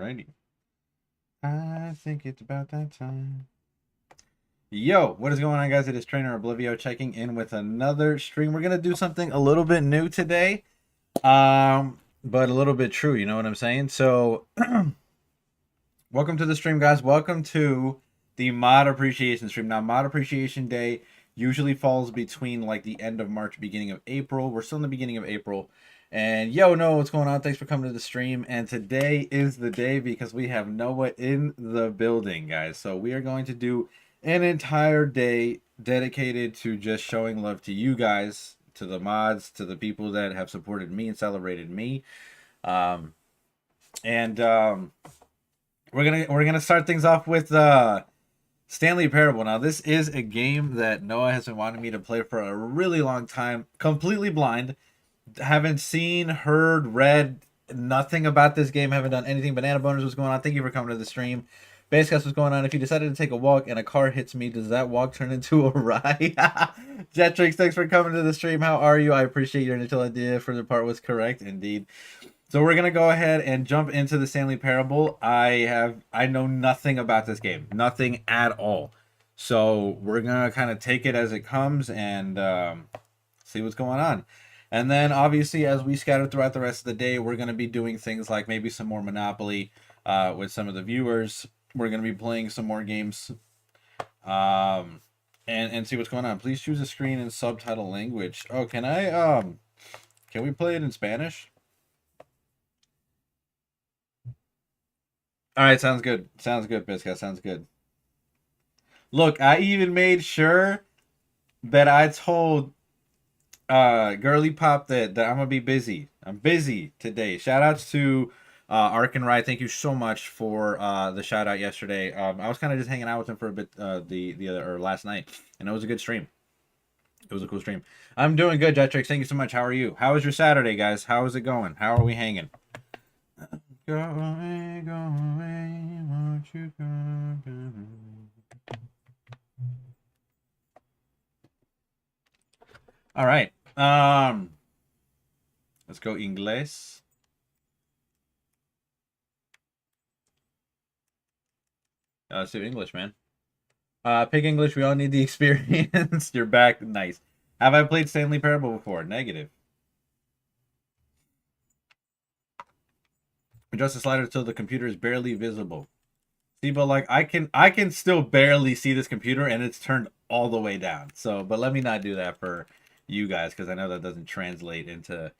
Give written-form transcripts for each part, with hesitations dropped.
Alrighty. I think it's about that time. Yo, what is going on, guys? It is Trainer Oblivio checking in with another stream. We're gonna do something a little bit new today, but a little bit true. You know what I'm saying? So, welcome to the stream, guys. Welcome to the Mod Appreciation stream. Now, Mod Appreciation Day usually falls between like the end of March, beginning of April. We're still in the beginning of April. And yo, Noah, what's going on? Thanks for coming to the stream. And today is the day because we have Noah in the building, guys. So we are going to do an entire day dedicated to just showing love to you guys, to the mods, to the people that have supported me and celebrated me. Um, and we're gonna start things off with Stanley Parable. Now, this is a game that Noah has been wanting me to play for a really long time. Completely blind. Haven't seen, heard, read nothing about this game. Haven't done anything. Banana Boners, what's going on? Thank you for coming to the stream. Basecast, what's going on? If you decided to take a walk and a car hits me, does that walk turn into a ride? Jetrix, thanks for coming to the stream. How are you? I appreciate your initial idea for the part was correct, indeed. So we're gonna go ahead and jump into the Stanley Parable. I know nothing about this game, nothing at all. So we're gonna kind of take it as it comes and see what's going on. And then obviously as we scatter throughout the rest of the day, we're gonna be doing things like maybe some more Monopoly with some of the viewers. We're gonna be playing some more games and see what's going on. Please choose a screen in subtitle language. Oh, can we play it in Spanish? All right, sounds good. Sounds good, Biscuit. Sounds good. Look, I even made sure that I told Girly Pop that I'm gonna be busy. I'm busy today. Shout outs to Ark and Rye. Thank you so much for the shout out yesterday. I was kind of just hanging out with him for a bit the other or last night, and it was a good stream. It was a cool stream. I'm doing good, Jetrix. Thank you so much. How are you? How was your Saturday, guys? How is it going? How are we hanging? Go away, won't you go away? All right. Let's go English. Let's do English, man. Pick English. We all need the experience. You're back. Nice. Have I played Stanley Parable before? Negative. Adjust the slider till the computer is barely visible. See, but like I can still barely see this computer and it's turned all the way down. So, but let me not do that for you guys because I know that doesn't translate into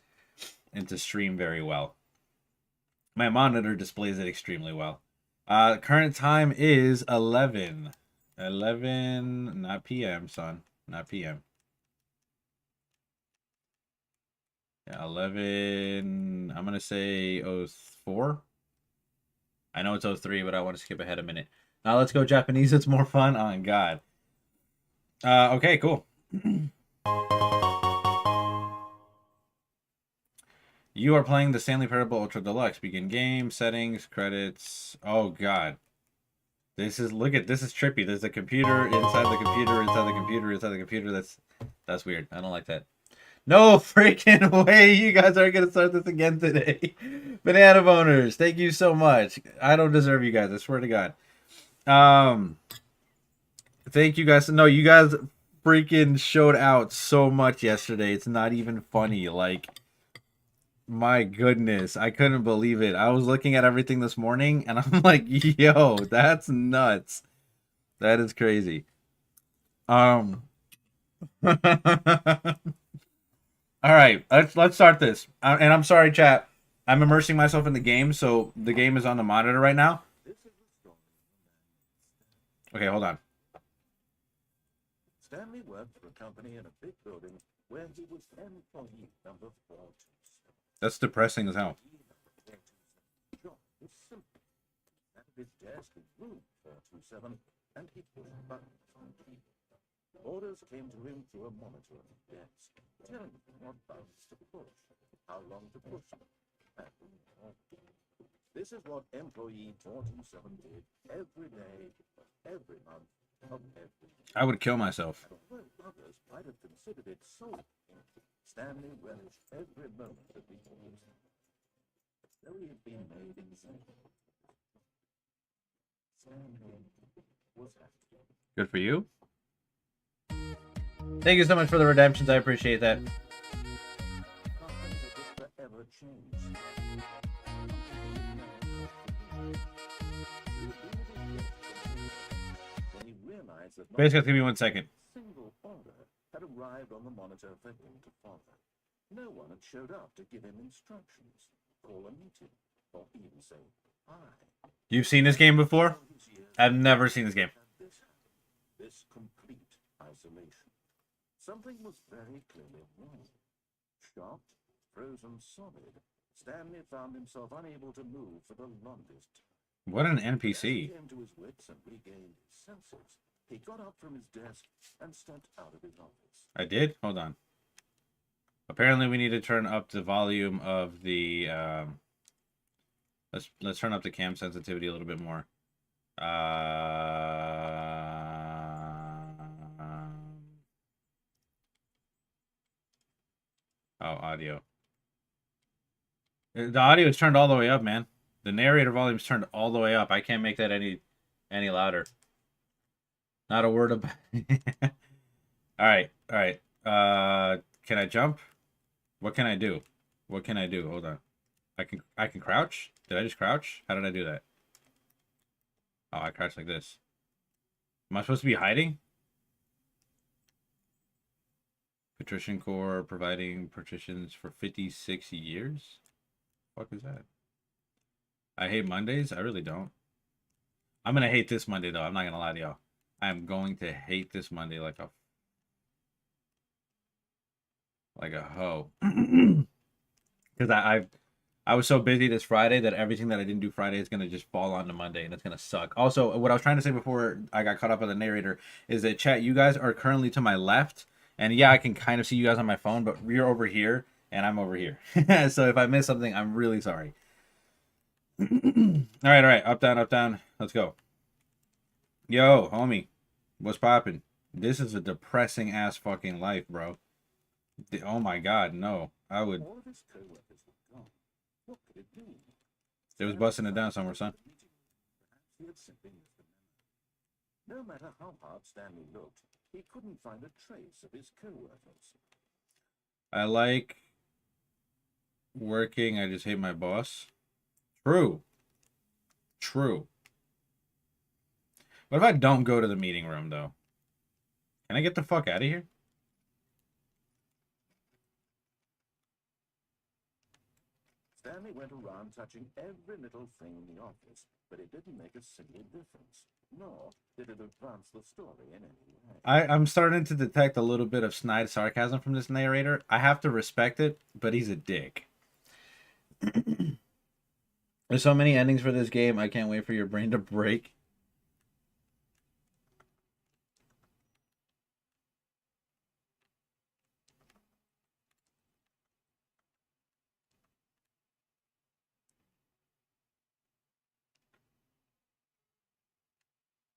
stream very well. My monitor displays it extremely well. Current time is 11. 11, not PM, son. Not PM. Yeah, 11, I'm going to say 04. I know it's 03, but I want to skip ahead a minute. Now let's go Japanese. It's more fun. Oh, God. Okay, cool. You are playing the Stanley Parable Ultra Deluxe. Begin game, settings, credits. Oh, God. This is, look at, this is trippy. There's a computer inside the computer, inside the computer, inside the computer. That's weird. I don't like that. No freaking way you guys are going to start this again today. Banana Boners, thank you so much. I don't deserve you guys. I swear to God. Thank you guys. No, you guys freaking showed out so much yesterday. It's not even funny. Like, my goodness, I couldn't believe it. I was looking at everything this morning and I'm like, yo, that's nuts. That is crazy. All right, let's start this. And I'm sorry, chat. I'm immersing myself in the game, so the game is on the monitor right now. Okay, hold on. Stanley worked for a company in a big building where he was employee number 427. That's depressing as hell. Job was simple. At his desk was room 427, and he pushed buttons on the keyboard. Orders came to him through a monitor on the desk, telling him what buttons to push, how long to push them, and more. This is what employee 427 did every day, every month, of every year. I would kill myself. Although others might have considered it so, Stanley relished every moment of the years. Though he had been made insane, was empty. Good for you. Thank you so much for the redemptions. I appreciate that. Nothing that would forever change. When he realized that Basically, give me 1 second. single order had arrived on the monitor for him to follow. No one had showed up to give him instructions, call a meeting, or even say hi. You've seen this game before? All these years I've never seen this game. had this happen, this complete isolation. Something was very clearly wrong. Shocked, frozen solid, Stanley found himself unable to move for the longest time. What an As he NPC. came to his wits and regained his senses, he got up from his desk and stepped out of his office. I did? Hold on. Apparently, we need to turn up the volume of the. Let's turn up the cam sensitivity a little bit more. Oh, audio. The audio is turned all the way up, man. The narrator volume is turned all the way up. I can't make that any louder. Not a word about. All right, all right. Can I jump? What can I do? What can I do? Hold on. I can crouch? Did I just crouch? How did I do that? Oh, I crouched like this. Am I supposed to be hiding? Patrician Corps providing patricians for 56 years? What is that? I hate Mondays? I really don't. I'm gonna hate this Monday though. I'm not gonna lie to y'all. I am going to hate this Monday like a hoe. Because I was so busy this Friday that everything that I didn't do Friday is gonna just fall onto Monday and it's gonna suck. Also, what I was trying to say before I got caught up on the narrator is that chat, you guys are currently to my left, and yeah, I can kind of see you guys on my phone, but you're over here and I'm over here. So if I miss something, I'm really sorry. All right, up down. Let's go. Yo, homie, what's poppin'? This is a depressing ass fucking life, bro. Oh my god, no. I would. All of his co-workers were gone. What could it mean? It was busting it down somewhere, son. Perhaps he had simply missed the memo. No matter how hard Stanley looked, he couldn't find a trace of his co-workers. I like working. I just hate my boss. True. What if I don't go to the meeting room, though? Can I get the fuck out of here? Stanley went around touching every little thing in the office, but it didn't make a single difference, nor did it advance the story in any way. I'm starting to detect a little bit of snide sarcasm from this narrator. I have to respect it, but he's a dick. There's so many endings for this game. I can't wait for your brain to break.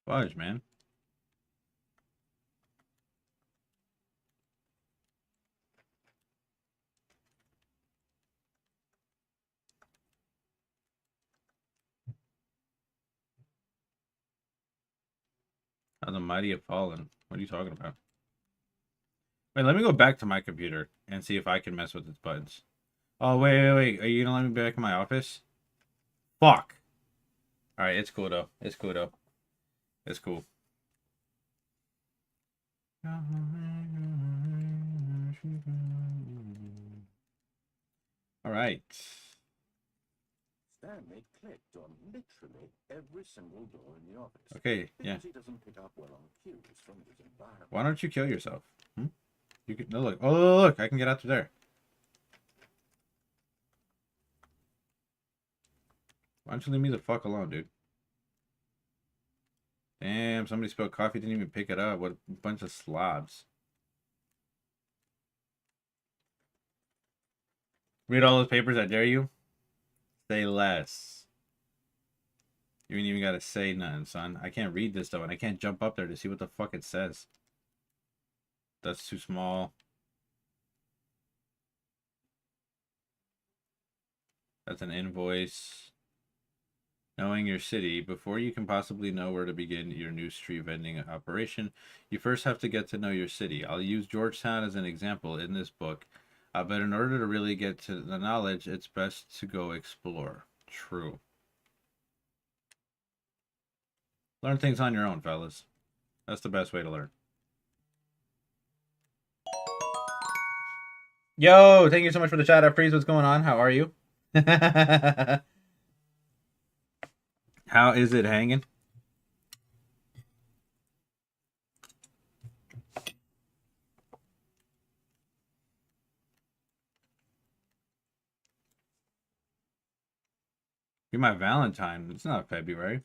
Fudge, man. How the mighty have fallen. What are you talking about? Wait, let me go back to my computer and see if I can mess with its buttons. Oh, wait. Are you gonna let me back in my office? Fuck. Alright, it's cool though. It's cool. Alright. Stanley clicked on literally every single door in the office. Okay, yeah. Because he doesn't pick up well on cues from his environment. Why don't you kill yourself? You can. No, look. Oh, look. I can get out to there. Why don't you leave me the fuck alone, dude? Damn, somebody spilled coffee, didn't even pick it up. What a bunch of slobs. Read all those papers, I dare you. Say less. You ain't even gotta say nothing, son. I can't read this though, and I can't jump up there to see what the fuck it says. That's too small. That's an invoice. Knowing your city, before you can possibly know where to begin your new street vending operation, you first have to get to know your city. I'll use Georgetown as an example in this book, but in order to really get to the knowledge, it's best to go explore. True. Learn things on your own, fellas. That's the best way to learn. Yo, thank you so much for the chat up, Freeze. What's going on? How are you? How is it hanging? You're my Valentine. It's not February.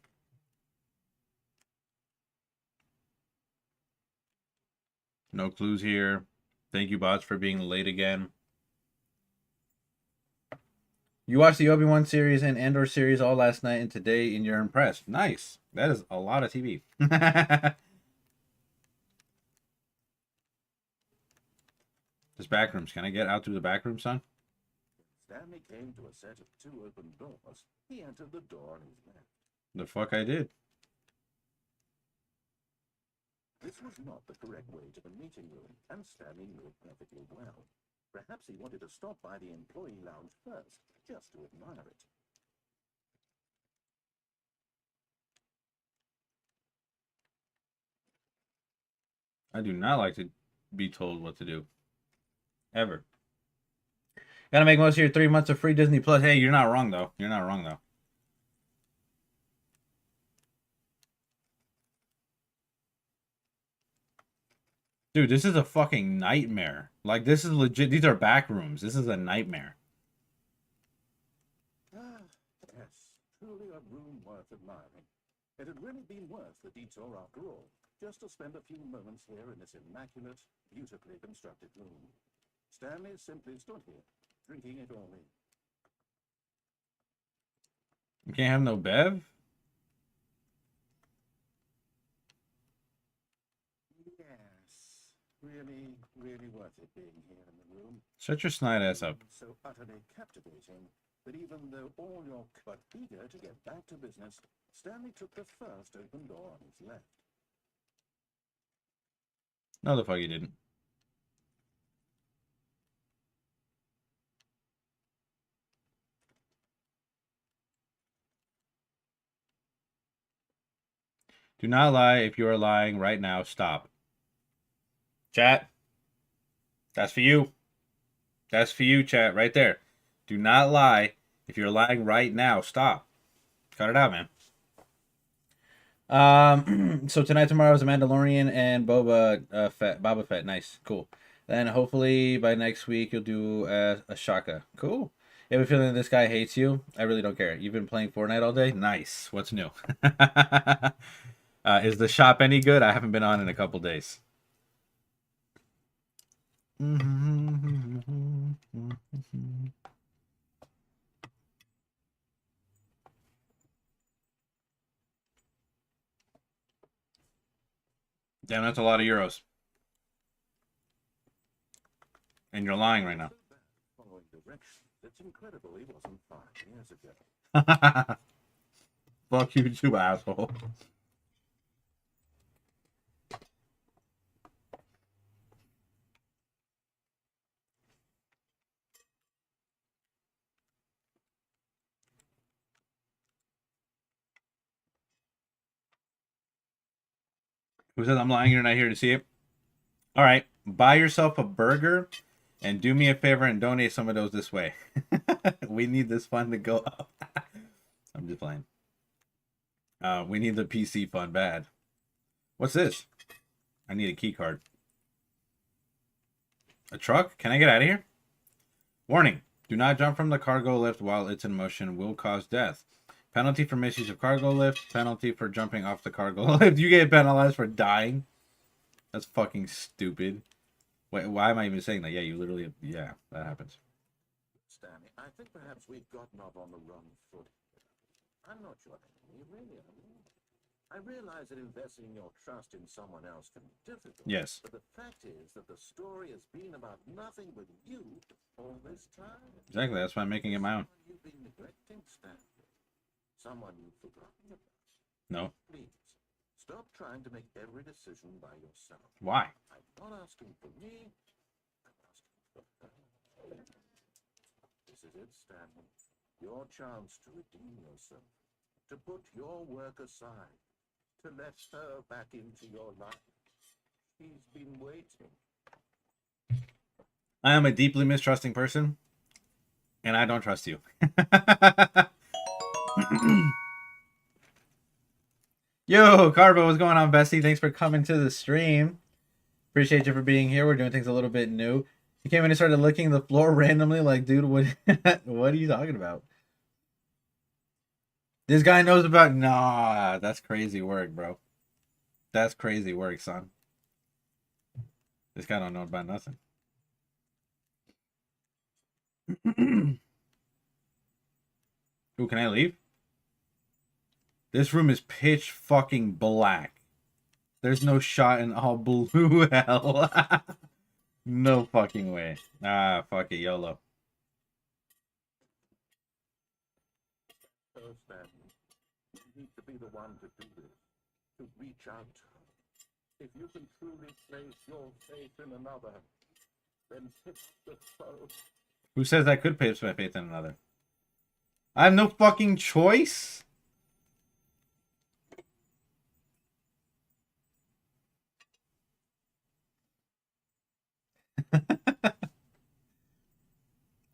No clues here. Thank you, bots, for being late again. You watched the Obi-Wan series and Andor series all last night and today, and you're impressed. Nice. That is a lot of TV. This back rooms. Can I get out through the back room, son? Stanley came to a set of 2 open doors. He entered the door on his left. The fuck I did. This was not the correct way to the meeting room, and Stanley knew it perfectly well. Perhaps he wanted to stop by the employee lounge first, just to admire it. I do not like to be told what to do. Ever. Gotta make most of your 3 months of free Disney Plus. Hey, you're not wrong, though. You're not wrong, though. Dude, this is a fucking nightmare. Like, this is legit. These are back rooms. This is a nightmare. Ah, yes, truly a room worth admiring. It had really been worth the detour after all, just to spend a few moments here in this immaculate, beautifully constructed room. Stanley simply stood here, drinking it all in. You can't have no Bev? Yes, really, really worth it being here in the room. Shut your snide ass up. So utterly captivating that even though all your but eager to get back to business, Stanley took the first open door on his left. No, the fuck you didn't. Do not lie. If you are lying right now, stop. Chat. That's for you. That's for you, chat, right there. Do not lie. If you're lying right now, stop. Cut it out, man. So tonight, tomorrow is a Mandalorian and Boba Fett. Nice, cool. Then hopefully by next week you'll do a Shaka. Cool. You have a feeling this guy hates you? I really don't care. You've been playing Fortnite all day? Nice. What's new? Is the shop any good? I haven't been on in a couple days. Damn, that's a lot of euros. And you're lying right now. Following directions, it's incredible he wasn't 5 years ago. Fuck you too, asshole. Who says I'm lying? You're not here to see it? All right. Buy yourself a burger and do me a favor and donate some of those this way. We need this fund to go up. I'm just playing. We need the PC fund bad. What's this? I need a key card. A truck? Can I get out of here? Warning. Do not jump from the cargo lift while it's in motion. Will cause death. Penalty for misuse of cargo lift. Penalty for jumping off the cargo lift. You get penalized for dying. That's fucking stupid. Wait, why am I even saying that? Yeah, you literally... Yeah, that happens. Stanley, I think perhaps we've gotten off on the wrong foot. I'm not sure we really are. I realize that investing your trust in someone else can be difficult. Yes. But the fact is that the story has been about nothing but you all this time. Exactly, that's why I'm making it my own. You've been neglecting, Stanley. someone you've forgotten about. No. Please, stop trying to make every decision by yourself. Why? I'm not asking for me, I'm asking for her. This is it, Stanley. Your chance to redeem yourself, to put your work aside, to let her back into your life. She's been waiting. I am a deeply mistrusting person, and I don't trust you. Yo, Carbo, what's going on, Bessie? Thanks for coming to the stream. Appreciate you for being here. We're doing things a little bit new. You came in and started licking the floor randomly, like, dude, what what are you talking about? This guy knows about... Nah, that's crazy work, bro. That's crazy work, son. This guy don't know about nothing. Ooh, can I leave? This room is pitch fucking black. There's no shot in all blue hell. No fucking way. Ah, fuck it, YOLO. Oh, Stanley, you need to be the one to do this, to reach out to her. If you can truly place your faith in another, then hit the foe. Who says I could place my faith in another? I have no fucking choice?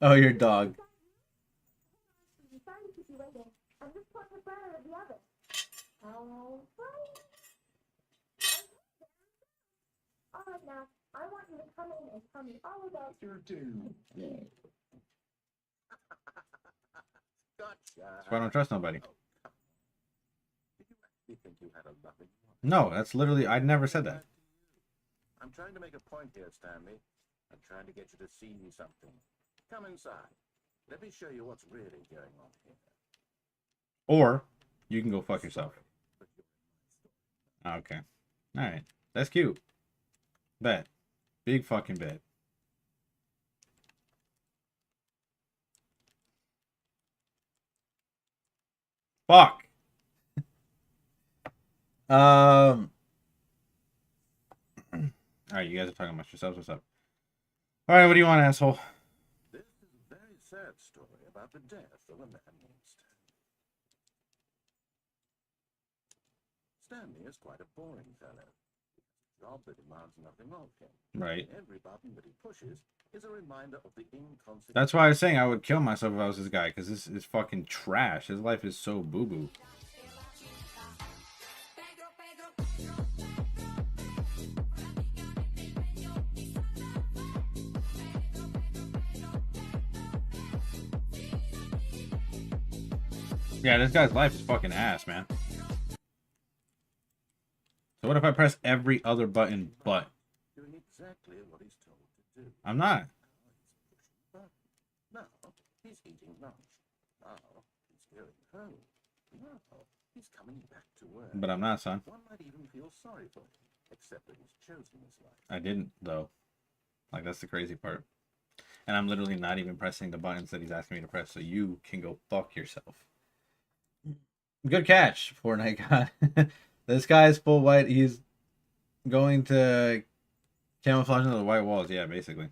Oh, your dog. Alright, now, I want you to come in and tell me all about your dude. Gotcha. That's why I don't trust nobody. Did you actually think you had a loving wife? No, that's literally... I never said that. I'm trying to make a point here, Stanley. I'm trying to get you to see something. Come inside. Let me show you what's really going on here. Or, you can go fuck yourself. Okay. Alright. That's cute. Bet. Big fucking bet. Fuck. Alright, you guys are talking amongst yourselves. What's up? Alright, what do you want, asshole? This is a very sad story about the death of a man named Stanley. Stanley is quite a boring fellow. A job that demands nothing of him. Right. Every button that he pushes is a reminder of the inconsequential. That's why I was saying I would kill myself if I was this guy, because this is fucking trash. His life is so boo-boo. Yeah, this guy's life is fucking ass, man. So what if I press every other button but? Doing exactly what he's told to do. I'm not. Now he's eating lunch. Now he's going home. Now he's coming back to work. But I'm not, son. One might even feel sorry for him, except that he's chosen his life. I didn't, though. Like, that's the crazy part. And I'm literally not even pressing the buttons that he's asking me to press, so you can go fuck yourself. Good catch, Fortnite God. This guy is full white. He's going to camouflage into the white walls. Yeah, basically.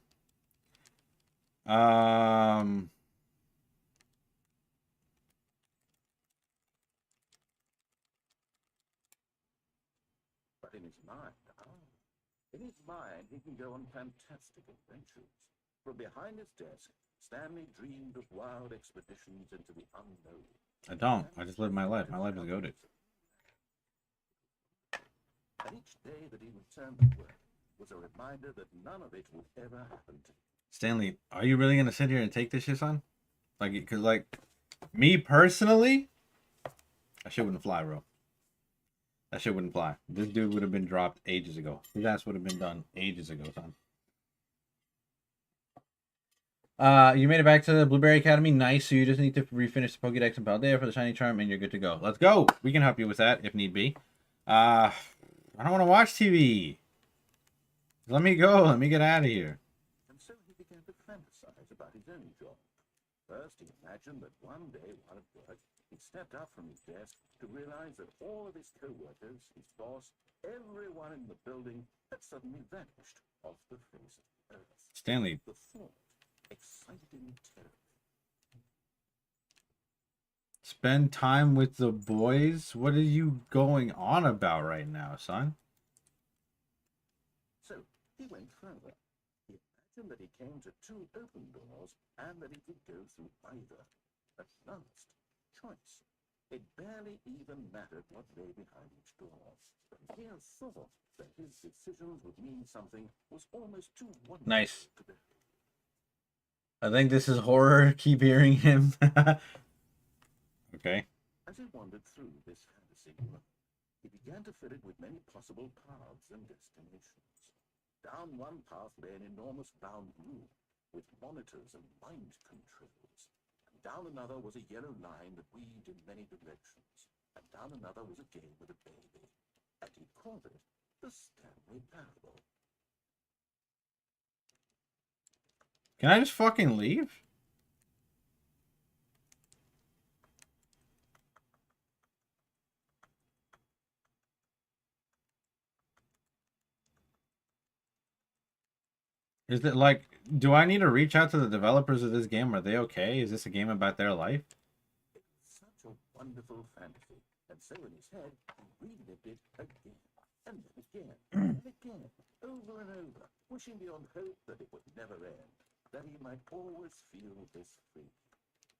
But in his mind, he can go on fantastic adventures. From behind his desk, Stanley dreamed of wild expeditions into the unknown. I don't. I just live my life. My life is goated. And each day that he returned to work was a reminder that none of it would ever happen to him. Stanley, are you really gonna sit here and take this shit, son? Like, cause like, me personally, that shit wouldn't fly, bro. That shit wouldn't fly. This dude would have been dropped ages ago. His ass would have been done ages ago, son. You made it back to the Blueberry Academy. Nice. So you just need to refinish the Pokédex and Paldea for the shiny charm, and you're good to go. Let's go. We can help you with that if need be. I don't want to watch TV. Let me go. Let me get out of here. And so he began to fantasize about his own job. First, he imagined that one day while at work, He stepped up from his desk to realize that all of his co-workers, his boss, everyone in the building had suddenly vanished off the face of the earth. Stanley. The thought excited him terribly. Spend time with the boys? What are you going on about right now, son? So he went further. He imagined that he came to two open doors and that he could go through either. At last, choice. It barely even mattered what lay behind each door. But the mere thought that his decisions would mean something was almost too wonderful Nice. to bear. I think this is horror. Keep hearing him. Okay. As he wandered through this fantasy world, he began to fill it with many possible paths and destinations. Down one path lay an enormous bound room with monitors and mind controls. And down another was a yellow line that weaved in many directions. And down another was a game with a baby. And he called it the Stanley Parable. Can I just fucking leave? Is it like, do I need to reach out to the developers of this game? Are they okay? Is this a game about their life? It was such a wonderful fantasy. And so in his head, he relived it again. And then again. And again. Over and over. Wishing beyond hope that it would never end. That he might always feel this free.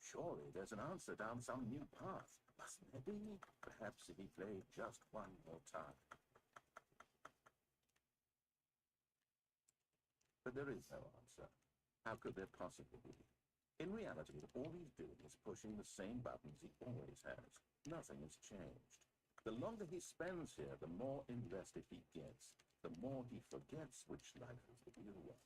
Surely there's an answer down some new path. Mustn't there be? Perhaps if he played just one more time. But there is no answer. How could there possibly be? In reality, all he's doing is pushing the same buttons he always has. Nothing has changed. The longer he spends here, the more invested he gets. The more he forgets which life is the real one.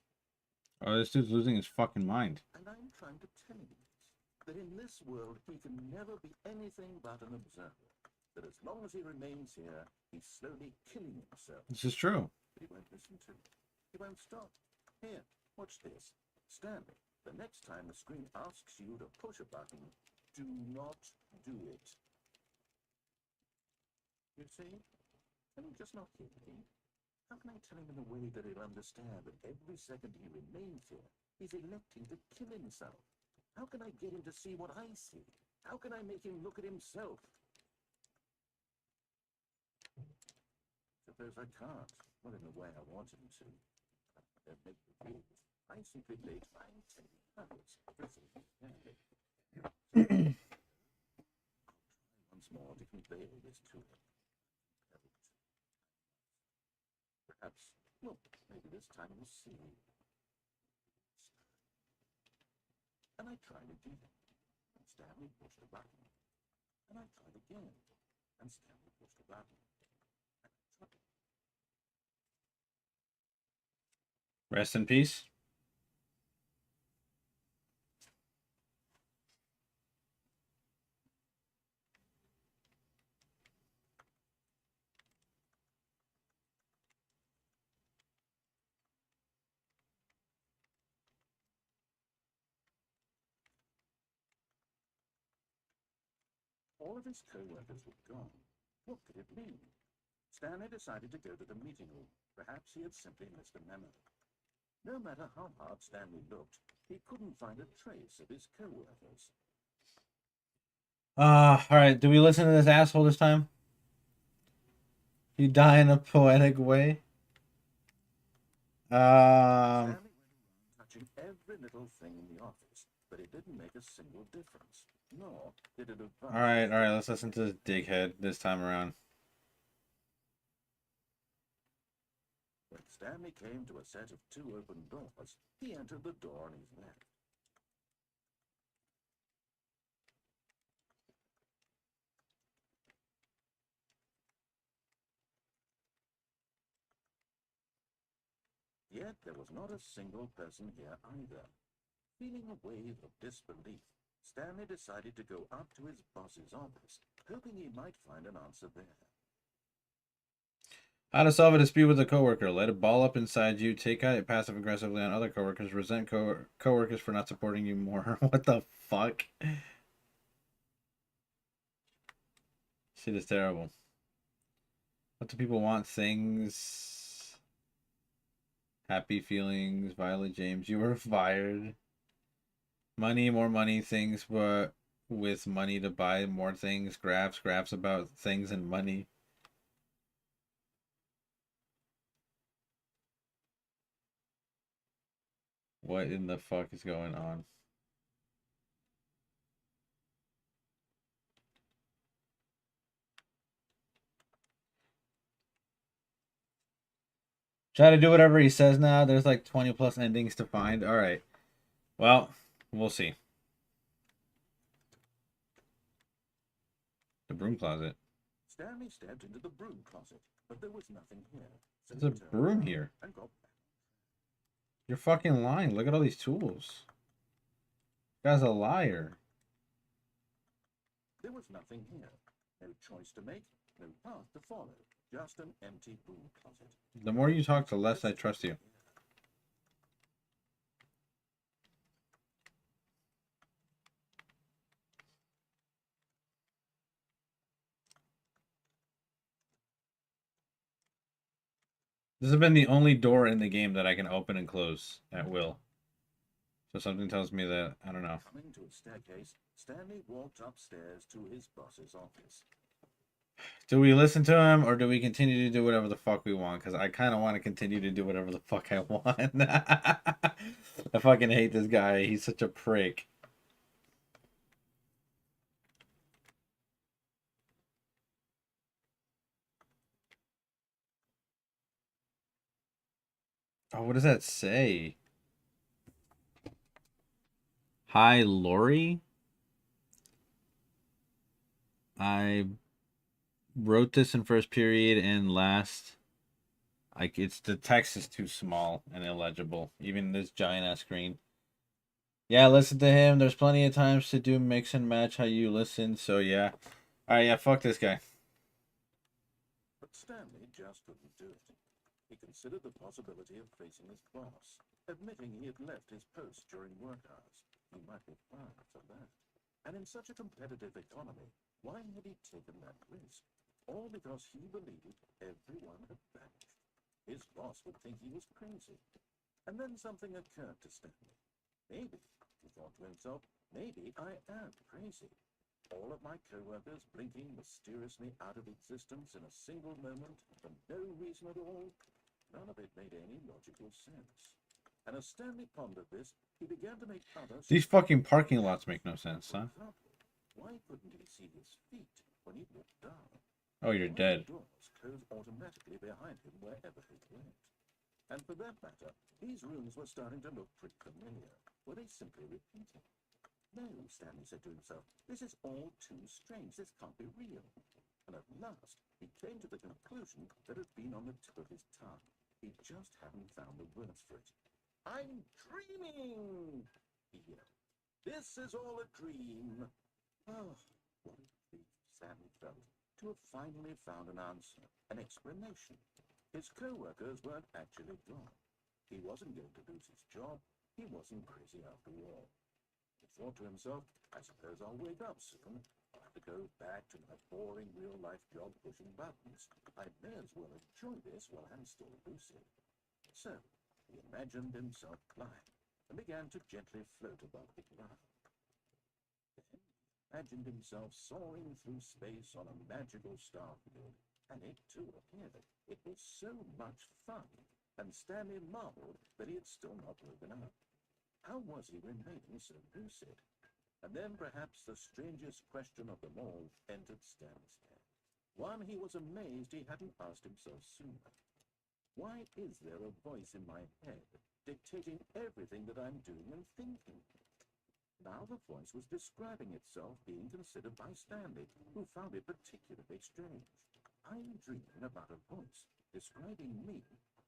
Oh, this dude's losing his fucking mind. And I'm trying to tell him this, that in this world he can never be anything but an observer. That as long as he remains here, he's slowly killing himself. This is true. But he won't listen to me. He won't stop. Here, watch this. Stanley, the next time the screen asks you to push a button, do not do it. You see? Can he just not hear me? How can I tell him in a way that he'll understand that every second he remains here, he's electing to kill himself? How can I get him to see what I see? How can I make him look at himself? Suppose I can't. Not in the way I want him to. I don't make the rules. I simply lay fine habits. Once more to convey this to him. Perhaps, look, maybe this time we'll see. And I tried again, and Stanley pushed a button. And I tried again, and Stanley pushed a button. Rest in peace. All of his co-workers were gone. What could it mean? Stanley decided to go to the meeting room. Perhaps he had simply missed a memo. No matter how hard Stanley looked, he couldn't find a trace of his co-workers. Alright, do we listen to this asshole this time? You die in a poetic way? Stanley went around touching every little thing in the office, but it didn't make a single difference. Nor did it advance. Alright, let's listen to this dighead this time around. When Stanley came to a set of two open doors, he entered the door on his left. Yet there was not a single person here either. Feeling a wave of disbelief, Stanley decided to go up to his boss's office, hoping he might find an answer there. How to solve a dispute with a coworker. Let it ball up inside you. Take out it passive aggressively on other coworkers. Resent coworkers for not supporting you more. What the fuck? Shit is terrible. What do people want? Things. Happy feelings. Violet James, you were fired. Money, more money, things, but with money to buy more things. Graphs about things and money. What in the fuck is going on? Try to do whatever he says now. There's like 20 plus endings to find. All right. Well, we'll see. The broom closet. Stanley stepped into the broom closet, but there was nothing here. So There's a broom here. And got back. You're fucking lying. Look at all these tools. This guy's a liar. There was nothing here. No choice to make, no path to follow. Just an empty broom closet. The more you talk, the less I trust you. This has been the only door in the game that I can open and close at will. So something tells me that, I don't know. Coming to a staircase, Stanley walked upstairs to his boss's office. Do we listen to him or do we continue to do whatever the fuck we want? Because I kind of want to continue to do whatever the fuck I want. I fucking hate this guy. He's such a prick. Oh, what does that say? Hi, Lori. I wrote this in first period and last. Like, it's the text is too small and illegible. Even this giant ass screen. Yeah, listen to him. There's plenty of times to do mix and match how you listen. So yeah. Alright, yeah, fuck this guy. But Stanley just couldn't do it. He considered the possibility of facing his boss, admitting he had left his post during work hours. He might be fired for that. And in such a competitive economy, why had he taken that risk? All because he believed everyone had vanished. His boss would think he was crazy. And then something occurred to Stanley. Maybe, he thought to himself, maybe I am crazy. All of my co-workers blinking mysteriously out of existence in a single moment for no reason at all. None of it made any logical sense. And as Stanley pondered this, he began to make other... These fucking parking lots make no sense, huh? Why couldn't he see his feet when he looked down? Oh, you're dead. Doors closed automatically behind him wherever he went. And for that matter, these rooms were starting to look pretty familiar. Were they simply repeating? No, Stanley said to himself, this is all too strange. This can't be real. And at last, he came to the conclusion that had been on the tip of his tongue. He just hadn't found the words for it. I'm dreaming! He yelled. This is all a dream. Oh, what a relief Stanley felt to have finally found an answer, an explanation. His co-workers weren't actually gone. He wasn't going to lose his job. He wasn't crazy after all. He thought to himself, I suppose I'll wake up soon. I'll have to go back to my boring real-life job pushing buttons. I may as well enjoy this while I'm still lucid. So, he imagined himself flying and began to gently float above the ground. Then he imagined himself soaring through space on a magical star field, and it too appeared. It was so much fun, and Stanley marveled that he had still not woken up. How was he remaining so lucid? And then perhaps the strangest question of them all entered Stanley's head. One he was amazed he hadn't asked himself sooner. Why is there a voice in my head dictating everything that I'm doing and thinking? Now the voice was describing itself being considered by Stanley, who found it particularly strange. I'm dreaming about a voice describing me,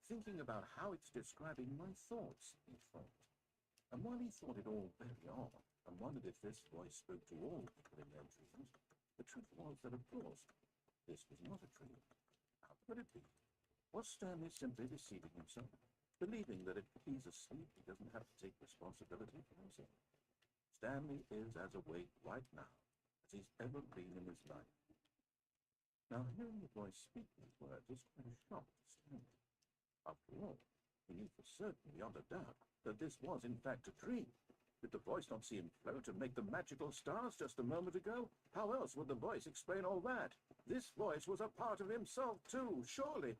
thinking about how it's describing my thoughts, he thought. And while he thought it all very odd, and wondered if this voice spoke to all people in their dreams, the truth was that, of course, this was not a dream. How could it be? Was Stanley simply deceiving himself, believing that if he's asleep, he doesn't have to take responsibility for himself? Stanley is as awake right now as he's ever been in his life. Now, hearing the voice speak these words was quite a shock to Stanley. After all, he knew for certain, beyond a doubt, that this was in fact a dream. Did the voice not see him float and make the magical stars just a moment ago? How else would the voice explain all that? This voice was a part of himself too. Surely,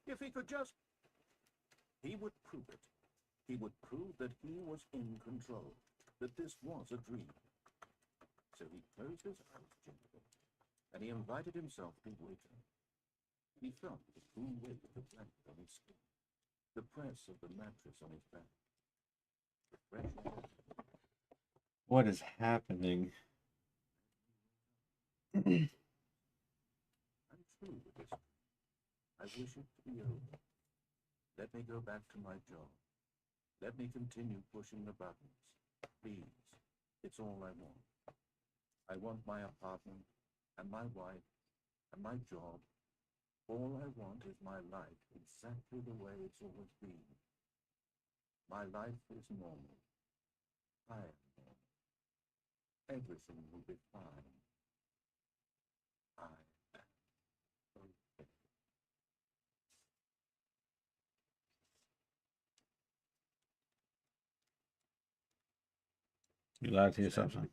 if he could just... He would prove it. He would prove that he was in control, that this was a dream. So he closed his eyes gently, and he invited himself to waken. He felt the cool weight of the blanket on his skin, the press of the mattress on his back, the fresh air. What is happening? I'm through with this. I wish it to be over. Let me go back to my job. Let me continue pushing the buttons. Please. It's all I want. I want my apartment, and my wife, and my job. All I want is my life exactly the way it's always been. My life is normal. I am normal. Everything will be fine. I am okay. You lied to yourself, son.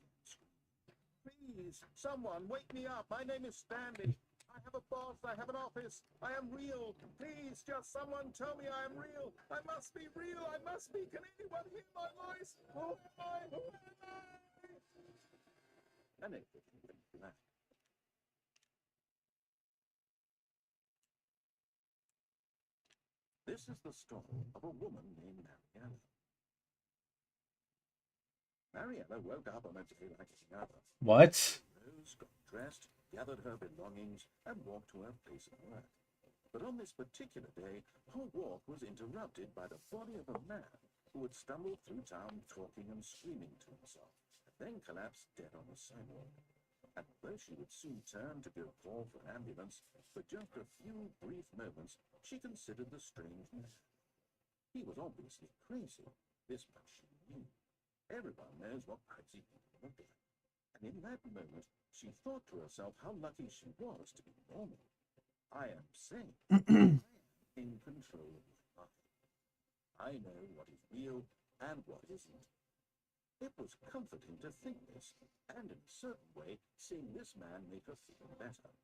Please, someone, wake me up. My name is Stanley. I have a boss. I have an office. I am real. Please, just someone tell me I am real. I must be real. I must be. Can anyone hear my voice? Who am I? Who am I? And everything went black. This is the story of a woman named Mariella. Mariella woke up on a day like any other. What? Rose got dressed, gathered her belongings, and walked to her place of work. But on this particular day, her walk was interrupted by the body of a man who had stumbled through town talking and screaming to himself, and then collapsed dead on the sidewalk. And though she would soon turn to go call for an ambulance, for just a few brief moments she considered the strange man. He was obviously crazy, this much she knew. Everyone knows what crazy people look like. And in that moment, she thought to herself how lucky she was to be normal. I am sane. I am in control of my life. I know what is real and what isn't. It was comforting to think this, and in a certain way, seeing this man made her feel better.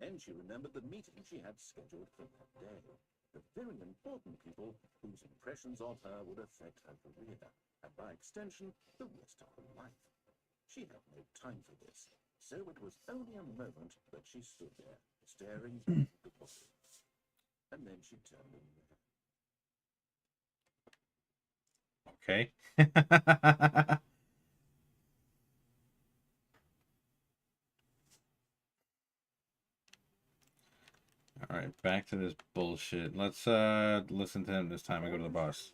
Then she remembered the meeting she had scheduled for that day. The very important people whose impressions of her would affect her career, and by extension, the rest of her life. She had no time for this, so it was only a moment that she stood there, staring down at the body. And then she turned around. Okay. All right, back to this bullshit. Let's listen to him this time and go to the boss.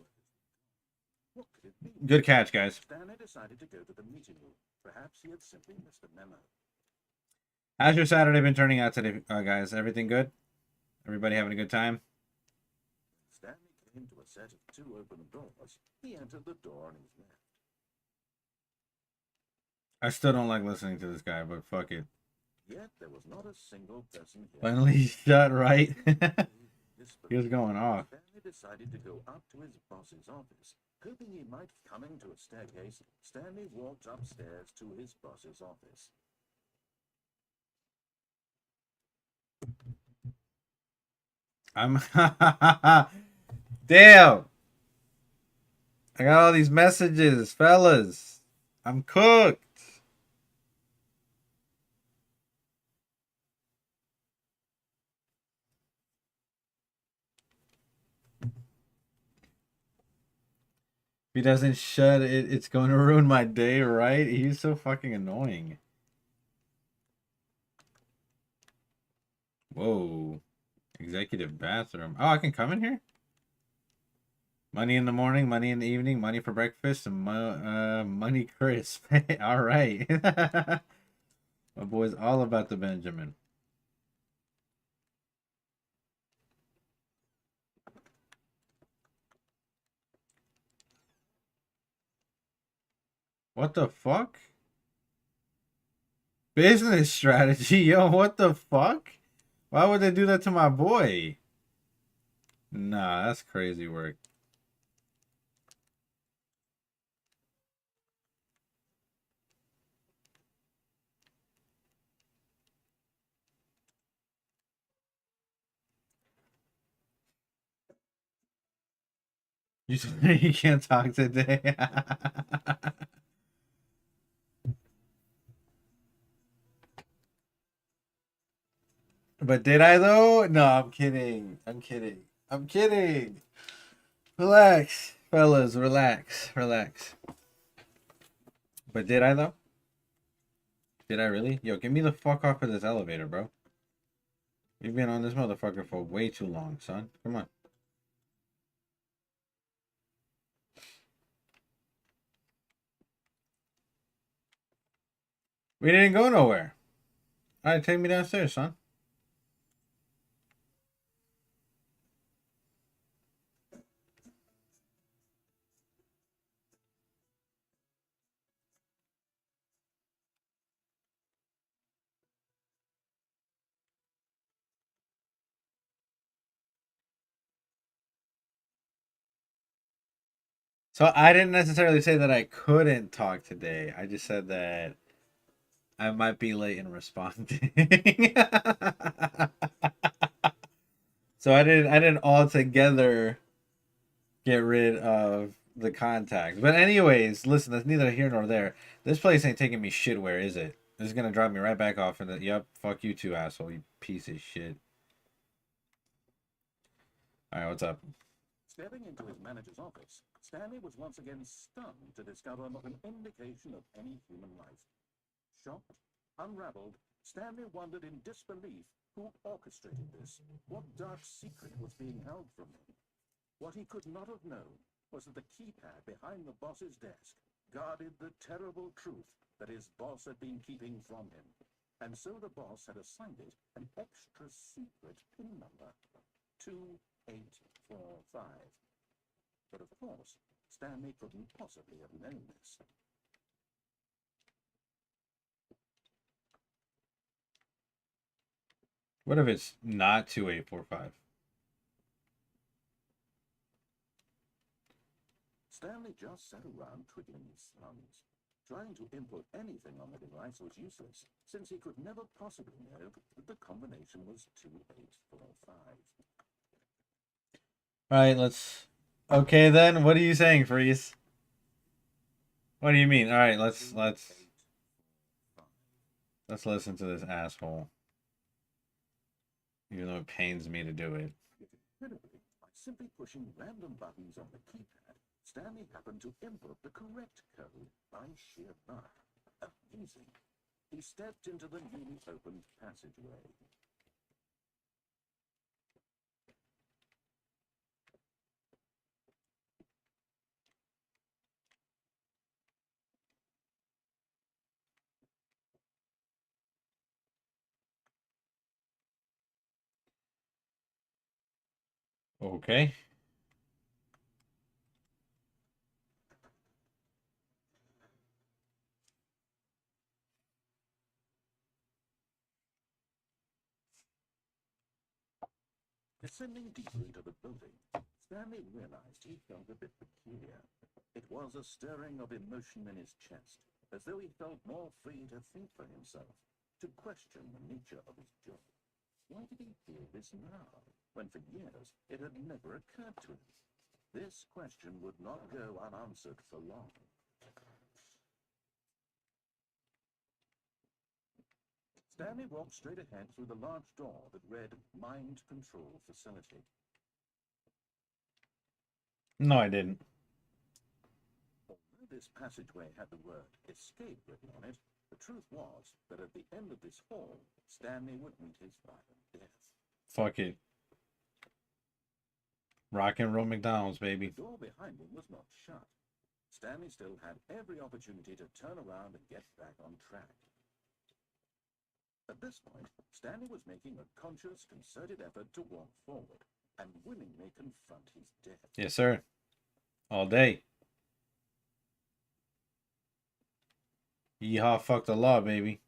What could it be? Good catch, guys. Stanley decided to go to the meeting room. Perhaps he had simply missed a memo. How's your Saturday been turning out today, guys? Everything good? Everybody having a good time? Stanley came to a set of two open doors. He entered the door on his left. I still don't like listening to this guy, but fuck it. Yet there was not a single person here. Finally shut right. This He was going off. Stanley decided to go up to his boss's office. Hoping he might coming to a staircase, Stanley walked upstairs to his boss's office. I'm damn. I got all these messages, fellas. I'm cooked. If he doesn't shut it, it's going to ruin my day, right? He's so fucking annoying. Whoa. Executive bathroom. Oh, I can come in here? Money in the morning, money in the evening, money for breakfast, and money crisp. All right. My boy's all about the Benjamin. What the fuck? Business strategy, yo, what the fuck? Why would they do that to my boy? Nah, that's crazy work. You you can't talk today. But did I though? No, I'm kidding. I'm kidding. I'm kidding. Relax, fellas. Relax. Relax. But did I though? Did I really? Yo, get me the fuck off of this elevator, bro. You've been on this motherfucker for way too long, son. Come on. We didn't go nowhere. All right, take me downstairs, son. So I didn't necessarily say that I couldn't talk today. I just said that I might be late in responding. So I didn't altogether get rid of the contacts. But anyways, listen, that's neither here nor there. This place ain't taking me shit, where is it? This is gonna drive me right back off into, yep, fuck you too, asshole, you piece of shit. Alright, what's up? Stepping into his manager's office, Stanley was once again stunned to discover not an indication of any human life. Shocked, unraveled, Stanley wondered in disbelief who orchestrated this, what dark secret was being held from him. What he could not have known was that the keypad behind the boss's desk guarded the terrible truth that his boss had been keeping from him. And so the boss had assigned it an extra secret PIN number, 2845. But of course, Stanley couldn't possibly have known this. What if it's not 2845? Stanley just sat around twiddling his thumbs. Trying to input anything on the device was useless, since he could never possibly know that the combination was 2845. Alright, let's... Okay then, what are you saying, Freeze? What do you mean? Alright, let's listen to this asshole. Even though it pains me to do it. Incredibly, by simply pushing random buttons on the keypad, Stanley happened to input the correct code by sheer luck. Amazing. He stepped into the newly opened passageway. Okay. Descending deeper into the building, Stanley realized he felt a bit peculiar. It was a stirring of emotion in his chest, as though he felt more free to think for himself, to question the nature of his job. Why did he feel this now, when for years it had never occurred to him? This question would not go unanswered for long. Stanley walked straight ahead through the large door that read Mind Control Facility. No, I didn't. Although this passageway had the word escape written on it, the truth was that at the end of this hall, Stanley would meet his violent death. Fuck it. Rock and roll McDonald's, baby. The door behind him was not shut. Stanley still had every opportunity to turn around and get back on track. At this point, Stanley was making a conscious, concerted effort to walk forward and willingly confront his death. Yes, sir. All day. Yeehaw, fuck the law, baby.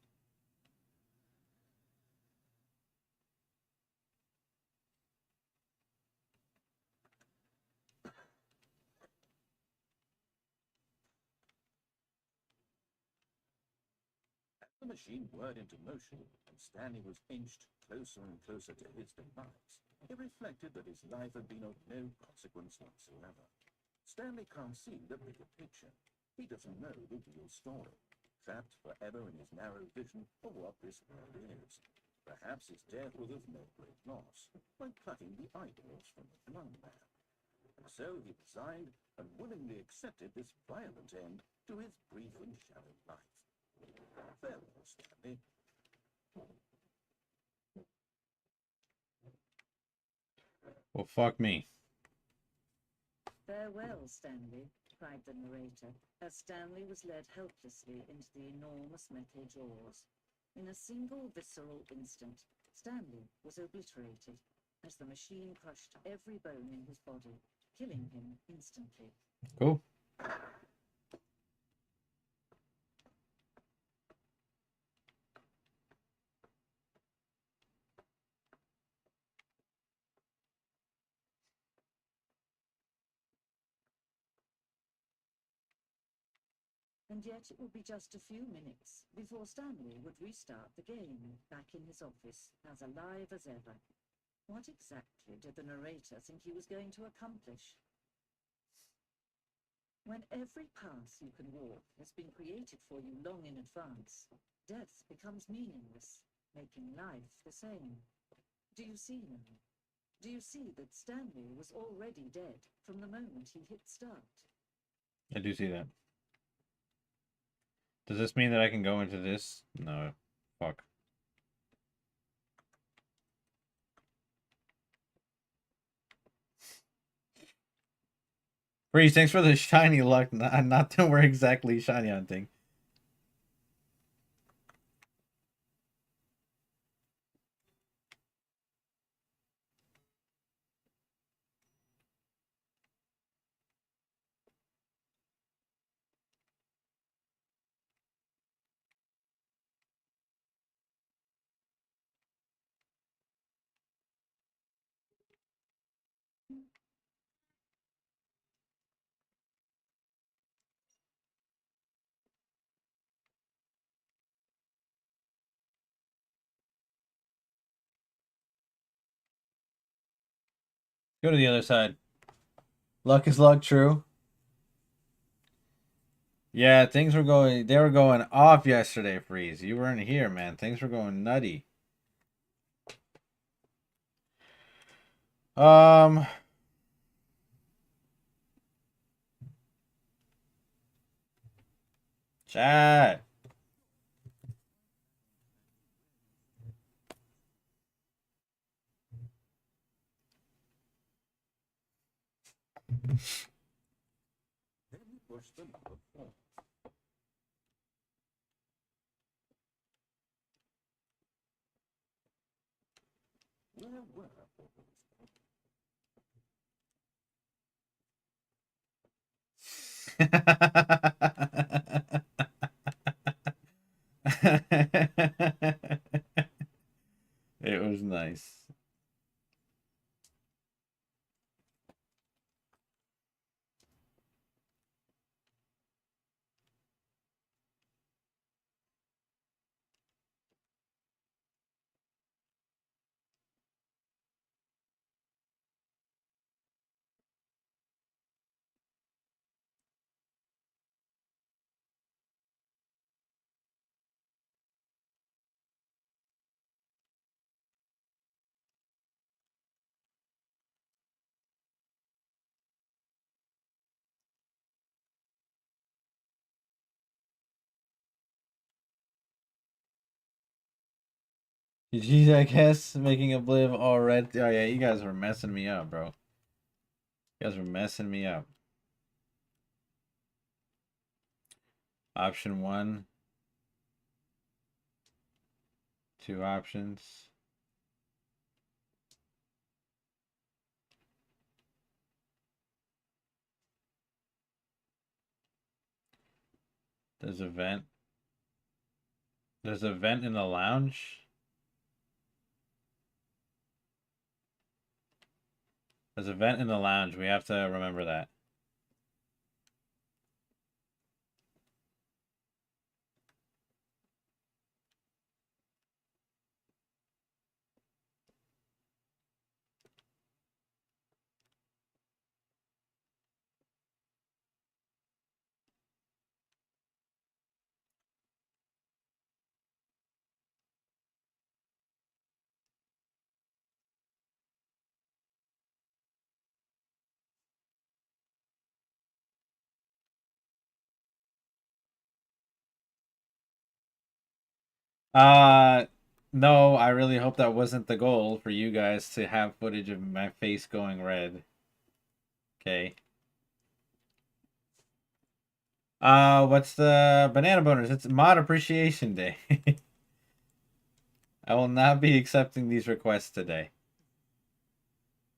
machine whirred into motion, and Stanley was inched closer and closer to his demise. It reflected that his life had been of no consequence whatsoever. Stanley can't see the bigger picture. He doesn't know the real story, trapped forever in his narrow vision of what this world is. Perhaps his death was of no great loss, like plucking the eyeballs from a blind man. And so he resigned and willingly accepted this violent end to his brief and shallow life. Farewell, Stanley. Well, fuck me. Farewell, Stanley, cried the narrator, as Stanley was led helplessly into the enormous metal jaws. In a single visceral instant, Stanley was obliterated, as the machine crushed every bone in his body, killing him instantly. Cool. And yet it would be just a few minutes before Stanley would restart the game, back in his office, as alive as ever. What exactly did the narrator think he was going to accomplish? When every path you can walk has been created for you long in advance, death becomes meaningless, making life the same. Do you see now? Do you see that Stanley was already dead from the moment he hit start? I do see that. Does this mean that I can go into this? No. Fuck. Freeze, thanks for the shiny luck. Not that we're exactly shiny hunting. Go to the other side. Luck is luck, true. Yeah, they were going off yesterday, Freeze. You weren't here, man. Things were going nutty. Chat. Then he pushed the number 4. Where were all those? It was nice. GG's, I guess, making a bliv all red. Oh, yeah, you guys were messing me up, bro. You guys were messing me up. Option 1. 2 options. There's a vent. There's a vent in the lounge. There's a vent in the lounge. We have to remember that. Uh, no, I really hope that wasn't the goal for you guys to have footage of my face going red. Okay. What's the banana bonus? It's Mod Appreciation Day. I will not be accepting these requests today.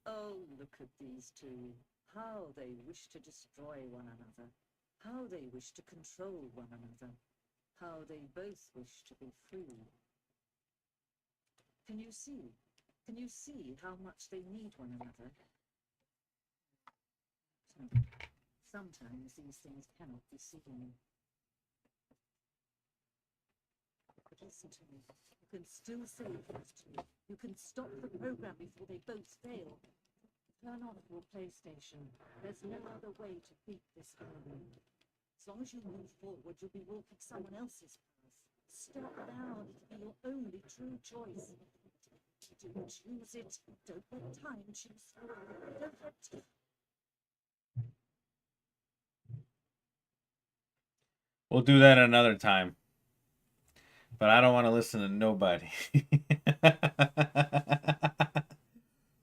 Oh, look at these two. How they wish to destroy one another. How they wish to control one another. How they both wish to be free. Can you see? Can you see how much they need one another? Sometimes these things cannot be seen. But listen to me. You can still save these two. You can stop the program before they both fail. Turn off your PlayStation. There's no other way to beat this game. As long as you move forward, you'll be walking someone else's path. Stop now. It'll be your only true choice. Don't choose it. Don't let time choose for you. Don't let time. We'll do that another time. But I don't want to listen to nobody.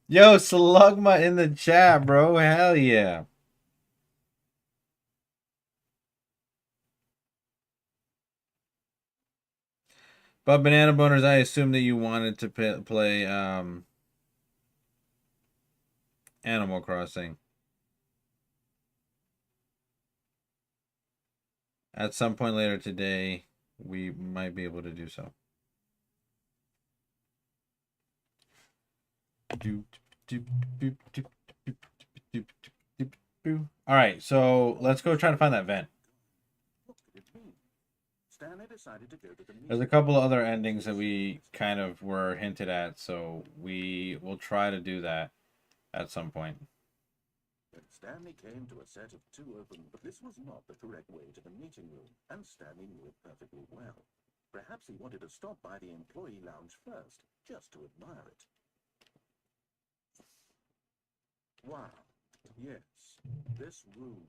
Yo, Slugma in the chat, bro. Hell yeah. But Banana Boners, I assume that you wanted to play Animal Crossing. At some point later today, we might be able to do so. All right, so let's go try to find that vent. Stanley decided to go to the There's a couple of other endings that we kind of were hinted at, so we will try to do that at some point. Stanley came to a set of two open, but this was not the correct way to the meeting room, and Stanley knew it perfectly well. Perhaps he wanted to stop by the employee lounge first, just to admire it. Wow, yes, this room.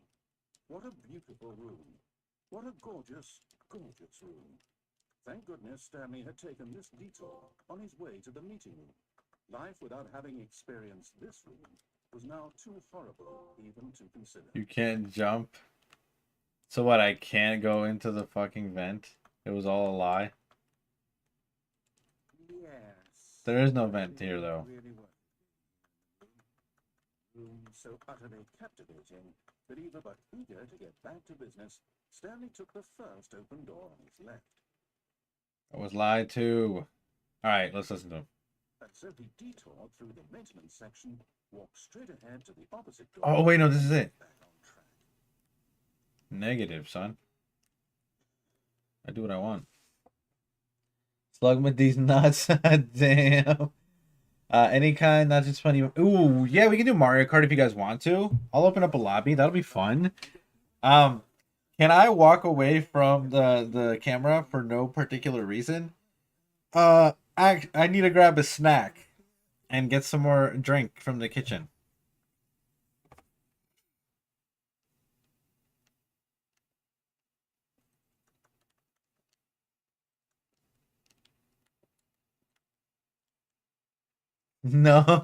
What a beautiful room. What a gorgeous, gorgeous room. Thank goodness Stanley had taken this detour on his way to the meeting room. Life without having experienced this room was now too horrible even to consider. You can't jump. So what, I can't go into the fucking vent? It was all a lie? Yes. There is no vent here, though. Really room so utterly captivating that either but eager to get back to business, Stanley took the first open door on his left. I was lied to. Alright, let's listen to him. And so he detoured through the maintenance section, walked straight ahead to the opposite door. Oh, wait, no, this is it. Back on track. Negative, son. I do what I want. Slug with these nuts. Damn. Any kind, not just funny. Ooh, yeah, we can do Mario Kart if you guys want to. I'll open up a lobby. That'll be fun. Can I walk away from the camera for no particular reason? I need to grab a snack and get some more drink from the kitchen. No.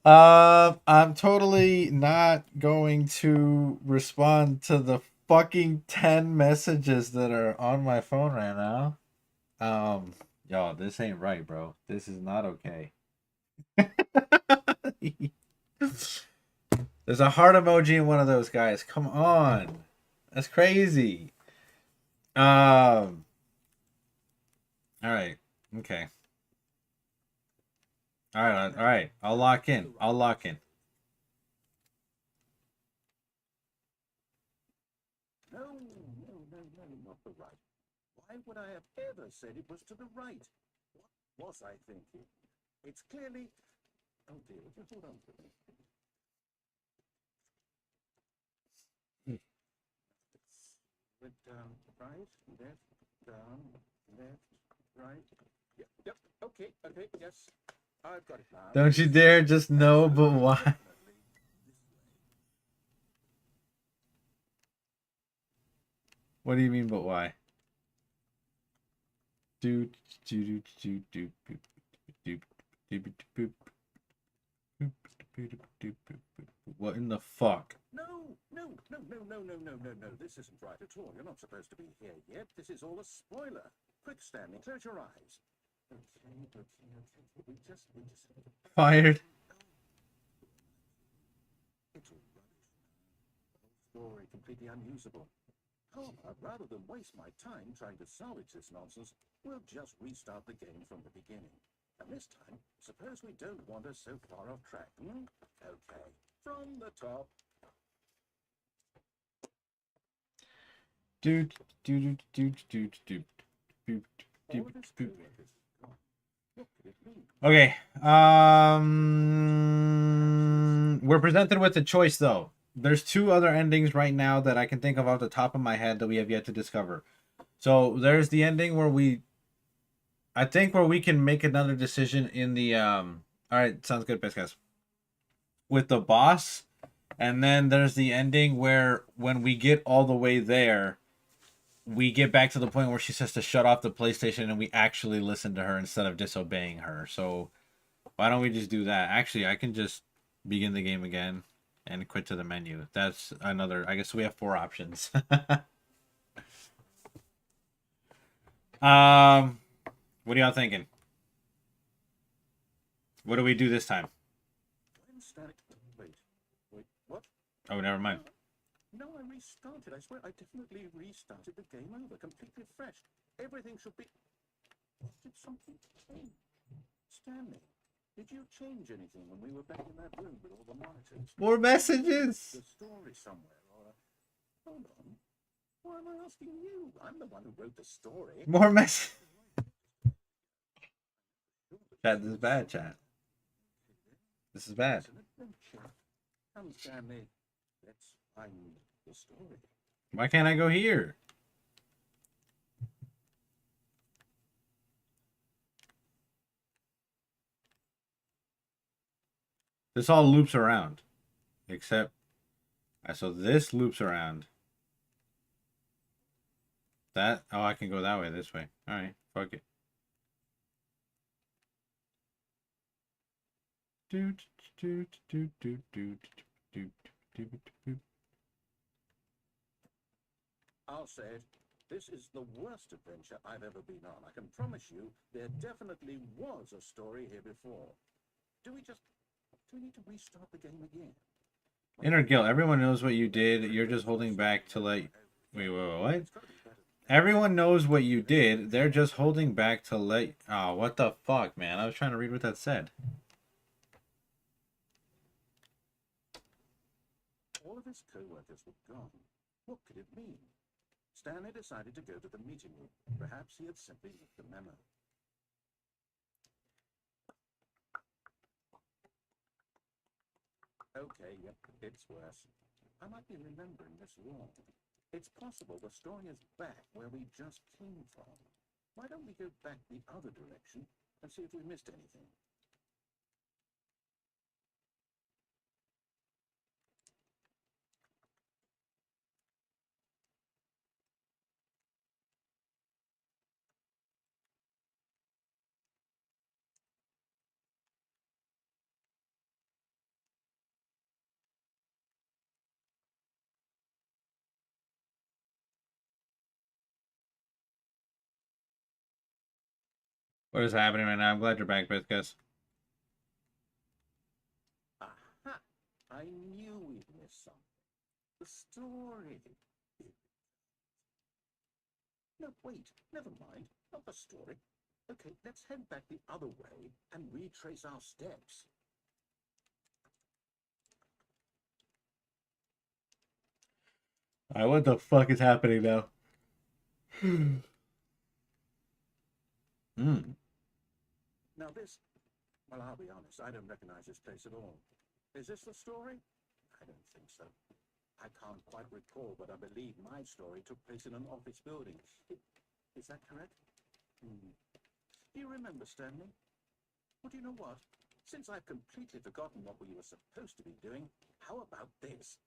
I'm totally not going to respond to the fucking 10 messages that are on my phone right now. Yo, this ain't right, bro. This is not okay. There's a heart emoji in one of those guys. Come on. That's crazy. All right. Okay. All right. I'll lock in. No, no, not the right. Why would I have ever said it was to the right? What was I thinking? It's clearly... Oh dear, just hold on for a minute. Went down, right, left, down, left, right. Yep, okay, yes. I've got it now. Don't you dare just know, but why? What do you mean, but why? Do do do do do do do do do. What in the fuck? No, no, no, no, no, no, no, no, no. This isn't right at all. You're not supposed to be here yet. This is all a spoiler. Quick, Stanley, close your eyes. Okay. We just. Fired. It's all rubbish. The whole story completely unusable. However, rather than waste my time trying to salvage this nonsense, we'll just restart the game from the beginning. And this time, suppose we don't wander so far off track, hmm? Okay, from the top. Do do do do do do All do of his do. co-workers are gone. What could it mean? Okay. We're presented with a choice though. There's two other endings right now that I can think of off the top of my head that we have yet to discover. So there's the ending where I think where we can make another decision in the All right, sounds good, best guys. With the boss, and then there's the ending where when we get all the way there, we get back to the point where she says to shut off the PlayStation and we actually listen to her instead of disobeying her. So why don't we just do that? Actually, I can just begin the game again and quit to the menu. That's another. I guess we have 4 options. What are y'all thinking? What do we do this time? Wait, what? Oh, never mind. No, I restarted. I swear I definitely restarted the game over, completely fresh. Everything should be... Did something change? Stanley, did you change anything when we were back in that room with all the monitors? More messages. The story somewhere, or... Hold on. Why am I asking you? I'm the one who wrote the story. More messages. Chat, this is bad, chat. This is bad. It's an adventure. Come, Stanley. Let's find the story. Why can't I go here? This all loops around. Except... so this loops around. That... oh, I can go that way, this way. Alright, fuck it. I'll say it. This is the worst adventure I've ever been on. I can promise you there definitely was a story here before. Do we need to restart the game again? Inner guilt. Everyone knows what you did. You're just holding back to let... wait, what? It's gotta be better than that. Everyone knows what you did. They're just holding back to let... oh, what the fuck, man? I was trying to read what that said. All of his co-workers were gone. What could it mean? Stanley decided to go to the meeting room. Perhaps he had simply left a memo. Okay, yep, it's worse. I might be remembering this wrong. It's possible the story is back where we just came from. Why don't we go back the other direction and see if we missed anything? What is happening right now? I'm glad you're back, Biscuits. Aha! I knew we'd miss something. The story. No, wait, never mind. Not the story. Okay, let's head back the other way and retrace our steps. Alright, what the fuck is happening now? Now this, well, I'll be honest, I don't recognize this place at all. Is this the story? I don't think so. I can't quite recall, but I believe my story took place in an office building. Is that correct? Do you remember, Stanley? Well, do you know what? Since I've completely forgotten what we were supposed to be doing, how about this?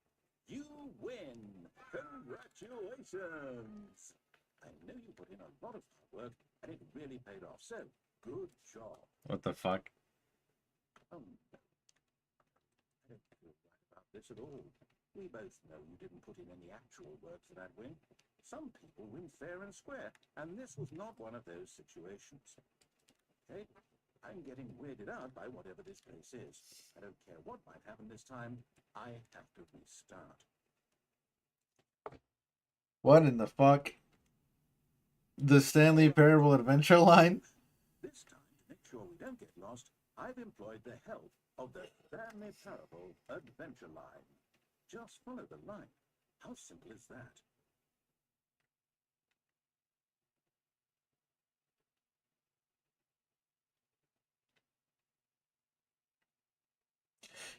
You win! Congratulations! I know you put in a lot of hard work, and it really paid off. So, good job. What the fuck? I don't feel right about this at all. We both know you didn't put in any actual work for that win. Some people win fair and square, and this was not one of those situations. Okay? I'm getting weirded out by whatever this place is. I don't care what might happen this time. I have to restart. What in the fuck? The Stanley Parable Adventure line? This time, to make sure we don't get lost, I've employed the help of the Stanley Parable Adventure line. Just follow the line. How simple is that?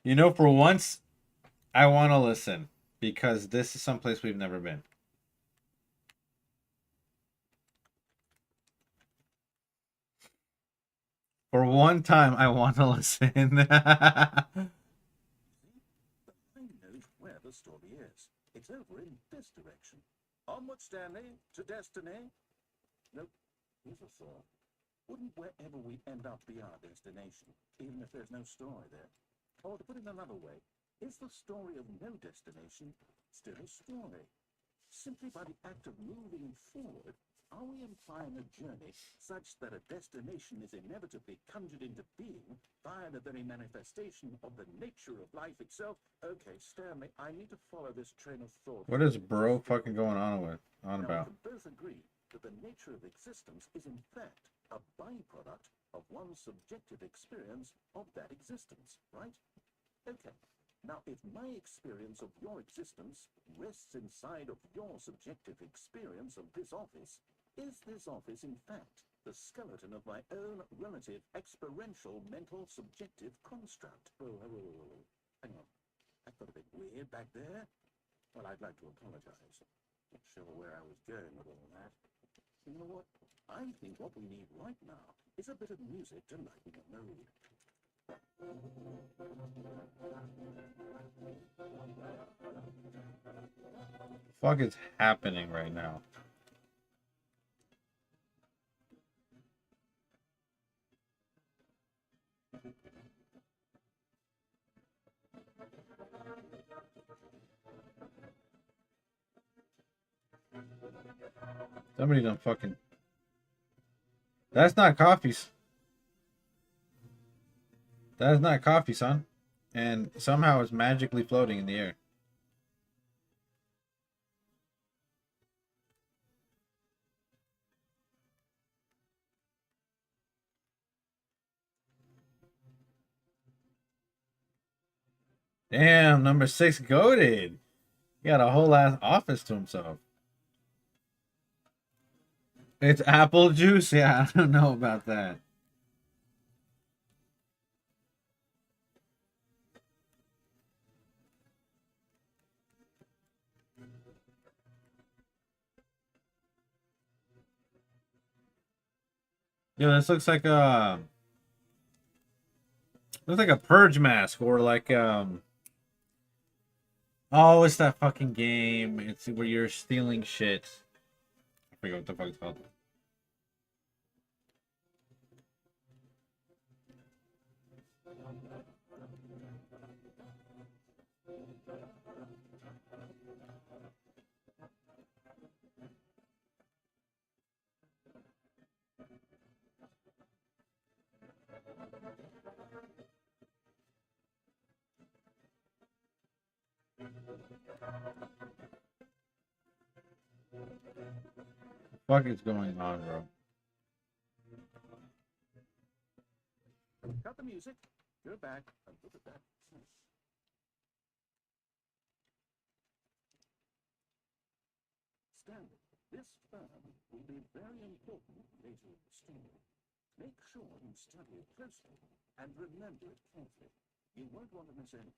You know, for once, I want to listen because this is someplace we've never been. For one time, I want to listen. The line knows where the story is. It's over in this direction. Onward, Stanley, to destiny. Nope, here's a thought. Wouldn't wherever we end up be our destination, even if there's no story there? Or to put it another way, is the story of no destination still a story? Simply by the act of moving forward, are we implying a journey such that a destination is inevitably conjured into being via the very manifestation of the nature of life itself? Okay, Stanley, I need to follow this train of thought. What is bro fucking going on Now, about? we can both agree that the nature of existence is in fact a byproduct of one's subjective experience of that existence, right? Okay. Now, if my experience of your existence rests inside of your subjective experience of this office, is this office, in fact, the skeleton of my own relative experiential mental subjective construct? Oh, hang on. That got a bit weird back there. Well, I'd like to apologize. Not sure where I was going with all that. You know what? I think what we need right now is a bit of music to lighten the mood. Fuck is happening right now? Somebody done fucking. That's not coffee. That is not coffee, son. And somehow it's magically floating in the air. Damn, number 6 goated. He got a whole ass office to himself. It's apple juice? Yeah, I don't know about that. Yo, this looks like a purge mask or like oh, it's that fucking game. It's where you're stealing shit. I forget what the fuck it's called. Fuck is going on, bro? Cut the music, go back, and look at that. Stanley, this firm will be very important later in the story. Make sure you study it closely and remember it carefully. You won't want to miss anything.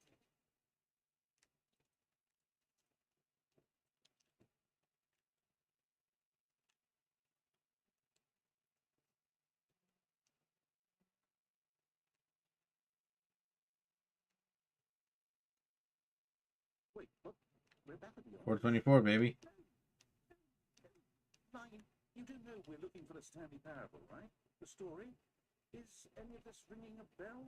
Wait, what? We're back at the office. 424, baby. Line, You do know we're looking for the Stanley Parable, right? The story? Is any of this ringing a bell?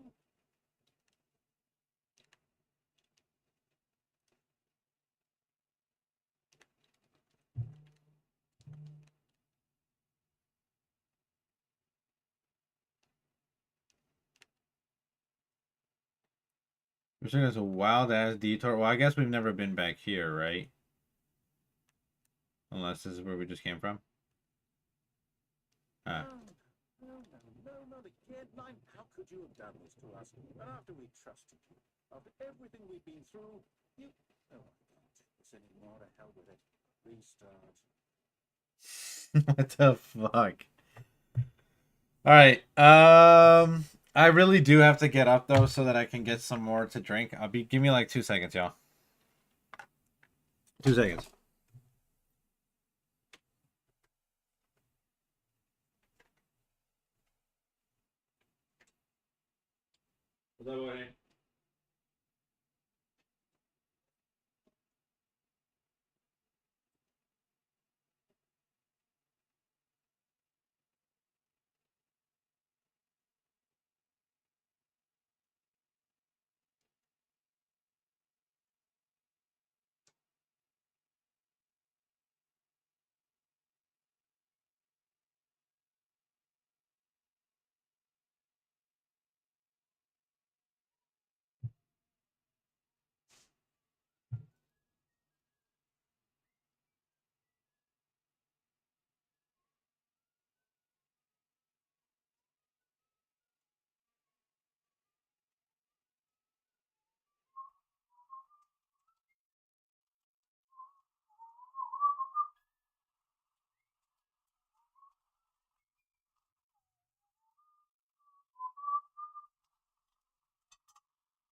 We're saying it's a wild ass detour. Well, I guess we've never been back here, right? Unless this is where we just came from. Ah. No, not again. Nine, how could you have done this to us? And after we trusted you, after everything we've been through, you... Oh, I can't take this anymore. To hell with it. Restart. What the fuck? All right. I really do have to get up though so that I can get some more to drink. Give me like 2 seconds, y'all. 2 seconds. What's up, buddy?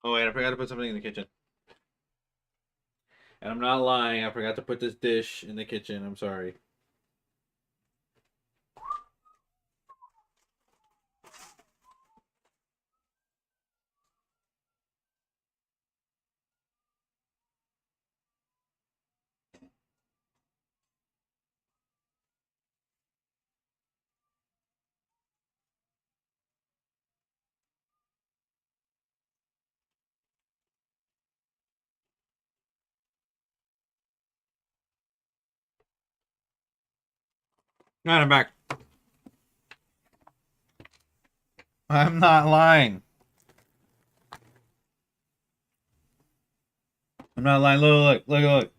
Oh wait, I forgot to put something in the kitchen. And I'm not lying, I forgot to put this dish in the kitchen. I'm sorry. Alright, I'm back. I'm not lying. I'm not lying. Look. Look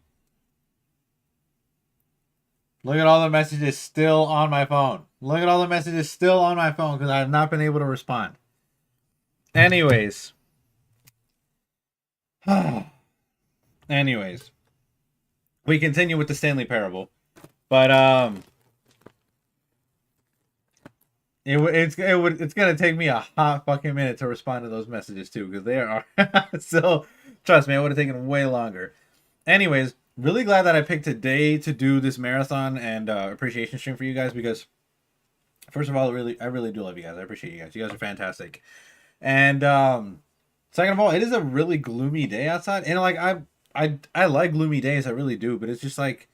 at all the messages still on my phone. Look at all the messages still on my phone because I have not been able to respond. Anyways. Anyways. We continue with the Stanley Parable. But it's gonna take me a hot fucking minute to respond to those messages too, because they are still, trust me, it would have taken way longer. Anyways, really glad that I picked today to do this marathon and appreciation stream for you guys, because first of all, I really do love you guys. I appreciate you guys. You guys are fantastic. And second of all, it is a really gloomy day outside, and like I like gloomy days, I really do, but it's just like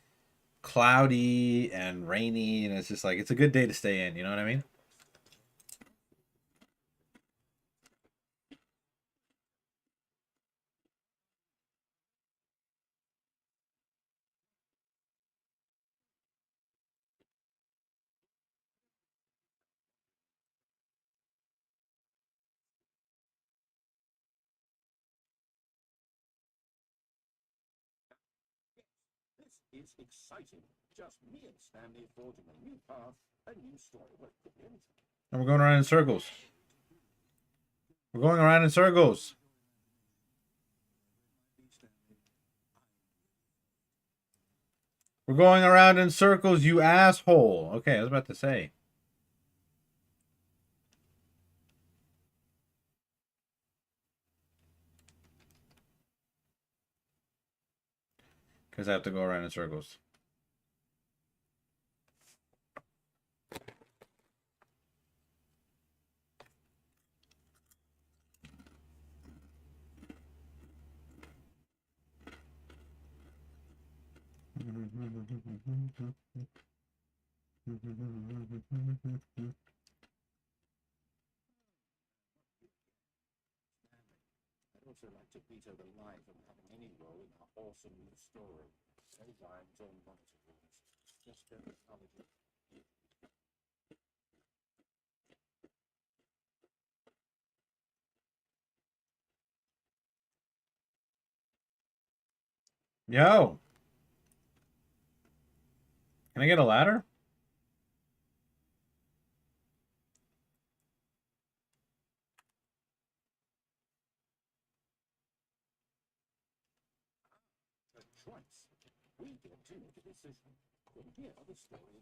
cloudy and rainy, and it's just like it's a good day to stay in. You know what I mean? This is exciting. Just me and Stanley forging a new path, a new story. Well, it could be anything. And we're going around in circles. We're going around in circles. We're going around in circles, you asshole. Okay, I was about to say. Because I have to go around in circles. I'd also like to veto the line from having any role in our awesome new story. No rhymes or monitor rules. Just don't acknowledge it. Yo, can I get a ladder? A choice. We get to make a decision. From here, the story.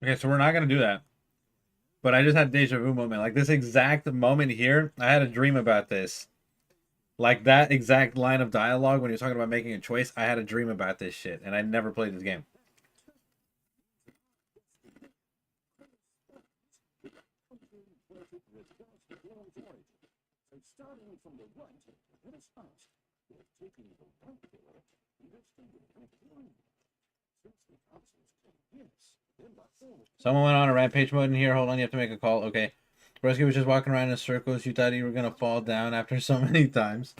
Okay, so we're not gonna do that. But I just had deja vu moment. Like this exact moment here, I had a dream about this. Like that exact line of dialogue when you're talking about making a choice, I had a dream about this shit, and I never played this game. So starting from the right, let us ask, if taking the right pillar, we have stayed with the line. Since the answers came yes, then that's all. Someone went on a rampage mode in here. Hold on, you have to make a call. Okay. Bresky was just walking around in circles. You thought you were gonna fall down after so many times.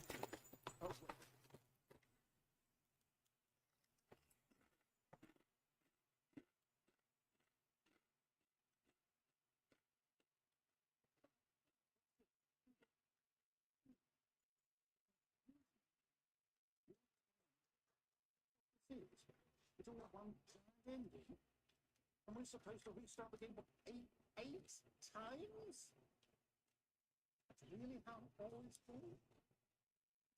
It's all one ending. Am I supposed to restart the game eight times? That's really how all is for?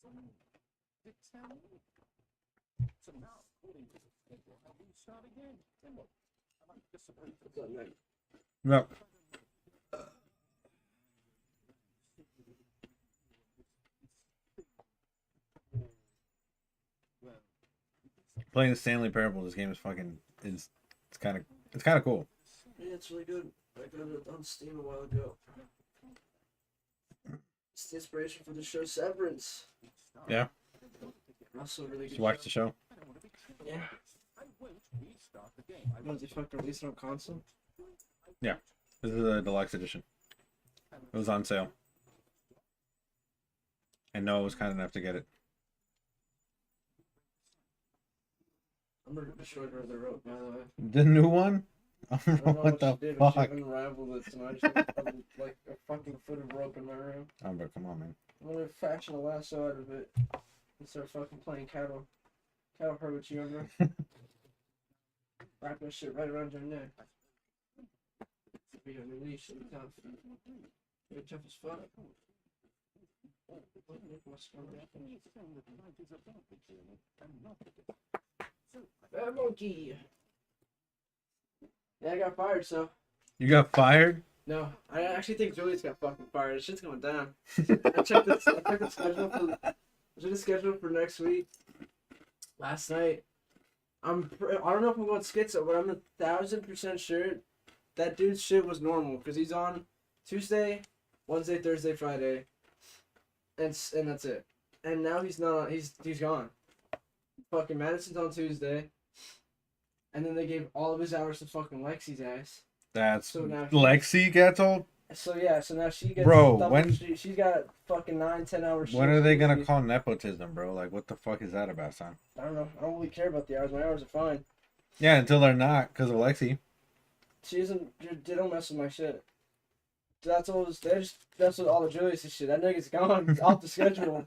Someone did tell me. So now, according to the schedule, I'll restart again. Then what? Am I just supposed to go late? No. Playing the Stanley Parable, this game is fucking it's kind of cool. Yeah, it's really good. I got it on Steam a while ago. It's the inspiration for the show Severance. Yeah. Also really Did good. you watch the show? Yeah. I won't restart the game. I Was they fucking released on console? Yeah. This is the deluxe edition. It was on sale. And Noah was kind enough to get it. I'm gonna destroy her the rope, by the way. The new one? I I don't know don't know what the she did, but fuck. she unraveled it, so now I just have like a fucking foot of rope in my room. Oh, but come on, man. I'm gonna fashion a lasso out of it and start fucking playing cattle herd with you, remember? Wrap that shit right around your neck. Be on your leash and tough. You're tough as fuck. Bad monkey. Yeah, I got fired, so. You got fired? No, I actually think Julius got fucking fired. Shit's going down. I checked the schedule for next week. Last night. I don't know if I'm going schizo, but I'm 1,000% sure that dude's shit was normal because he's on Tuesday, Wednesday, Thursday, Friday, and that's it. And now he's not. He's gone. Fucking Madison's on Tuesday, and then they gave all of his hours to fucking Lexi's ass. That's So now Lexi gets old? So yeah, so now she gets Bro, double, when- she's got fucking 9-10 hours. When are they gonna call nepotism, bro? Like, what the fuck is that about, son? I don't know. I don't really care about the hours. My hours are fine. Yeah, until they're not, because of Lexi. She doesn't. They don't mess with my shit. That's all. They just mess with all the Julius shit. That nigga's gone. He's off the schedule.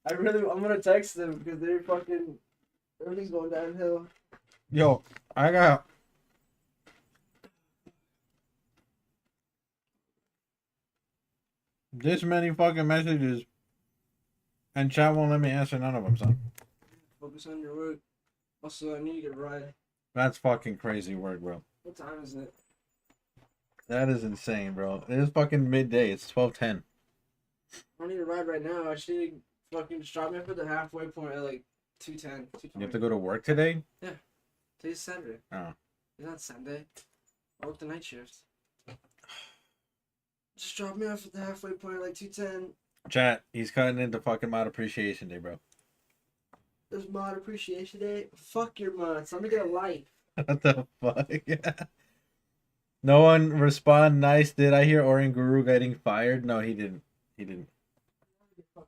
I'm gonna text them because they're fucking. Everything's going downhill. Yo, I got this many fucking messages, and chat won't let me answer none of them, son. Focus on your work. Also, I need to get a ride. That's fucking crazy work, bro. What time is it? That is insane, bro. It is fucking midday. It's 12:10. I don't need a ride right now. I just need to fucking just drop me up at the halfway point at like 2:10. You have to go to work today? Today's Saturday. Oh. It's not Sunday. I work the night shift. Just drop me off at the halfway point at like 2:10. Chat, he's cutting into fucking mod appreciation day, bro. There's mod appreciation day. Fuck your mods. Let me get a life. What the fuck? No one respond. Nice. Did I hear Orin Guru getting fired? No, he didn't. He didn't. I'm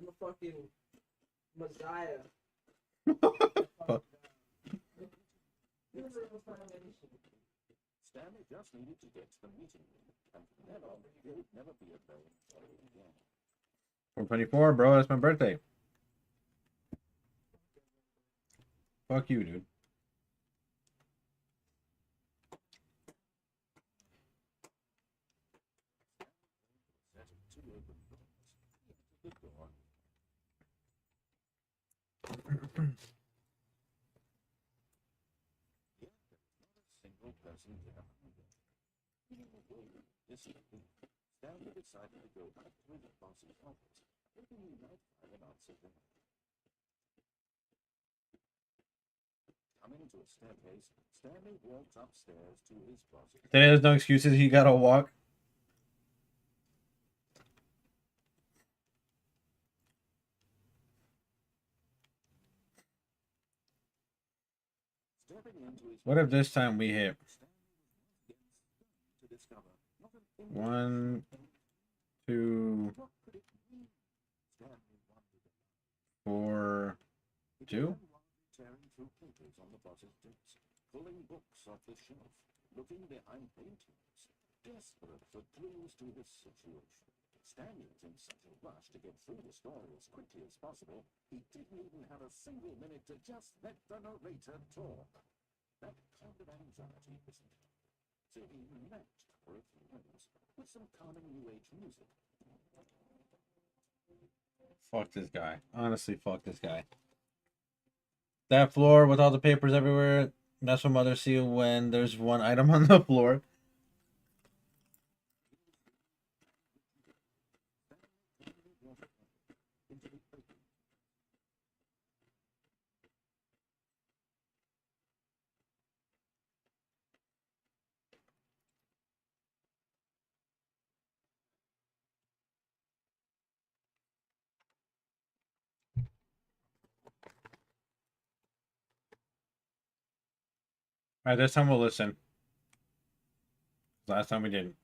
a fucking Messiah. Fuck. Stanley just needed to get to the meeting room, and from then on, he would never be alone again. 424, bro. That's my birthday. Fuck you, dude. Set of two open doors. He entered the door. Yet there was not a single person there either. Feeling the world disappeared, Stanley decided to go back to his boss's office, hoping he might find an answer there. Coming to a staircase, Stanley walked upstairs to his boss's. Today there's no excuses. He gotta walk. Stepping into his What if this time we hit to discover not an 1, 2, what could it mean? Stanley wondered. 4, He 2? began wildly tearing through papers on the boss's desk, pulling books off the shelf, looking behind paintings, desperate for clues to his situation. Stanley was in such a rush to get through the story as quickly as possible, he didn't even have a single minute to just let the narrator talk. That kind of anxiety isn't it? So he relaxed for a few minutes with some calming New Age music. Fuck this guy. Honestly, fuck this guy. That floor with all the papers everywhere. That's what mothers see when there's one item on the floor. Alright, this time we'll listen. Last time we didn't.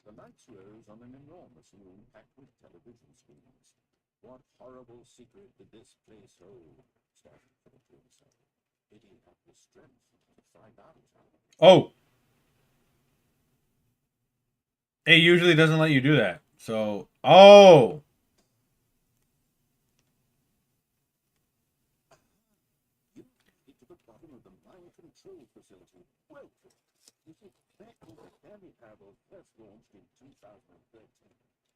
The lights rose on an enormous room packed with television screens. What horrible secret did this place hold? Stanley thought to himself. Did he have the strength to find out? Oh! It usually doesn't let you do that. So, oh! You get to the bottom of the mind control facility. Welcome. You see, back when the Stanley Parable first launched in 2013,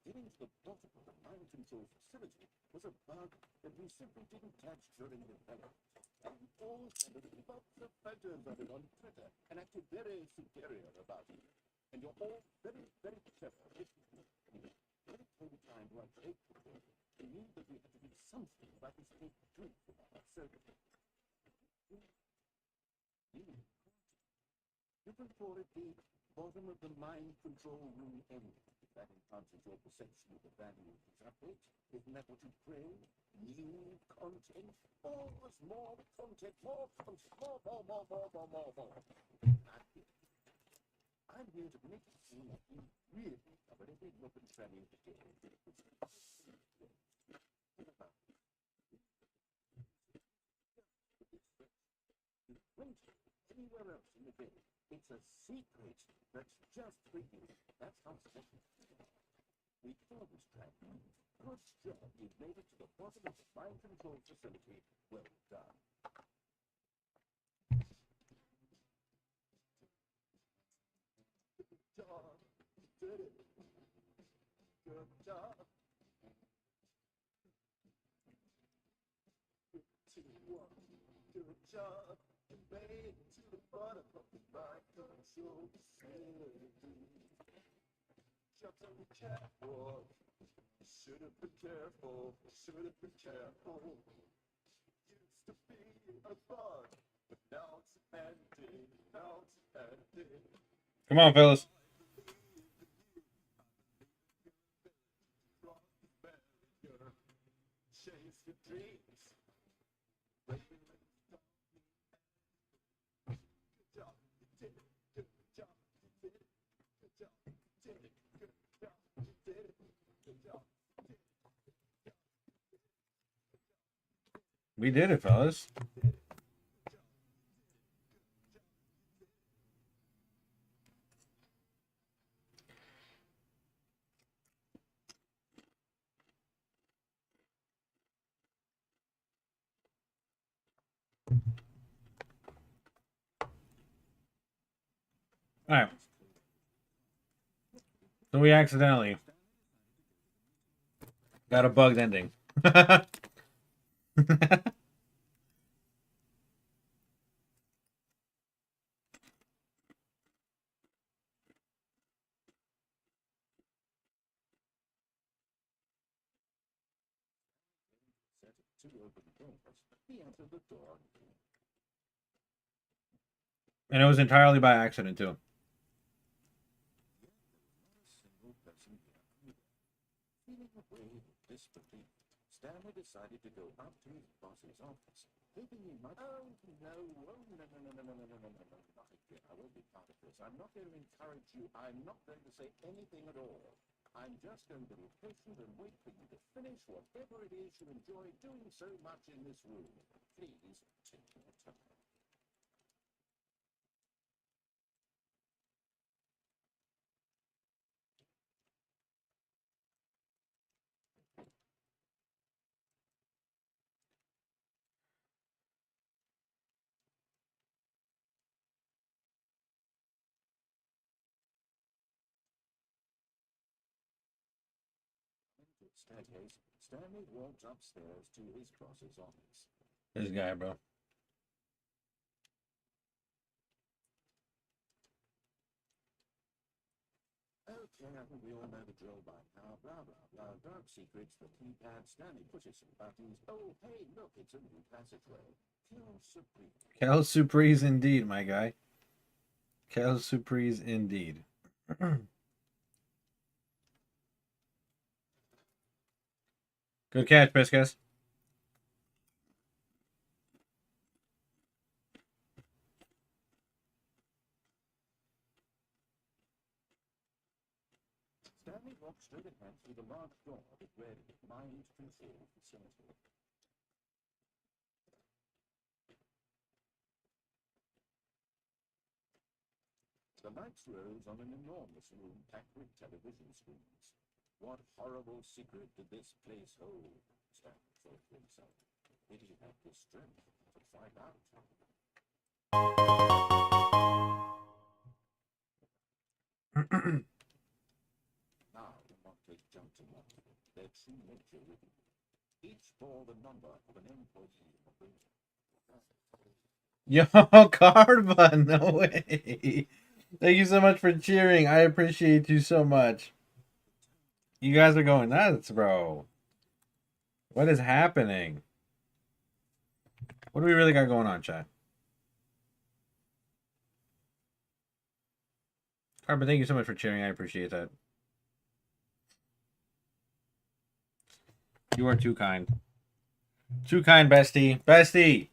getting to the bottom of the mind control facility was a bug that we simply didn't catch during development. And all suddenly lots of photos of it on Twitter and acted very superior about it. And you're all very, very clever. Anyway, when it came time to update the book, we knew that we had to do something about this big drink of ours. So, you can call it the bottom of the mind control room ending. That enhances your perception of the value of these updates. Isn't that what you crave? New content? Always more content, more content, more. I'm here to make it seem like you really covered every nook and cranny of the game. Anywhere else in the game. It's a secret that's just for you. That's how special. We call this track. Good job. You've made it to the bottom of the mind control facility. Well done. Good job. You did it. Good job. Good job. You made it to the bottom of the mind control facility. Jump on the catwalk. Should have been careful. Should have been careful. Used to be a bug, but now it's ending. Now it's ending. Come on, fellas. Cross the barrier. Chase your dreams. Good job, you did it. Good job, you did it. Good job, you did it. Good job, you did it. Good job. We did it, fellas. All right. So we accidentally got a bugged ending. Set two open doors. He entered the door. And it was entirely by accident, too. Single person here either. Feeling a wave of disbelief, Stanley decided to go up to his boss's office, hoping he might. Oh no! Oh no! No! No! No! No! No! No! No! No! No! Not again! I won't be part of this. I'm not going to encourage you. I'm not going to say anything at all. I'm just going to be patient and wait for you to finish whatever it is you enjoy doing so much in this room. Please take your time. Staircase, Stanley walked upstairs to his boss's office. This guy, bro. Okay, I think we all know the drill by now. Blah, blah, blah. Dark secrets, the keypad. Stanley pushes some buttons. Oh, hey, look, it's a new passageway. Kill Supreme. Cal Surprise indeed, my guy. Cal Surprise indeed. Good catch, Biscuits. Stanley walked straight ahead through the large door that read Mind Control Facility. The lights rose on an enormous room packed with television screens. What horrible secret did this place hold? Stanley thought to himself. Did he have the strength to find out? Now the montage jumped to life. Their true nature revealed. Each bore the number of an employee of the building. Yo, Carva, no way. Thank you so much for cheering. I appreciate you so much. You guys are going nuts, bro. What is happening? What do we really got going on, chat? Carva, thank you so much for cheering. I appreciate that. You are too kind. Too kind, bestie. Bestie!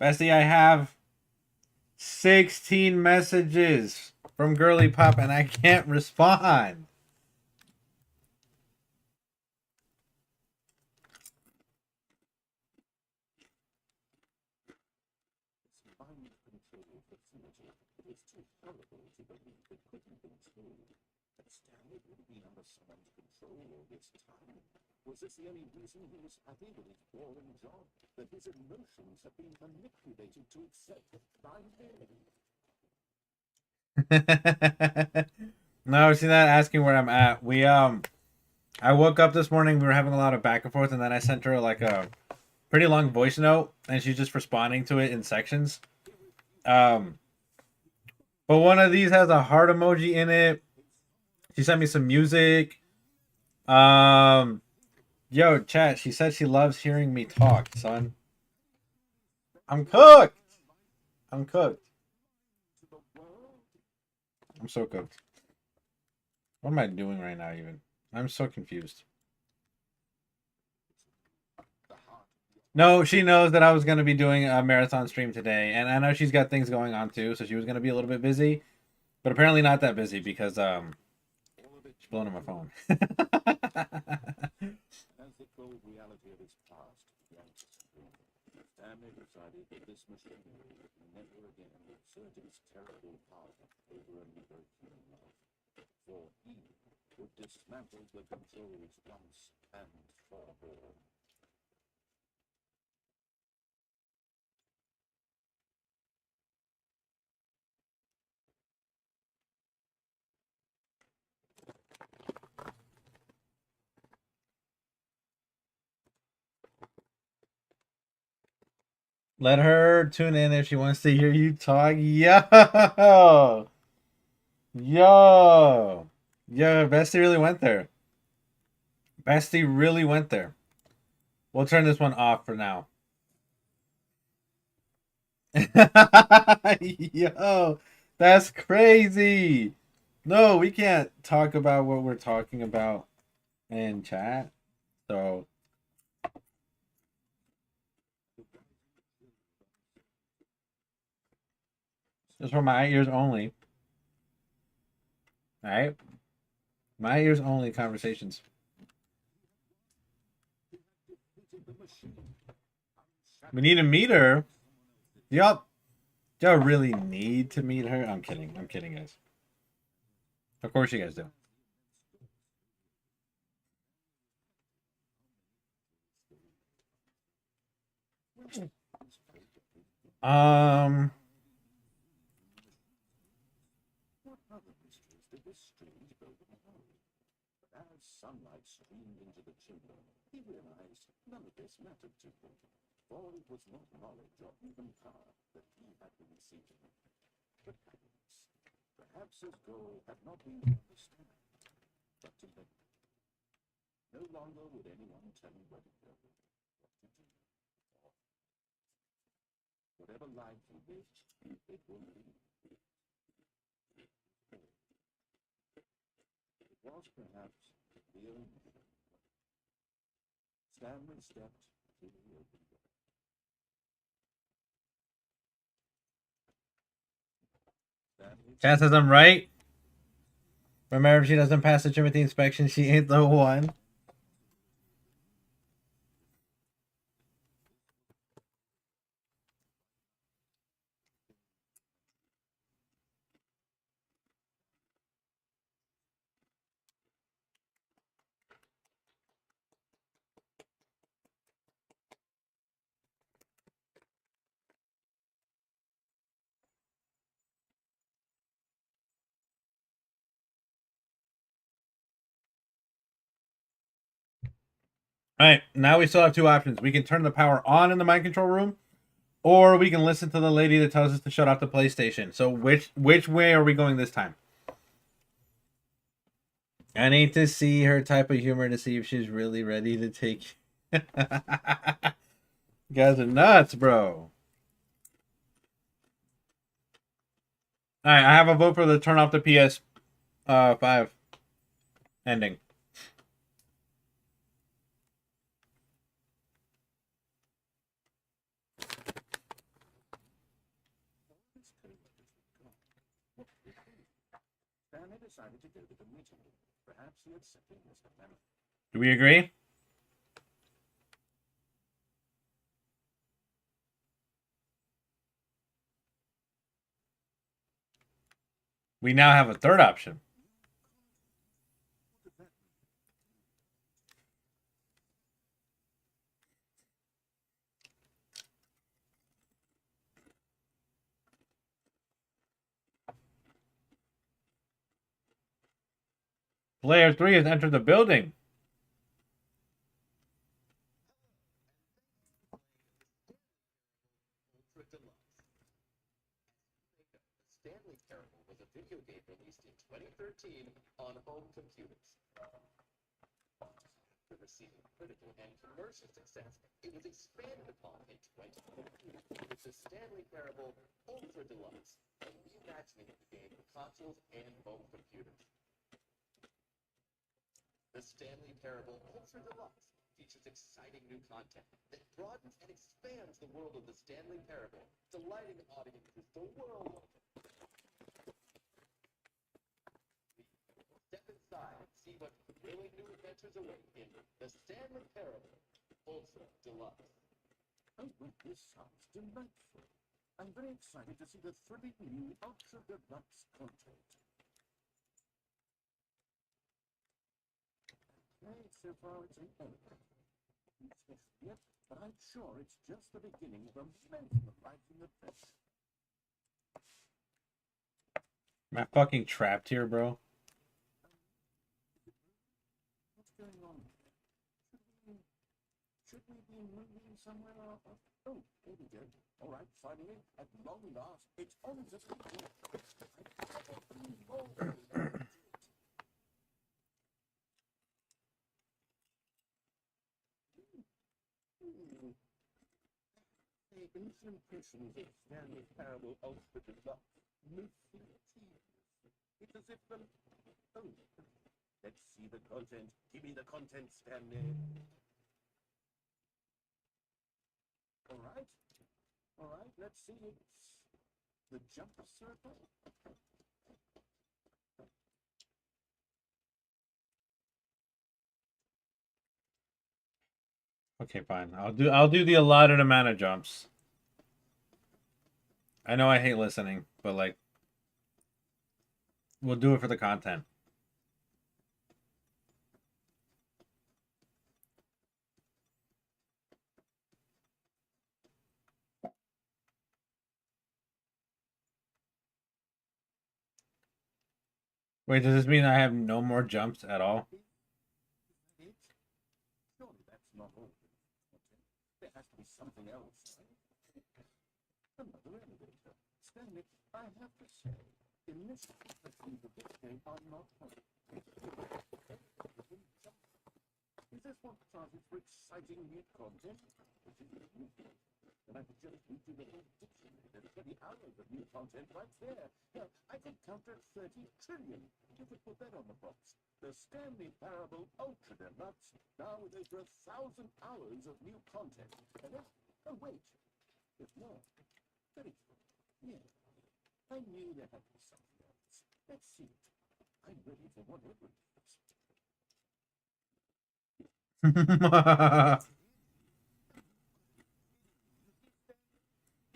Bestie, I have 16 messages from Girly Pop and I can't respond. This mind control facility. It is too horrible to believe it could have been true. That Stanley would be under someone's control all this time. Was this the only reason he was happy with his boring job? That his emotions have been manipulated to accept blindly? No, see that asking where I'm at. I woke up this morning, we were having a lot of back and forth, and then I sent her like a pretty long voice note, and she's just responding to it in sections. But one of these has a heart emoji in it. She sent me some music. Yo, chat. She said she loves hearing me talk, son. I'm cooked. I'm cooked. I'm so cooked. What am I doing right now, even? I'm so confused. No, she knows that I was going to be doing a marathon stream today, and I know she's got things going on too, so she was going to be a little bit busy, but apparently not that busy because she's blowing up my phone. As the cold reality of his past began to scream, Stanley decided that this machine would never again exert its terrible power over another human life, for he would dismantle the controls once and for all. Let her tune in if she wants to hear you talk. Yo! Yo! Yo, Bestie really went there. Bestie really went there. We'll turn this one off for now. Yo, that's crazy. No, we can't talk about what we're talking about in chat. So it's for my ears only. All right, my ears only conversations. We need to meet her. Yup. Y'all really need to meet her. I'm kidding. I'm kidding, guys. Of course you guys do. Um, What other mysteries did this strange building hold? But as sunlight streamed into the chamber, he realized none of this mattered to him, for it was not knowledge or even power that he had been seeking, but happiness. Perhaps his goal had not been to understand, but to live. No longer would anyone tell him where to go, what to do, or whatever life he lived, it would be. It was perhaps the only way. Stanley stepped through the open door. Stanley Chat says I'm right. Remember, if she doesn't pass the Timothy inspection, she ain't the one. All right, now we still have two options. We can turn the power on in the mind control room, or we can listen to the lady that tells us to shut off the PlayStation. So which way are we going this time? I need to see her type of humor to see if she's really ready to take. You guys are nuts, bro. All right, I have a vote for the turn off the PS 5 ending. Stanley decided to go to the meeting room. Perhaps he had simply missed a memo. Do we agree? We now have a third option. Player 3 has entered the building. Stanley Parable was a video game released in 2013 on home computers. After receiving critical and commercial success, it was expanded upon in 2014 with the Stanley Parable Ultra Deluxe, a reimagining of the game for consoles and home computers. The Stanley Parable Ultra Deluxe features exciting new content that broadens and expands the world of the Stanley Parable, delighting audiences the world over. Step inside and see what thrilling new adventures await in the Stanley Parable Ultra Deluxe. Oh, well, this sounds delightful. I'm very excited to see the thrilling new Ultra Deluxe content. Okay, so far it's an elephant. It's yet, but I'm sure it's just the beginning of a mesmerizing adventure. Am I fucking trapped here, bro? What's going on here? Should we be moving somewhere? Oh, here we go. All right, finally, at long last, it's on the screen. The initial impressions of Stanley Parable Ultra Deluxe mostly tedious. It's as if the... Oh, let's see the content. Give me the content, Stanley. All right, let's see. It's the jump circle. Okay, fine. I'll do the allotted amount of jumps. I know I hate listening, but like we'll do it for the content. Wait, does this mean I have no more jumps at all? It? Surely that's not all. There has to be something else. Another elevator. Stanley, I have to say, initial impressions of this game are not positive. Is this what causes for exciting new content? And I could just read through the whole dictionary. There's 20 hours of new content right there. Yeah, I could count at 30 trillion. You could put that on the box. The Stanley Parable Ultra Deluxe, now with over 1,000 hours of new content. And oh, wait. There's more. Very true. Yeah. I knew there had to be something else. Let's see it. I'm ready for whatever it is.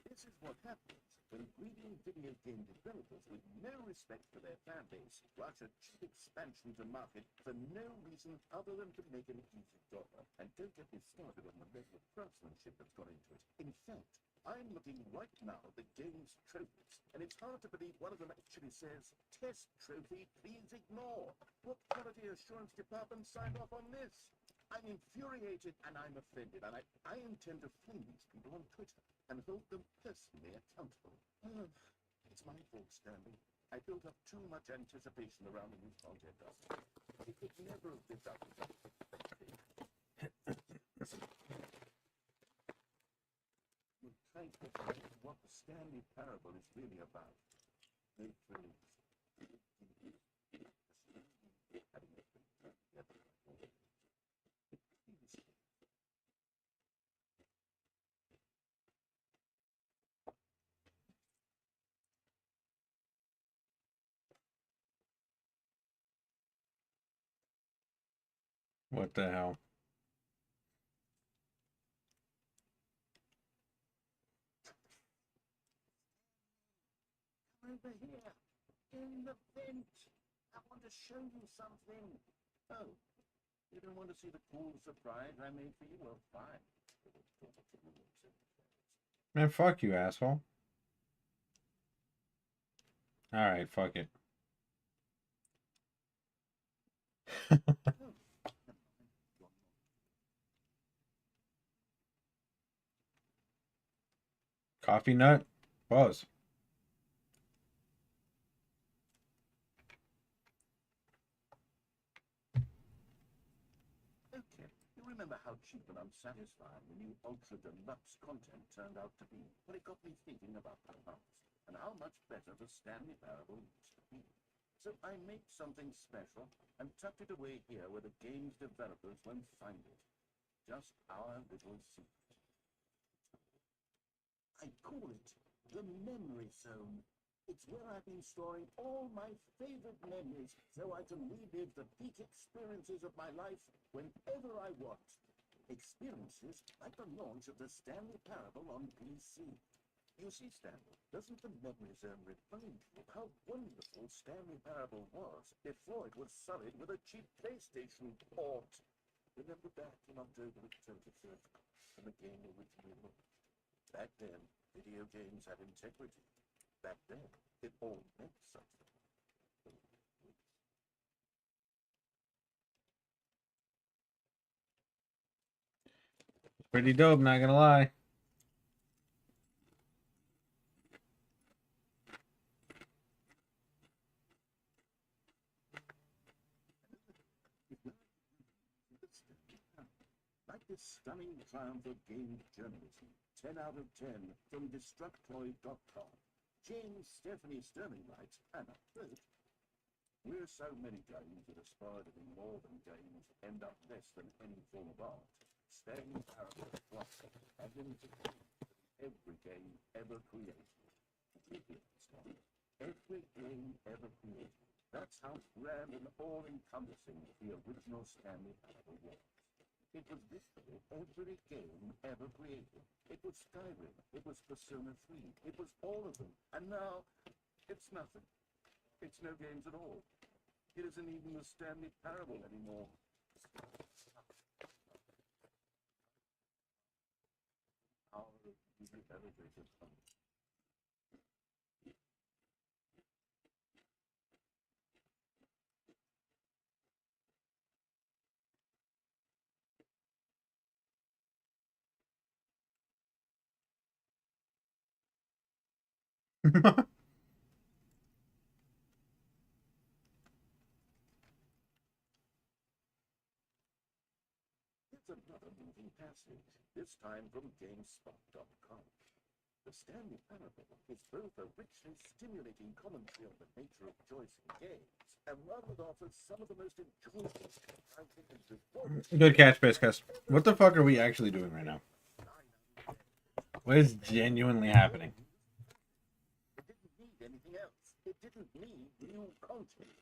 This is what happens when greedy video game developers with no respect for their fan base rush a cheap expansion to market for no reason other than to make an easy dollar. And don't get me started on the level of craftsmanship that's gone into it. In fact, I'm looking right now at the game's trophies, and it's hard to believe one of them actually says, "Test trophy, please ignore." What quality assurance department signed off on this? I'm infuriated and I'm offended, and I intend to flame these people on Twitter and hold them personally accountable. It's my fault, Stanley. I built up too much anticipation around the new content. It could never have lived up to that expectation. We're trying to find what the Stanley Parable is really about. They really What the hell? over here, in the vent. I want to show you something. Oh, you don't want to see the cool surprise I made for you? Well, fine. Man, fuck you, asshole. Alright, fuck it. Coffee nut? Pause. Okay, remember how cheap and unsatisfying the new ultra deluxe content turned out to be, but it got me thinking about the past and how much better the Stanley Parable used to be. So I made something special and tucked it away here where the game's developers won't find it. Just our little secret. I call it the Memory Zone. It's where I've been storing all my favorite memories so I can relive the peak experiences of my life whenever I want. Experiences like the launch of the Stanley Parable on PC. You see, Stanley, doesn't the Memory Zone remind you of how wonderful Stanley Parable was before it was sullied with a cheap PlayStation port? Remember back in October of 2013 when the game originally launched? Back then, video games had integrity. Back then, it all meant something. Pretty dope, not gonna lie. Like this stunning triumph of game journalism, 10 out of 10 from Destructoid.com. James Stephanie Sterling writes, and I quote, "We're so many games that aspire to be more than games end up less than any form of art. Stanley Parable was and every game ever created. Every game ever created. That's how grand and all-encompassing the original Stanley Parable was. It was literally every game ever created. It was Skyrim. It was Persona 3. It was all of them. And now, it's nothing. It's no games at all. It isn't even the Stanley Parable anymore." Our elevated fun. It's another moving passage, this time from GameSpot.com. The Stanley Parable is both a richly stimulating commentary on the nature of choice in games, and one that offers some of the most enjoyable writing and performance. Good catch, Biscuits. What the fuck are we actually doing right now? What is genuinely happening? It didn't need anything else. It didn't need new content.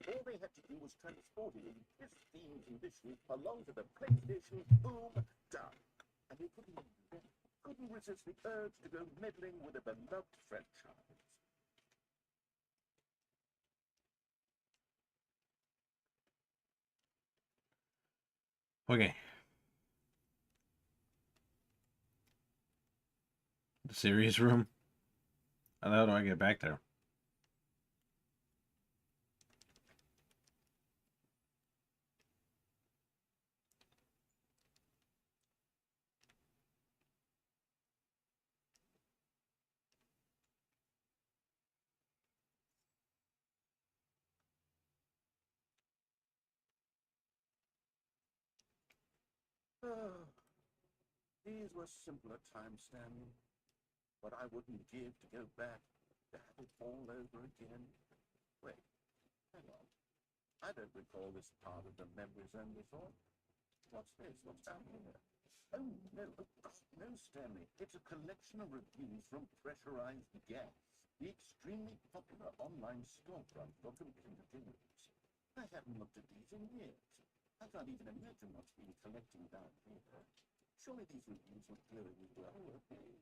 All they had to do was transport it in pristine condition along to the PlayStation. Boom, done. And they couldn't resist the urge to go meddling with a beloved franchise. Okay. The serious room? How do I get back there? These were simpler times, Stanley. What I wouldn't give to go back, to have it all over again. Wait, hang on. I don't recall this part of the memory zone before. What's this? What's down here? Oh, no, no, Stanley. It's a collection of reviews from Pressurized Gas, the extremely popular online storefront for computer games. I haven't looked at these in years. I can't even imagine what's been collecting down here. Surely these reviews would clearly be well worth it.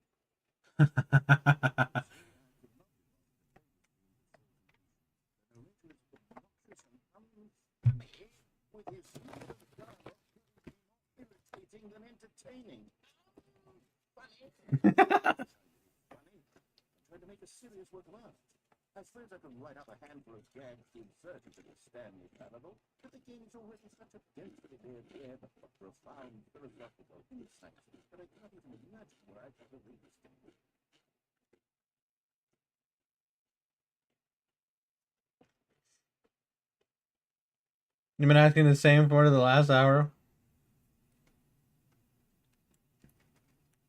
With his irritating than entertaining. Funny. Funny. Trying to make a serious work of art. I suppose I could write up a handful of gags to insert into the Stanley Parable, but the game's already such a densely layered web of profound philosophical insights that I can't even imagine where I'd ever read this game. You've been asking the same for the last hour?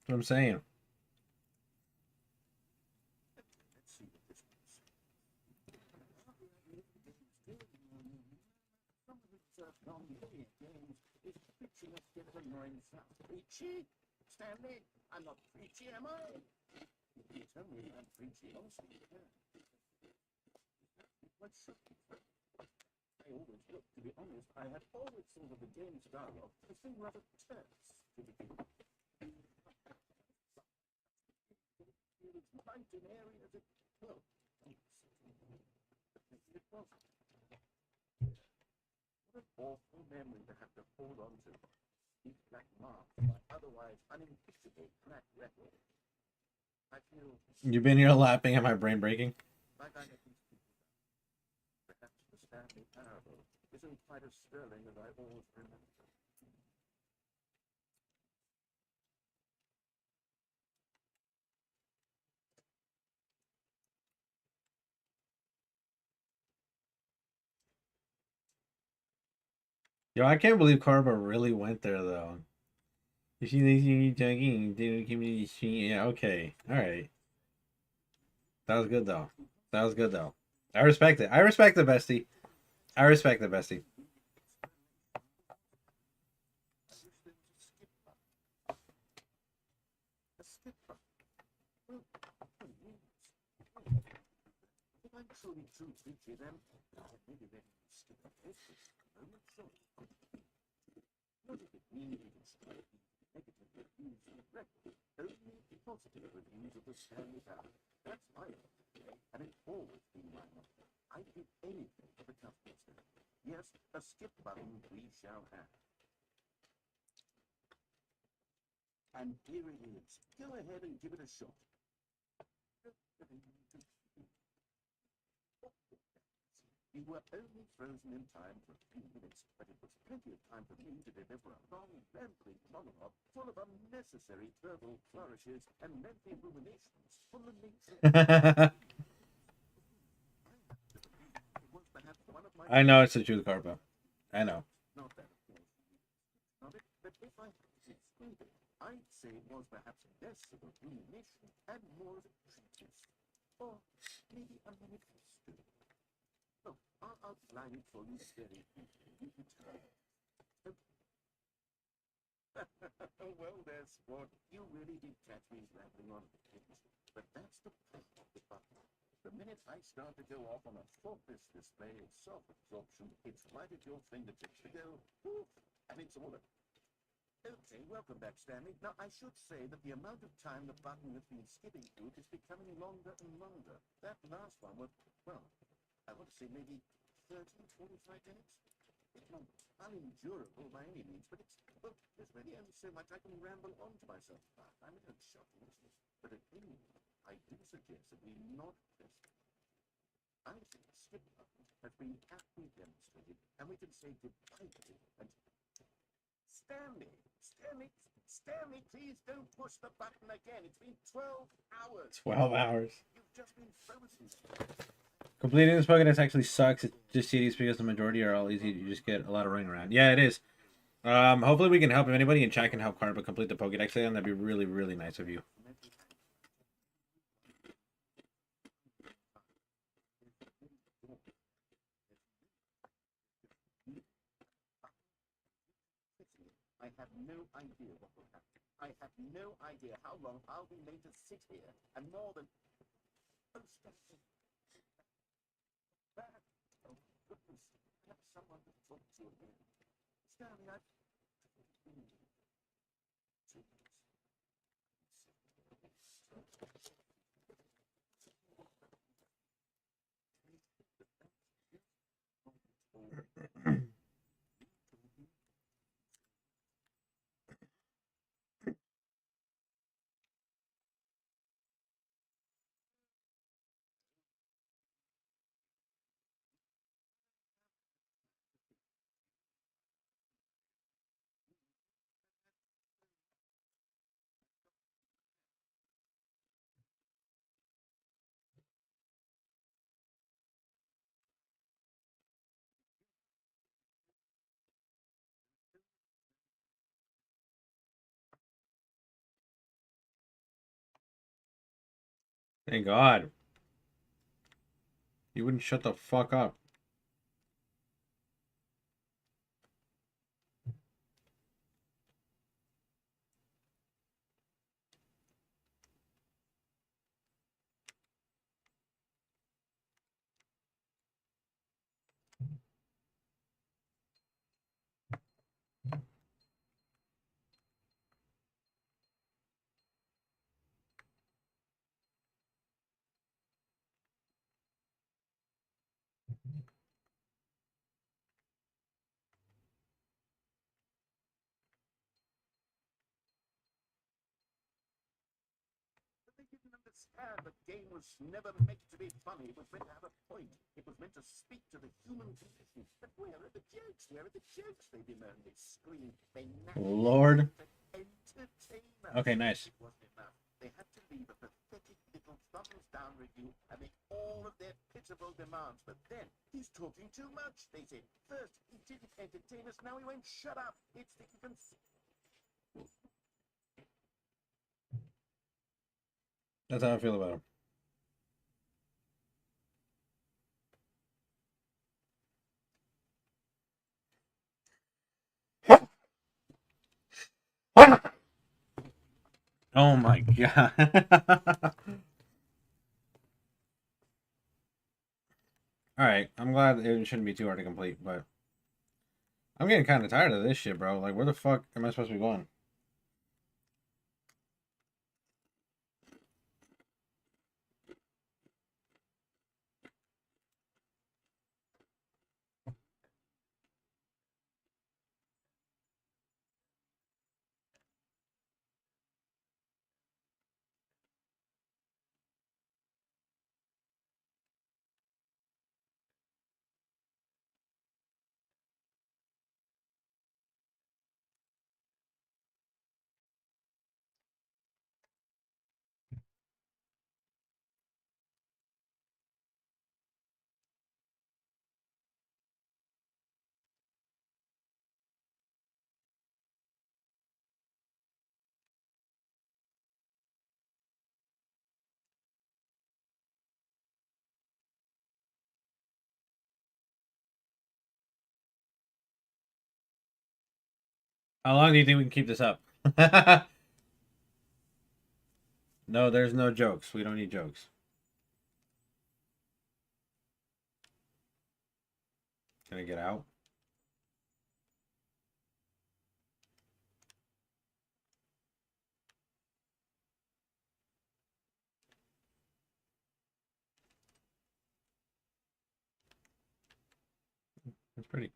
what I'm saying. Let's see what this one says. Some of its non-linear games is preaching us get annoying stuff. Preachy? Stanley, I'm not preachy, am I? You tell me I'm preachy, honestly. Yeah. What should be? I always look, to be honest, I had always thought of the game's dialogue as being rather terse to begin with. It's right in areas it, well, but maybe it wasn't. What an awful memory to have to hold on to. These black marks, my otherwise unimpeachable black record. I feel You've been here laughing at my brain breaking. like I let these people down. Perhaps the Stanley Parable isn't quite as sterling as I always remember. Yo, I can't believe Carba really went there though. If she thinks you need jogging, then give me the yeah, okay. Alright. That was good though. That was good though. I respect it. I respect the bestie. I respect the bestie. I wish there was a skip button. A skip button. Well, if I'm truly too preachy, then maybe they can skip a page. I'm not sure. Not if it means we can strike negative reviews of the record. Only positive reviews of the Stanley Parable. That's my motto, and it's always been my motto. I'd do anything for the customer's sake. Yes, a skip button we shall have. And here it is. Go ahead and give it a shot. You were only frozen in time for a few minutes, but it was plenty of time for me to deliver a long, rambling monologue full of unnecessary verbal flourishes and lengthy ruminations on the nature of it was perhaps one of my I know it's the truth, Carba. I know. not that of course of it, but if I had to exclude it, I'd say it was perhaps less of a rumination and more of a treatise, or maybe a manifesto. Look, I'll outline it for you very briefly. You can tell me. Well, there, sport. You really did catch me rambling on, but that's the point of the button. The minute I start to go off on a faultless display of self-absorption, it's right at your fingertips to go, woof, and it's all over. Okay, welcome back, Stanley. Now, I should say that the amount of time the button has been skipping through is becoming longer and longer. That last one was, well, I want to say maybe 30, 45 minutes. It's not unendurable by any means, but it's, well, there's really only so much I can ramble on to myself about. I'm in a shocking business. But at any rate, I do suggest that we not press it. I think the skip button has been aptly demonstrated, and we can say goodbye to it. And Stanley, please don't push the button again. It's been 12 hours. 12 hours. You've just been frozen. Completing this Pokédex actually sucks. It's just tedious because the majority are all easy. You just get a lot of running around. Yeah, it is. Hopefully we can help. If anybody in chat can help Carba complete the Pokédex again, that'd be really, really nice of you. I have no idea what will happen. I have no idea how long I'll be made to sit here, and more than... Oh, Stanley. Oh, goodness. Perhaps someone to talk to again. Stanley, I've... Thank God. You wouldn't shut the fuck up. But they didn't understand the game was never meant to be funny. It was meant to have a point. It was meant to speak to the human condition. But where are the jokes? Where are the jokes? They demand. They scream. They nag. Lord. Entertain us. Okay, nice. It wasn't enough. They had to leave a pathetic little thumbs down review and make all of their pitiful demands. But then, he's talking too much, they said. First, he didn't entertain us. Now he won't shut up. It's the even. That's how I feel about him. Oh my God. Alright, I'm glad it shouldn't be too hard to complete, but I'm getting kind of tired of this shit, bro. Like, where the fuck am I supposed to be going? How long do you think we can keep this up? No, there's no jokes. We don't need jokes. Can I get out? That's pretty.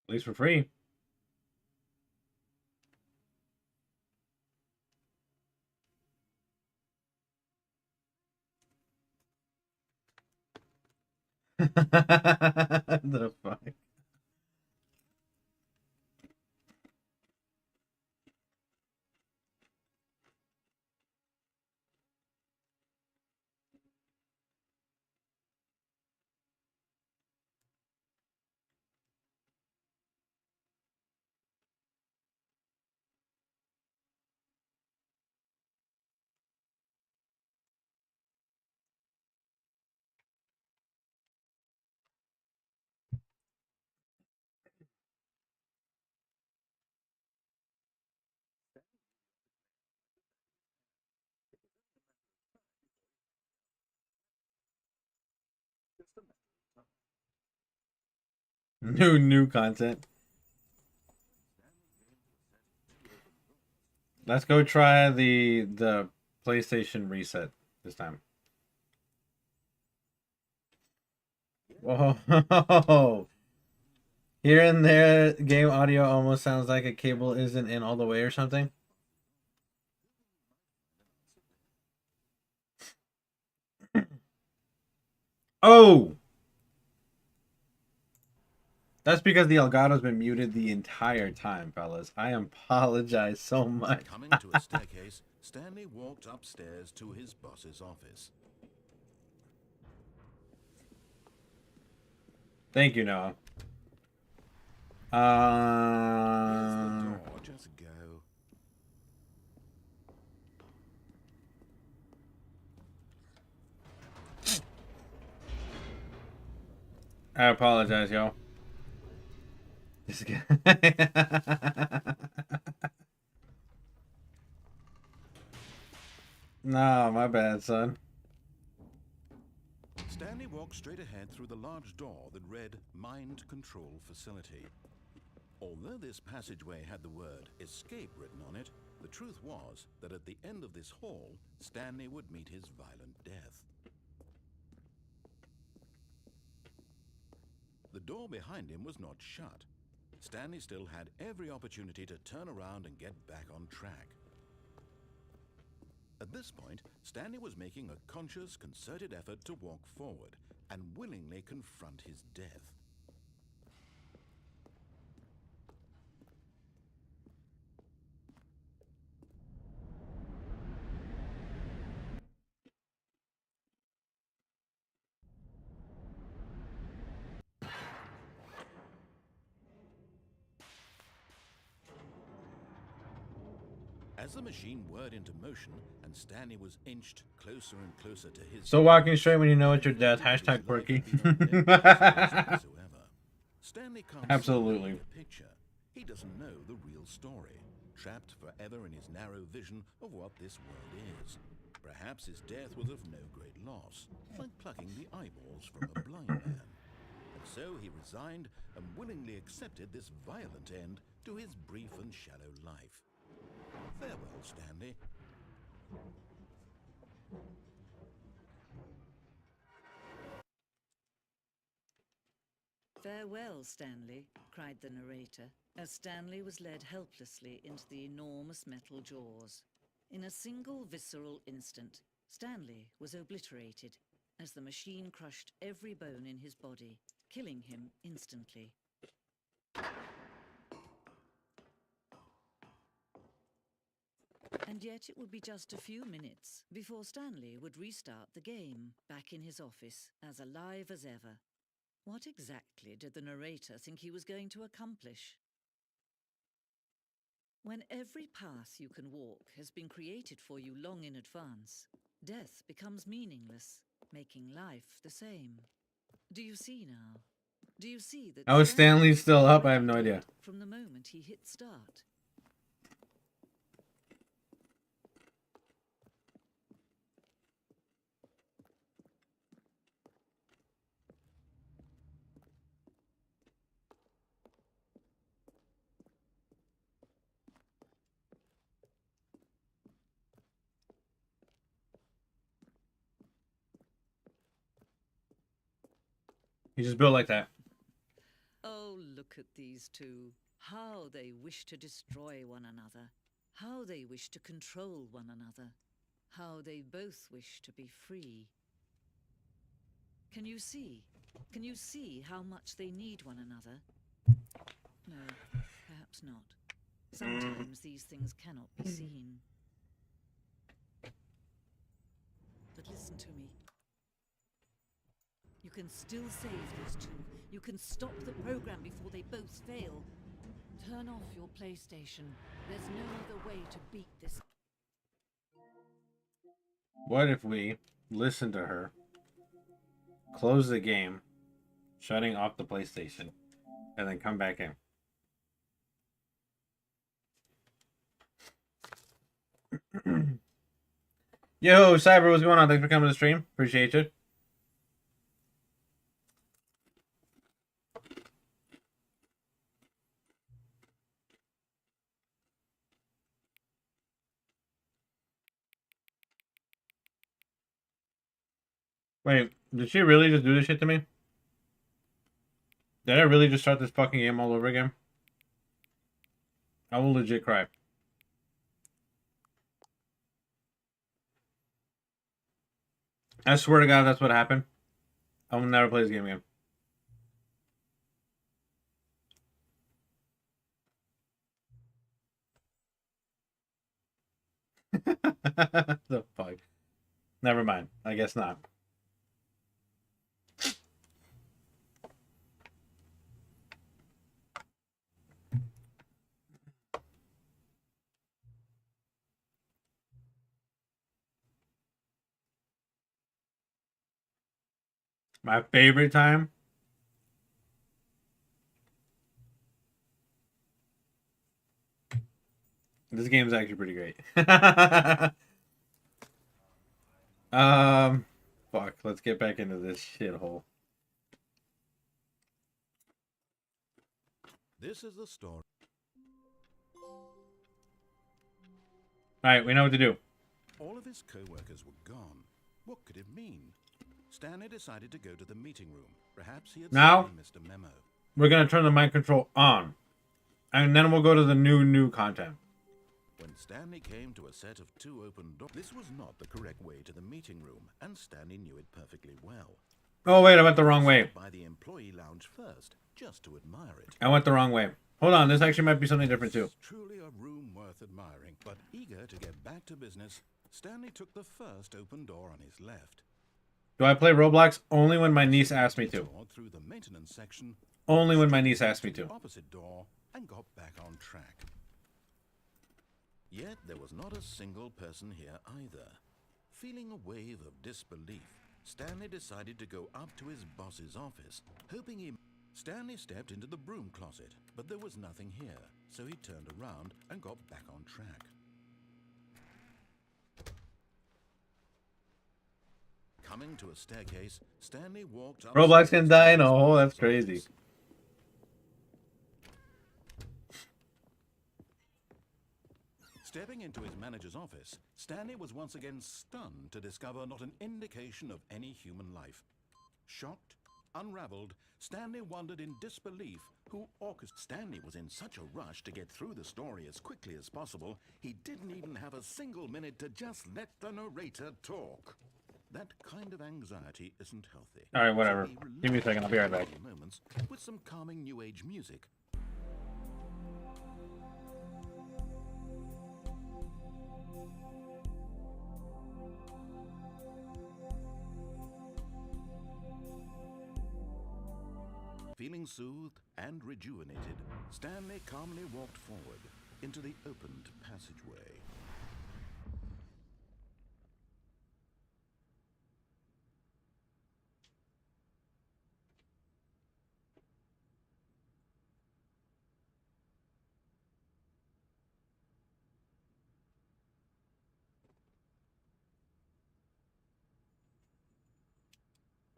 At least for free. The fuck? New content. Let's go try the PlayStation reset this time. Whoa. Here and there, game audio almost sounds like a cable isn't in all the way or something. Oh! That's because the Elgato's been muted the entire time, fellas. I apologize so much. Coming to a staircase, Stanley walked upstairs to his boss's office. Thank you, Noah. Here's the door, just go. I apologize, yo. This guy. No, my bad, son. Stanley walked straight ahead through the large door that read Mind Control Facility. Although this passageway had the word escape written on it, the truth was that at the end of this hall, Stanley would meet his violent death. The door behind him was not shut. Stanley still had every opportunity to turn around and get back on track. At this point, Stanley was making a conscious, concerted effort to walk forward and willingly confront his death. As the machine whirred into motion and Stanley was inched closer and closer to his... So walking straight when you know it's your death. Hashtag quirky. Stanley can't Absolutely. see the picture. He doesn't know the real story, trapped forever in his narrow vision of what this world is. Perhaps his death was of no great loss, like plucking the eyeballs from a blind man. And so he resigned and willingly accepted this violent end to his brief and shallow life. Farewell, Stanley. Farewell, Stanley, cried the narrator, as Stanley was led helplessly into the enormous metal jaws. In a single visceral instant, Stanley was obliterated as the machine crushed every bone in his body, killing him instantly. And yet it would be just a few minutes before Stanley would restart the game, back in his office, as alive as ever. What exactly did the narrator think he was going to accomplish? When every path you can walk has been created for you long in advance, death becomes meaningless, making life the same. Do you see now? Do you see that... How is Stanley still up? I have no idea. From the moment he hit start. He's just built like that. Oh, look at these two. How they wish to destroy one another. How they wish to control one another. How they both wish to be free. Can you see? Can you see how much they need one another? No, perhaps not. Sometimes these things cannot be seen. But listen to me. You can still save these two. You can stop the program before they both fail. Turn off your PlayStation. There's no other way to beat this. What if we listen to her, close the game, shutting off the PlayStation, and then come back in? Yo, Cyber, what's going on? Thanks for coming to the stream. Appreciate you. Wait, did she really just do this shit to me? Did I really just start this fucking game all over again? I will legit cry. I swear to God, that's what happened. I will never play this game again. The fuck? Never mind. I guess not. My favorite time. This game is actually pretty great. Fuck. Let's get back into this shithole. This is the story. All right, we know what to do. All of his co-workers were gone. What could it mean? Stanley decided to go to the meeting room. Perhaps he had Now? suddenly missed a memo. We're gonna turn the mind control on, and then we'll go to the new content. When Stanley came to a set of 2 open doors, this was not the correct way to the meeting room, and Stanley knew it perfectly well. Oh wait, I went the wrong way. By the employee lounge first, just to admire it. I went the wrong way. Hold on, this actually might be something different too. It's truly a room worth admiring, but eager to get back to business, Stanley took the first open door on his left. Do I play Roblox only when my niece asks me to? Door through the maintenance section, Only when my niece asks me the to. opposite door, and got back on track. Yet there was not a single person here either. Feeling a wave of disbelief, Stanley decided to go up to his boss's office, hoping he... Stanley stepped into the broom closet, but there was nothing here, so he turned around and got back on track. Coming to a staircase, Stanley walked up... Roblox can die in a hole. That's crazy. Stepping into his manager's office, Stanley was once again stunned to discover not an indication of any human life. Shocked, unraveled, Stanley wondered in disbelief who orchestrated. Stanley was in such a rush to get through the story as quickly as possible, he didn't even have a single minute to just let the narrator talk. That kind of anxiety isn't healthy. All right, whatever. So he Give me a second. I'll be right back. relaxed for a few moments with some calming new age music. Feeling soothed and rejuvenated, Stanley calmly walked forward into the opened passageway.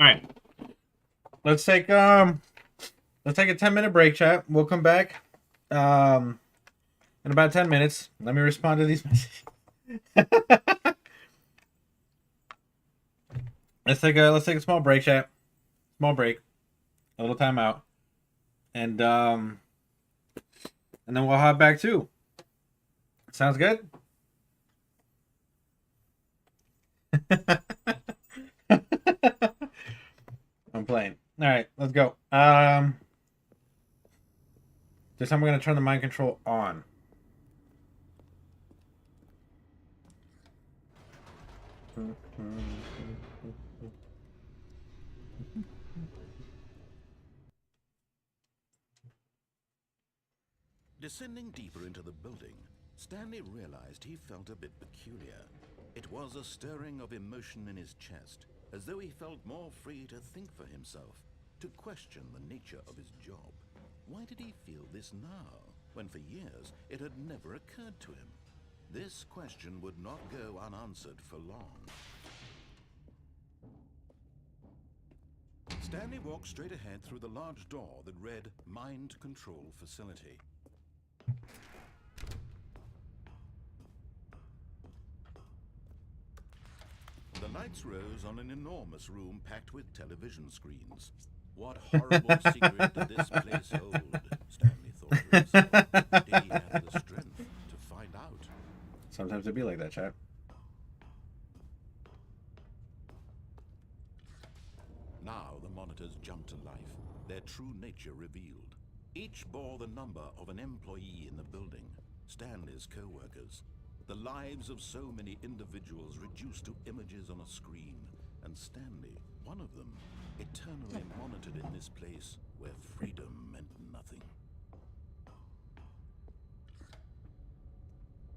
All right. Let's take a 10-minute break, chat. We'll come back in about 10 minutes. Let me respond to these messages. let's take a small break, chat. Small break. A little time out. And then we'll hop back too. Sounds good? I'm playing. All right, let's go. This time we're gonna turn the mind control on. Descending deeper into the building, Stanley realized he felt a bit peculiar. It was a stirring of emotion in his chest, as though he felt more free to think for himself, to question the nature of his job. Why did he feel this now, when for years it had never occurred to him? This question would not go unanswered for long. Stanley walked straight ahead through the large door that read Mind Control Facility. The The lights rose on an enormous room packed with television screens. What horrible secret did this place hold? Stanley thought to himself. Did he have the strength to find out? Sometimes it'd be like that, chat. Now the monitors jumped to life, their true nature revealed. Each bore the number of an employee in the building, Stanley's co-workers. The lives of so many individuals reduced to images on a screen, and Stanley, one of them, eternally monitored in this place where freedom meant nothing.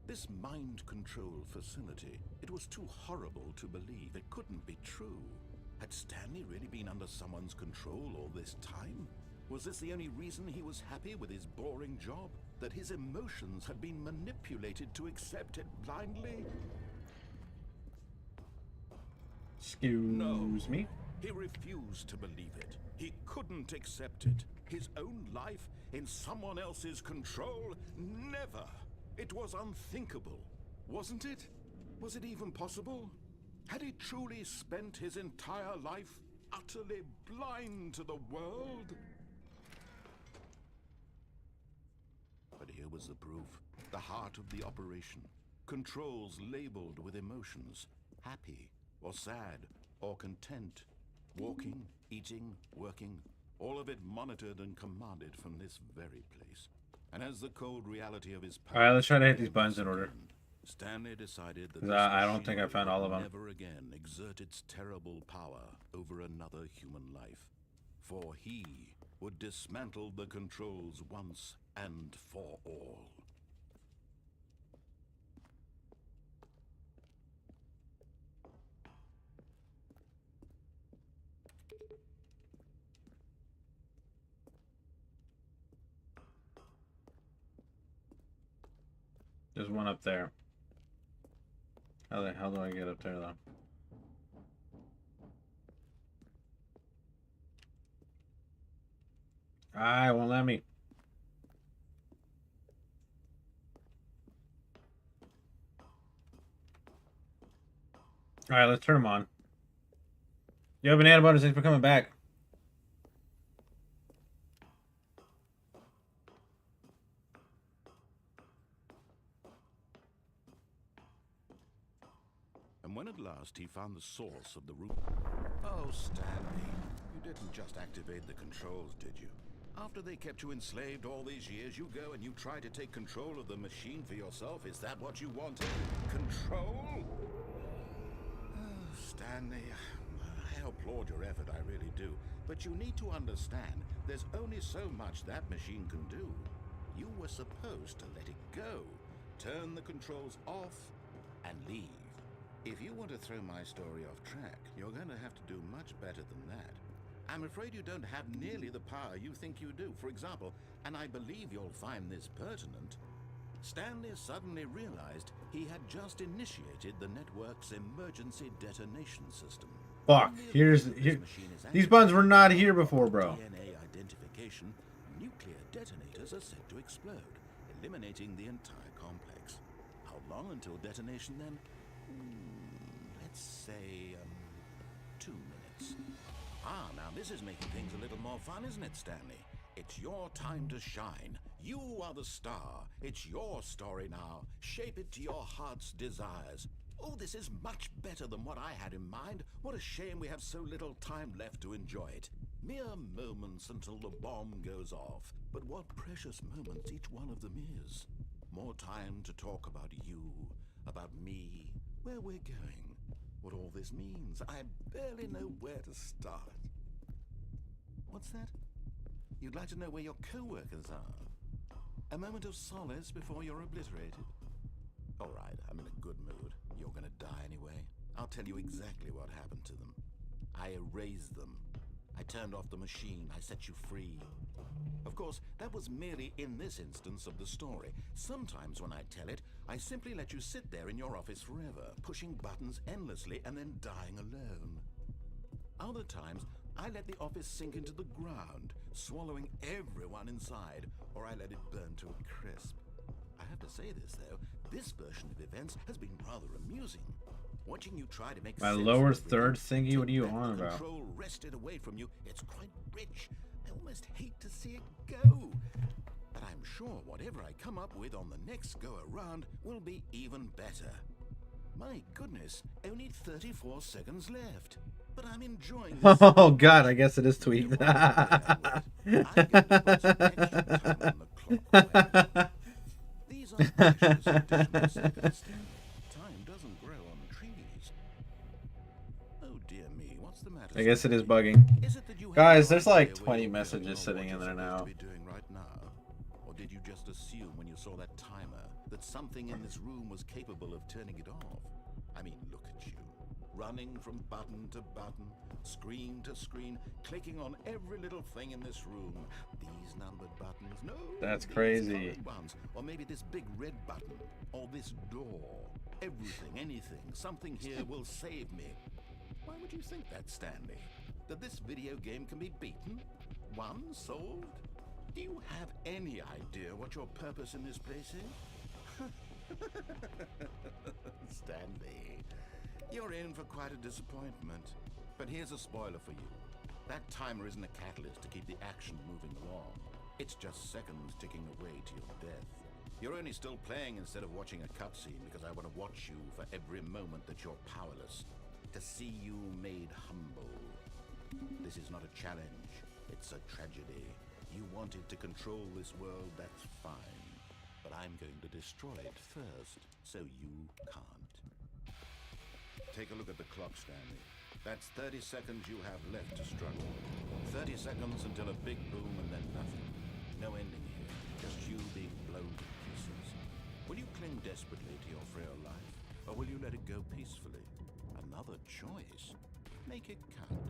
This mind control facility, it was too horrible to believe. It couldn't be true. Had Stanley really been under someone's control all this time? Was this the only reason he was happy with his boring job? That his emotions had been manipulated to accept it blindly? Excuse me? He refused to believe it. He couldn't accept it. His own life in someone else's control? Never! It was unthinkable, wasn't it? Was it even possible? Had he truly spent his entire life utterly blind to the world? But here was the proof. The heart of the operation. Controls labeled with emotions. Happy, or sad, or content. Walking, eating, working. All of it monitored and commanded from this very place. And as the cold reality of his power... Alright, let's try to hit these buttons in order. Stanley decided that I don't think I found all of them. never again exert its terrible power over another human life. For he would dismantle the controls once and for all. There's one up there. How the hell do I get up there, though? It won't let me. Alright, let's turn them on. Yo, Banana Butters, thanks for coming back. And when at last he found the source of the root... Oh, Stanley, you didn't just activate the controls, did you? After they kept you enslaved all these years, you go and you try to take control of the machine for yourself. Is that what you wanted? Control? Oh, Stanley, I applaud your effort, I really do. But you need to understand, there's only so much that machine can do. You were supposed to let it go, turn the controls off, and leave. If you want to throw my story off track, you're going to have to do much better than that. I'm afraid you don't have nearly the power you think you do. For example, and I believe you'll find this pertinent, Stanley suddenly realized he had just initiated the network's emergency detonation system. Fuck, these buttons were not here before, bro. DNA identification, nuclear detonators are set to explode, eliminating the entire complex. How long until detonation then? Let's say, 2 minutes. Now this is making things a little more fun, isn't it, Stanley? It's your time to shine. You are the star. It's your story now. Shape it to your heart's desires. Oh, this is much better than what I had in mind. What a shame we have so little time left to enjoy it. Mere moments until the bomb goes off. But what precious moments each one of them is. More time to talk about you, about me, where we're going, what all this means. I barely know where to start. What's that? You'd like to know where your co-workers are? A moment of solace before you're obliterated? All right, I'm in a good mood. You're gonna die anyway. I'll tell you exactly what happened to them. I erased them. I turned off the machine. I set you free. Of course, that was merely in this instance of the story. Sometimes when I tell it, I simply let you sit there in your office forever, pushing buttons endlessly and then dying alone. Other times, I let the office sink into the ground, swallowing everyone inside, or I let it burn to a crisp. I have to say this, though, this version of events has been rather amusing. Watching you try to make My sense of lower everything, third thingy? What are you to let on the about? control wrested away from you, it's quite rich. I almost hate to see it go. But I'm sure whatever I come up with on the next go around will be even better. My goodness, only 34 seconds left. But I'm enjoying this. Oh god, I guess it is tweaked. I'm going to put some extra time on the clock. These are precious additional seconds. Time doesn't grow on trees. Oh dear me, what's the matter? I guess it is Stanley? bugging. Is it that you have Guys, no there's like idea where 20 you're messages going or sitting what in there you're supposed now. to be doing right now? Or did you just assume when you saw that timer that something in this room was capable of turning it off? I mean, look at you. Running from button to button, screen to screen, clicking on every little thing in this room. These numbered buttons, no. That's these crazy. colored ones, or maybe this big red button, or this door. Everything, anything, something here will save me. Why would you think that, Stanley? That this video game can be beaten? Won? Solved? Do you have any idea what your purpose in this place is? Stanley, you're in for quite a disappointment. But here's a spoiler for you. That timer isn't a catalyst to keep the action moving along. It's just seconds ticking away to your death. You're only still playing instead of watching a cutscene because I want to watch you for every moment that you're powerless. To see you made humble. This is not a challenge. It's a tragedy. You wanted to control this world, that's fine. But I'm going to destroy it first, so you can't. Take a look at the clock, Stanley. That's 30 seconds you have left to struggle. 30 seconds until a big boom and then nothing. No ending here, just you being blown to pieces. Will you cling desperately to your frail life, or will you let it go peacefully? Another choice. Make it count,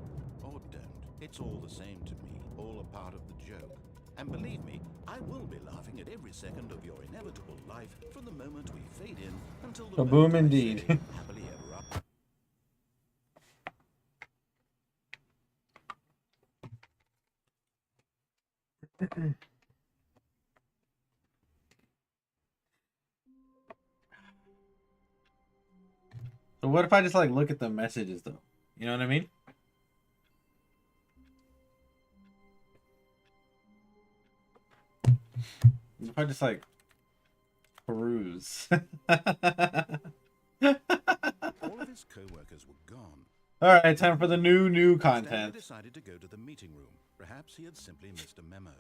or don't. It's all the same to me, all a part of the joke. And believe me, I will be laughing at every second of your inevitable life from the moment we fade in until the Kaboom moment I indeed. say, happily ever after. So what if I just like look at the messages though? You know what I mean? If I just like peruse. All of his co-workers were gone. Alright, time for the new Stanley content. decided to go to the meeting room. Perhaps he had simply missed a memo.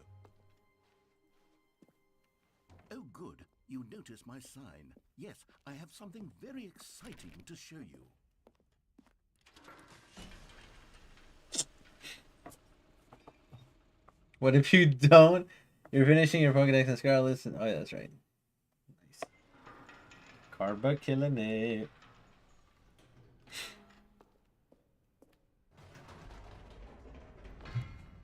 Oh, good. You noticed my sign. Yes, I have something very exciting to show you. What if you don't? You're finishing your Pokédex and Scarlet. Oh yeah, that's right. Nice. Carba killing it.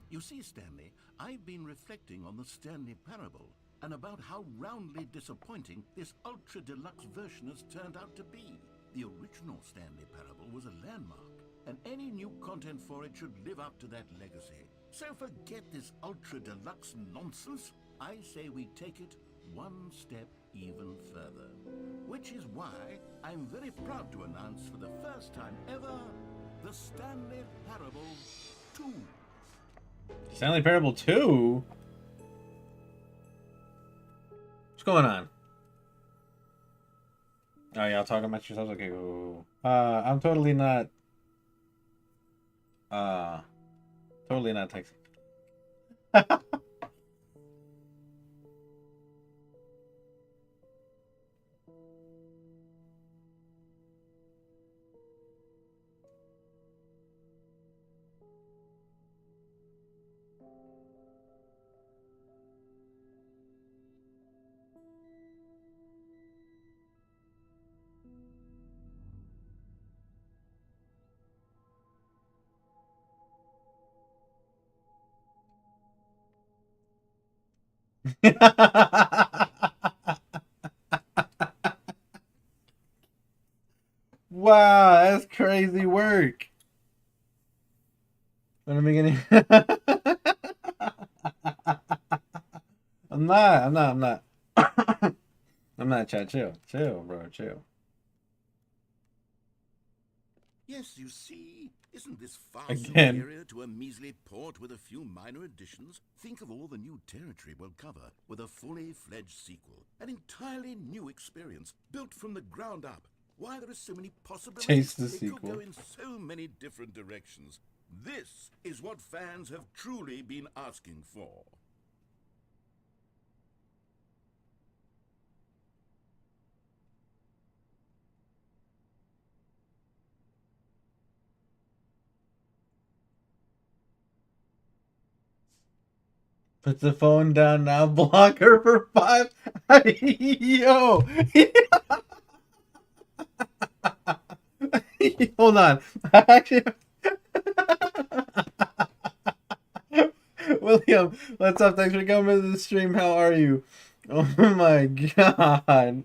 You see, Stanley, I've been reflecting on the Stanley Parable and about how roundly disappointing this ultra deluxe version has turned out to be. The original Stanley Parable was a landmark, and any new content for it should live up to that legacy. So forget this ultra deluxe nonsense. I say we take it one step even further. Which is why I'm very proud to announce for the first time ever, the Stanley Parable 2. Stanley Parable 2? What's going on? Oh, y'all talking about yourselves? Okay, cool. I'm totally not texting. Wow, that's crazy work. In the beginning. I'm not. I'm not, Chad. Chill, bro, chill. Yes, you see, isn't this far Again. superior to a measly port with a few minor additions? Think of all the new territory we'll cover with a fully fledged sequel. An entirely new experience, built from the ground up. Why, there are so many possibilities. Chase the It sequel. could go in so many different directions. This is what fans have truly been asking for. Put the phone down now. Block her for 5. Yo. Hold on. Actually, William, what's up? Thanks for coming to the stream. How are you? Oh my god.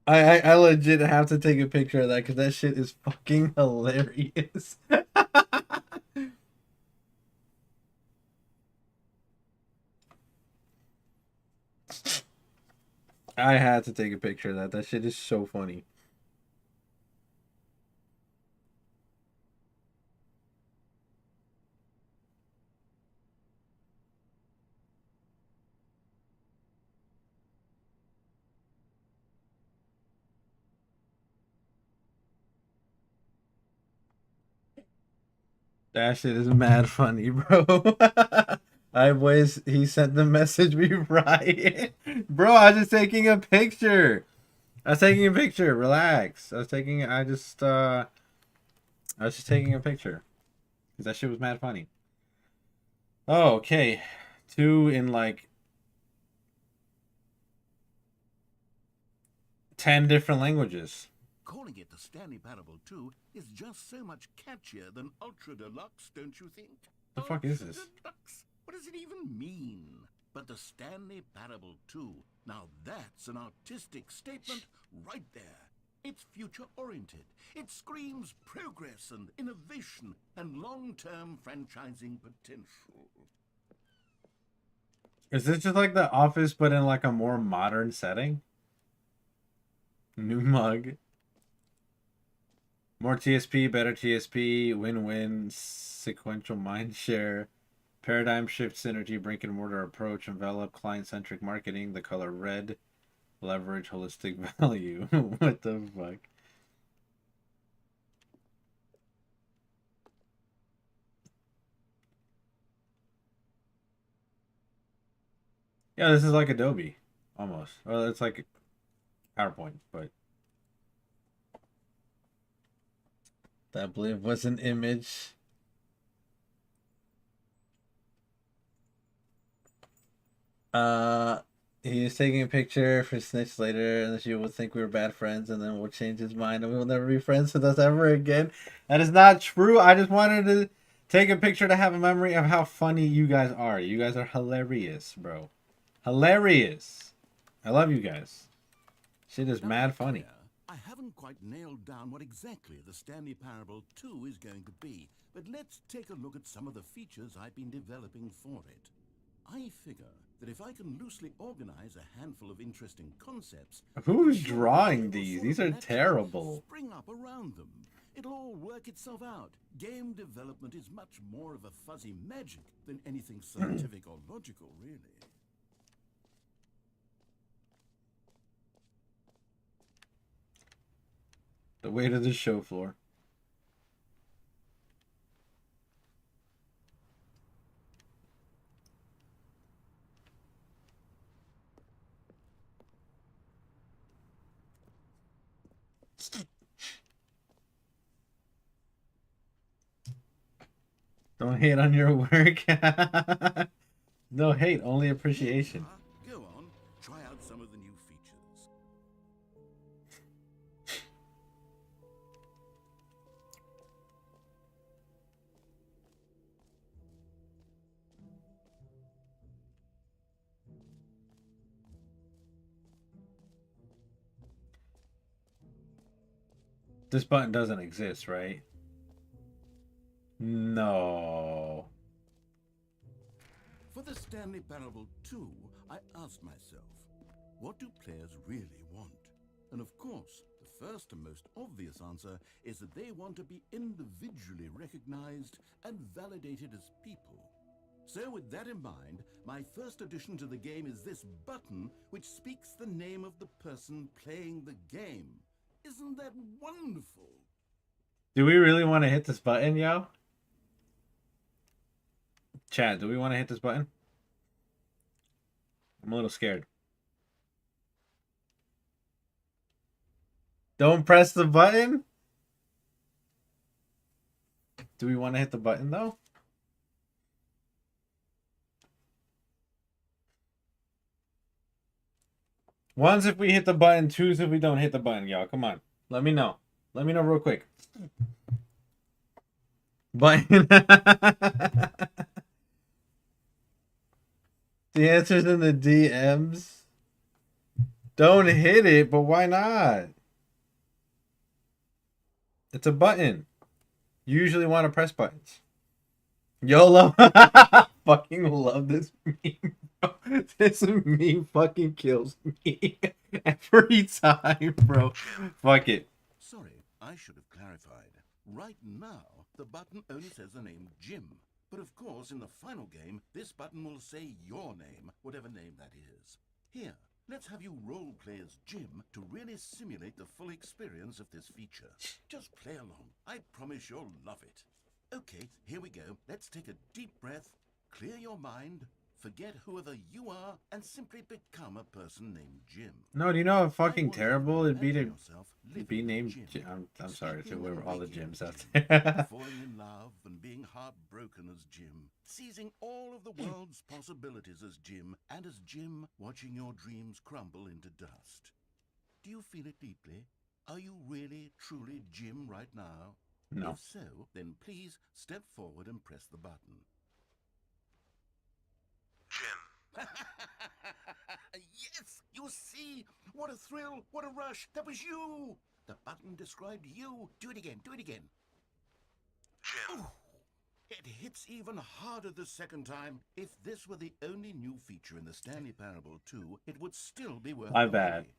I legit have to take a picture of that because that shit is fucking hilarious. I had to take a picture of that. That shit is so funny. That shit is mad funny, bro. He sent the message me right. Bro, I was just taking a picture. Relax. I was just taking a picture. Cause that shit was mad funny. Oh, okay. 2 in like 10 different languages. Calling it the Stanley Parable 2 is just so much catchier than Ultra Deluxe, don't you think? The fuck is this? Ultra Deluxe? What does it even mean? But the Stanley Parable 2, now that's an artistic statement right there. It's future-oriented. It screams progress and innovation and long-term franchising potential. Is this just like The Office but in like a more modern setting? New mug. More TSP, better TSP, win-win, sequential mindshare, paradigm shift synergy, brick and mortar approach, envelop, client-centric marketing, the color red, leverage, holistic value. What the fuck? Yeah, this is like Adobe, almost. Well, it's like PowerPoint, but that believe was an image. He's taking a picture for Snitch later, and she will think we were bad friends, and then we'll change his mind, and we will never be friends with us ever again. That is not true. I just wanted to take a picture to have a memory of how funny you guys are. You guys are hilarious, bro. Hilarious. I love you guys. Shit is mad funny. I haven't quite nailed down what exactly the Stanley Parable 2 is going to be, but let's take a look at some of the features I've been developing for it. I figure that if I can loosely organize a handful of interesting concepts... Who's drawing these? These are terrible. Spring up around them. It'll all work itself out. Game development is much more of a fuzzy magic than anything scientific or logical, really. The way to the show floor. Don't hate on your work. No hate, only appreciation. Go on, try out some of the new features. This button doesn't exist, right? No. For the Stanley Parable 2, I asked myself, what do players really want? And of course, the first and most obvious answer is that they want to be individually recognized and validated as people. So with that in mind, my first addition to the game is this button which speaks the name of the person playing the game. Isn't that wonderful? Do we really want to hit this button, yo? Chad, do we want to hit this button? I'm a little scared. Don't press the button? Do we want to hit the button, though? One's if we hit the button, two's if we don't hit the button, y'all. Come on. Let me know. Let me know real quick. Button. The answer's in the DMs. Don't hit it, but why not? It's a button. You usually want to press buttons. YOLO. Fucking love this meme, bro. This meme fucking kills me every time, bro. Fuck it. Sorry, I should have clarified. Right now, the button only says the name Jim. But of course, in the final game, this button will say your name, whatever name that is. Here, let's have you role-play as Jim to really simulate the full experience of this feature. Just play along. I promise you'll love it. Okay, here we go. Let's take a deep breath, clear your mind, forget whoever you are, and simply become a person named Jim. No, do you know how fucking I want you terrible to it'd be to imagine yourself be living named Jim. Jim? I'm sorry to Sleeping whoever and all the waking Jims as out Jim, there. falling in love and being heartbroken as Jim, seizing all of the world's possibilities as Jim, and as Jim watching your dreams crumble into dust. Do you feel it deeply? Are you really, truly Jim right now? No. If so, then please step forward and press the button. Jim. Yes, you see? What a thrill, what a rush. That was you. The button described you. Do it again, do it again. Jim. Ooh, it hits even harder the second time. If this were the only new feature in the Stanley Parable 2, it would still be worth My the bad. money.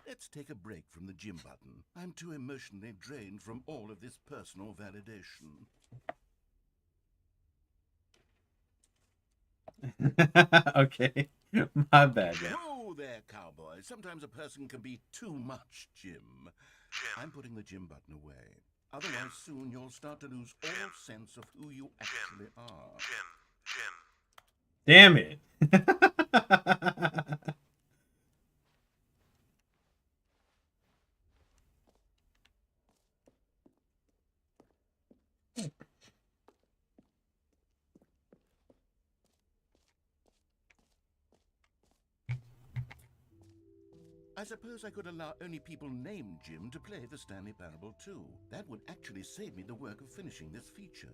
Let's take a break from the Jim button. I'm too emotionally drained from all of this personal validation. Okay. My bad, man. Whoa there, cowboy. Sometimes a person can be too much, Jim. I'm putting the Jim button away. Otherwise, soon you'll start to lose all sense of who you actually are. Damn it. I suppose I could allow only people named Jim to play the Stanley Parable 2. That would actually save me the work of finishing this feature.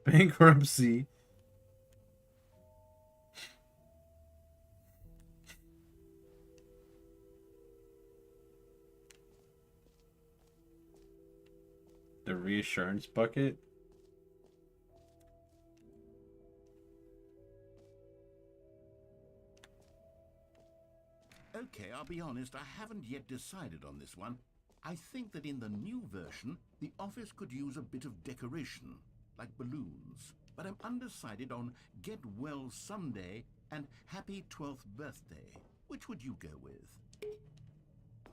Bankruptcy. The reassurance bucket. Okay, I'll be honest, I haven't yet decided on this one. I think that in the new version, the office could use a bit of decoration, like balloons. But I'm undecided on Get Well Someday and Happy 12th Birthday. Which would you go with?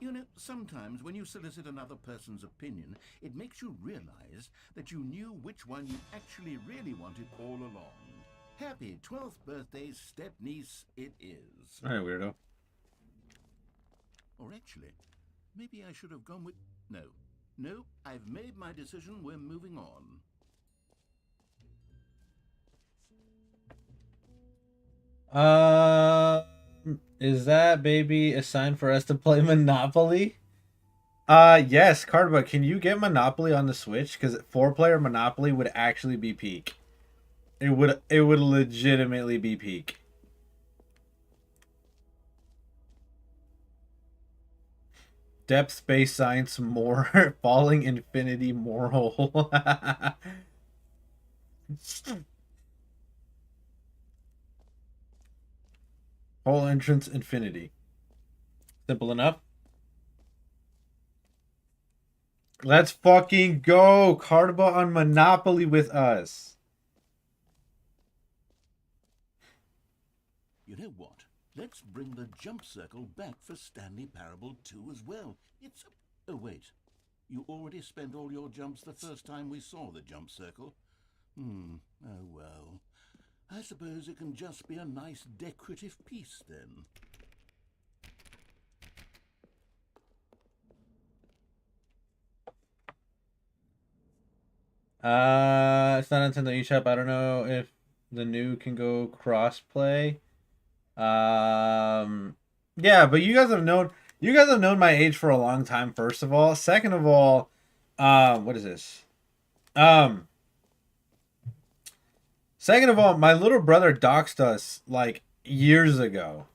You know, sometimes when you solicit another person's opinion, it makes you realize that you knew which one you actually really wanted all along. Happy 12th birthday, step-niece, it is. All right, weirdo. Or actually, maybe I should have gone with... No, I've made my decision, we're moving on. Is that baby a sign for us to play Monopoly? Yes, Cardbook, can you get Monopoly on the Switch? Because 4-player Monopoly would actually be peak. It would legitimately be peak. Depth space science more falling infinity moral. Whole entrance infinity. Simple enough. Let's fucking go. Carba on Monopoly with us. You know what? Let's bring the jump circle back for Stanley Parable 2 as well. It's... Oh, wait. You already spent all your jumps the first time we saw the jump circle? Oh well. I suppose it can just be a nice decorative piece then. It's not Nintendo eShop. I don't know if the new can go crossplay. Yeah, but you guys have known my age for a long time, first of all. Second of all, what is this? Second of all, my little brother doxed us like years ago.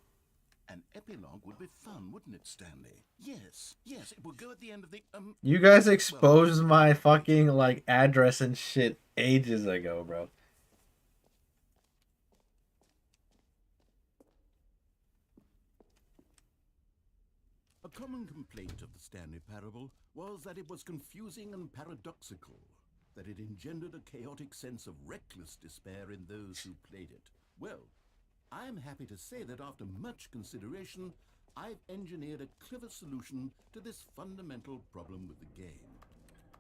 An epilogue would be fun, wouldn't it, Stanley? Yes, it would go at the end of the, You guys exposed my fucking like address and shit ages ago, bro. A common complaint of the Stanley Parable was that it was confusing and paradoxical, that it engendered a chaotic sense of reckless despair in those who played it. Well, I'm happy to say that after much consideration, I've engineered a clever solution to this fundamental problem with the game.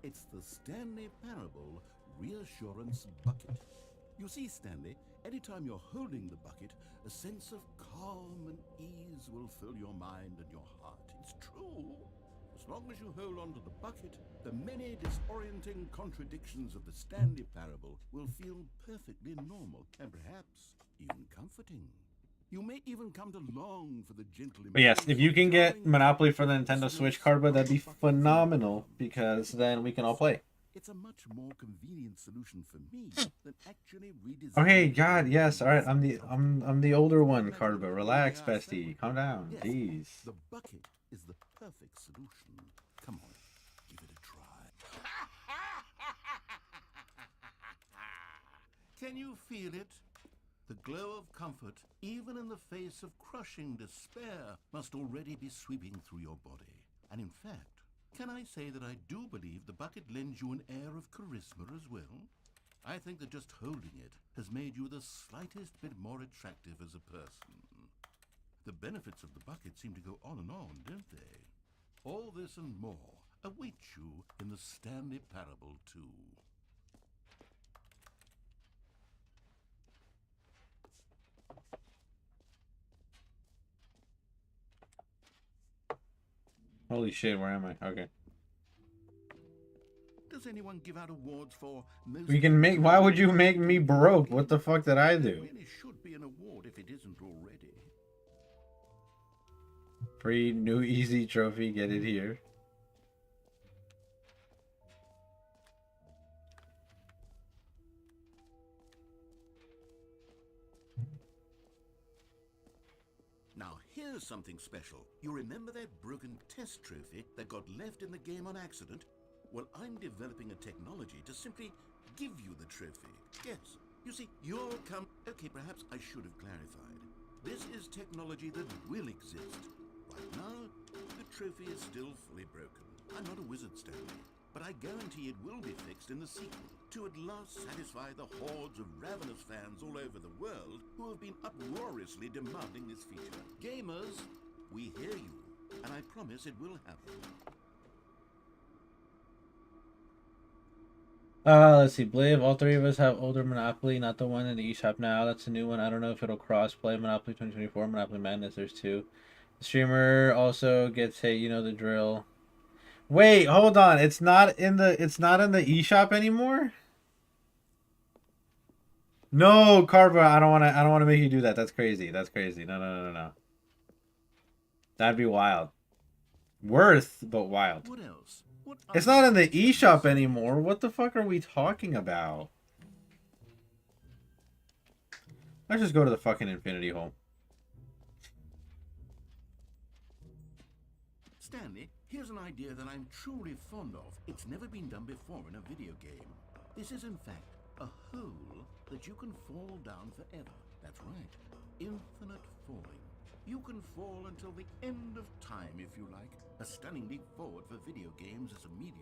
It's the Stanley Parable Reassurance Bucket. You see, Stanley, anytime you're holding the bucket, a sense of calm and ease will fill your mind and your heart. It's true. As long as you hold on to the bucket, the many disorienting contradictions of the Stanley Parable will feel perfectly normal and perhaps even comforting. You may even come to long for the gentle. But yes, if you can get Monopoly for the Nintendo Switch, Carba, that'd be phenomenal because then we can all play. It's a much more convenient solution for me than actually redesigning. Okay, God, yes, all right. I'm the older one, Carba. Relax, bestie. Calm down, Yes, jeez. the bucket is the perfect solution. Come on, give it a try. Can you feel it? The glow of comfort, even in the face of crushing despair, must already be sweeping through your body. And in fact, can I say that I do believe the bucket lends you an air of charisma as well? I think that just holding it has made you the slightest bit more attractive as a person. The benefits of the bucket seem to go on, don't they? All this and more await you in the Stanley Parable 2. Holy shit, where am I? Okay. Does anyone give out awards for most... We can make. Why would you make me broke? What the fuck did I There do? really should be an award if it isn't already. Free new easy trophy. Get it here. Now here's something special. You remember that broken test trophy that got left in the game on accident? Well, I'm developing a technology to simply give you the trophy. Yes, you see, you'll come... Okay, perhaps I should have clarified. This is technology that will exist. Right now, the trophy is still fully broken. I'm not a wizard, Stanley, but I guarantee it will be fixed in the sequel to at last satisfy the hordes of ravenous fans all over the world who have been uproariously demanding this feature. Gamers, we hear you, and I promise it will happen. Let's see. Bliv, all three of us have older Monopoly, not the one in the eShop now. That's a new one. I don't know if it'll cross-play Monopoly 2024, Monopoly Madness. There's two. The streamer also gets hit. You know the drill. Wait, hold on. It's not in the eShop anymore? No, Carver, I don't want to make you do that. That's crazy. That's crazy. No. That'd be wild. Worth, but wild. What else? It's not in the eShop anymore. What the fuck are we talking about? Let's just go to the fucking infinity hole. Stanley, Here's an idea that I'm truly fond of. It's never been done before in a video game. This is, in fact, a hole that you can fall down forever. That's right. Infinite falling. You can fall until the end of time, if you like. A stunning leap forward for video games as a medium.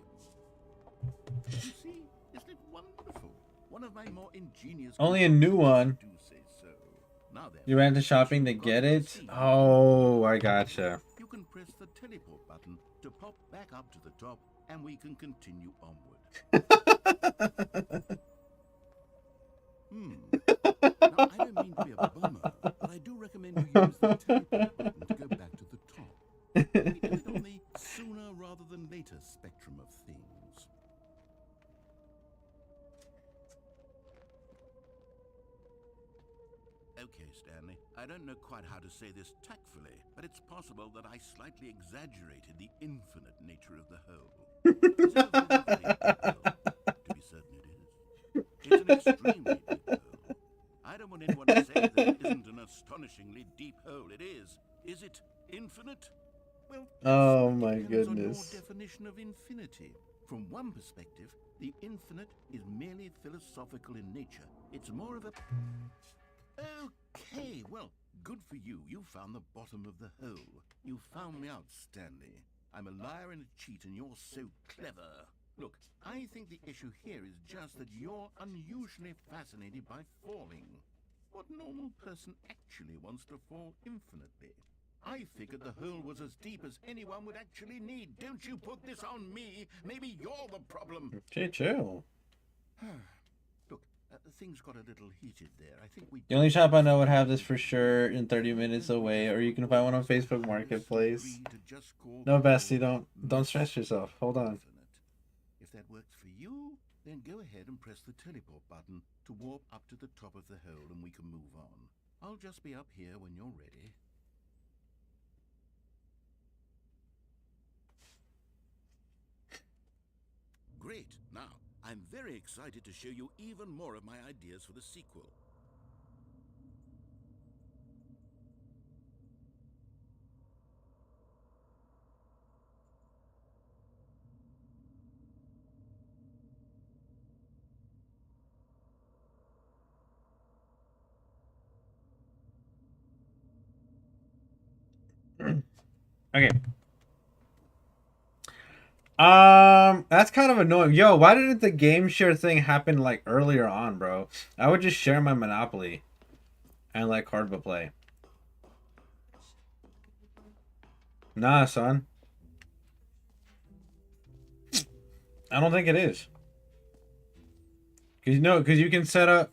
You see, isn't it wonderful? One of my more ingenious... Only a new one. Do say so. Now then, You ran to shopping to get it? Oh, I gotcha. you can press the teleport button to pop back up to the top, and we can continue onward. Now, I don't mean to be a bummer, but I do recommend you use the teleport button to go back to the top. We do it on the sooner rather than later spectrum of things. Okay, Stanley, I don't know quite how to say this tactfully, but it's possible that I slightly exaggerated the infinite nature of the whole. Is it a very deep hole? To be certain it is. It's an extremely deep hole. I don't want anyone to say that it isn't an astonishingly deep hole. It is. Is it infinite? Well, Oh it my depends on your goodness. definition of infinity. From one perspective, the infinite is merely philosophical in nature. It's more of a... Okay, well, good for you. You found the bottom of the hole. You found me out, Stanley. I'm a liar and a cheat, and you're so clever. Look, I think the issue here is just that you're unusually fascinated by falling. What normal person actually wants to fall infinitely? I figured the hole was as deep as anyone would actually need. Don't you put this on me. Maybe you're the problem. Okay, chill. Look, things got a little heated there. I think we... The only shop I know would have this for sure in 30 minutes away, or you can find one on Facebook Marketplace. No, Bestie, don't stress yourself. Hold on. If that works for you, then go ahead and press the teleport button to warp up to the top of the hole and we can move on. I'll just be up here when you're ready. Great. Now, I'm very excited to show you even more of my ideas for the sequel. Okay. That's kind of annoying. Yo, why didn't the game share thing happen like earlier on, bro? I would just share my Monopoly and let Cardba play. Nah, son. I don't think it is. Cause you can set up.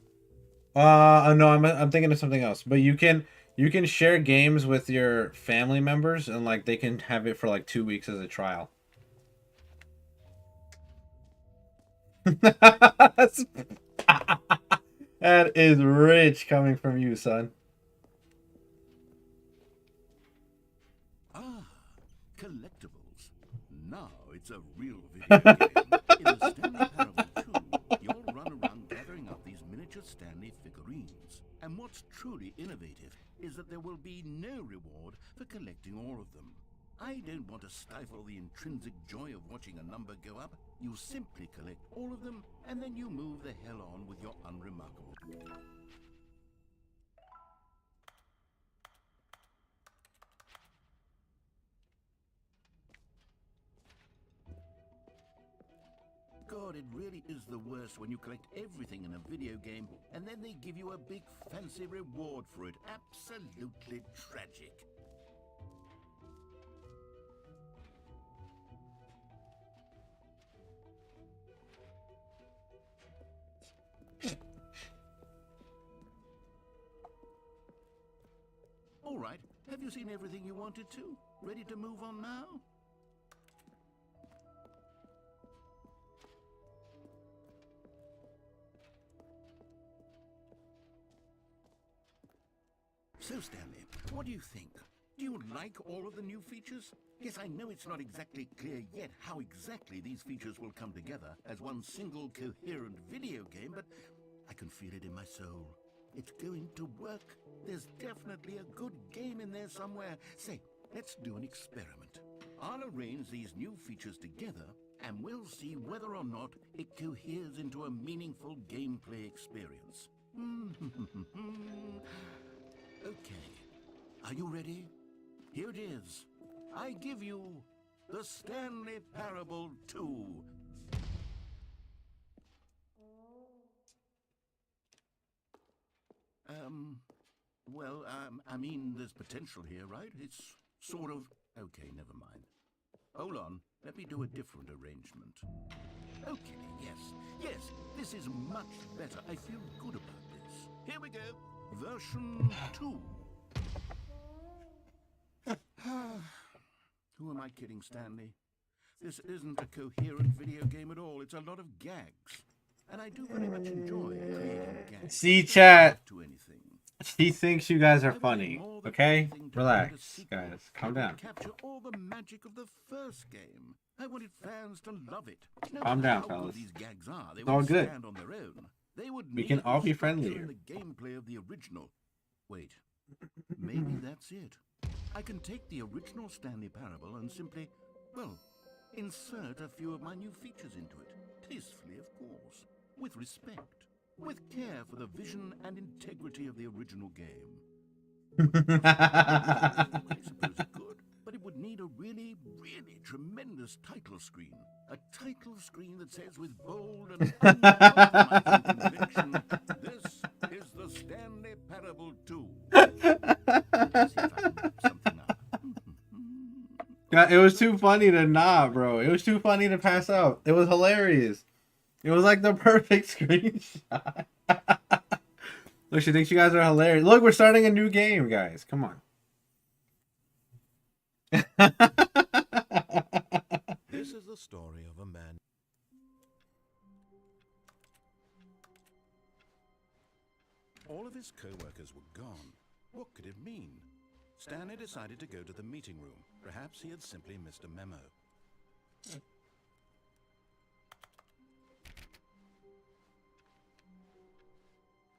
No, I'm thinking of something else. But you can share games with your family members, and like they can have it for like 2 weeks as a trial. That is rich coming from you, son. Ah, collectibles. Now it's a real video game. In the Stanley Parable 2, you'll run around gathering up these miniature Stanley figurines. And what's truly innovative is that there will be no reward for collecting all of them. I don't want to stifle the intrinsic joy of watching a number go up. You simply collect all of them, and then you move the hell on with your unremarkable. God, it really is the worst when you collect everything in a video game, and then they give you a big fancy reward for it. Absolutely tragic. All right, have you seen everything you wanted to? Ready to move on now? So, Stanley, what do you think? Do you like all of the new features? Yes, I know it's not exactly clear yet how exactly these features will come together as one single coherent video game, but I can feel it in my soul. It's going to work. There's definitely a good game in there somewhere. Say, let's do an experiment. I'll arrange these new features together, and we'll see whether or not it coheres into a meaningful gameplay experience. Okay, are you ready? Here it is. I give you the Stanley Parable 2. I mean, there's potential here, right? It's sort of... Okay, never mind. Hold on, let me do a different arrangement. Okay, yes, this is much better. I feel good about this. Here we go. Version 2. Who am I kidding, Stanley? This isn't a coherent video game at all. It's a lot of gags. And I do very much enjoy creating gags. See, chat. To anything. He thinks you guys are funny. Okay? Relax, guys. Calm down. Capture all the magic of the first game. I wanted fans to love it. Calm down, fellas. These gags are, they It's all would good. stand on their own. They would We can all be mirror the friendly structure here. and the gameplay of the original. Wait, maybe that's it. I can take the original Stanley Parable and simply, well, insert a few of my new features into it. Tastefully, of course. With respect. With care for the vision and integrity of the original game. I suppose it could, but it would need a really, really tremendous title screen. A title screen that says with bold and uncompromising conviction, "This is the Stanley Parable 2." Let's see if I can whip something up. God, it was too funny to not, bro. It was too funny to pass out. It was hilarious. It was like the perfect screenshot. Look, she thinks you guys are hilarious. Look, we're starting a new game, guys. Come on. This is the story of a man. All of his co-workers were gone. What could it mean? Stanley decided to go to the meeting room. Perhaps he had simply missed a memo.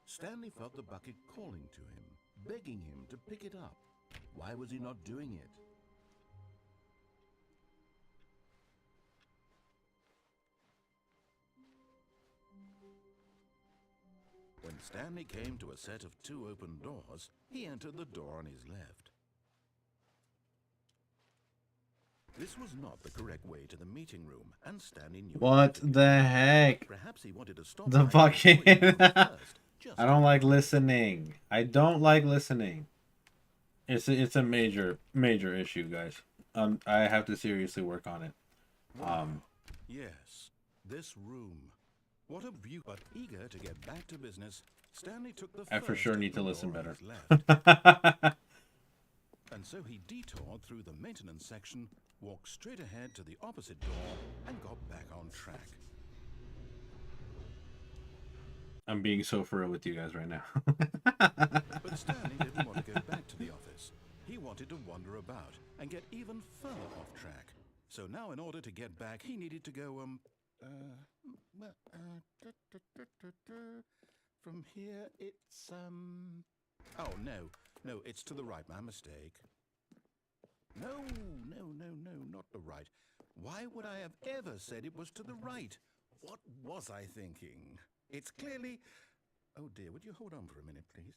Stanley felt the bucket calling to him, begging him to pick it up. Why was he not doing it? When Stanley came to a set of 2 open doors, he entered the door on his left. This was not the correct way to the meeting room, and Stanley knew What it. the heck? Perhaps he wanted to stop The by and bucket. avoid it first, just I don't like listening. I don't like listening. It's a major issue, guys. I have to seriously work on it. Yes, this room. What a view! But eager to get back to business, Stanley took the I for first sure need to open listen door on better. his left. And so he detoured through the maintenance section, walked straight ahead to the opposite door, and got back on track. I'm being so for real with you guys right now. But Stanley didn't want to go back to the office. He wanted to wander about and get even further off track. So now in order to get back, he needed to go, from here it's, oh, no, it's to the right, my mistake. No, not the right. Why would I have ever said it was to the right? What was I thinking? It's clearly... Oh dear, would you hold on for a minute, please?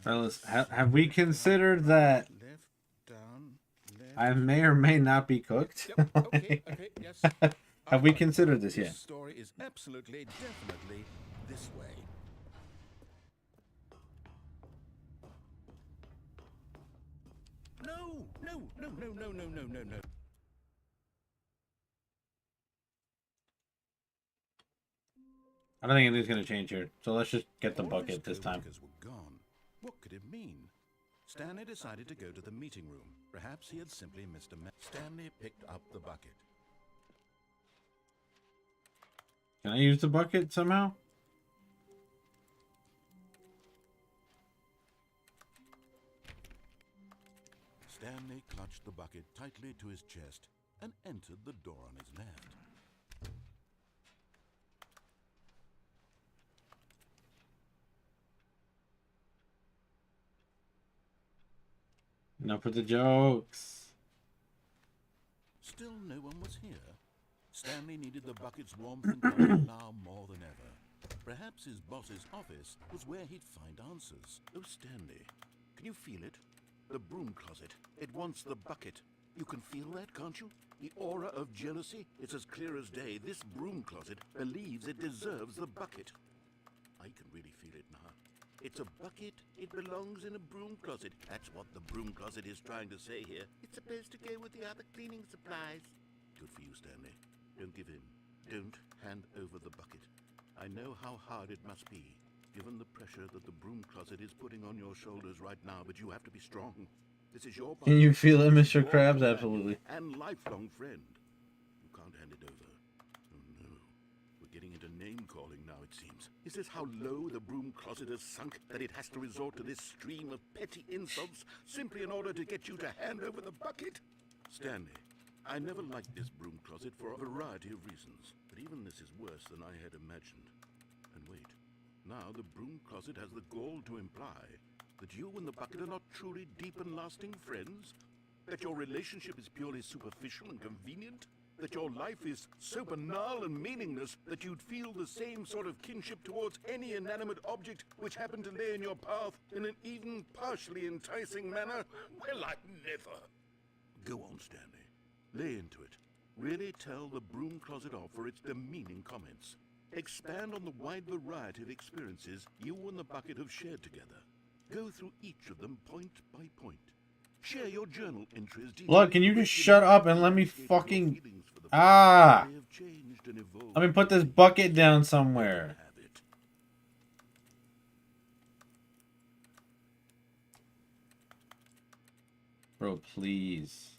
Fellas, have we considered that Left, down, left. I may or may not be cooked? Yep, okay, yes. Have we considered this yet? This story is absolutely, definitely this way. No. I don't think anything's gonna change here. So let's just get the All of his bucket this time. co-workers were gone. What could it mean? Stanley decided to go to the meeting room. Perhaps he had simply missed a message. Stanley picked up the bucket. Can I use the bucket somehow? Stanley clutched the bucket tightly to his chest and entered the door on his left. No for the jokes. Still no one was here. Stanley needed the bucket's warmth and comfort now more than ever. Perhaps his boss's office was where he'd find answers. Oh, Stanley, can you feel it? The broom closet. It wants the bucket. You can feel that, can't you? The aura of jealousy? It's as clear as day. This broom closet believes it deserves the bucket. I can really feel it now. It's a bucket. It belongs in a broom closet. That's what the broom closet is trying to say here. It's supposed to go with the other cleaning supplies. Good for you, Stanley. Don't give in. Don't hand over the bucket. I know how hard it must be, given the pressure that the broom closet is putting on your shoulders right now, but you have to be strong. This is your bucket. Can you feel it, This is Mr. your Krabs? companion Absolutely. and lifelong friend. You can't hand it over. Oh no. We're getting into name-calling now, it seems. Is this how low the broom closet has sunk, that it has to resort to this stream of petty insults simply in order to get you to hand over the bucket? Stanley, I never liked this broom closet for a variety of reasons, but even this is worse than I had imagined. And wait, now the broom closet has the gall to imply that you and the bucket are not truly deep and lasting friends? That your relationship is purely superficial and convenient? That your life is so banal and meaningless that you'd feel the same sort of kinship towards any inanimate object which happened to lay in your path in an even partially enticing manner? Well, I'd never. Go on, Stanley. Lay into it. Really tell the broom closet off for its demeaning comments. Expand on the wide variety of experiences you and the bucket have shared together. Go through each of them point by point. Share your journal entries. Look, can you just shut up and let me fucking... Ah! Let me put this bucket down somewhere. Bro, please.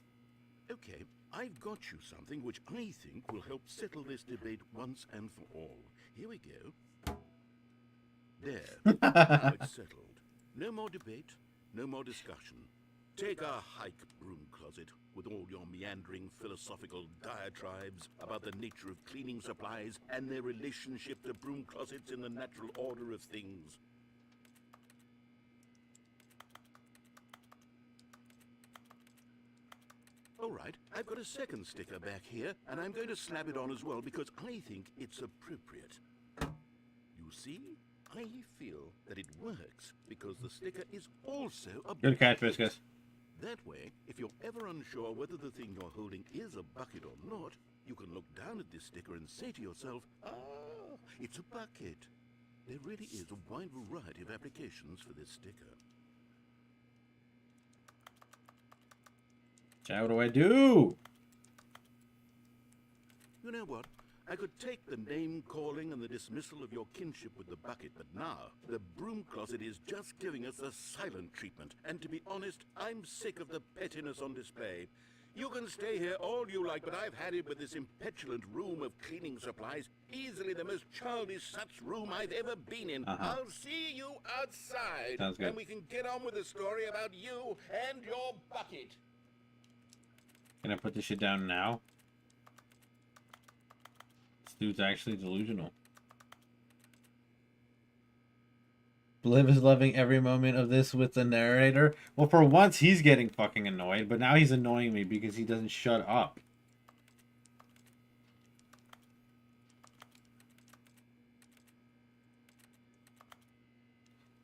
Okay, I've got you something which I think will help settle this debate once and for all. Here we go. There. Now it's settled. No more debate, no more discussion. Take a hike, broom closet, with all your meandering philosophical diatribes about the nature of cleaning supplies and their relationship to broom closets in the natural order of things. All right, I've got a second sticker back here, and I'm going to slap it on as well because I think it's appropriate. You see? I feel that it works because the sticker is also a Good catch, bucket. Viscous. That way, if you're ever unsure whether the thing you're holding is a bucket or not, you can look down at this sticker and say to yourself, ah, it's a bucket. There really is a wide variety of applications for this sticker. Chad, what do I do? You know what? I could take the name-calling and the dismissal of your kinship with the bucket, but now the broom closet is just giving us the silent treatment. And to be honest, I'm sick of the pettiness on display. You can stay here all you like, but I've had it with this impetulant room of cleaning supplies. Easily the most childish such room I've ever been in. I'll see you outside. Sounds good. And we can get on with the story about you and your bucket. Can I put this shit down now? This dude's actually delusional. Bliv is loving every moment of this with the narrator. Well, for once, he's getting fucking annoyed, but now he's annoying me because he doesn't shut up.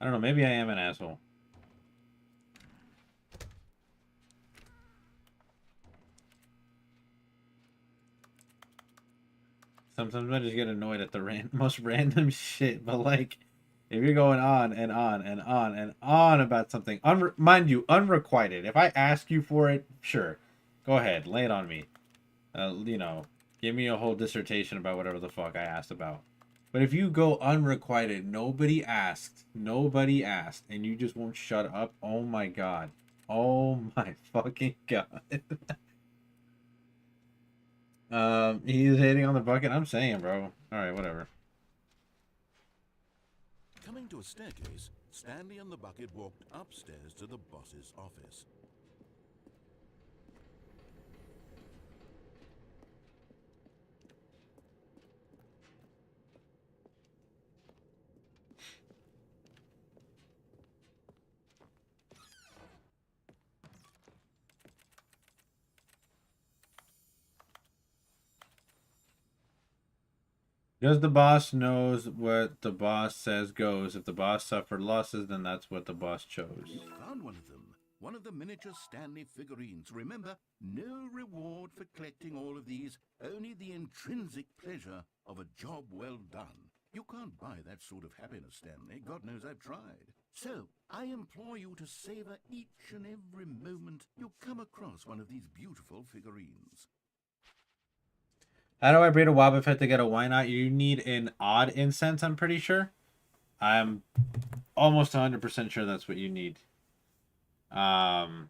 I don't know, maybe I am an asshole. Sometimes I just get annoyed at the most random shit, but like, if you're going on and on and on and on about something, mind you, unrequited. If I ask you for it, sure, go ahead, lay it on me. You know, give me a whole dissertation about whatever the fuck I asked about. But if you go unrequited, nobody asked, and you just won't shut up, oh my god. Oh my fucking god. He's hating on the bucket. I'm saying, bro. Alright, whatever. Coming to a staircase, Stanley and the bucket walked upstairs to the boss's office. Because the boss knows what the boss says goes. If the boss suffered losses, then that's what the boss chose. You found one of them. One of the miniature Stanley figurines. Remember, no reward for collecting all of these, only the intrinsic pleasure of a job well done. You can't buy that sort of happiness, Stanley. God knows I've tried. So, I implore you to savor each and every moment you come across one of these beautiful figurines. How do I breed a Wobbuffet to get a why not? You need an odd incense, I'm pretty sure. I'm almost 100% sure that's what you need. I'm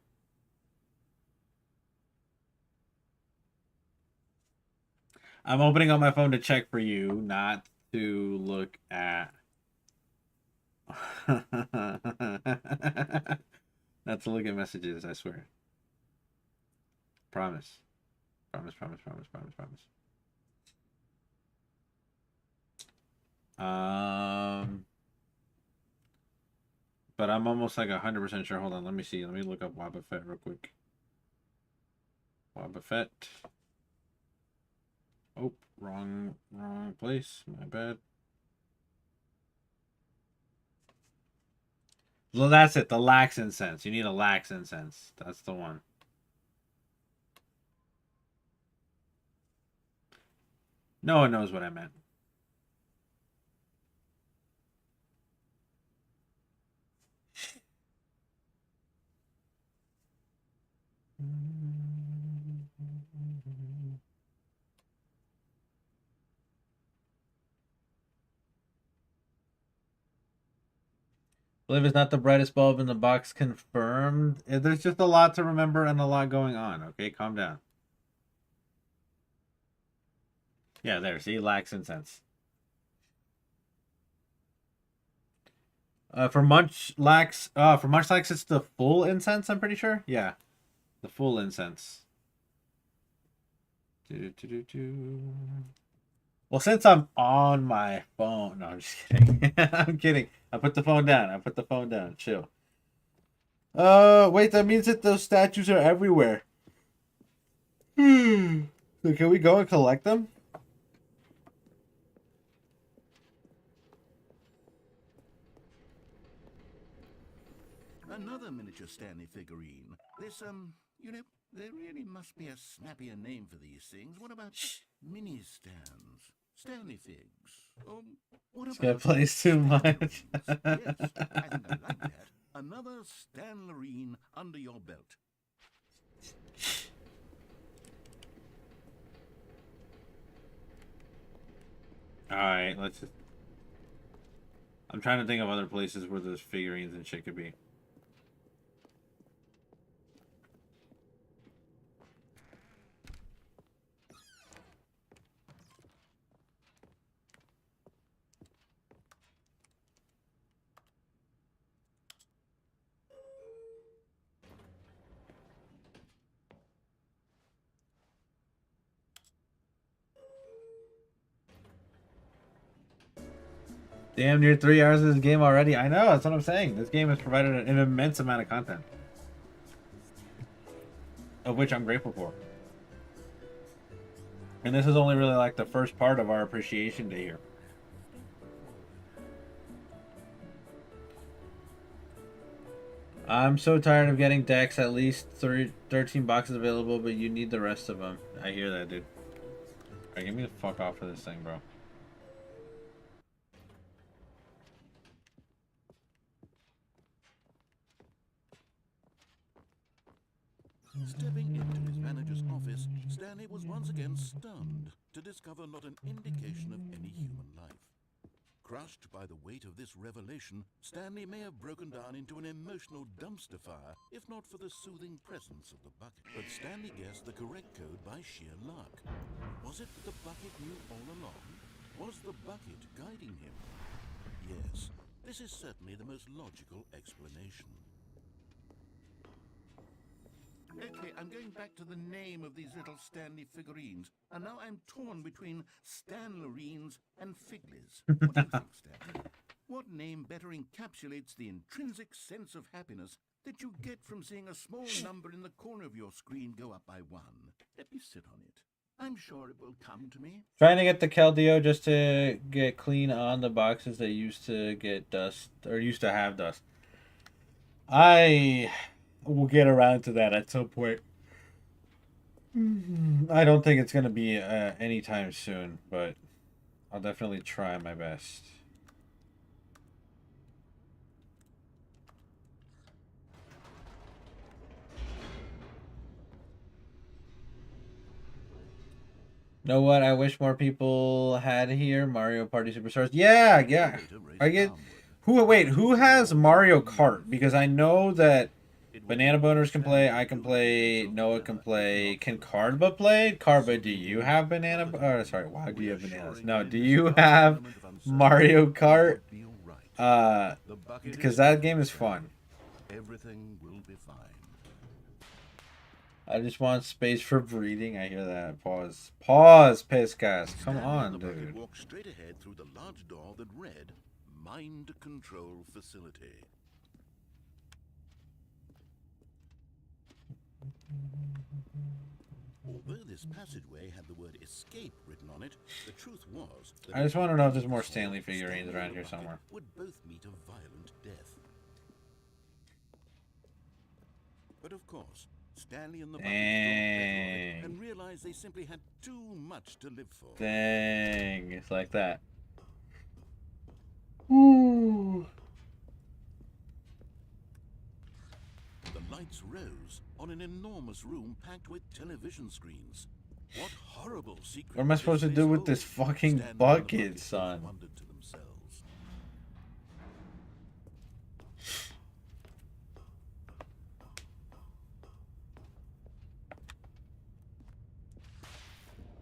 opening up my phone to check for you, not to look at. Not to look at messages, I swear. Promise. Promise, promise, promise, promise, promise. But I'm almost like 100% sure. Hold on, let me see. Let me look up Wobbuffet real quick. Wobbuffet. Oh, wrong place. My bad. Well, that's it. The lax incense. You need a lax incense. That's the one. No one knows what I meant. Believe it's not the brightest bulb in the box. Confirmed. There's just a lot to remember and a lot going on. Okay, calm down. Yeah, there. See, lax incense. For Munchlax, it's the full incense. I'm pretty sure. Yeah, the full incense. Well, since I'm on my phone, no, I'm just kidding. I'm kidding. I put the phone down. I put the phone down. Chill. Wait. That means that those statues are everywhere. So can we go and collect them? Another miniature Stanley figurine. This, you know, there really must be a snappier name for these things. What about mini stands? Stanley figs? What This about guy plays too much. Stanleries? Yes, I think I like that. Another Stanlerine under your belt. Alright, let's just... I'm trying to think of other places where those figurines and shit could be. Damn near 3 hours of this game already. I know, that's what I'm saying. This game has provided an immense amount of content. Of which I'm grateful for. And this is only really like the first part of our appreciation day here. I'm so tired of getting decks, at least 13 boxes available, but you need the rest of them. I hear that, dude. Alright, get me the fuck off of this thing, bro. Stepping into his manager's office, Stanley was once again stunned to discover not an indication of any human life. Crushed by the weight of this revelation, Stanley may have broken down into an emotional dumpster fire, if not for the soothing presence of the bucket. But Stanley guessed the correct code by sheer luck. Was it that the bucket knew all along? Was the bucket guiding him? Yes, this is certainly the most logical explanation. Okay, I'm going back to the name of these little Stanley figurines, and now I'm torn between Stanlerines and Figlies. What do you think, Stanley? What name better encapsulates the intrinsic sense of happiness that you get from seeing a small number in the corner of your screen go up by 1? Let me sit on it. I'm sure it will come to me. Trying to get the Keldeo just to get clean on the boxes that used to get dust or used to have dust. I will get around to that at some point. I don't think it's gonna be anytime soon, but I'll definitely try my best. Know what? I wish more people had here Mario Party Superstars. Yeah, yeah. I get who has Mario Kart? Because I know that Banana Boners can play, I can play, Noah can play. Can Cardba play? Cardba, do you have banana? Sorry, why do you have bananas? No, do you have Mario Kart? Because that game is fun. Everything will be fine. I just want space for breathing. I hear that. Pause. Pause, Piscas. Come on, dude. Walk straight ahead through the large door that read Mind Control Facility. Although this passageway had the word escape written on it, the truth was that I just want to know if there's more Stanley figurines around here somewhere. would both meet a violent death. But of course, Stanley and the Bucket thought better of it and realized they simply had too much to live for. Dang, it's like that. Ooh. The lights rose on an enormous room packed with television screens. What horrible secret What am I supposed to do with this fucking bucket, son? Wondered to themselves.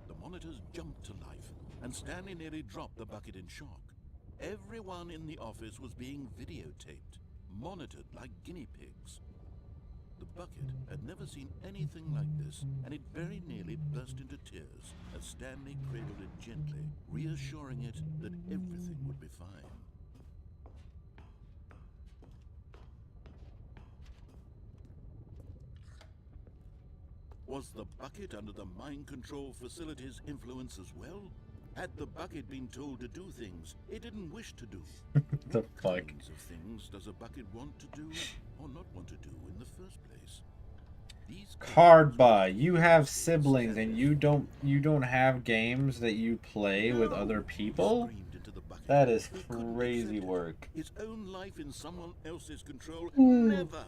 The monitors jumped to life, and Stanley nearly dropped the bucket in shock. Everyone in the office was being videotaped, monitored like guinea pigs. The bucket had never seen anything like this, and it very nearly burst into tears as Stanley cradled it gently, reassuring it that everything would be fine. Was the bucket under the mind control facility's influence as well? Had the bucket been told to do things it didn't wish to do? The What fuck? kinds of things does a bucket want to do or not want to do in the first place? These Cardba, you have siblings and you don't have games that you play with other people? screamed into the bucket. That is He couldn't crazy accept it. work. His own life in someone else's control? Hmm. Never!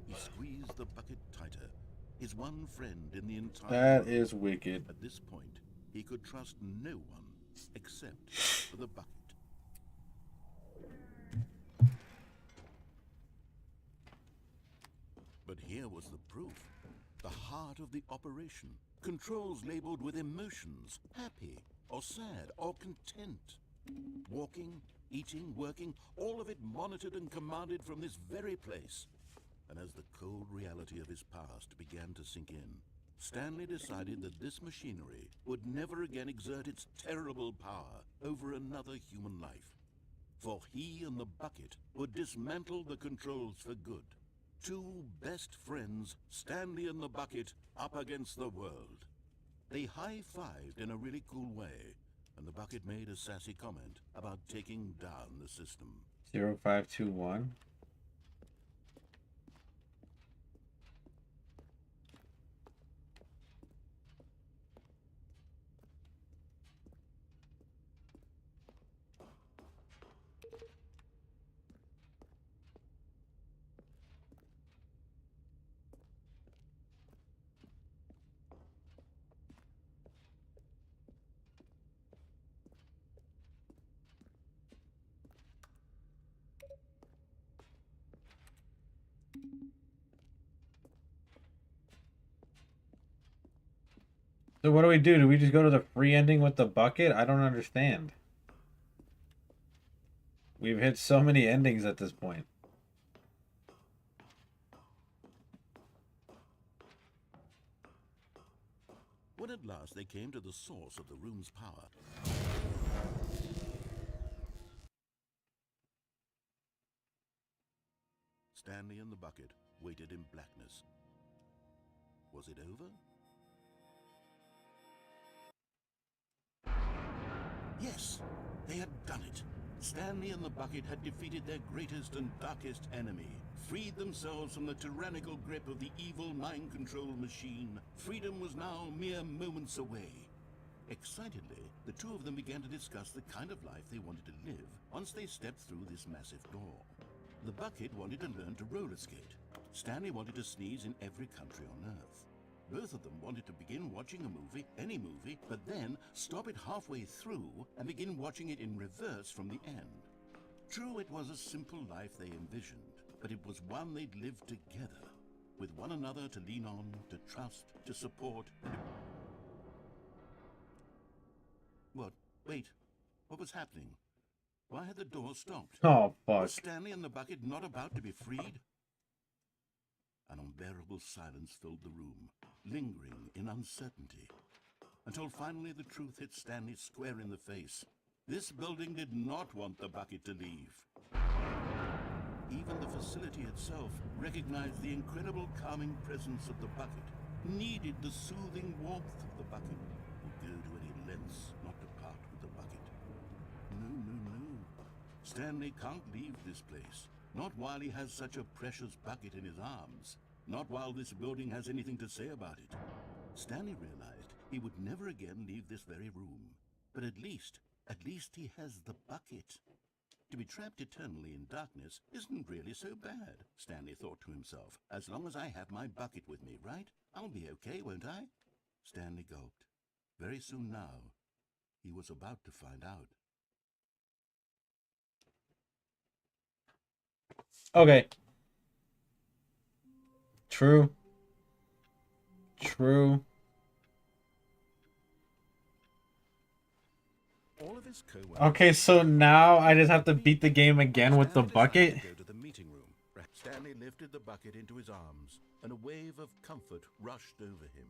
He squeezed the bucket tighter. His one friend in the entire That world. is wicked. At this point, he could trust no one except for the bucket. But here was the proof. The heart of the operation. Controls labeled with emotions, happy or sad or content. Walking, eating, working, all of it monitored and commanded from this very place. And as the cold reality of his past began to sink in, Stanley decided that this machinery would never again exert its terrible power over another human life. For he and the bucket would dismantle the controls for good. Two best friends, Stanley and the bucket, up against the world. They high-fived in a really cool way, and the bucket made a sassy comment about taking down the system. 0521. So what do we do? Do we just go to the free ending with the bucket? I don't understand. We've hit so many endings at this point. When at last they came to the source of the room's power, Stanley and the bucket waited in blackness. Was it over? Yes, they had done it. Stanley and the bucket had defeated their greatest and darkest enemy, freed themselves from the tyrannical grip of the evil mind control machine. Freedom was now mere moments away. Excitedly, the two of them began to discuss the kind of life they wanted to live once they stepped through this massive door. The bucket wanted to learn to roller skate. Stanley wanted to sneeze in every country on Earth. Both of them wanted to begin watching a movie, any movie, but then stop it halfway through and begin watching it in reverse from the end. True, it was a simple life they envisioned, but it was one they'd lived together, with one another to lean on, to trust, to support. What? Wait. What was happening? Why had the door stopped? Oh, fuck. Was Stanley and the bucket not about to be freed? An unbearable silence filled the room, lingering in uncertainty, until finally the truth hit Stanley square in the face. This building did not want the bucket to leave. Even the facility itself recognized the incredible calming presence of the bucket, needed the soothing warmth of the bucket, would go to any lengths not to part with the bucket. No. Stanley can't leave this place. Not while he has such a precious bucket in his arms. Not while this building has anything to say about it. Stanley realized he would never again leave this very room. But at least he has the bucket. To be trapped eternally in darkness isn't really so bad, Stanley thought to himself. As long as I have my bucket with me, right? I'll be okay, won't I? Stanley gulped. Very soon now, he was about to find out. Okay. True. All of his co-workers Okay, so now I just have to beat the game again with the Stanley bucket? decided to go to the meeting room. Stanley lifted the bucket into his arms, and a wave of comfort rushed over him.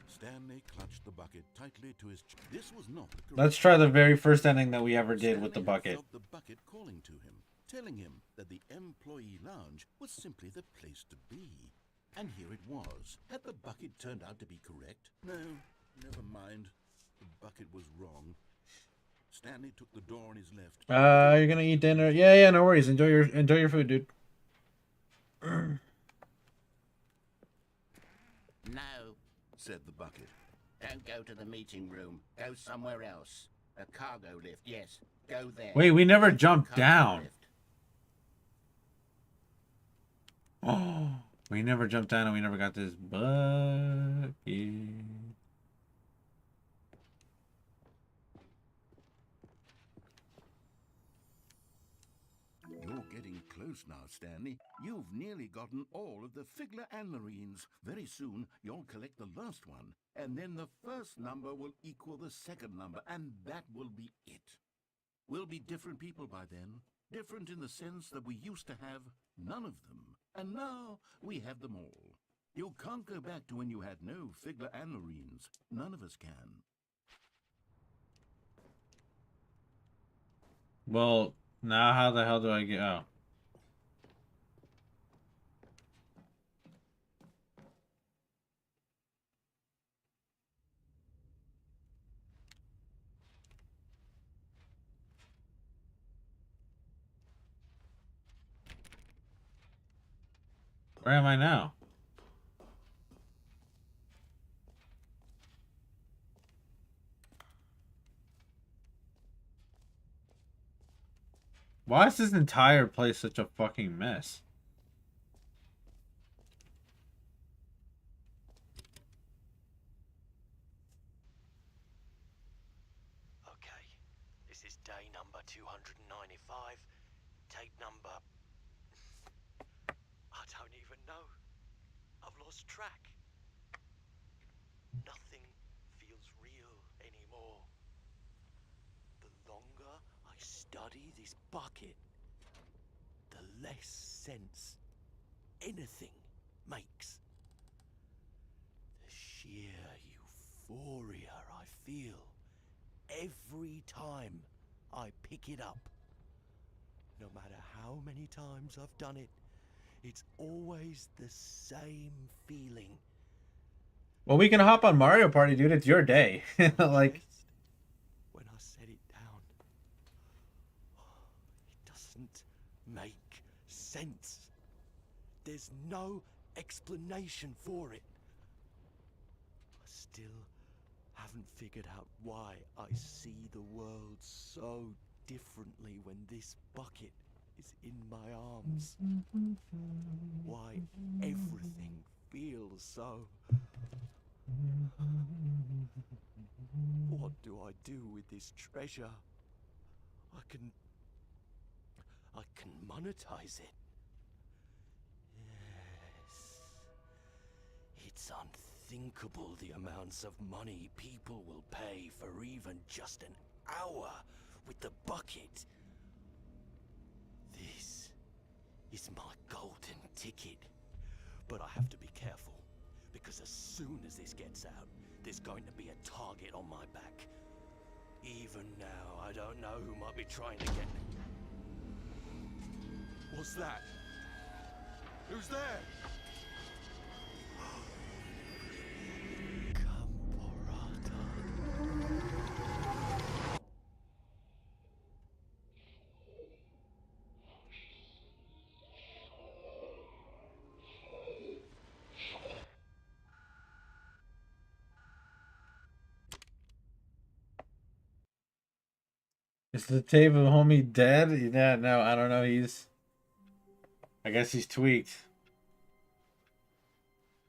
Stanley clutched the bucket tightly to his chest. This was not the correct. Let's try the very first ending that we ever did with the Stanley bucket. felt the bucket calling to him, telling him that the employee lounge was simply the place to be. And here it was. Had the bucket turned out to be correct? No, never mind. The bucket was wrong. Stanley took the door on his left. You're gonna eat dinner? Yeah, no worries. Enjoy your food, dude. No, Said the bucket. don't go to the meeting room. Go somewhere else. A cargo lift, yes. Go there. Wait, we never jumped Cargo down. lift. Oh, we never jumped down and we never got this bucket. You're getting close now, Stanley. You've nearly gotten all of the Figler and Marines. Very soon, you'll collect the last one, and then the first number will equal the second number, and that will be it. We'll be different people by then. Different in the sense that we used to have none of them, and now we have them all. You can't go back to when you had no Figler and Marines. None of us can. Well, now how the hell do I get out? Where am I now? Why is this entire place such a fucking mess? Okay, this is day number 295. Tape number... I don't even know. I've lost track. Nothing feels real anymore. The longer I study this bucket, the less sense anything makes. The sheer euphoria I feel every time I pick it up. No matter how many times I've done it, it's always the same feeling. Well, we can hop on Mario Party, dude. It's your day. Like, When I set it down, it doesn't make sense. There's no explanation for it. I still haven't figured out why I see the world so differently when this bucket is in my arms. Why everything feels so. What do I do with this treasure? I can monetize it. Yes. It's unthinkable the amounts of money people will pay for even just an hour with the bucket. This is my golden ticket. But I have to be careful, because as soon as this gets out, there's going to be a target on my back. Even now, I don't know who might be trying to get me. What's that? Who's there? is the tape of homie dead? Yeah, no, I don't know. I guess he's tweaked.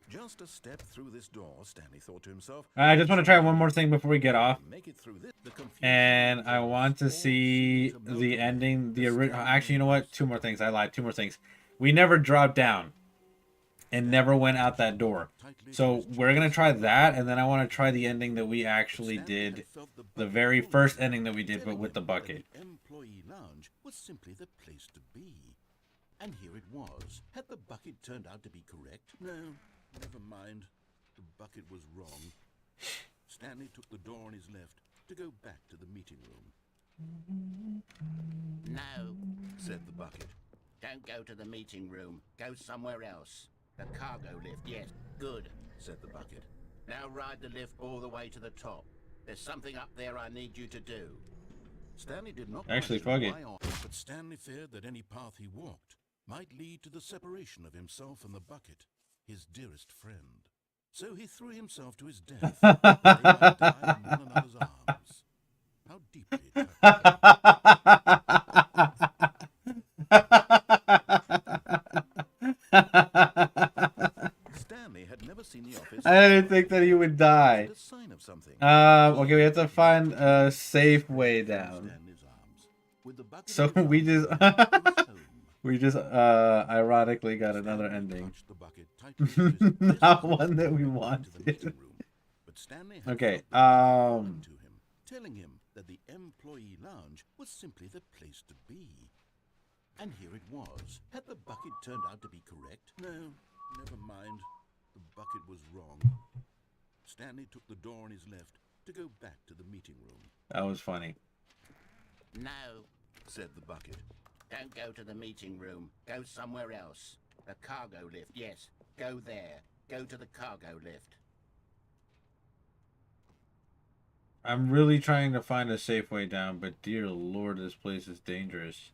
Just a step through this door, Stanley thought to himself. I just want to try one more thing before we get off. Make it through this, the confusion And I grows want to all see seemed to the melt ending. away. The The original. Stanley Actually, you know what? was- Two more things. I lied. Two more things. We never dropped down and never went out that door. So we're gonna try that, and then I want to try the ending that we actually did, the very first ending that we did, but with the bucket. The employee lounge was simply the place to be. And here it was. Had the bucket turned out to be correct? No, never mind. The bucket was wrong. Stanley took the door on his left to go back to the meeting room. No, Said the bucket. don't go to the meeting room. Go somewhere else. The cargo lift, yes. Good. Said the bucket. Now ride the lift all the way to the top. There's something up there I need you to do. Stanley did not Actually, question fuck it. why on, but Stanley feared that any path he walked might lead to the separation of himself and the bucket, his dearest friend. So he threw himself to his death. They might die in one another's arms. How deeply it Stanley had never seen the office. I didn't think that he would die. A sign of something. Okay, we have to find a safe way down. Stanley's arms, with the bucket So in his we arms, just he was home. we just ironically got another Stanley ending. clutched the bucket tightly to his- This Not was one that we to the wanted. meeting room, but Stanley had Okay, felt the bucket calling to him, telling him that the employee lounge was simply the place to be. And here it was. Had the bucket turned out to be correct? No, never mind. The bucket was wrong. Stanley took the door on his left to go back to the meeting room. That was funny. No, Said the bucket. don't go to the meeting room. Go somewhere else. The cargo lift, yes. Go there. Go to the cargo lift. I'm really trying to find a safe way down, but dear lord, this place is dangerous.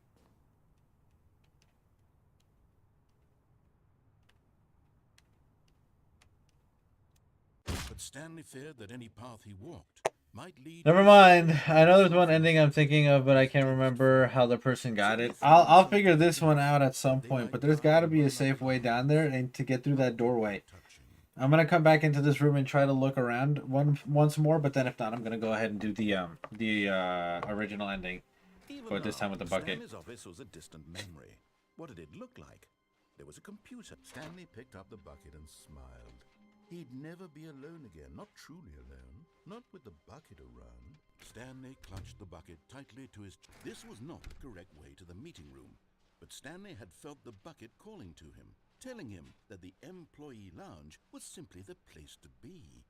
But Stanley feared that any path he walked might lead. Never mind. I know there's one ending I'm thinking of, but I can't remember how the person got it. I'll figure this one out at some point, but there's got to be a safe way down there and to get through that doorway. I'm gonna come back into this room and try to look around once more, but then if not, I'm gonna go ahead and do the original ending. Even But this time with the bucket. Stanley's office was a distant memory. What did it look like? There was a computer. Stanley picked up the bucket and smiled. He'd never be alone again, not truly alone, not with the bucket around. Stanley clutched the bucket tightly to his... This was not the correct way to the meeting room, but Stanley had felt the bucket calling to him, telling him that the employee lounge was simply the place to be.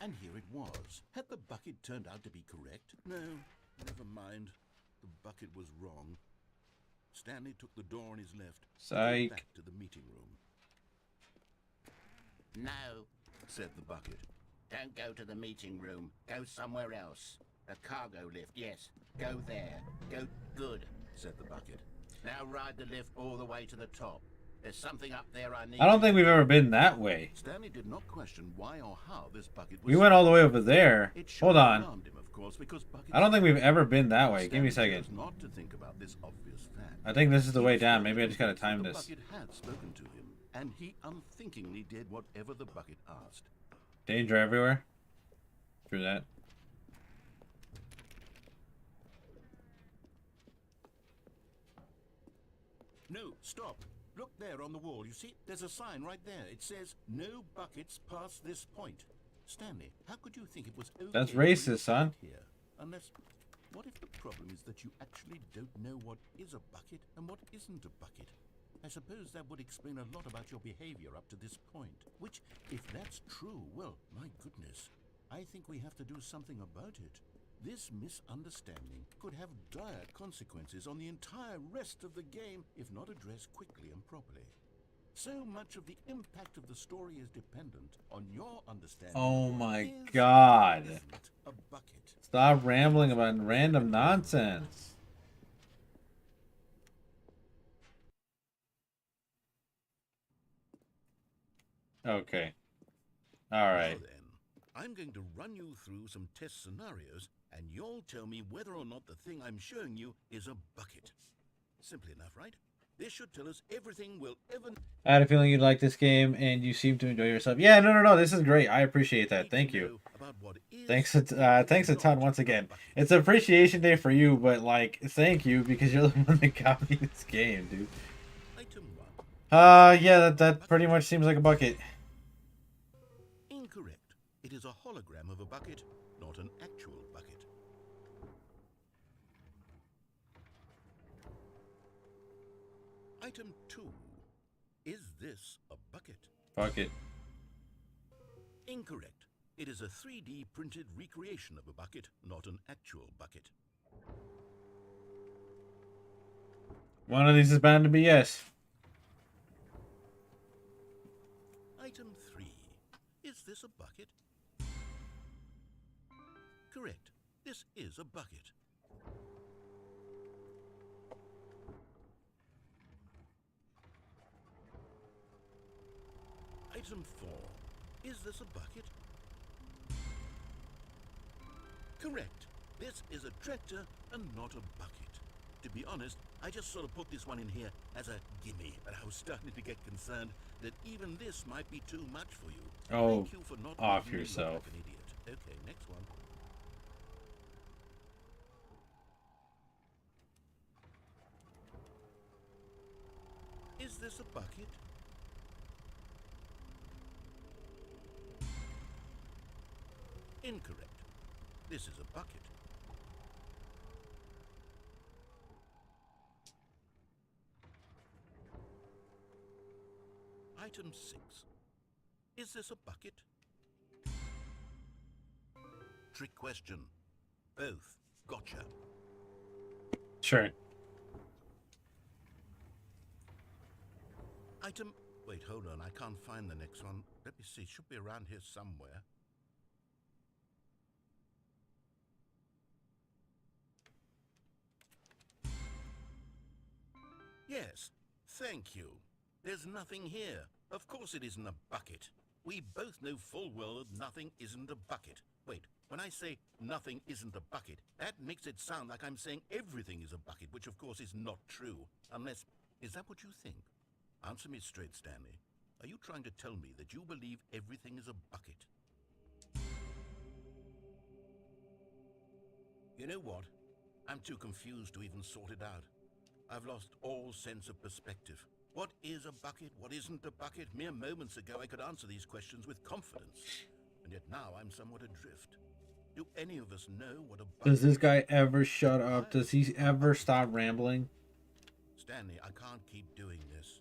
And here it was. Had the bucket turned out to be correct? No, never mind. The bucket was wrong. Stanley took the door on his left to go Psych. back to the meeting room. No, said the bucket. Don't go to the meeting room. Go somewhere else. The cargo lift, yes. Go there. Go good, said the bucket. Now ride the lift all the way to the top. There's something up there I need. I don't think we've ever been that way. Stanley did not question why or how this bucket was. We went all the way over there. It Hold on. alarmed him, of course, because buckets I don't think we've ever been that way. Give me a Stanley second. chose not to think about this obvious fact. I think this is the He way down. felt Maybe I just gotta time the this. bucket had spoken to him, and he unthinkingly did whatever the bucket asked. Danger everywhere. Through that. No, stop. Look there on the wall. You see, there's a sign right there. It says, "No buckets past this point." Stanley, how could you think it was okay? That's for you racist, to son. sit here? Unless, what if the problem is that you actually don't know what is a bucket and what isn't a bucket? I suppose that would explain a lot about your behavior up to this point. Which, if that's true, well, my goodness, I think we have to do something about it. This misunderstanding could have dire consequences on the entire rest of the game if not addressed quickly and properly. So much of the impact of the story is dependent on your understanding. Oh of what my is God. and isn't a bucket. Stop rambling about random nonsense. Okay. All right. Now then, I'm going to run you through some test scenarios, and you'll tell me whether or not the thing I'm showing you is a bucket. Simple enough, right? This should tell us everything we'll ever... I had a feeling you'd like this game, and you seem to enjoy yourself. Yeah, no. This is great. I appreciate that. need Thank to you. know about what is Thanks and thanks a is ton not once a again. bucket. It's Appreciation Day for you, but like, thank you because you're the one that got me this game, dude. Item 1. Yeah, that pretty much seems like a bucket. Incorrect. It is a hologram of a bucket, not an actual bucket. Item 2. Is this a bucket? Bucket. Incorrect. It is a 3D printed recreation of a bucket, not an actual bucket. One of these is bound to be yes. Item 3. Is this a bucket? Correct. This is a bucket. Item 4. Is this a bucket? Correct. This is a tractor and not a bucket. To be honest, I just sort of put this one in here as a gimme, but I was starting to get concerned that even this might be too much for you. Oh, Thank you for not off making me look yourself. like an idiot. Okay, next one. Is this a bucket? Incorrect. This is a bucket. Item 6. Is this a bucket? Trick question. Both. Gotcha. Sure. Item... Wait, hold on. I can't find the next one. Let me see. It should be around here somewhere. Yes. Thank you. There's nothing here. Of course it isn't a bucket. We both know full well that nothing isn't a bucket. Wait, when I say nothing isn't a bucket, that makes it sound like I'm saying everything is a bucket, which of course is not true. Unless, is that what you think? Answer me straight, Stanley. Are you trying to tell me that you believe everything is a bucket? You know what? I'm too confused to even sort it out. I've lost all sense of perspective. What is a bucket? What isn't a bucket? Mere moments ago I could answer these questions with confidence. And yet now I'm somewhat adrift. Do any of us know what a bucket Does this is? guy ever shut up? Does he ever stop rambling? Stanley, I can't keep doing this.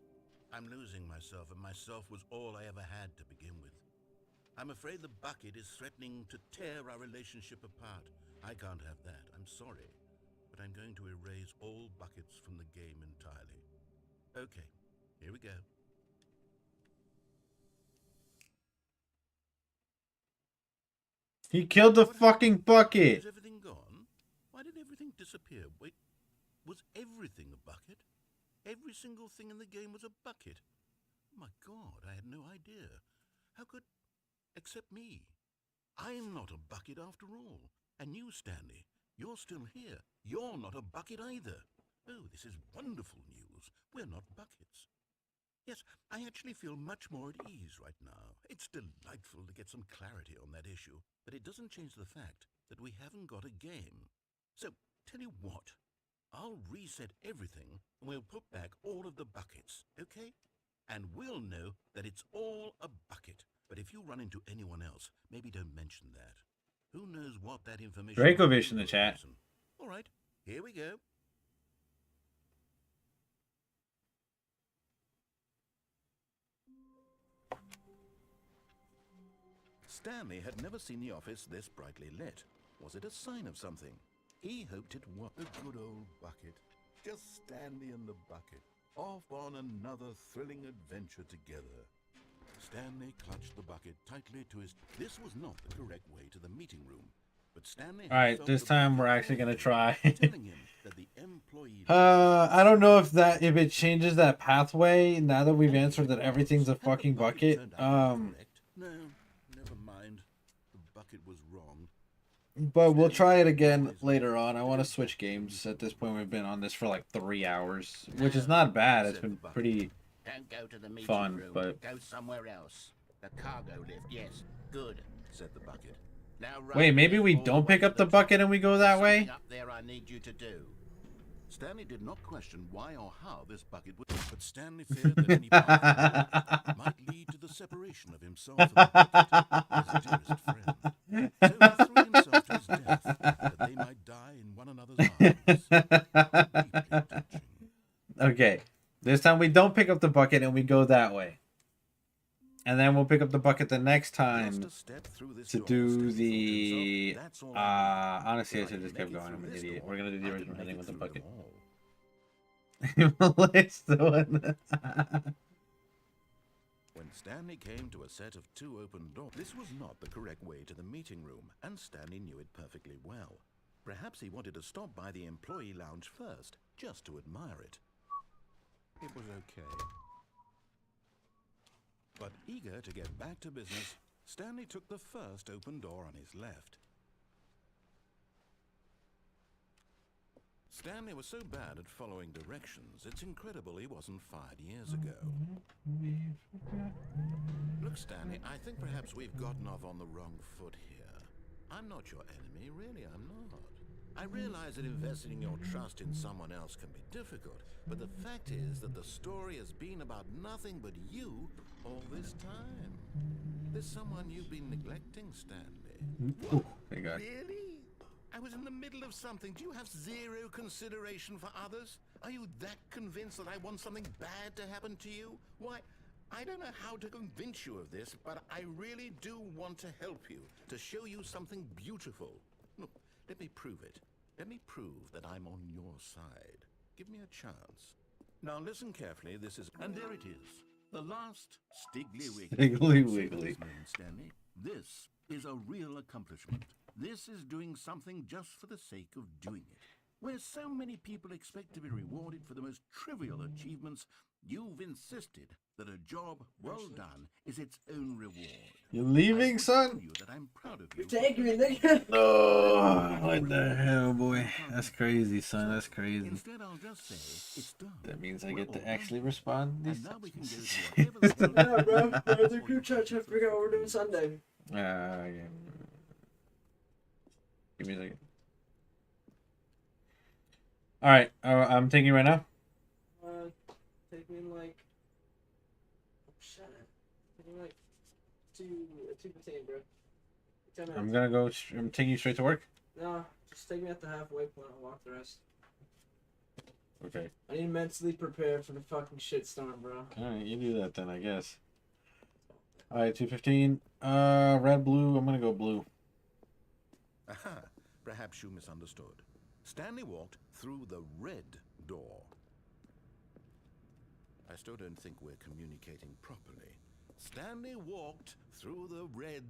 I'm losing myself, and myself was all I ever had to begin with. I'm afraid the bucket is threatening to tear our relationship apart. I can't have that. I'm sorry. But I'm going to erase all buckets from the game entirely. Okay, here we go. He killed the What fucking happened? bucket. Is everything gone? Why did everything disappear? Wait, was everything a bucket? Every single thing in the game was a bucket. Oh my God, I had no idea. How could... Except me. I'm not a bucket after all. And you, Stanley, you're still here. You're not a bucket either. Oh, this is wonderful news. We're not buckets. Yes, I actually feel much more at ease right now. It's delightful to get some clarity on that issue, but it doesn't change the fact that we haven't got a game. So, tell you what, I'll reset everything and we'll put back all of the buckets, okay? And we'll know that it's all a bucket. But if you run into anyone else, maybe don't mention that. Who knows what that information might Dracovish do in the to a chat. person. All right, here we go. Stanley had never seen the office this brightly lit. Was it a sign of something? He hoped it was. A good old bucket. Just Stanley and the bucket. Off on another thrilling adventure together. Stanley clutched the bucket tightly to his... This was not the correct way to the meeting room. But Stanley... Alright, this time we're actually gonna try. telling him that the employee... I don't know if it changes that pathway now that we've answered that everything's a fucking bucket. No, never mind. The bucket was wrong. But we'll try it again later on. I want to switch games. At this point, we've been on this for like 3 hours, which is not bad. It's been pretty Don't go to the meeting fun, room. but... Go somewhere else. The cargo lift, yes. Good, said the bucket. Now Wait, run maybe the we lift all don't the way pick to up the top. bucket and we go that way? Something up there I need you to do. Stanley did not question why or how this bucket would, but Stanley feared that any path forward might lead to the separation of himself and the bucket, his dearest friend. So he threw himself to his death, that they might die in one another's arms. Deeply touching. Okay, this time we don't pick up the bucket and we go that way. And then we'll pick up the bucket the next time Just a step through this to door, do Stanley the... thought to himself, "That's all I need. honestly, I If should I just can kept make it going. I'm through an this idiot. door, We're gonna do the I can original make ending it with the through bucket. them all." Malay's the one. When Stanley came to a set of 2 open doors, this was not the correct way to the meeting room, and Stanley knew it perfectly well. Perhaps he wanted to stop by the employee lounge first, just to admire it. It was okay. But eager to get back to business, Stanley took the first open door on his left. Stanley was so bad at following directions, it's incredible he wasn't fired years ago. Look, Stanley, I think perhaps we've gotten off on the wrong foot here. I'm not your enemy, really, I'm not. I realize that investing your trust in someone else can be difficult, but the fact is that the story has been about nothing but you all this time. There's someone you've been neglecting, Stanley. Ooh, thank God. Really? I was in the middle of something. Do you have zero consideration for others? Are you that convinced that I want something bad to happen to you? Why, I don't know how to convince you of this, but I really do want to help you, to show you something beautiful. Look, let me prove it. Let me prove that I'm on your side. Give me a chance. Now listen carefully, this is... And there it is. The last Stiggly Wiggly. Stiggly See Wiggly. what this means, Stanley? This is a real accomplishment. This is doing something just for the sake of doing it. Where so many people expect to be rewarded for the most trivial achievements, you've insisted that a job well done is its own reward. You leaving, son? You that I'm proud of you. Take me, nigga. Oh, what the hell, boy? That's crazy, son. That's crazy. Instead, I'll just say it's done. That means I We're get to all actually done. respond to And these now we can go sentences. to whatever the Yeah, bro. There's a group chat trying to figure out what we're doing Sunday. Yeah. Give me a second. All right, I'm taking right now. Take me in like... Oh, shut up. Take me like 2:15, bro. 10 minutes. I'm gonna go. I'm taking you straight to work. No, just take me at the halfway point. I'll walk the rest. Okay. I need to mentally prepare for the fucking shitstorm, bro. All right, you do that then, I guess. All right, 2:15. Red, blue. I'm gonna go blue. Aha, perhaps you misunderstood. Stanley walked through the red door. I still don't think we're communicating properly. Stanley walked through the red.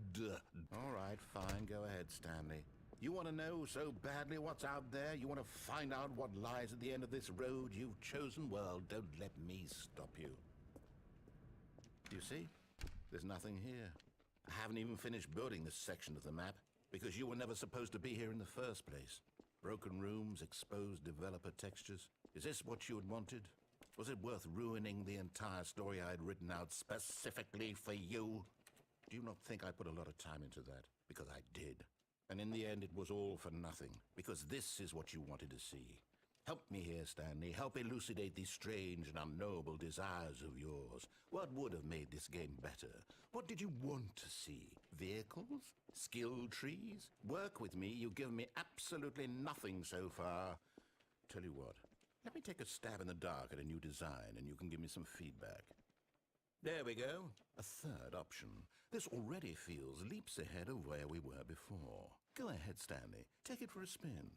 All right, fine. Go ahead, Stanley. You want to know so badly what's out there? You want to find out what lies at the end of this road you've chosen? Well, don't let me stop you. Do you see? There's nothing here. I haven't even finished building this section of the map because you were never supposed to be here in the first place. Broken rooms, exposed developer textures. Is this what you had wanted? Was it worth ruining the entire story I had written out specifically for you? Do you not think I put a lot of time into that? Because I did. And in the end, it was all for nothing. Because this is what you wanted to see. Help me here, Stanley. Help elucidate these strange and unknowable desires of yours. What would have made this game better? What did you want to see? Vehicles? Skill trees? Work with me. You've given me absolutely nothing so far. Tell you what. Let me take a stab in the dark at a new design, and you can give me some feedback. There we go. A third option. This already feels leaps ahead of where we were before. Go ahead, Stanley. Take it for a spin.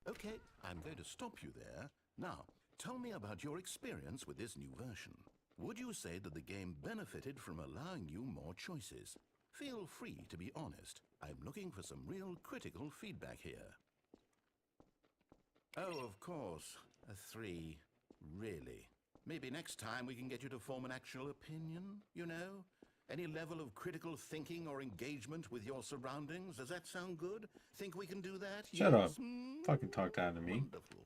Okay, I'm going to stop you there. Now, tell me about your experience with this new version. Would you say that the game benefited from allowing you more choices? Feel free to be honest. I'm looking for some real critical feedback here. Oh, of course. A 3. Really? Maybe next time we can get you to form an actual opinion, you know? Any level of critical thinking or engagement with your surroundings? Does that sound good? Think we can do that? Shut up. Hmm? Fucking talk down to me. Wonderful.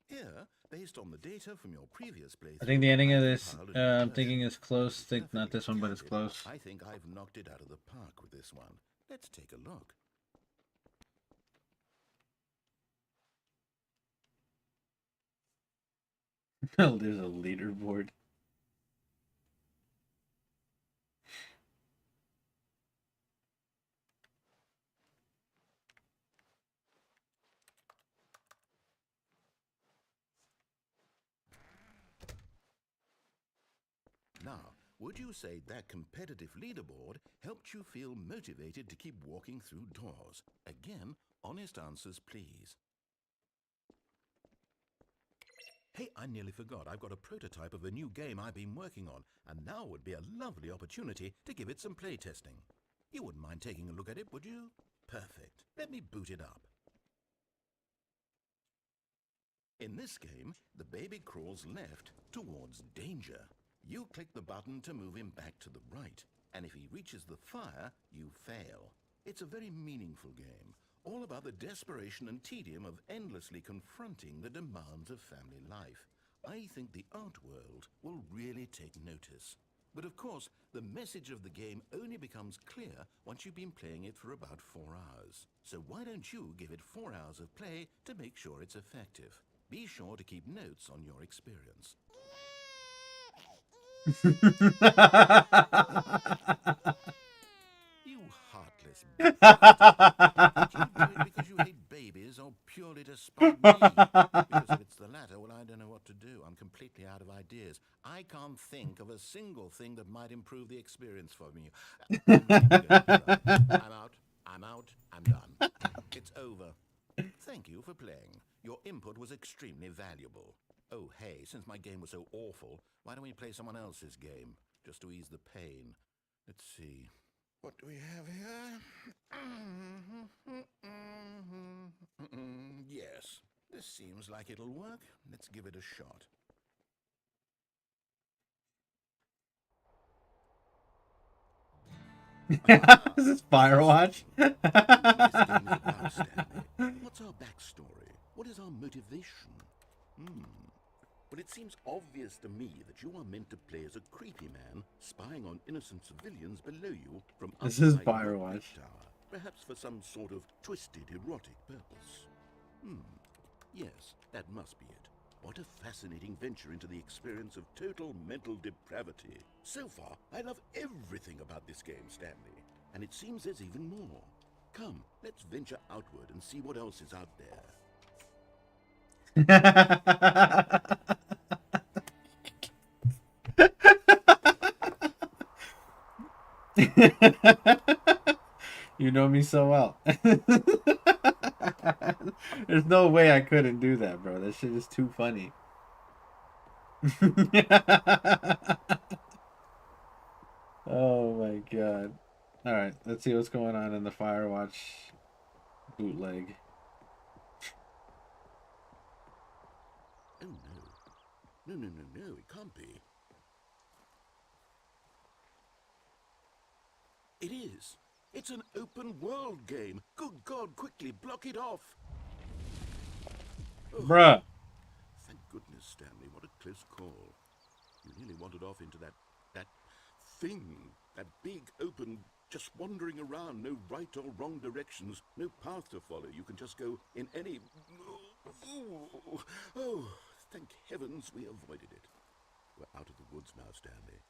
Here, based on the data from your previous playthrough, I think the ending of I've this, compiled a new I'm thinking version. is close. Think not this one, but it's Perfectly close. I think I've knocked it out of the park with this one. Let's take a look. Oh, there's a leaderboard. Now, would you say that competitive leaderboard helped you feel motivated to keep walking through doors? Again, honest answers, please. Hey, I nearly forgot. I've got a prototype of a new game I've been working on, and now would be a lovely opportunity to give it some playtesting. You wouldn't mind taking a look at it, would you? Perfect. Let me boot it up. In this game, the baby crawls left towards danger. You click the button to move him back to the right, and if he reaches the fire, you fail. It's a very meaningful game, all about the desperation and tedium of endlessly confronting the demands of family life. I think the art world will really take notice. But of course, the message of the game only becomes clear once you've been playing it for about 4 hours. So why don't you give it 4 hours of play to make sure it's effective? Be sure to keep notes on your experience. You heartless bastard. Do you do it because you hate babies or purely to spite me? Because if it's the latter, well, I don't know what to do. I'm completely out of ideas. I can't think of a single thing that might improve the experience for me. I'm out. I'm done. It's over. Thank you for playing. Your input was extremely valuable. Oh, hey, since my game was so awful, why don't we play someone else's game, just to ease the pain? Let's see. What do we have here? Yes, this seems like it'll work. Let's give it a shot. This is Firewatch. This game is about, Stanley. What's our backstory? What is our motivation? Well, it seems obvious to me that you are meant to play as a creepy man spying on innocent civilians below you from This is outside the Firewatch. Big Tower, perhaps for some sort of twisted erotic purpose. Yes, that must be it. What a fascinating venture into the experience of total mental depravity. So far, I love everything about this game, Stanley. And it seems there's even more. Come, let's venture outward and see what else is out there. You know me so well. There's no way I couldn't do that, bro. That shit is too funny. Oh my god. Alright, let's see what's going on in the Firewatch bootleg. Oh no. No, no, no, no, it can't be. It is. It's an open world game. Good God, quickly block it off. Oh, Bruh. thank goodness, Stanley. What a close call. You nearly wandered off into that thing. That big, open, just wandering around. No right or wrong directions. No path to follow. You can just go in any... Oh, thank heavens we avoided it. We're out of the woods now, Stanley.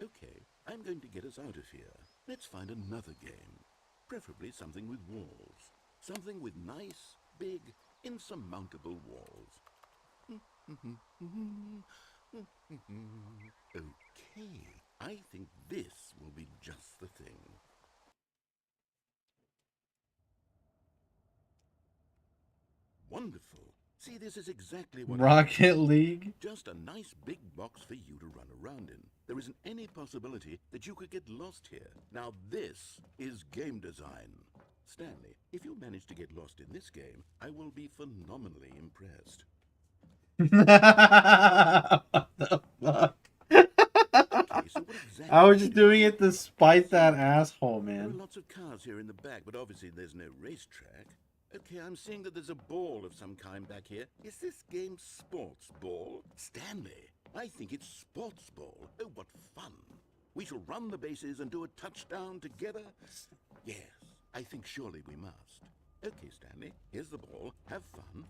Okay, I'm going to get us out of here. Let's find another game. Preferably something with walls. Something with nice, big, insurmountable walls. Okay, I think this will be just the thing. Wonderful. See, this is exactly what Rocket League? Just a nice big box for you to run around in. There isn't any possibility that you could get lost here. Now this is game design. Stanley, if you manage to get lost in this game, I will be phenomenally impressed. What the fuck? Okay, so what exactly I was just doing it to spite that asshole, There are man. lots of cars here in the back, but obviously there's no racetrack. Okay, I'm seeing that there's a ball of some kind back here. Is this game sports ball? Stanley, I think it's sports ball. Oh, what fun. We shall run the bases and do a touchdown together? Yes, I think surely we must. Okay, Stanley, here's the ball. Have fun.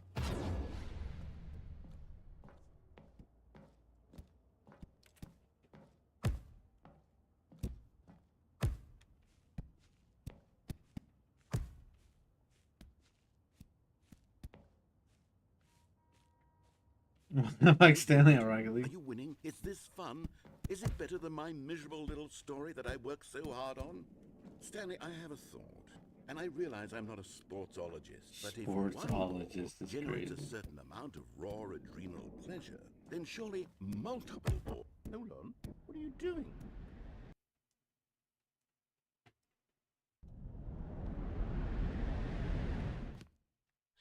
Like Stanley on Rocket Are League. you winning? Is this fun? Is it better than my miserable little story that I worked so hard on? Stanley, I have a thought, and I realize I'm not a sportsologist, but if one ball Sportsologist is generates crazy. a certain amount of raw adrenal pleasure, then surely multiple balls... Hold on, what are you doing?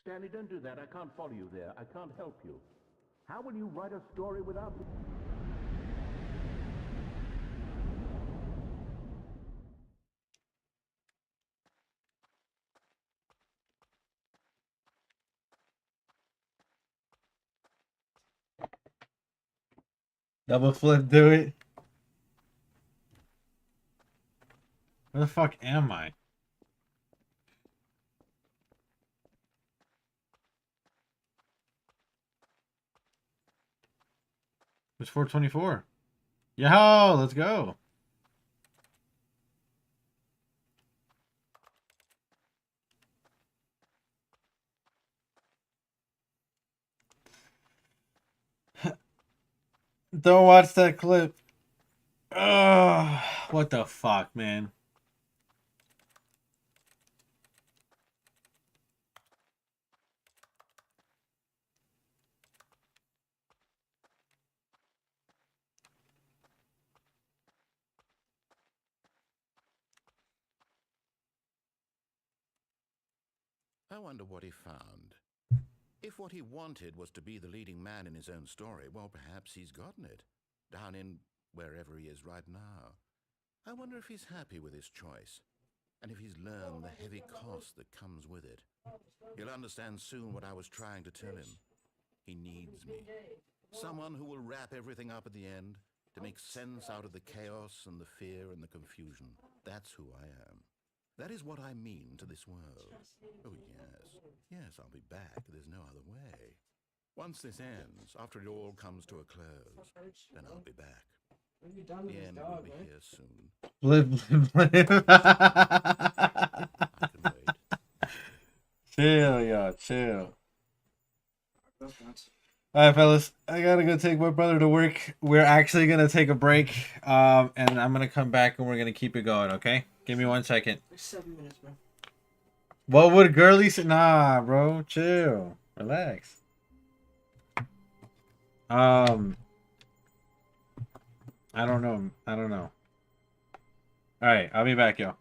Stanley, don't do that. I can't follow you there. I can't help you. How will you write a story without me? Double flip, do it. Where the fuck am I? It's 424. Yo, let's go. Don't watch that clip. Ugh, what the fuck, man? I wonder what he found. If what he wanted was to be the leading man in his own story, well, perhaps he's gotten it. Down in wherever he is right now. I wonder if he's happy with his choice. And if he's learned the heavy cost that comes with it. He'll understand soon what I was trying to tell him. He needs me. Someone who will wrap everything up at the end, to make sense out of the chaos and the fear and the confusion. That's who I am. That is what I mean to this world. Oh, yes. Yes, I'll be back. There's no other way. Once this ends, after it all comes to a close, then I'll be back. What have you done with The this end dog, will be man? here soon. Blip, blip, blip. I can wait. Chill, y'all, chill. All right, fellas, I gotta go take my brother to work. We're actually gonna take a break, and I'm gonna come back and we're gonna keep it going. Okay? Give me 1 second. Like 7 minutes, bro. What would girly say? Nah, bro, chill, relax. I don't know. I don't know. All right, I'll be back, yo.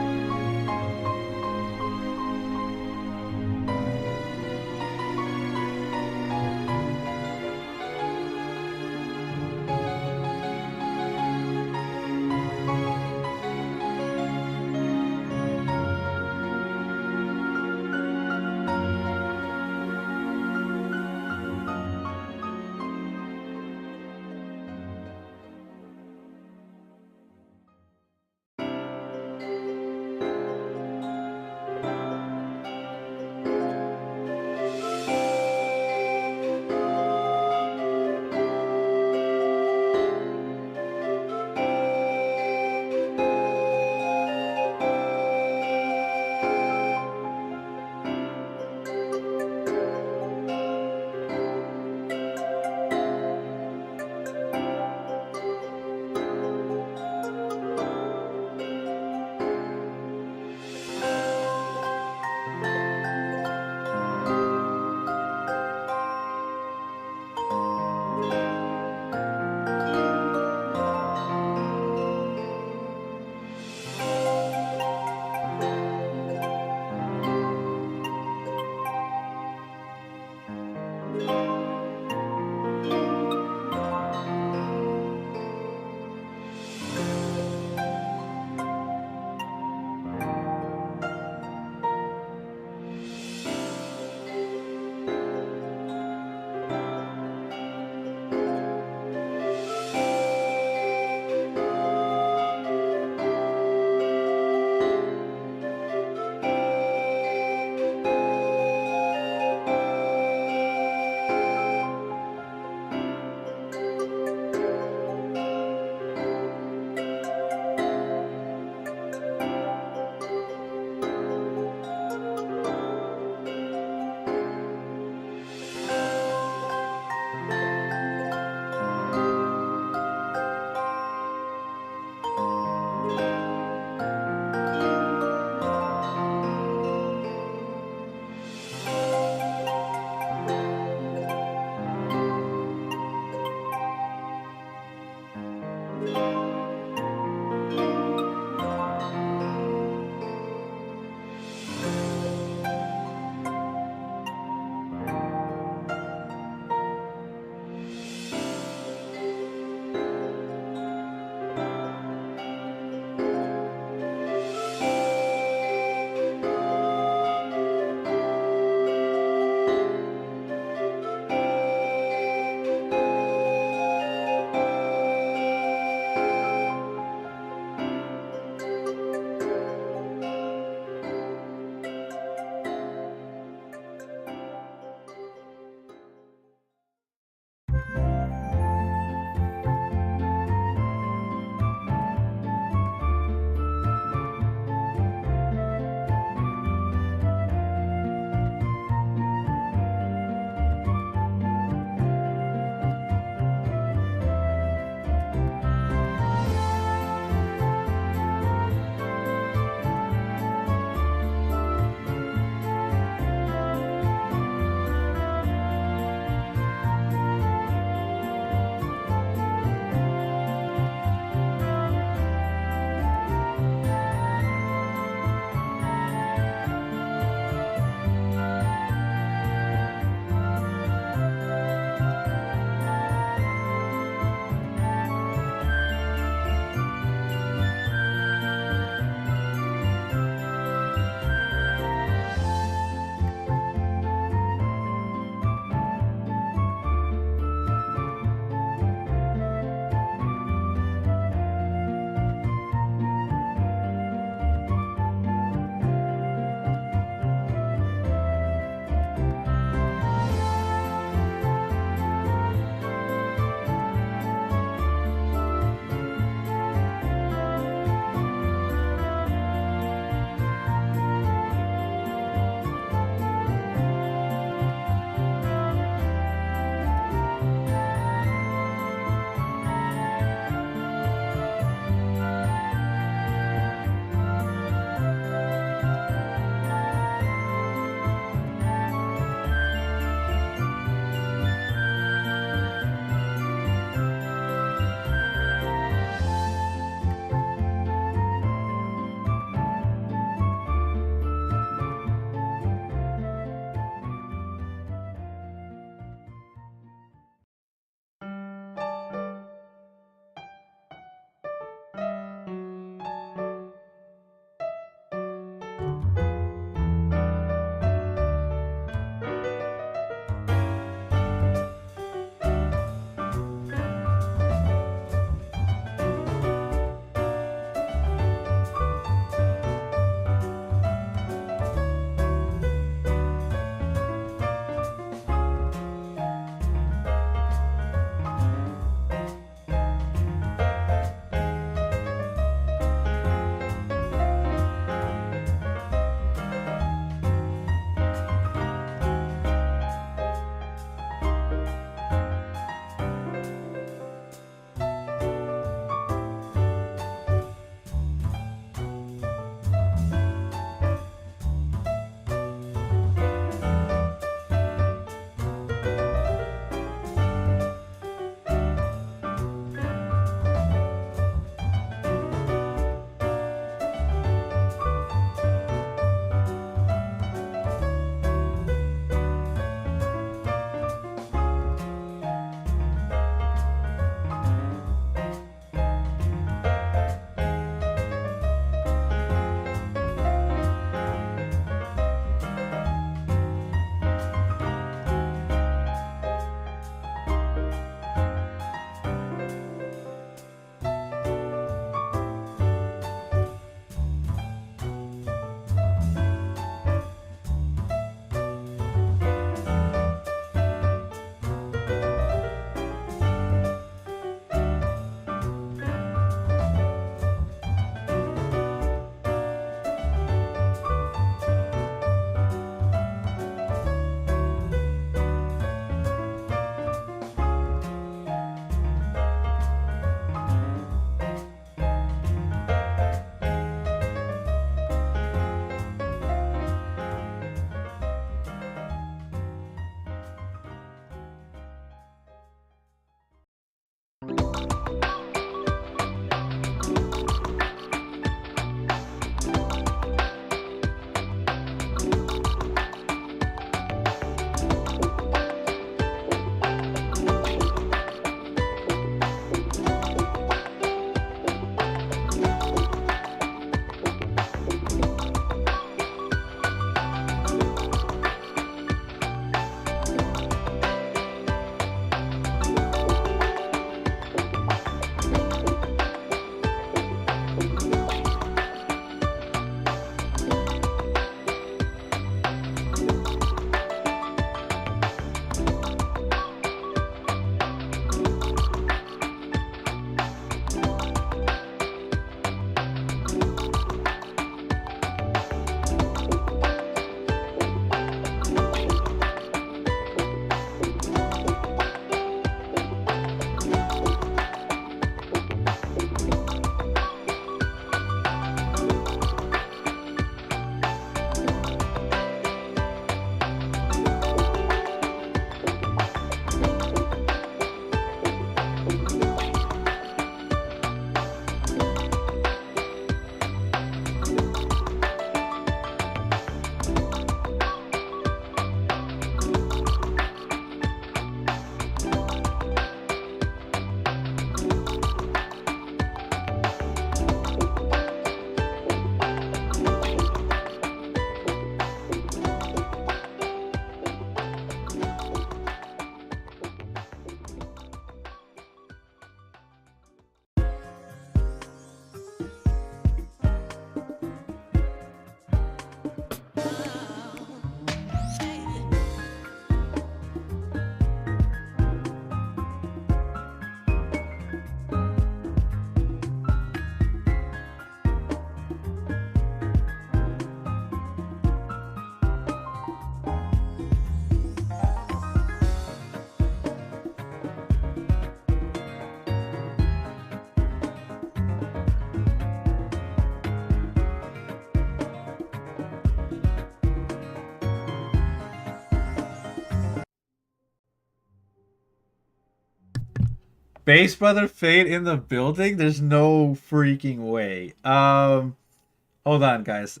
Base Brother Fate in the building? There's no freaking way. Hold on, guys.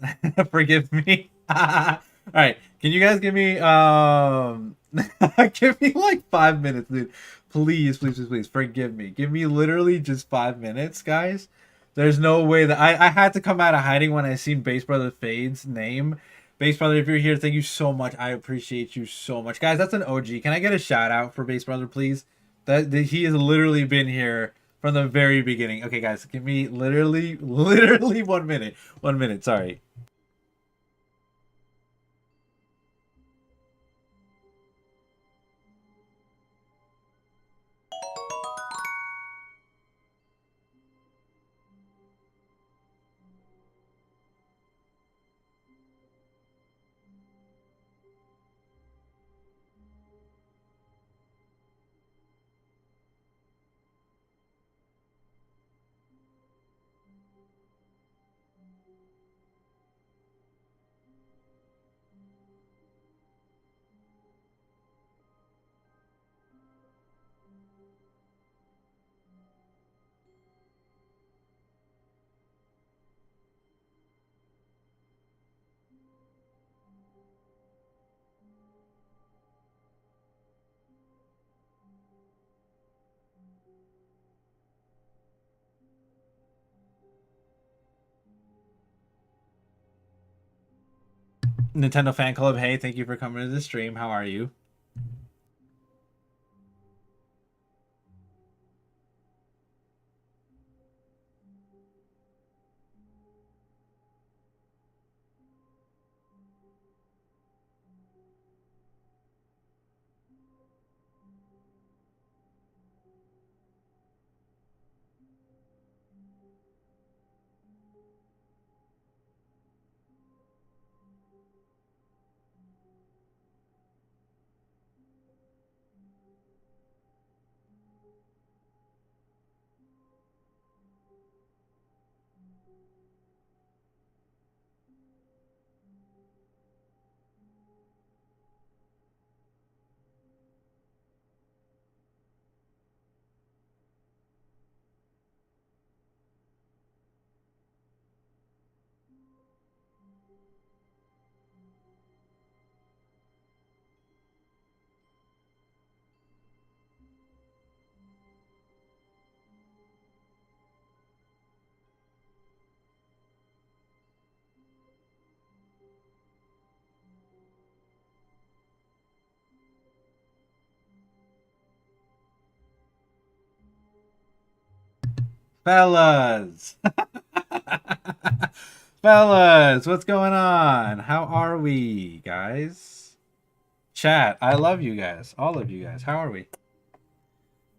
Forgive me. All right, can you guys give me give me like 5 minutes, dude? Please, please, please, please forgive me. Give me literally just 5 minutes, guys. There's no way that I had to come out of hiding when I seen Base Brother Fade's name. Base Brother, if you're here, thank you so much. I appreciate you so much, guys. That's an OG. Can I get a shout out for Base Brother, please? That he has literally been here from the very beginning. Okay, guys, give me literally 1 minute. 1 minute, sorry. Nintendo Fan Club, hey, thank you for coming to the stream. How are you? Fellas. Fellas, what's going on? How are we, guys? Chat, I love you guys. All of you guys. How are we?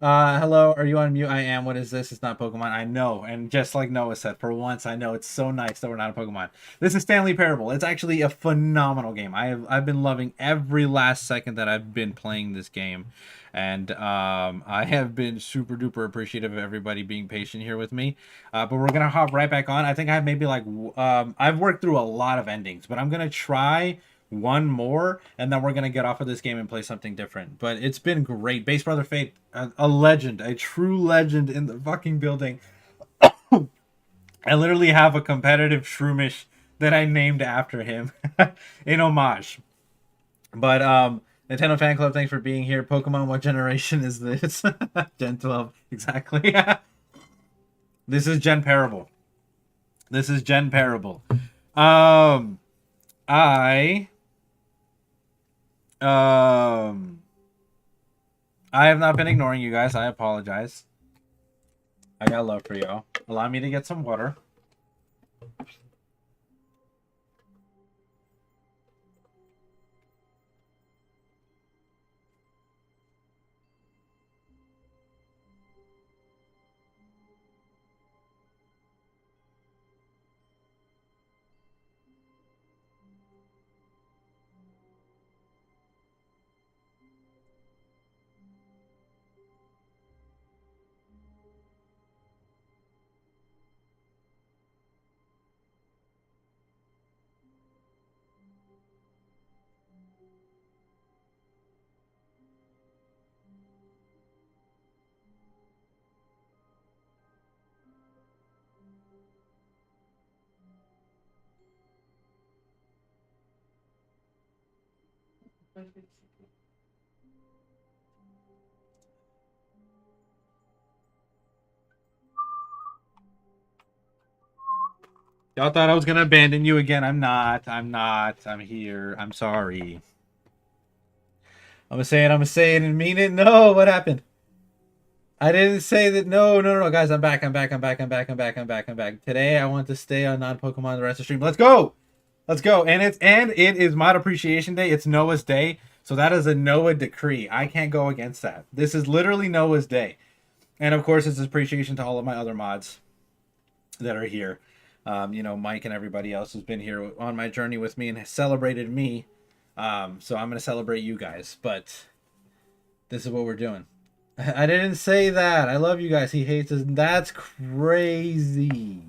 Hello, are you on mute? I am. What is this? It's not Pokemon. I know. And just like Noah said, for once, I know it's so nice that we're not a Pokemon. This is Stanley Parable. It's actually a phenomenal game. I've been loving every last second that I've been playing this game. And I have been super duper appreciative of everybody being patient here with me. But we're gonna hop right back on. I think I have maybe like I've worked through a lot of endings, but I'm gonna try one more, and then we're gonna get off of this game and play something different. But it's been great. Base Brother Fate, a legend, a true legend in the fucking building. I literally have a competitive Shroomish that I named after him in homage. But Nintendo Fan Club, thanks for being here. Pokemon, what generation is this? Gen 12, exactly. This is Gen Parable. This is Gen Parable. I have not been ignoring you guys. I apologize. I got love for y'all. Allow me to get some water. Y'all thought I was gonna abandon you again. I'm not. I'm not. I'm here. I'm sorry. I'm gonna say it. I'm gonna say it and mean it. No, what happened? I didn't say that. No, no, no, guys. I'm back. I'm back. I'm back. I'm back. I'm back. I'm back. I'm back. Today I want to stay on non-Pokemon the rest of the stream. Let's go. Let's go. And it is Mod Appreciation Day. It's Noah's Day. So that is a Noah decree. I can't go against that. This is literally Noah's Day. And of course, it's appreciation to all of my other mods that are here. You know, Mike and everybody else who's been here on my journey with me and has celebrated me. So I'm going to celebrate you guys. But this is what we're doing. I didn't say that. I love you guys. He hates us. That's crazy.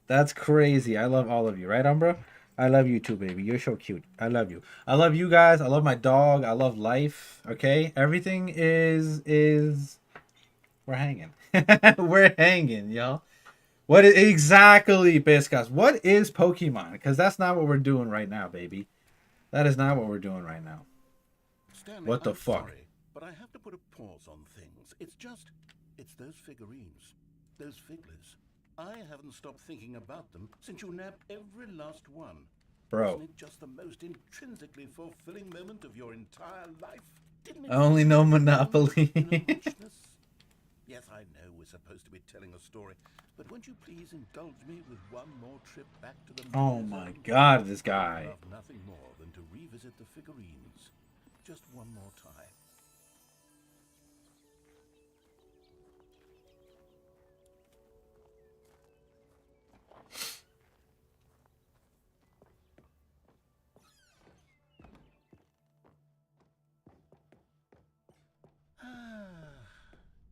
That's crazy. I love all of you. Right, Umbra? I love you too, baby. You're so cute. I love you. I love you guys. I love my dog. I love life. Okay? Everything is... We're hanging. We're hanging, y'all. What is... Exactly, Biscuits. What is Pokemon? Because that's not what we're doing right now, baby. That is not what we're doing right now. Stanley, What the I'm fuck? Sorry, but I have to put a pause on things. It's those figurines. Those figglers. I haven't stopped thinking about them since you nabbed every last one. Bro. Wasn't it just the most intrinsically fulfilling moment of your entire life? Didn't it I only know Monopoly. Yes, I know we're supposed to be telling a story, but won't you please indulge me with one more trip back to the Oh memory my zone? god, this I guy. love nothing more than to revisit the figurines. Just one more time.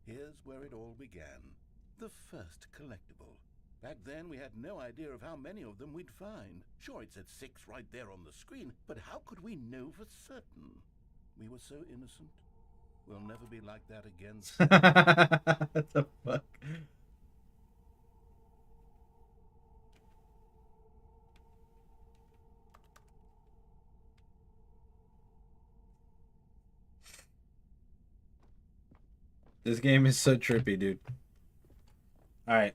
Here's where it all began. The first collectible. Back then, we had no idea of how many of them we'd find. Sure, it said 6 right there on the screen, but how could we know for certain? We were so innocent. We'll never be like that again. What the fuck? This game is so trippy, dude. Alright.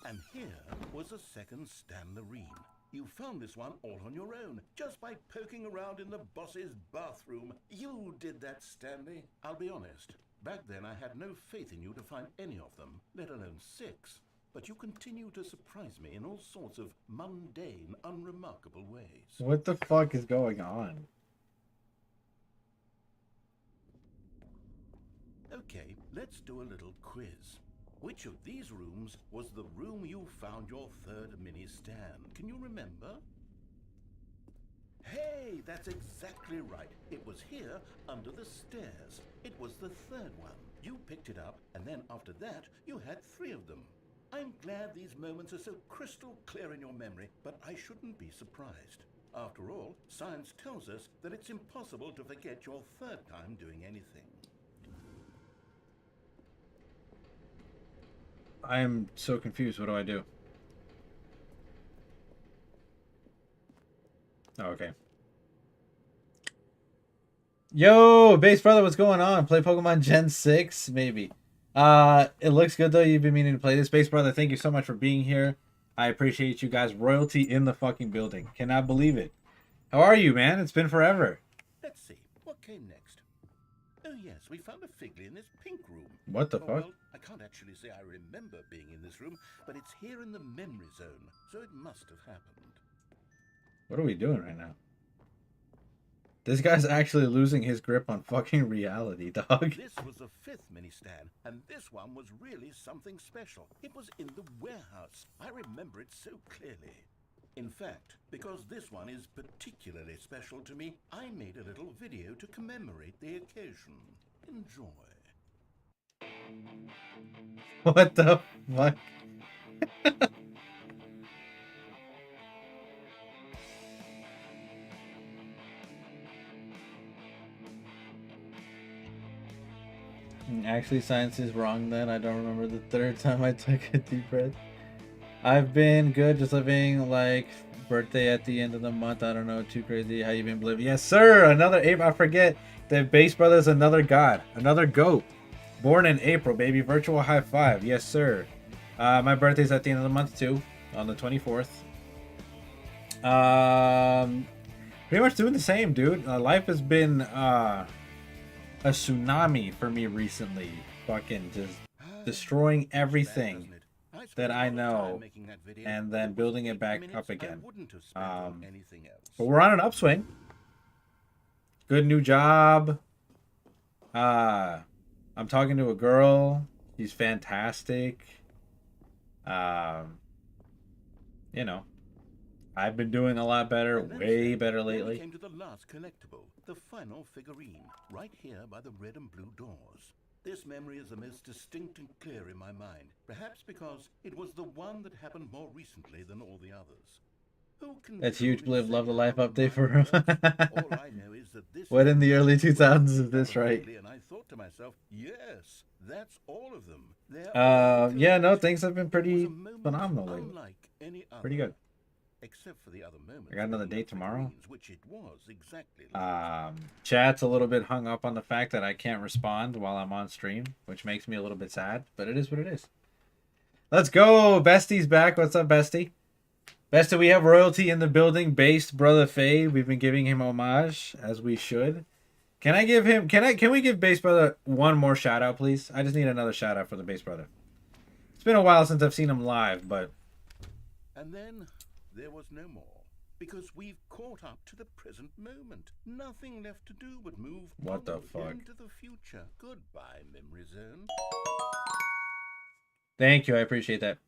And here was a second Stanlerine. You found this one all on your own, just by poking around in the boss's bathroom. You did that, Stanley. I'll be honest. Back then, I had no faith in you to find any of them, let alone 6. But you continue to surprise me in all sorts of mundane, unremarkable ways. What the fuck is going on? Okay, let's do a little quiz. Which of these rooms was the room you found your third mini stand? Can you remember? Hey, that's exactly right. It was here under the stairs. It was the third one. You picked it up, and then after that, you had 3 of them. I'm glad these moments are so crystal clear in your memory, but I shouldn't be surprised. After all, science tells us that it's impossible to forget your third time doing anything. I am so confused. What do I do? Oh, okay. Yo, Base Brother, what's going on? Play Pokemon Gen 6? Maybe. It looks good, though. You've been meaning to play this. Base Brother, thank you so much for being here. I appreciate you guys. Royalty in the fucking building. Cannot believe it. How are you, man? It's been forever. Let's see, what came next? Oh yes, we found a Figley in this pink room. What the Oh, fuck? well, I can't actually say I remember being in this room, but it's here in the memory zone, so it must have happened. What are we doing right now? This guy's actually losing his grip on fucking reality, dog. This was the 5th mini stand, and this one was really something special. It was in the warehouse. I remember it so clearly. In fact, because this one is particularly special to me, I made a little video to commemorate the occasion. Enjoy. What the fuck? Actually, science is wrong then. I don't remember the third time I took a deep breath. I've been good, just living like Birthday at the end of the month. I don't know. Too crazy. How you been, Bliv? Yes, sir. Another April. I forget that Base Brother's another god. Another goat. Born in April, baby. Virtual high five. Yes, sir. My birthday's at the end of the month, too. On the 24th. Pretty much doing the same, dude. Life has been a tsunami for me recently. Fucking just destroying everything that I know and then building it back up again. But we're on an upswing. Good new job. I'm talking to a girl. She's fantastic. You know, I've been doing a lot better, way better lately. Came to the last collectible, the final figurine, right here by the red and blue doors. This memory is the most distinct and clear in my mind, perhaps because it was the one that happened more recently than all the others. Who can That's huge, truly Bliv. say Love the how life my update for mind him. works? All I know is that this What in the is early the 2000s is one this, right? and I thought to myself, yes, that's all of them. They're Yeah, no, all things have been It was pretty a moment phenomenal lately. unlike any other. Pretty good. Except for the other moments. I got another when the date tomorrow. figurines, which it was exactly like. Chat's a little bit hung up on the fact that I can't respond while I'm on stream, which makes me a little bit sad, but it is what it is. Let's go. Bestie's back. What's up, Bestie? Bestie, we have royalty in the building. Based Brother Fade. We've been giving him homage, as we should. Can I give him... Can we give Base Brother one more shout out, please? I just need another shout out for the Base Brother. It's been a while since I've seen him live, but... And then there was no more, because we've caught up to the present moment. Nothing left to do but move What the onward fuck? into the future. Goodbye, Memory Zone. Thank you. I appreciate that.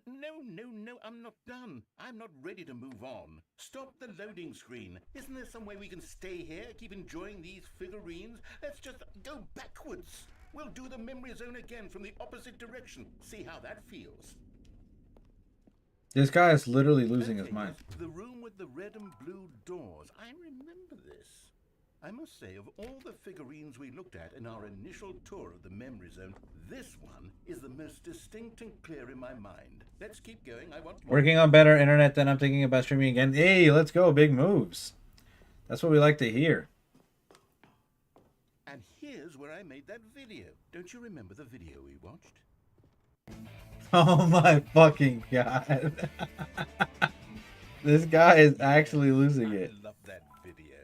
No, I'm not done. I'm not ready to move on. Stop the loading screen. Isn't there some way we can stay here, keep enjoying these figurines? Let's just go backwards. We'll do the Memory Zone again from the opposite direction. See how that feels. This guy is literally losing his Okay, mind. yes, the room with the red and blue doors. I remember this. I must say, of all the figurines we looked at in our initial tour of the Memory Zone, this one is the most distinct and clear in my mind. Let's keep going. I want more. Working on better internet than I'm thinking about streaming again. Hey, let's go. Big moves. That's what we like to hear. And here's where I made that video. Don't you remember the video we watched? Oh my fucking god. This guy is actually losing it. I love that video.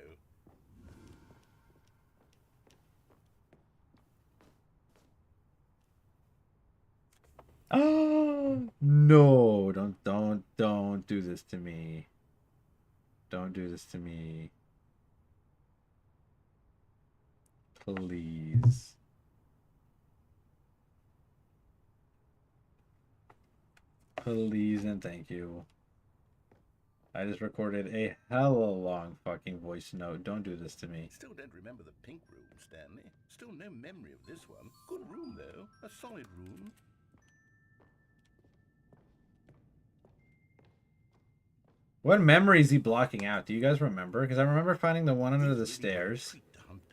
Oh no, don't do this to me. Don't do this to me. Please. Please and thank you. I just recorded a hella long fucking voice note. Don't do this to me. Still don't remember the pink room, Stanley. Still no memory of this one. Good room, though. A solid room. What memory is he blocking out? Do you guys remember? Because I remember finding the one under the stairs.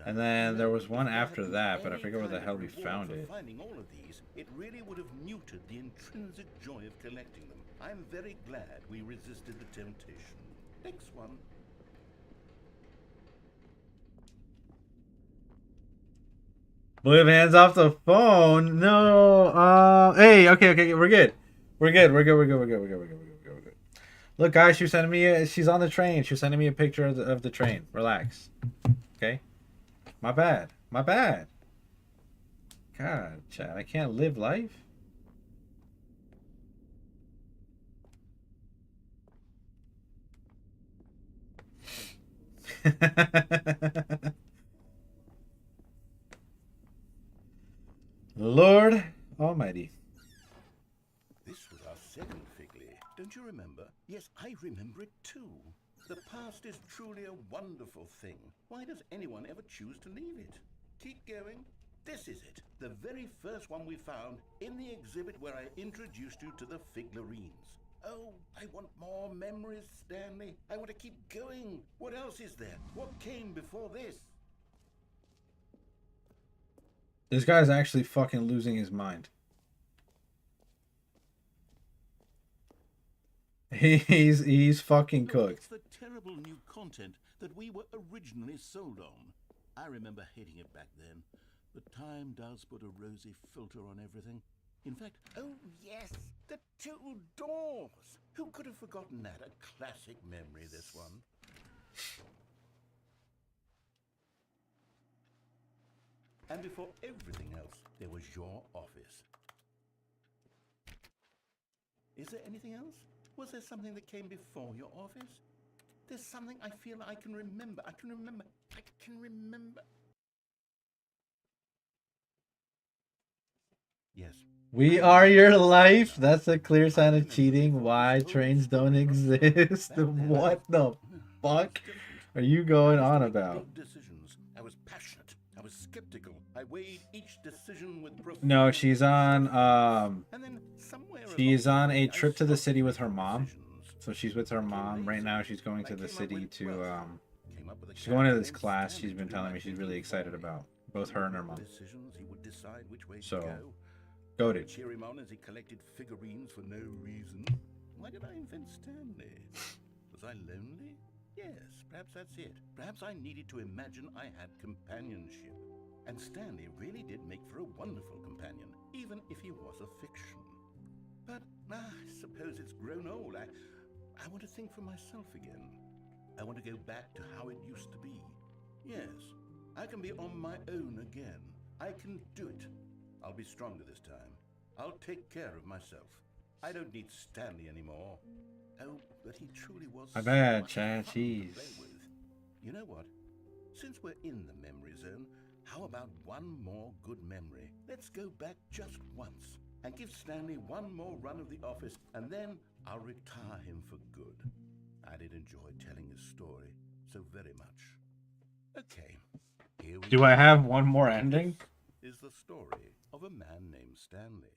And then there was one after that, but I forget where the hell we found it. Finding all of these, it really would have muted the intrinsic joy of collecting them. I'm very glad we resisted the temptation. Next one. Blue hands off the phone. No. Hey. Okay. We're good. We're good. Look, guys, she's sending me. She's on the train. She's sending me a picture of the train. Relax. Okay. My bad. God, Chad, I can't live life. Lord Almighty. This was our second Figley. Don't you remember? Yes, I remember it too. The past is truly a wonderful thing. Why does anyone ever choose to leave it? Keep going. This is it. The very first one we found in the exhibit where I introduced you to the figurines. Oh, I want more memories, Stanley. I want to keep going. What else is there? What came before this? This guy's actually fucking losing his mind. He's fucking No, cooked. it's the terrible new content that we were originally sold on. I remember hating it back then, but time does put a rosy filter on everything. In fact, oh yes, the two doors. Who could have forgotten that? A classic memory, this one. And before everything else, there was your office. Is there anything else? Was there something that came before your office? There's something I feel I can remember. I can remember. Yes. We are your life. That's a clear sign of cheating. Why trains don't exist? What the fuck are you going on about? Big decisions. I was passionate. I was skeptical. I weighed each decision with No, profound she's on and then somewhere she's along on the a way, I trip to the stopped city with her making mom. decisions. So she's with her Became mom right lazy. now. She's going I to the came up city with to wealth. Came up with a she's going to character this named class Stanley she's been to do telling my me she's thinking really for excited me. about. Both her and her mom. Decisions, he would decide which way So, to go. goated. Cheer him on as he collected figurines for no reason. Why did I invent Stanley? Was I lonely? Yes, perhaps that's it. Perhaps I needed to imagine I had companionship. And Stanley really did make for a wonderful companion, even if he was a fiction. But I suppose it's grown old. I want to think for myself again. I want to go back to how it used to be. Yes, I can be on my own again. I can do it. I'll be stronger this time. I'll take care of myself. I don't need Stanley anymore. Oh, but he truly was My so bad, much Chad. fun to Jeez. play with. You know what? Since we're in the memory zone, how about one more good memory? Let's go back just once and give Stanley one more run of the office, and then I'll retire him for good. I did enjoy telling his story so very much. Okay, here we Do go. I have one more ending? This is the story of a man named Stanley.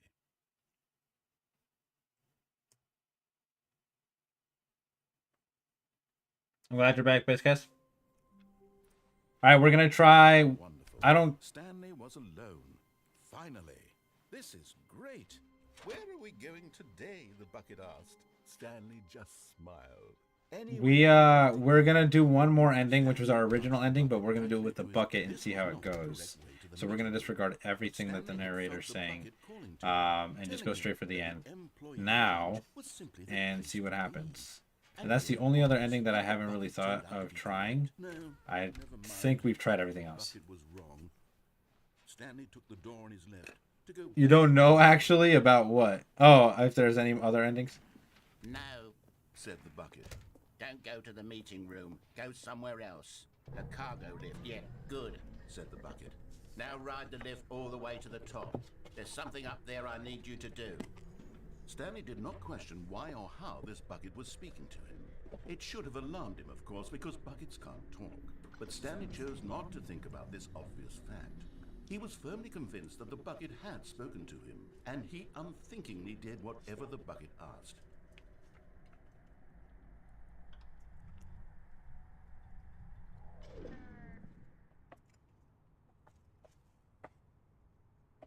I'm glad you're back, Biscuits. Alright, we're gonna try. Wonderful. I don't. Stanley was alone. Finally. This is great. Where are we going today? The bucket asked. Stanley just smiled. We're gonna do one more ending, which was our original ending, but we're gonna do it with the bucket and see how it goes. So we're gonna disregard everything that the narrator's saying, and just go straight for the end now and see what happens. And that's the only other ending that I haven't really thought of trying. I think we've tried everything else. Stanley took the door on his left to go. You don't know actually about what? Oh, if there's any other endings? No, Said the bucket. don't go to the meeting room. Go somewhere else. The cargo lift. Yeah, good, Said the bucket. now ride the lift all the way to the top. There's something up there I need you to do. Stanley did not question why or how this bucket was speaking to him. It should have alarmed him, of course, because buckets can't talk. But Stanley chose not to think about this obvious fact. He was firmly convinced that the bucket had spoken to him, and he unthinkingly did whatever the bucket asked.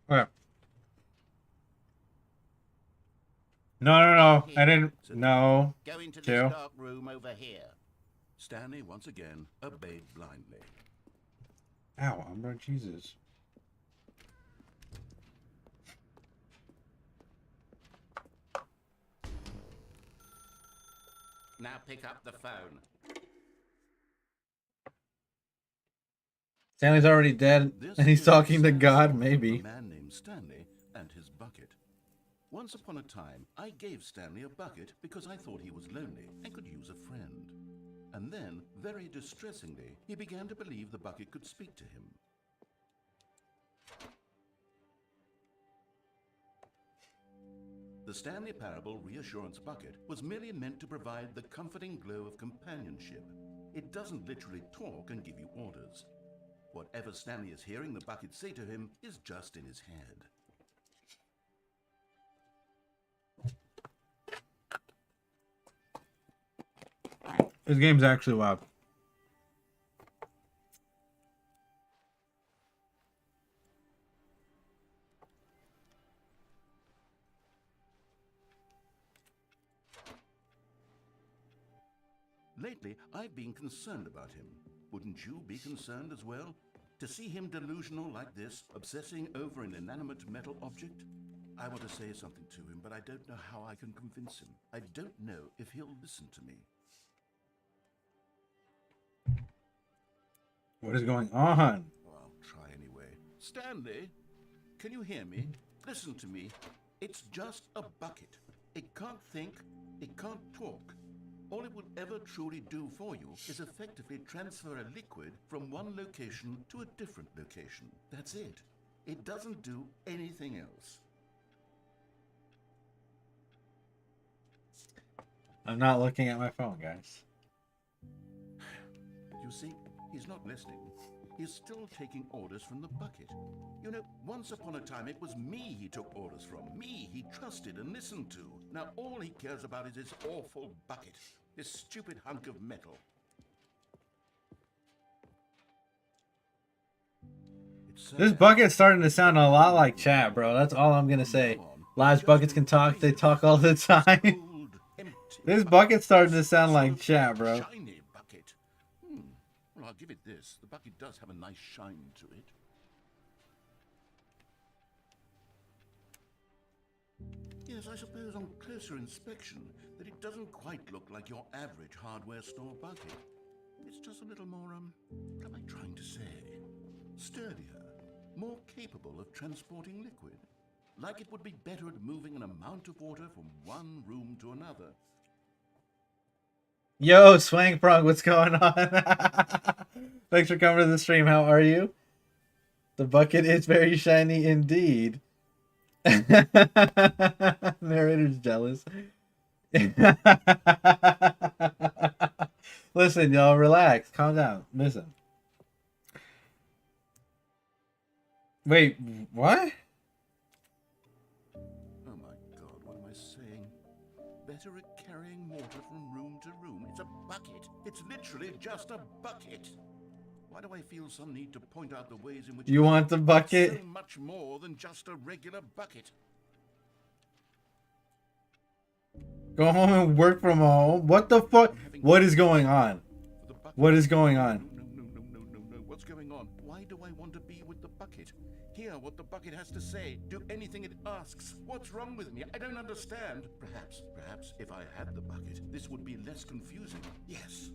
Okay. No. I didn't. No. Go into this Two. dark room over here. Stanley once again obeyed blindly. Ow, Umbra, Jesus. Now pick up the phone. Stanley's already dead, This and he's is talking to the sad God, story of maybe. A man named Stanley and his bucket. Once upon a time, I gave Stanley a bucket because I thought he was lonely and could use a friend. And then, very distressingly, he began to believe the bucket could speak to him. The Stanley Parable Reassurance Bucket was merely meant to provide the comforting glow of companionship. It doesn't literally talk and give you orders. Whatever Stanley is hearing the bucket say to him is just in his head. This game's actually wild. lately I've been concerned about him. Wouldn't you be concerned as well? To see him delusional like this, obsessing over an inanimate metal object? I want to say something to him, but I don't know how I can convince him. I don't know if he'll listen to me. What is going on? Oh, I'll try anyway. Stanley, can you hear me? Listen to me. It's just a bucket. It can't think, it can't talk. All it will ever truly do for you is effectively transfer a liquid from one location to a different location. That's it. It doesn't do anything else. I'm not looking at my phone, guys. You see, he's not listening. He's still taking orders from the bucket. You know, once upon a time it was me he took orders from. Me he trusted and listened to. Now all he cares about is his awful bucket. This stupid hunk of metal. This bucket's starting to sound a lot like chat, bro. That's all I'm gonna say. Live buckets can talk. They talk all the time. This bucket's starting to sound like chat, bro. Shiny bucket. Well, I'll give it this. The bucket does have a nice shine to it. Yes, I suppose on closer inspection that it doesn't quite look like your average hardware store bucket. It's just a little more, what am I trying to say? Sturdier, more capable of transporting liquid. Like it would be better at moving an amount of water from one room to another. Yo, Swang Prong, what's going on? Thanks for coming to the stream. How are you? The bucket is very shiny indeed. Narrator's jealous. Listen, y'all, relax. Calm down. Listen. Wait, what? Oh my god, what am I saying? Better at carrying water from room to room. It's a bucket. It's literally just a bucket. Why do I feel some need to point out the ways in which You want the bucket? so much more than just a regular bucket? Go home and work from home. What the fuck? What is going on? What is going on? No. What's going on? Why do I want to be with the bucket? Hear what the bucket has to say. Do anything it asks. What's wrong with me? I don't understand. Perhaps if I had the bucket, this would be less confusing. Yes.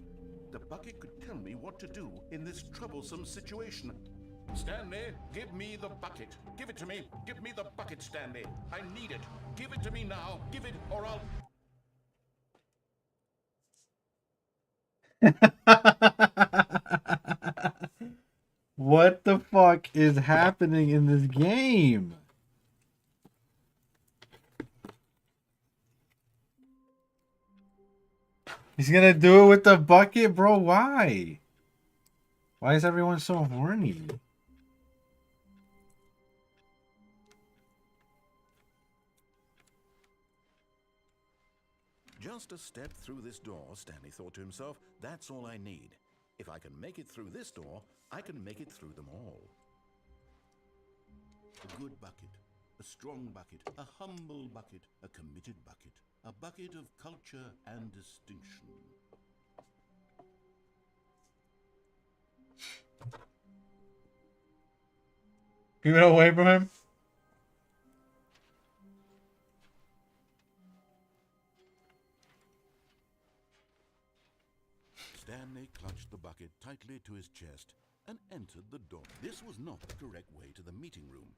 The bucket could tell me what to do in this troublesome situation. Stanley, give me the bucket. Give it to me. Give me the bucket, Stanley. I need it. Give it to me now. Give it or I'll... What the fuck is happening in this game? He's gonna do it with the bucket, bro. Why? Why is everyone so horny? Just a step through this door, Stanley thought to himself. That's all I need. If I can make it through this door, I can make it through them all. A good bucket, a strong bucket, a humble bucket, a committed bucket, a bucket of culture and distinction. Keep it away from him. Stanley clutched the bucket tightly to his chest and entered the door. This was not the correct way to the meeting room,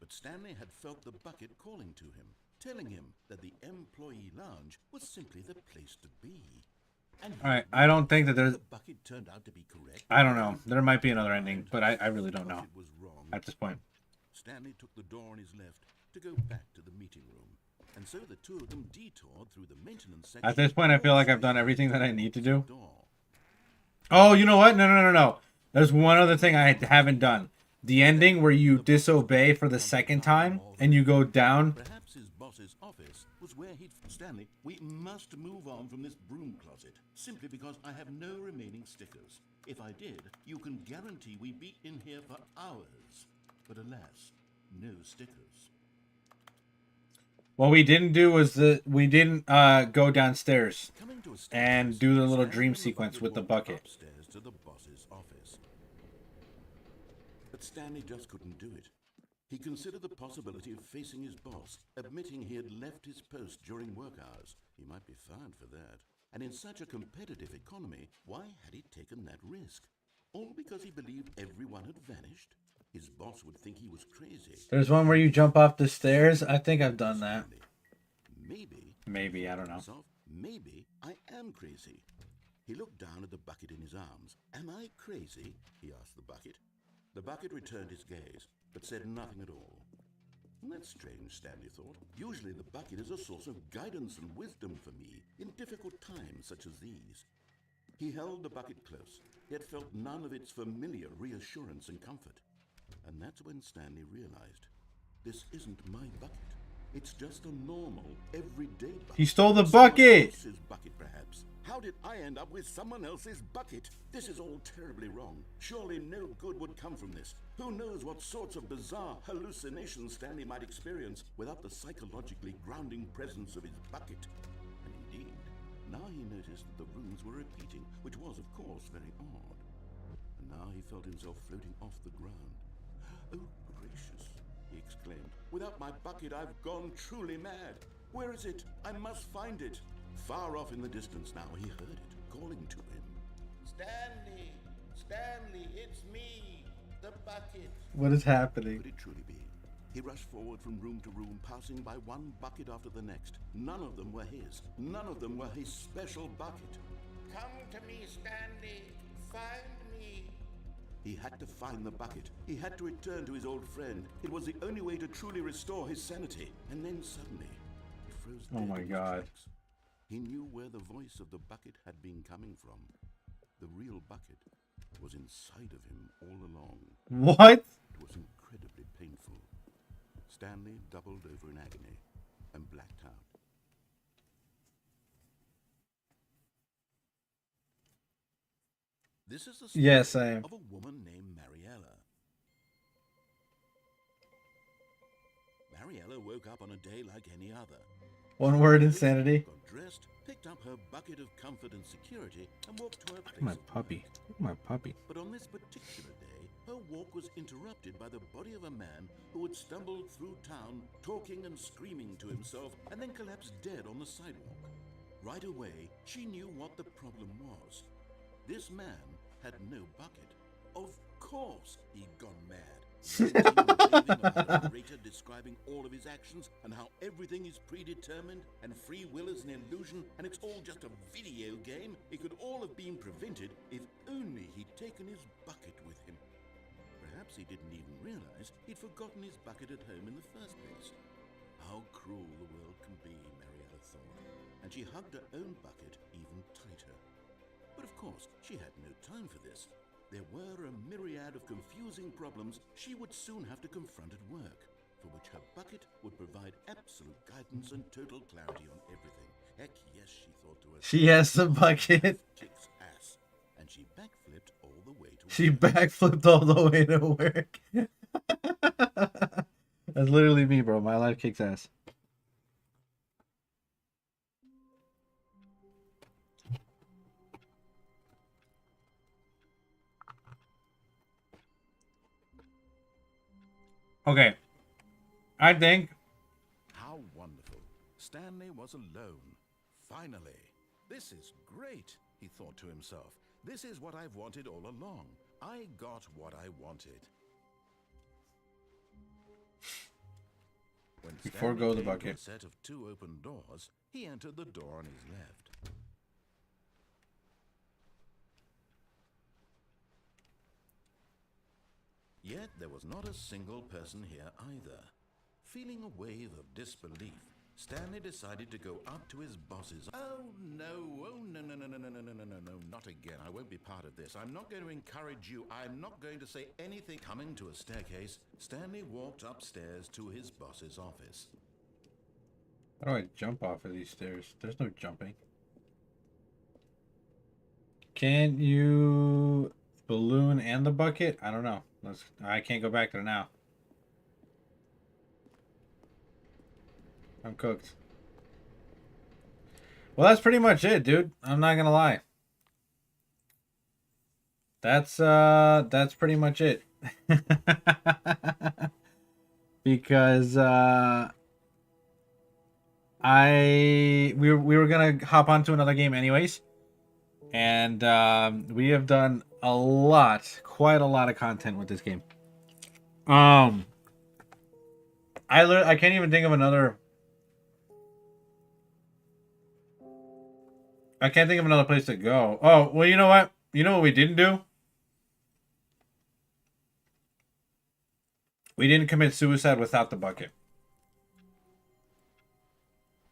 but Stanley had felt the bucket calling to him, telling him that the employee lounge was simply the place to be. And Alright, I don't think that there's... the bucket turned out to be correct. I don't know. There might be another ending, but I really don't know Was wrong. at this point. Stanley took the door on his left to go back to the meeting room. And so the two of them detoured through the maintenance section. At this point, I feel like I've done everything that I need to do. Oh, you know what? No. There's one other thing I haven't done. The ending where you disobey for the second time and you go down. Perhaps his boss's office was where he'd... Stanley, we must move on from this broom closet, simply because I have no remaining stickers. If I did, you can guarantee we'd be in here for hours. But alas, no stickers. What we didn't do was we didn't go downstairs Coming to a and staircase, do the little Stanley dream and the sequence with the walked bucket. upstairs to the boss's office. But Stanley just couldn't do it. He considered the possibility of facing his boss, admitting he had left his post during work hours. He might be fined for that. And in such a competitive economy, why had he taken that risk? All because he believed everyone had vanished? His boss would think he was crazy. There's one where you jump off the stairs. I think I've done that. Maybe, I don't know. Maybe I am crazy. He looked down at the bucket in his arms. Am I crazy? He asked the bucket. The bucket returned his gaze, but said nothing at all. That's strange, Stanley thought. Usually the bucket is a source of guidance and wisdom for me in difficult times such as these. He held the bucket close, yet felt none of its familiar reassurance and comfort. And that's when Stanley realized, this isn't my bucket. It's just a normal, everyday bucket. He stole the bucket! Someone else's bucket, perhaps. How did I end up with someone else's bucket? This is all terribly wrong. Surely no good would come from this. Who knows what sorts of bizarre hallucinations Stanley might experience without the psychologically grounding presence of his bucket. And indeed, now he noticed that the rooms were repeating, which was, of course, very odd. And now he felt himself floating off the ground. Oh, gracious, he exclaimed. Without my bucket, I've gone truly mad. Where is it? I must find it. Far off in the distance now, he heard it, calling to him. Stanley! Stanley, it's me! The bucket! What is happening? Could it truly be? He rushed forward from room to room, passing by one bucket after the next. None of them were his. None of them were his special bucket. Come to me, Stanley! Find me! He had to find the bucket. He had to return to his old friend. It was the only way to truly restore his sanity. And then suddenly, he froze dead Oh my in his God. tracks. He knew where the voice of the bucket had been coming from. The real bucket was inside of him all along. What? It was incredibly painful. Stanley doubled over in agony and blacked out. This is the story Yes, I am. of a woman named Mariella. Mariella woke up on a day like any other. One word, insanity. Got dressed, picked up her bucket of comfort and security, and walked to her place. Look at my of puppy. work. Look at my puppy. But on this particular day, her walk was interrupted by the body of a man who had stumbled through town, talking and screaming to himself, and then collapsed dead on the sidewalk. Right away, she knew what the problem was. This man had no bucket. Of course he'd gone mad. A narrator describing all of his actions and how everything is predetermined and free will is an illusion and it's all just a video game. It could all have been prevented if only he'd taken his bucket with him. Perhaps he didn't even realize he'd forgotten his bucket at home in the first place. How cruel the world can be, Mariella thought, and she hugged her own bucket even tighter. But of course, she had no time for this. There were a myriad of confusing problems she would soon have to confront at work, for which her bucket would provide absolute guidance and total clarity on everything. Heck yes, she thought to herself. She has the bucket. Kicks ass. And she backflipped all the way to She work. backflipped all the way to work. That's literally me, bro. My life kicks ass. Okay. I think How wonderful. Stanley was alone. Finally. This is great, he thought to himself. This is what I've wanted all along. I got what I wanted. When Forgo the came to bucket. a set of two open doors, he entered the door on his left. Yet there was not a single person here either. Feeling a wave of disbelief, Stanley decided to go up to his boss's. Oh no, not again. I won't be part of this. I'm not going to encourage you. I'm not going to say anything. Coming to a staircase, Stanley walked upstairs to his boss's office. how do I jump off of these stairs? There's no jumping. Can you balloon and the bucket? I don't know. I can't go back there now. I'm cooked. Well, that's pretty much it, dude. I'm not gonna lie. That's pretty much it. Because we were gonna hop onto another game anyways, and we have done quite a lot of content with this game. I can't even think of another. I can't think of another place to go. Oh, well, you know what? You know what we didn't do? We didn't commit suicide without the bucket.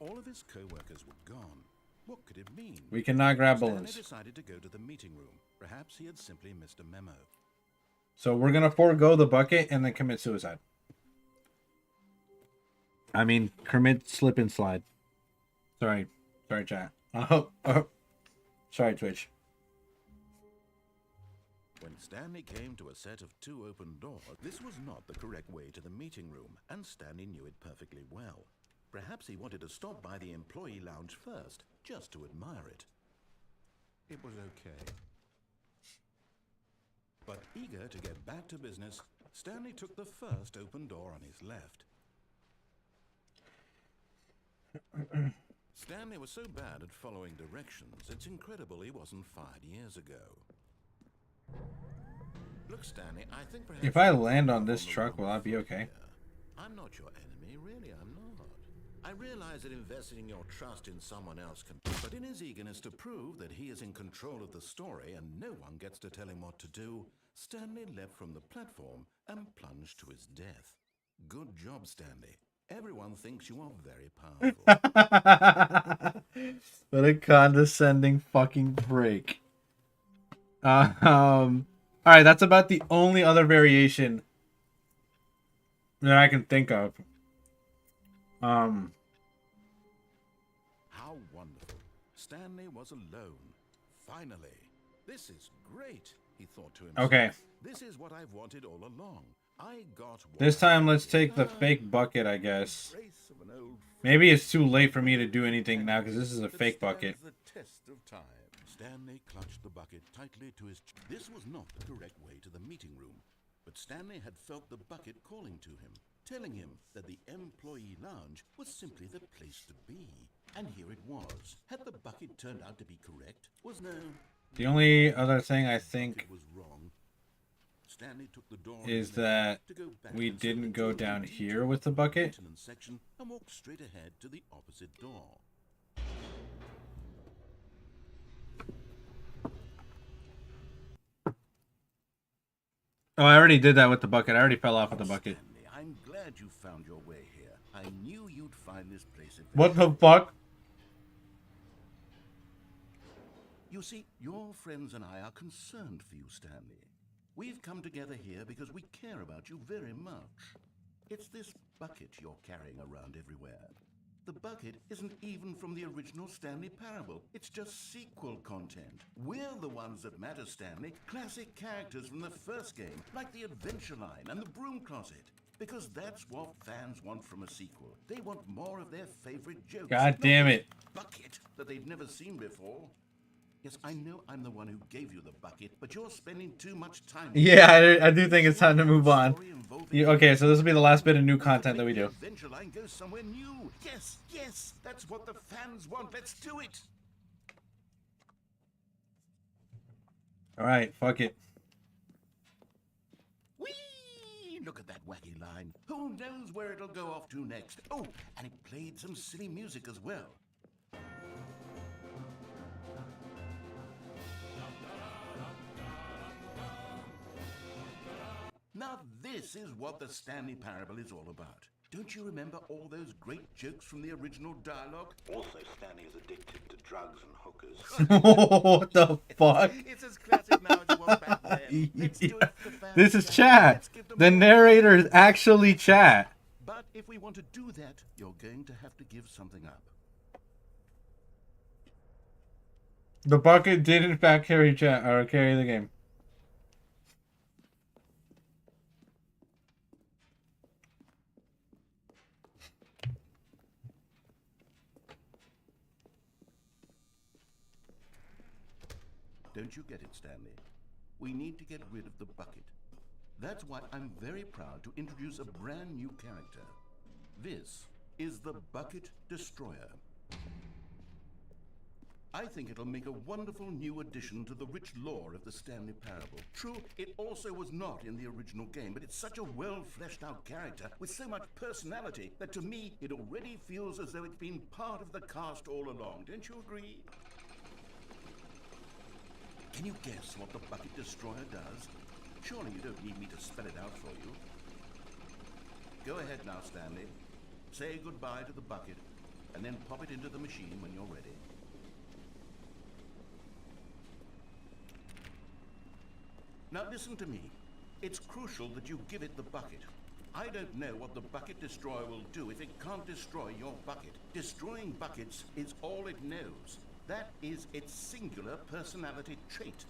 All of his co-workers were gone. What could it mean? We cannot grab Stanley balloons. decided to go to the meeting room. Perhaps he had simply missed a memo. So we're gonna forego the bucket and then commit suicide. I mean, commit slip and slide. Sorry, chat. Sorry, Twitch. When Stanley came to a set of 2 open doors, this was not the correct way to the meeting room, and Stanley knew it perfectly well. Perhaps he wanted to stop by the employee lounge first, just to admire it. It was okay. But eager to get back to business, Stanley took the first open door on his left. Stanley was so bad at following directions, it's incredible he wasn't fired years ago. Look, Stanley, I think perhaps If I land on this truck, will I be okay? I'm not your enemy, really, I'm not. I realize that investing your trust in someone else can, but in his eagerness to prove that he is in control of the story and no one gets to tell him what to do, Stanley leapt from the platform and plunged to his death. Good job, Stanley. Everyone thinks you are very powerful. What a condescending fucking break. Alright, that's about the only other variation that I can think of. How wonderful. Stanley was alone. Finally. This is great, he thought to himself. Okay. This is what I've wanted all along. I got This time, let's take the fake bucket, I guess. Maybe it's too late for me to do anything now, because this is a fake bucket. The test of time. Stanley clutched the bucket tightly to his chest. This was not the correct way to the meeting room, but Stanley had felt the bucket calling to him, telling him that the employee lounge was simply the place to be. And here it was. Had the bucket turned out to be correct? Was no. The only other thing I think was wrong. Stanley took the door is that we didn't go down here with the bucket. Section and walked straight ahead to the opposite door. Oh, I already did that with the bucket. I already fell off with the bucket. Stanley, I'm glad you found your way here. I knew you'd find this place eventually. What the fuck? You see, your friends and I are concerned for you, Stanley. We've come together here because we care about you very much. It's this bucket you're carrying around everywhere. The bucket isn't even from the original Stanley Parable. It's just sequel content. We're the ones that matter, Stanley. Classic characters from the first game, like the Adventure Line and the Broom Closet. Because that's what fans want from a sequel. They want more of their favorite jokes. God damn it. Bucket that they've never seen before. Yes, I know I'm the one who gave you the bucket, but you're spending too much time. Yeah, I do think it's time to move on. Okay, so this will be the last bit of new content that we do. Adventure Line goes somewhere new. Yes, yes, that's what the fans want. Let's do it. All right, fuck it. Whee! Look at that wacky line. Who knows where it'll go off to next? Oh, and it played some silly music as well. Now this is what the Stanley Parable is all about. Don't you remember all those great jokes from the original dialogue? Also, Stanley is addicted to drugs and hookers. What the fuck? It's as classic now as it was back then. Let's do it for the fans. This is chat. The narrator is actually chat. But if we want to do that, you're going to have to give something up. The bucket did in fact carry chat or carry the game. Don't you get it, Stanley? We need to get rid of the bucket. That's why I'm very proud to introduce a brand new character. This is the Bucket Destroyer. I think it'll make a wonderful new addition to the rich lore of the Stanley Parable. True, it also was not in the original game, but it's such a well-fleshed-out character with so much personality that to me, it already feels as though it's been part of the cast all along. Don't you agree? Can you guess what the Bucket Destroyer does? Surely you don't need me to spell it out for you. Go ahead now, Stanley. Say goodbye to the bucket, and then pop it into the machine when you're ready. Now listen to me. It's crucial that you give it the bucket. I don't know what the Bucket Destroyer will do if it can't destroy your bucket. Destroying buckets is all it knows. That is its singular personality trait.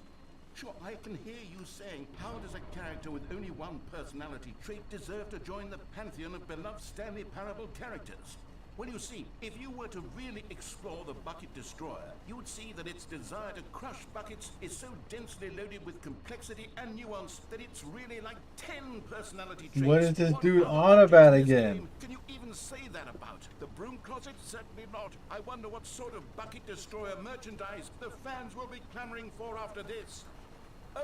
Sure, I can hear you saying, how does a character with only one personality trait deserve to join the pantheon of beloved Stanley Parable characters? Well, you see, if you were to really explore the Bucket Destroyer, you would see that its desire to crush buckets is so densely loaded with complexity and nuance that it's really like 10 personality traits. What is this What dude other on object about in this again? game can you even say that about? The broom closet? Certainly not. I wonder what sort of Bucket Destroyer merchandise the fans will be clamoring for after this.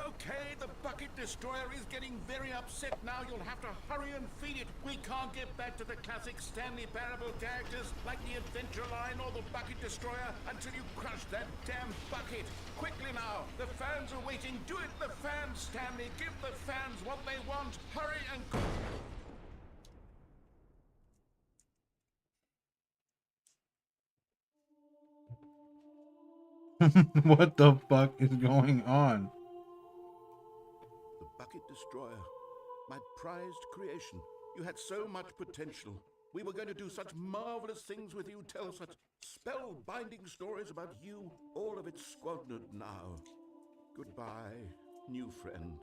Okay, the Bucket Destroyer is getting very upset now. You'll have to hurry and feed it. We can't get back to the classic Stanley Parable characters like the Adventure Line or the Bucket Destroyer until you crush that damn bucket. Quickly now, the fans are waiting. Do it, the fans, Stanley. Give the fans what they want. Hurry and... What the fuck is going on? The Bucket Destroyer, my prized creation. You had so much potential. We were going to do such marvelous things with you, tell such spell-binding stories about you. All of it squandered now. Goodbye, new friend.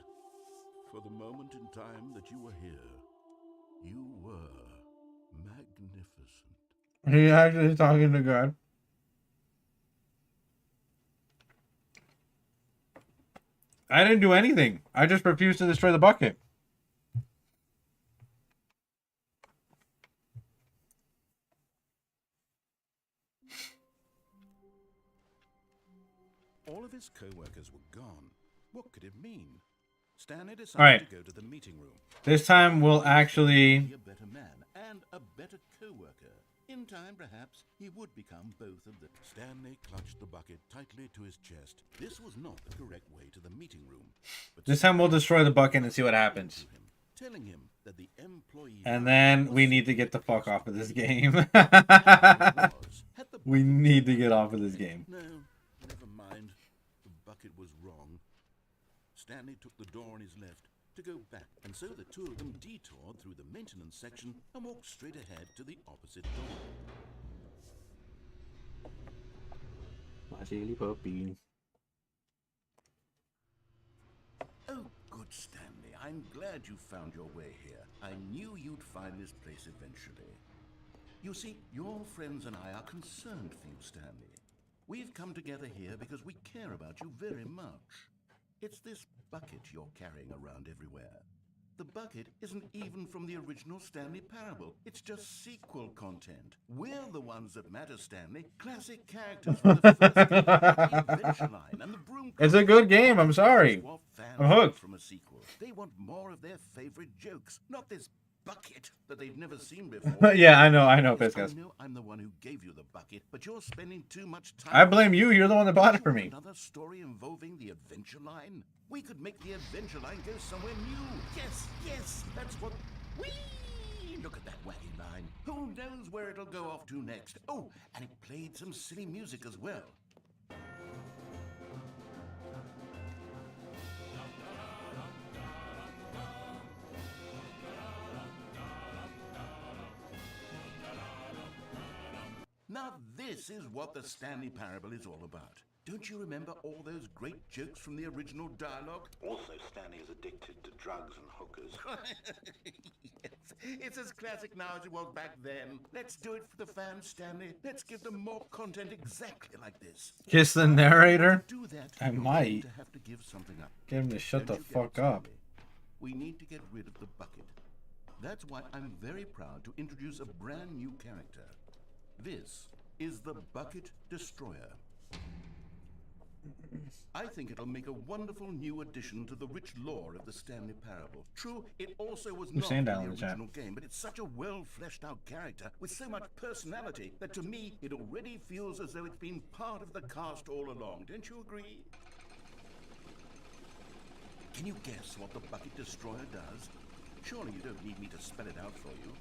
For the moment in time that you were here, you were magnificent. He actually is talking to God. I didn't do anything. I just refused to destroy the bucket. All of his co-workers were gone. What could it mean? Stanley decided All right. to go to the meeting room. This time we'll actually... Be a better man and a better co-worker. In time, perhaps, he would become both of them. Stanley clutched the bucket tightly to his chest. This was not the correct way to the meeting room. But This time we'll destroy the bucket and see what happens. to him, telling him that the employee... And then we need to get the fuck off of this game. was, We need to get off of this game. No, never mind. The bucket was wrong. Stanley took the door on his left to go back, and so the two of them detoured through the maintenance section and walked straight ahead to the opposite door. Oh, good, Stanley. I'm glad you found your way here. I knew you'd find this place eventually. You see, your friends and I are concerned for you, Stanley. We've come together here because we care about you very much. It's this bucket you're carrying around everywhere. The bucket isn't even from the original Stanley Parable. It's just sequel content. We're the ones that matter, Stanley. Classic characters from the first game, the Adventure Line, and the Broom It's a good game, I'm sorry. That's what fans I'm want hooked. from a sequel. They want more of their favorite jokes, not this bucket that they've never seen before. Yeah, I know, Yes, Piscus. I know I'm the one who gave you the bucket, but you're spending too much time... I blame you. You're the one that bought it for me. Another story involving the Adventure Line? We could make the Adventure Line go somewhere new. Yes, that's what... Whee! Look at that wacky line. Who knows where it'll go off to next? Oh, and it played some silly music as well. Now this is what the Stanley Parable is all about. Don't you remember all those great jokes from the original dialogue? Also, Stanley is addicted to drugs and hookers. Yes, it's as classic now as it was back then. Let's do it for the fans, Stanley. Let's give them more content exactly like this. Kiss the narrator? To do that, I you're going might. to have to give something up. Get him to shut the Don't you get fuck it, up. Stanley? We need to get rid of the bucket. That's why I'm very proud to introduce a brand new character. This is the Bucket Destroyer. I think it'll make a wonderful new addition to the rich lore of the Stanley Parable. True, it also was not in the Sandal in the chat. original game, but it's such a well-fleshed-out character with so much personality that to me, it already feels as though it's been part of the cast all along. Don't you agree? Can you guess what the Bucket Destroyer does? Surely you don't need me to spell it out for you.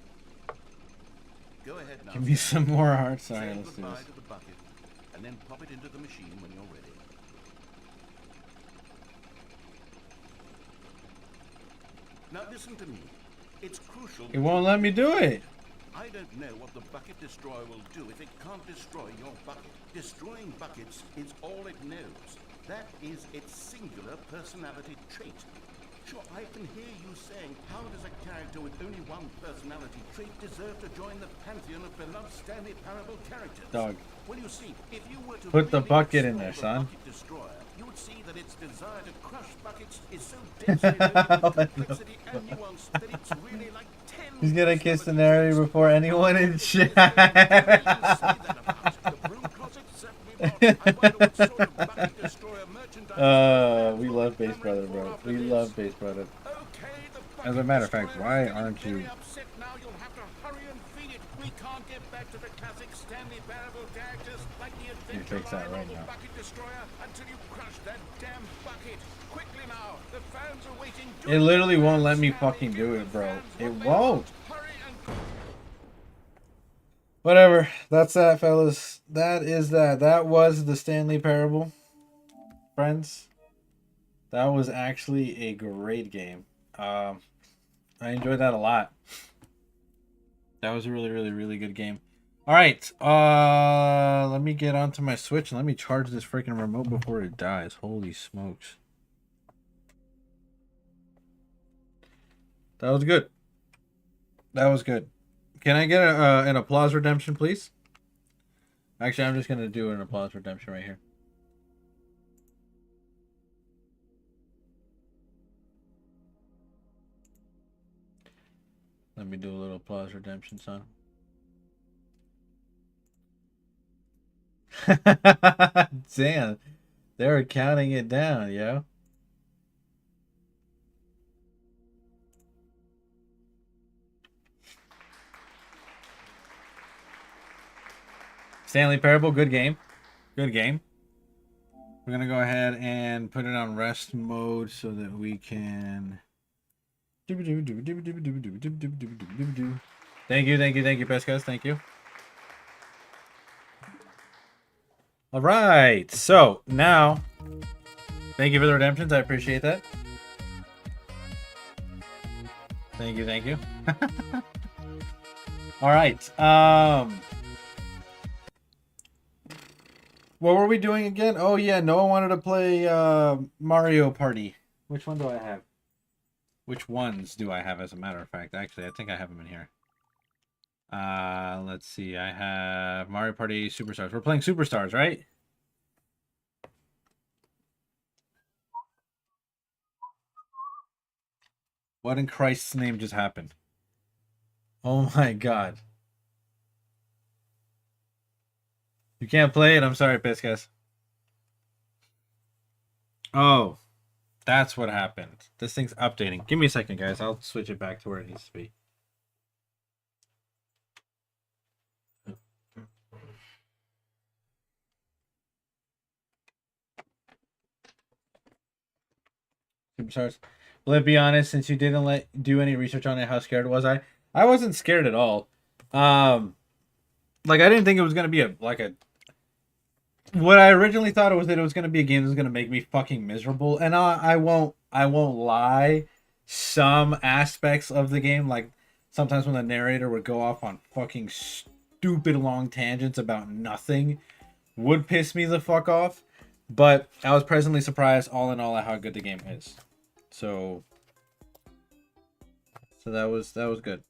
Go ahead now. Give me some more hearts. Say Alright, let's do goodbye this. to the bucket, and then pop it into the machine when you're ready. Now listen to me. It's crucial. It won't let me do it. I don't know what the Bucket Destroyer will do if it can't destroy your bucket. Destroying buckets is all it knows. That is its singular personality trait. Sure, I can hear you saying, how does a character with only one personality trait deserve to join the pantheon of beloved Stanley Parable characters? Dog. Well, you see, if you were to Put the really bucket in explore there, the son. Bucket Destroyer, you would see that its desire to crush buckets is so densely loaded with complexity and nuance that it's really like 10 He's gonna kiss the personalities. narrator before anyone in chat. We love Bass Brother, bro. We love Bass Brother. As a matter of fact, why aren't you? You fix that right now. It literally won't let me fucking do it, bro. It won't. Whatever. That's that, fellas. That is that. That was the Stanley Parable. Friends. That was actually a great game. I enjoyed that a lot. That was a really, really, really good game. Alright. Let me get onto my Switch and let me charge this freaking remote before it dies. Holy smokes. That was good. That was good. Can I get an applause redemption, please? Actually, I'm just going to do an applause redemption right here. Let me do a little applause redemption, son. Damn. They were counting it down, yo. Stanley Parable, good game. Good game. We're going to go ahead and put it on rest mode so that we can... Thank you, best guys. Thank you. All right. So now, thank you for the redemptions. I appreciate that. Thank you. Thank you. All right. What were we doing again? Oh yeah, Noah wanted to play Mario Party. Which one do I have? Which ones do I have, as a matter of fact? Actually, I think I have them in here. Let's see. I have Mario Party Superstars. We're playing Superstars, right? What in Christ's name just happened? Oh my god. You can't play it? I'm sorry, Piscas. Oh. That's what happened. This thing's updating. Give me a second, guys. I'll switch it back to where it needs to be. Superstars. Let's be honest, since you didn't do any research on it, how scared was I? I wasn't scared at all. Like I didn't think it was gonna be what I originally thought it was that it was gonna be a game that was gonna make me fucking miserable. And I won't lie. Some aspects of the game, like sometimes when the narrator would go off on fucking stupid long tangents about nothing, would piss me the fuck off. But I was pleasantly surprised, all in all, at how good the game is. So that was good.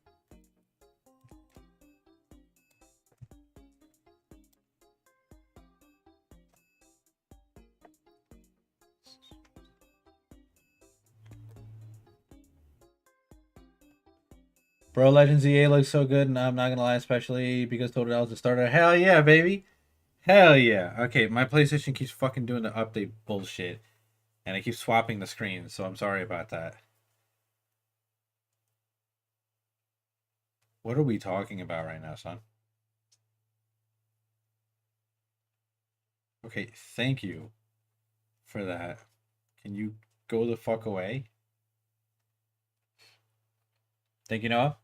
Bro, Legends EA looks so good, and I'm not gonna lie, especially because Totodile is the starter. Hell yeah, baby! Hell yeah! Okay, my PlayStation keeps fucking doing the update bullshit, and it keeps swapping the screens, so I'm sorry about that. What are we talking about right now, son? Okay, thank you for that. Can you go the fuck away? Thank you, Noah.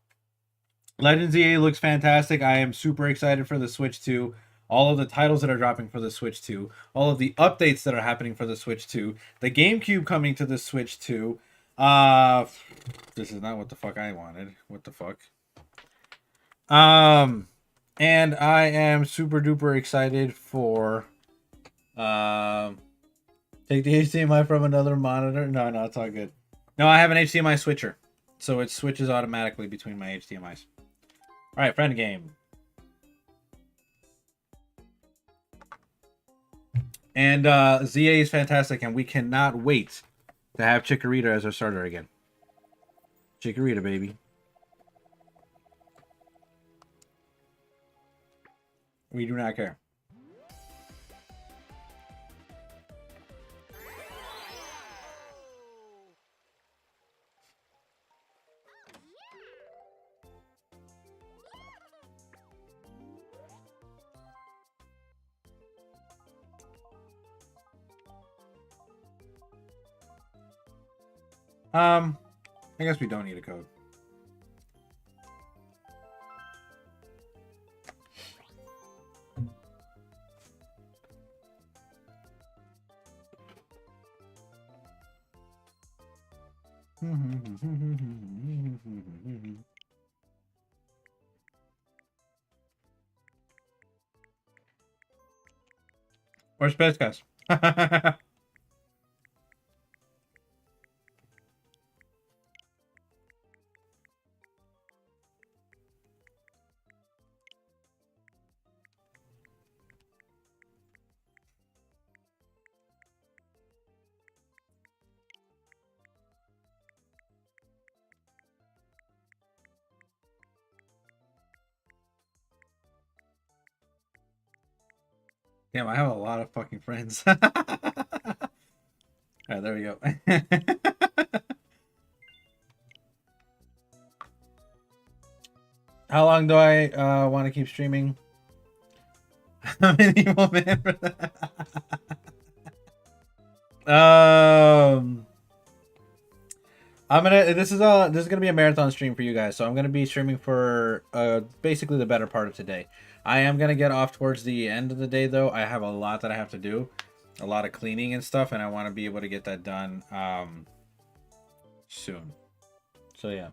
Legends EA looks fantastic. I am super excited for the Switch 2. All of the titles that are dropping for the Switch 2. All of the updates that are happening for the Switch 2. The GameCube coming to the Switch 2. This is not what the fuck I wanted. What the fuck? And I am super duper excited for take the HDMI from another monitor. No, it's all good. No, I have an HDMI switcher, so it switches automatically between my HDMIs. All right, friend game. And ZA is fantastic, and we cannot wait to have Chikorita as our starter again. Chikorita, baby. We do not care. I guess we don't need a code. Or Space Guys. Damn, I have a lot of fucking friends. All right, there we go. How long do I want to keep streaming? How many more minutes? This is gonna be a marathon stream for you guys, so I'm gonna be streaming for basically the better part of today. I am gonna get off towards the end of the day though. I have a lot that I have to do, a lot of cleaning and stuff, and I want to be able to get that done soon. So yeah.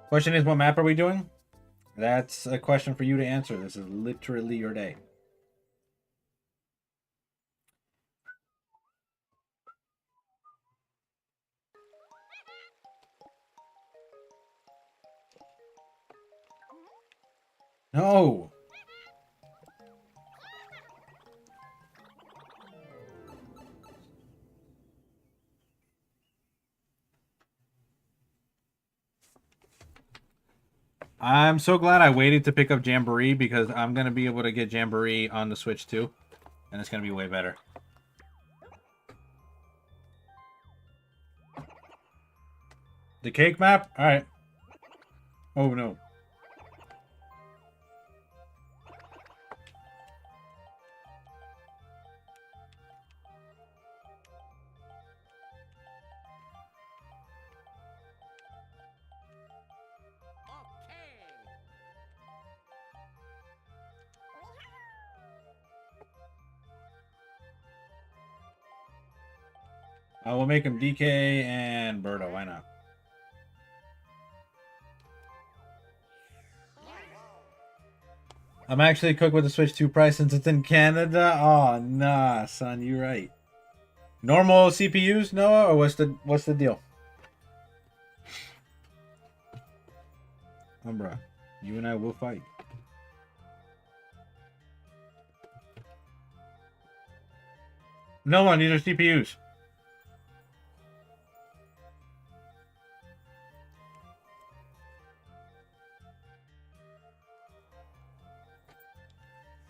Question is, what map are we doing? That's a question for you to answer. This is literally your day. No. I'm so glad I waited to pick up Jamboree because I'm going to be able to get Jamboree on the Switch too. And it's going to be way better. The cake map? Alright. Oh no. I will make him DK and Birdo. Why not? I'm actually cooked with the Switch 2 price since it's in Canada. Oh nah, son, you're right. Normal CPUs, Noah, or what's the deal? Umbra, you and I will fight. No one, these are CPUs.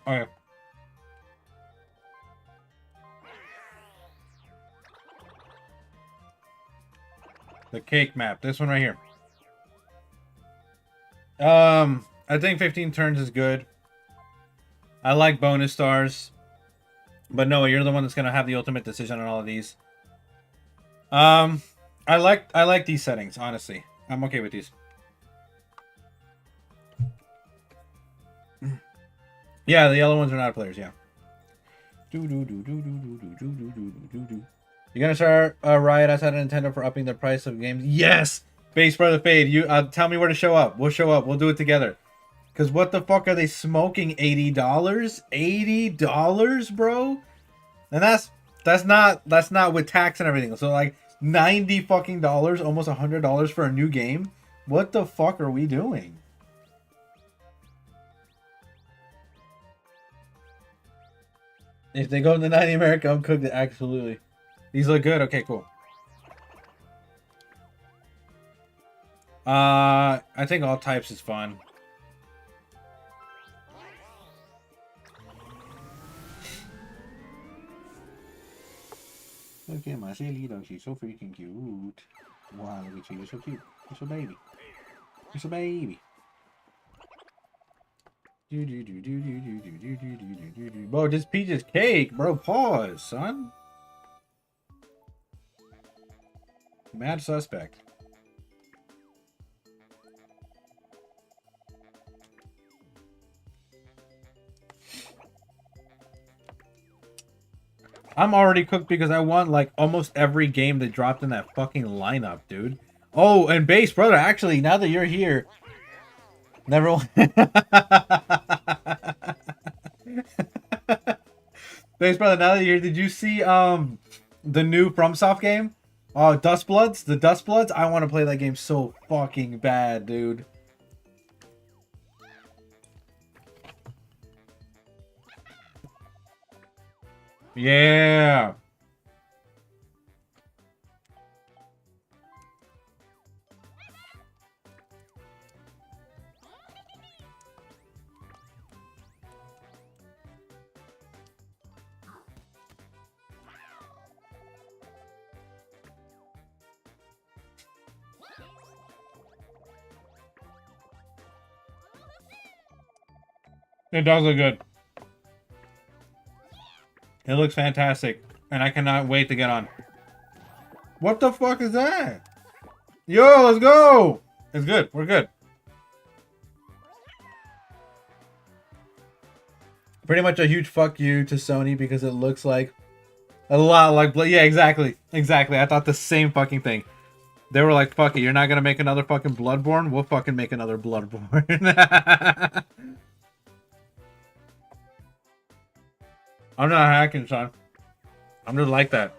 Okay. The cake map, this one right here. I think 15 turns is good. I like bonus stars. But Noah, you're the one that's gonna have the ultimate decision on all of these. I like these settings, honestly. I'm okay with these. Yeah, the yellow ones are not players, yeah. You gonna start a riot outside of Nintendo for upping the price of games? Yes! Base Brother Fade, you tell me where to show up. We'll show up. We'll do it together. Cause what the fuck are they smoking? $80? $80, bro? And that's not with tax and everything. So like $90 fucking dollars, almost $100 for a new game. What the fuck are we doing? If they go in the 90 America, I'm cooked. Absolutely. These look good. Okay, cool. I think all types is fun. Look at my silly dog. She's so freaking cute. Wow, look at you. You're so cute. You're so baby. You're so baby. Bro, this peach is cake. Bro, pause, son. Mad suspect. I'm already cooked because I want like almost every game that dropped in that fucking lineup, dude. Oh, and Base Brother, actually, now that you're here, never. Base Brother, now that you're here, did you see the new FromSoft game? Oh, Dust Bloods, the Dust Bloods. I want to play that game so fucking bad, dude. Yeah. It does look good. It looks fantastic. And I cannot wait to get on. What the fuck is that? Yo, let's go! It's good. We're good. Pretty much a huge fuck you to Sony because it looks like a lot like... Yeah, exactly. Exactly. I thought the same fucking thing. They were like, fuck it. You're not going to make another fucking Bloodborne? We'll fucking make another Bloodborne. I'm not hacking, son. I'm just like that.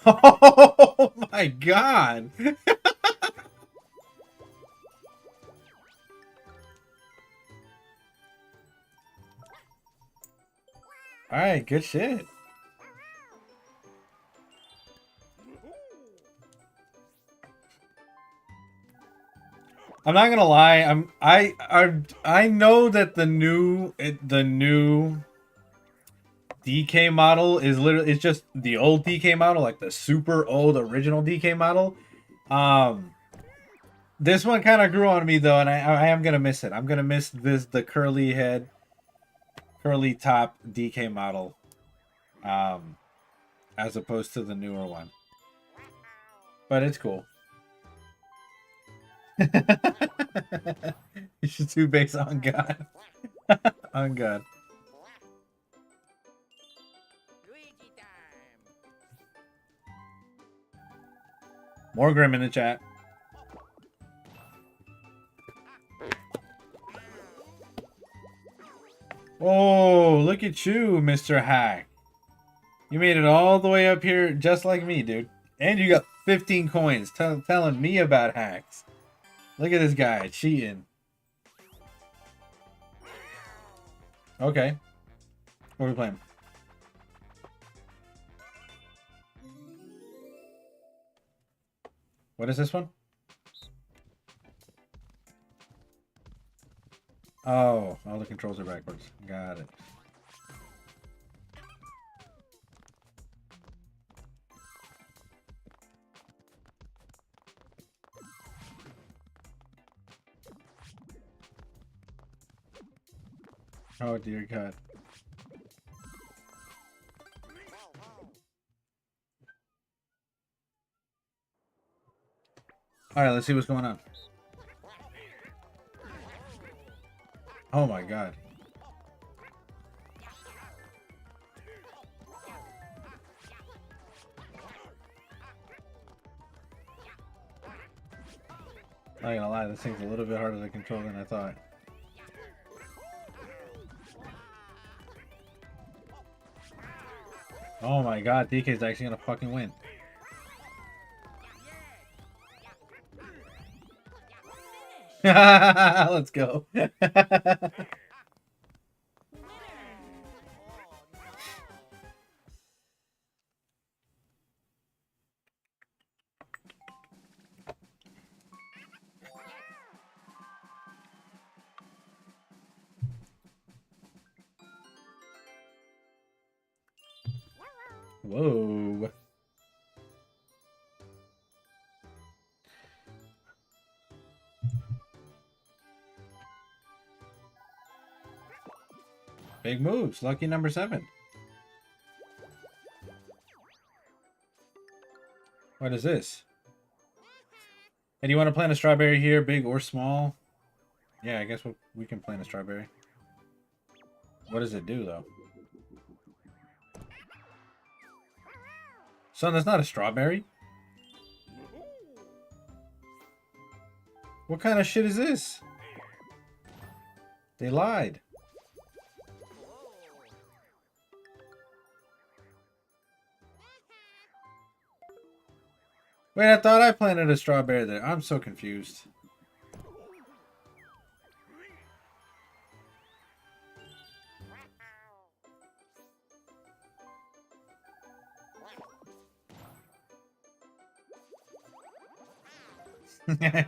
Oh my god! Alright, good shit. I'm not gonna lie. I know that the new DK model is literally, it's just the old DK model, like the super old original DK model. This one kind of grew on me though, and I am gonna miss it. I'm gonna miss the curly head, curly top DK model, as opposed to the newer one. But it's cool. You should do base on God. On God. More Grim in the chat. Oh, look at you, Mr. Hack. You made it all the way up here just like me, dude. And you got 15 coins telling me about hacks. Look at this guy cheating. Okay. What are we playing? What is this one? Oh, all the controls are backwards. Got it. Oh dear God. Alright, let's see what's going on. Oh my God. Not gonna lie, this thing's a little bit harder to control than I thought. Oh my God, DK's actually gonna fucking win. Let's go. Whoa. Big moves. Lucky number 7. What is this? Hey, do you want to plant a strawberry here, big or small? Yeah, I guess we can plant a strawberry. What does it do, though? Son, that's not a strawberry. What kind of shit is this? They lied. Wait, I thought I planted a strawberry there. I'm so confused.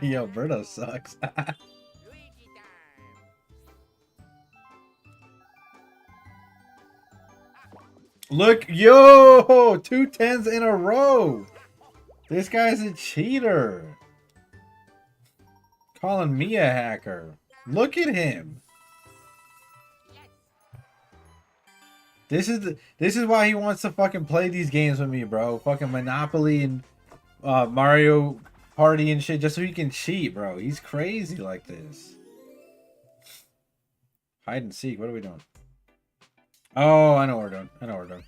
Yo, Birdo sucks. Look, yo, 2 10s in a row. This guy's a cheater. Calling me a hacker. Look at him. This is why he wants to fucking play these games with me, bro. Fucking Monopoly and Mario Party and shit, just so he can cheat, bro. He's crazy like this. Hide and seek. What are we doing? Oh, I know what we're doing. I know what we're doing.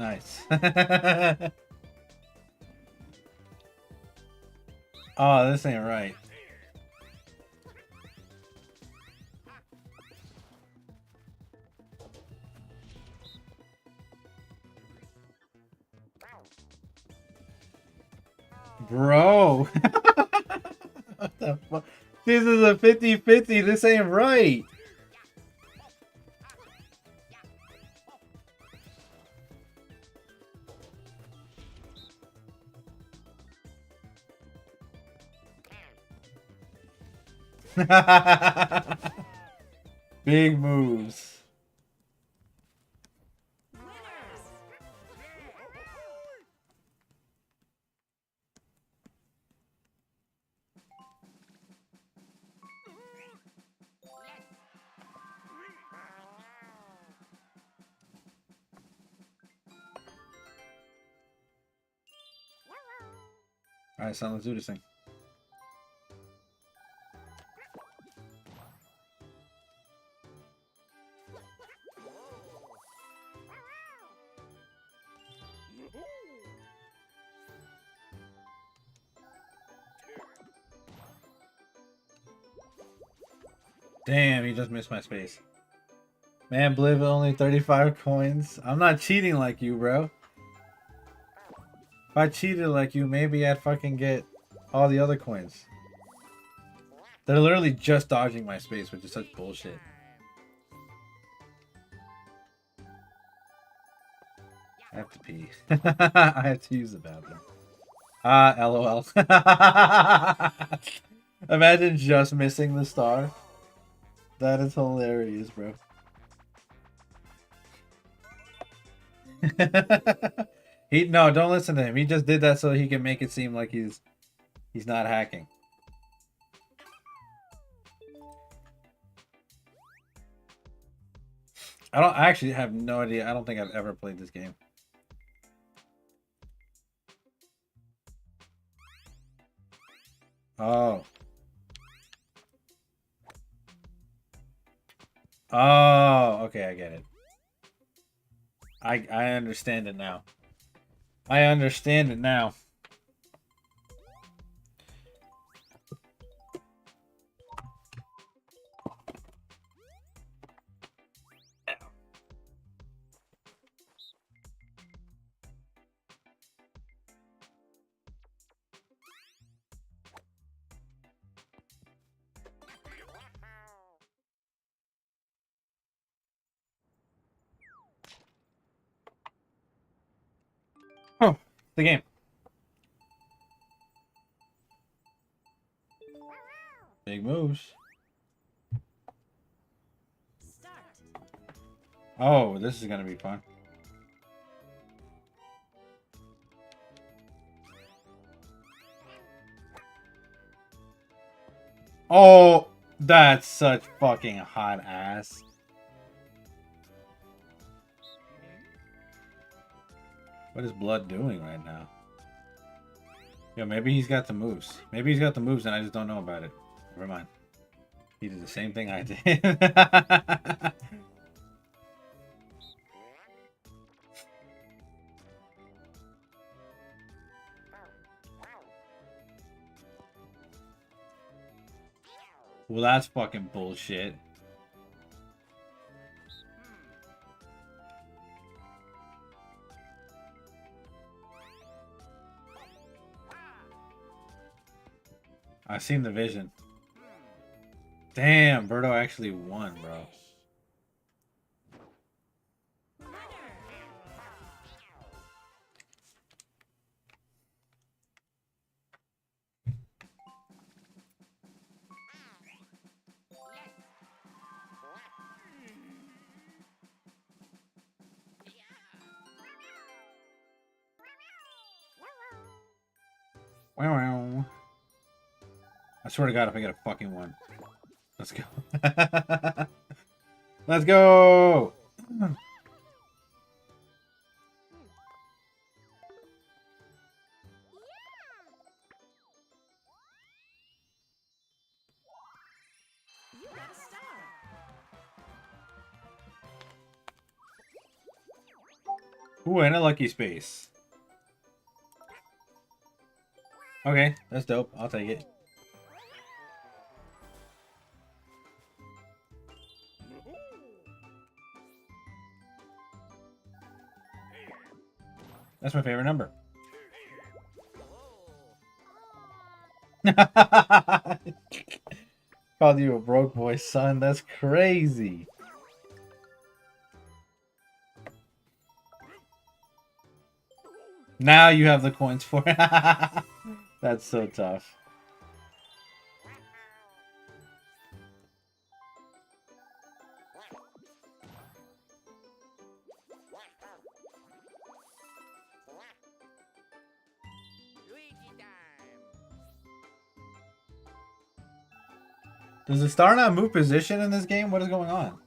Nice. Oh, this ain't right. Bro. What the fuck? This is a 50-50. This ain't right. Big moves. Alright, son, let's do this thing. Damn, he just missed my space. Man, Bliv only 35 coins. I'm not cheating like you, bro. If I cheated like you, maybe I'd fucking get all the other coins. They're literally just dodging my space, which is such bullshit. I have to pee. I have to use the bathroom. LOL. Imagine just missing the star. That is hilarious, bro. No, don't listen to him. He just did that so he can make it seem like he's not hacking. I actually have no idea. I don't think I've ever played this game. Oh. Oh, okay, I get it. I understand it now. I understand it now. Oh, the game. Big moves. Oh, this is gonna be fun. Oh, that's such fucking hot ass. What is Blood doing right now? Yo, maybe he's got the moves. Maybe he's got the moves and I just don't know about it. Never mind. He did the same thing I did. Well, that's fucking bullshit. I've seen the vision. Damn, Birdo actually won, bro. Wow. I swear to God, if I get a fucking one. Let's go. Let's go! Ooh, and a lucky space. Okay, that's dope. I'll take it. That's my favorite number. Called you a broke boy, son. That's crazy. Now you have the coins for it. That's so tough. Does the star not move position in this game? What is going on?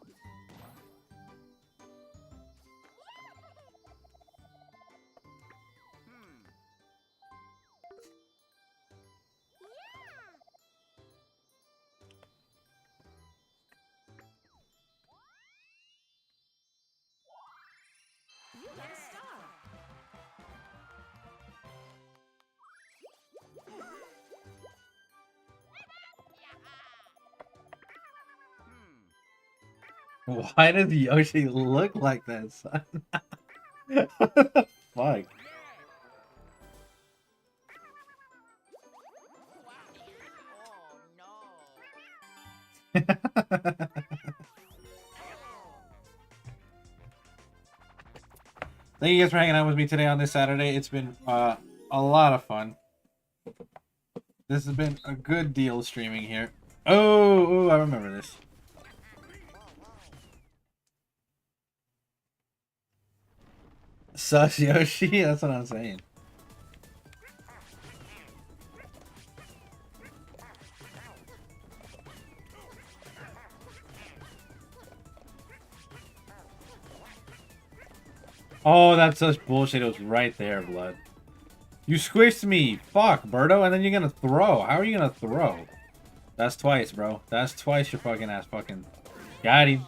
Why does Yoshi look like that, son? What the fuck? Thank you guys for hanging out with me today on this Saturday. It's been a lot of fun. This has been a good deal streaming here. Oh, I remember this. Sus Yoshi, that's what I'm saying. Oh, that's such bullshit. It was right there, blood. You squished me. Fuck, Birdo, and then you're gonna throw. How are you gonna throw? That's twice, bro. That's twice your fucking ass fucking... Got him.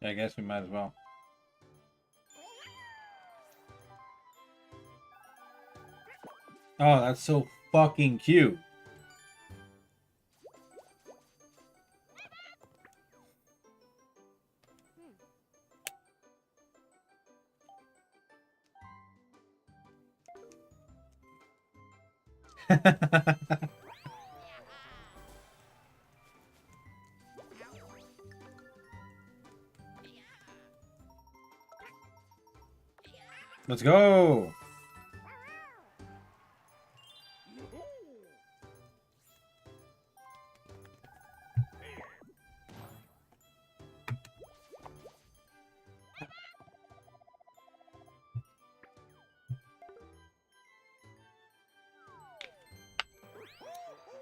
Yeah, I guess we might as well. Oh, that's so fucking cute. Let's go.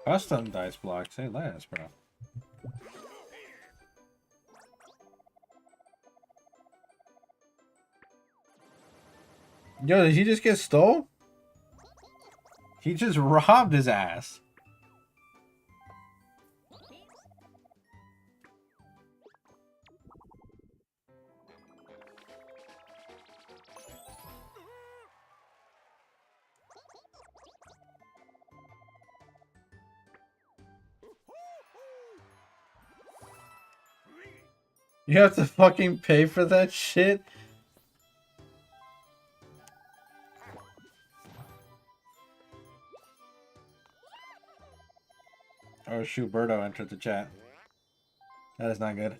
Custom dice blocks. Say less, bro. Yo, did he just get stole? He just robbed his ass. You have to fucking pay for that shit? Oh shoot, Birdo entered the chat. That is not good.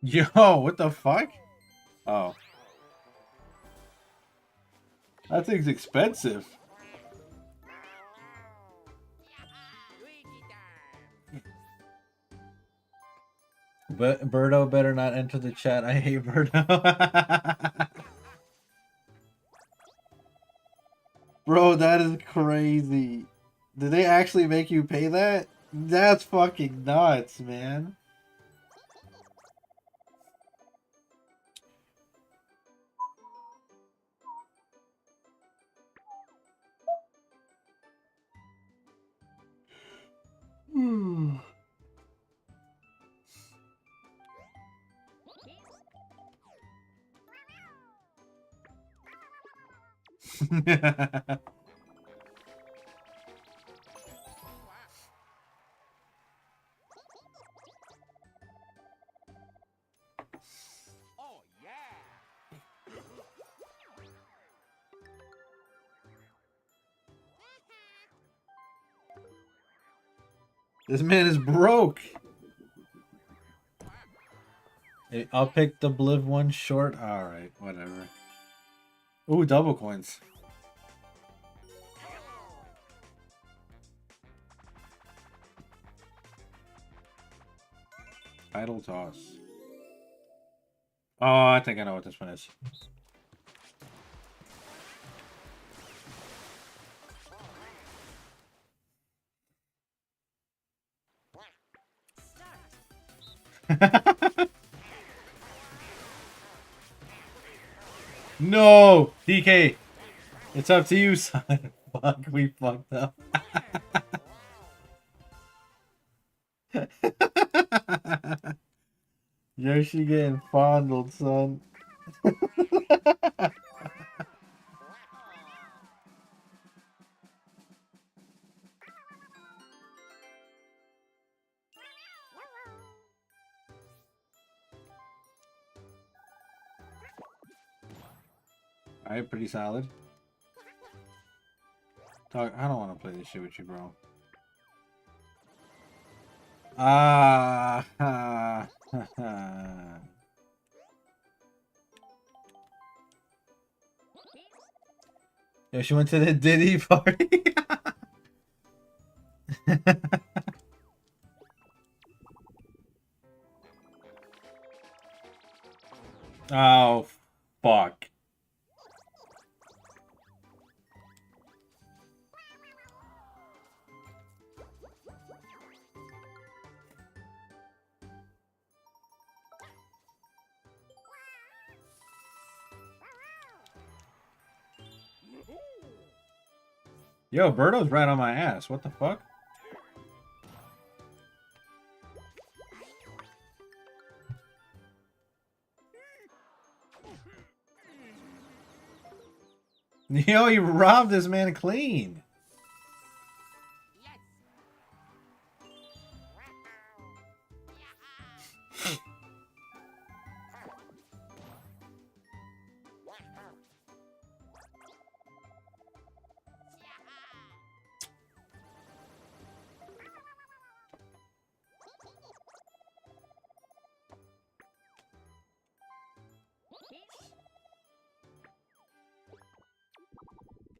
Yo, what the fuck? Oh. That thing's expensive. But Birdo better not enter the chat. I hate Birdo. Bro, that is crazy. Did they actually make you pay that? That's fucking nuts, man. This man is broke. Hey, I'll pick the Bliv one short. Alright, whatever. Ooh, double coins. Idle toss. Oh, I think I know what this one is. No! DK! It's up to you, son. Fuck, we fucked up. Yoshi getting fondled, son. Alright, pretty solid. Dog, I don't want to play this shit with you, bro. Ah, ha, ha, ha. Yo, she went to the Diddy party. Oh, fuck. Yo, Birdo's right on my ass. What the fuck? Yo, you robbed this man clean.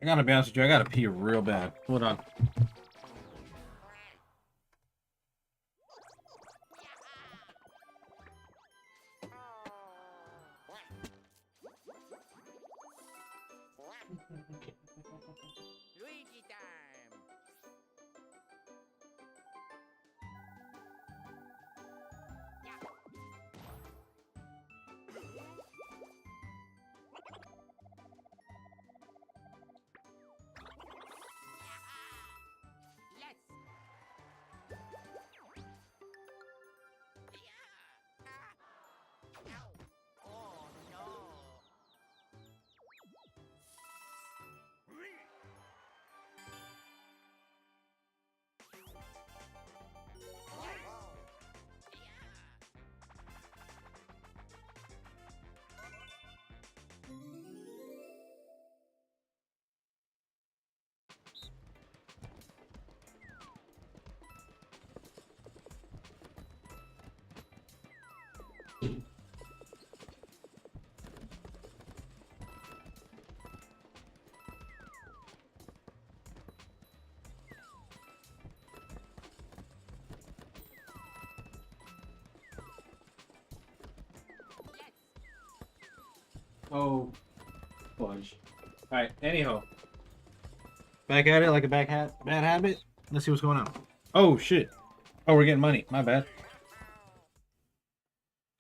I gotta be honest with you, I gotta pee real bad. Hold on. Oh, fudge. Alright, anyhow. Back at it like a bad habit. Let's see what's going on. Oh, shit. Oh, we're getting money. My bad.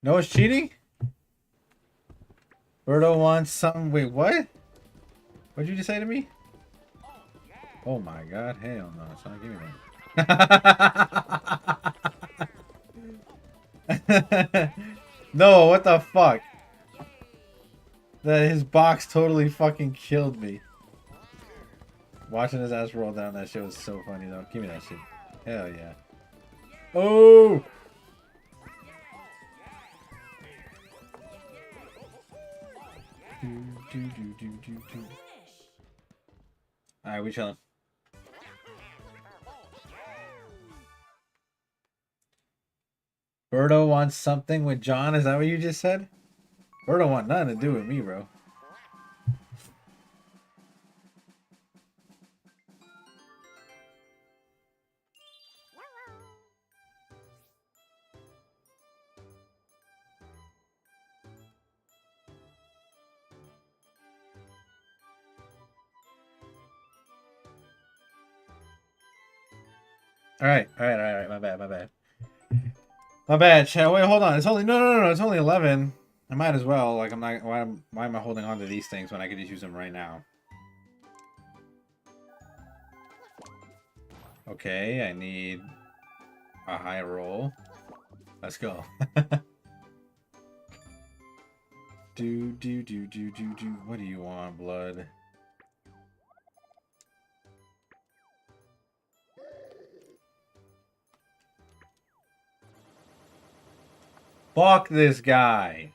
No, it's cheating? Birdo wants something. Wait, what? What'd you just say to me? Oh my god, hell no. It's not giving me. No, what the fuck? His box totally fucking killed me. Watching his ass roll down, that shit was so funny though. Give me that shit. Hell yeah. Oh! Alright, we chilling. Birdo wants something with John. Is that what you just said? Birdo want nothing to do with me, bro. Alright, my bad. My bad, chat. Wait, hold on. It's only no. It's only 11. I might as well. Like, I'm not. Why am I holding on to these things when I could just use them right now? Okay, I need a high roll. Let's go. Do. What do you want, blood? Fuck this guy.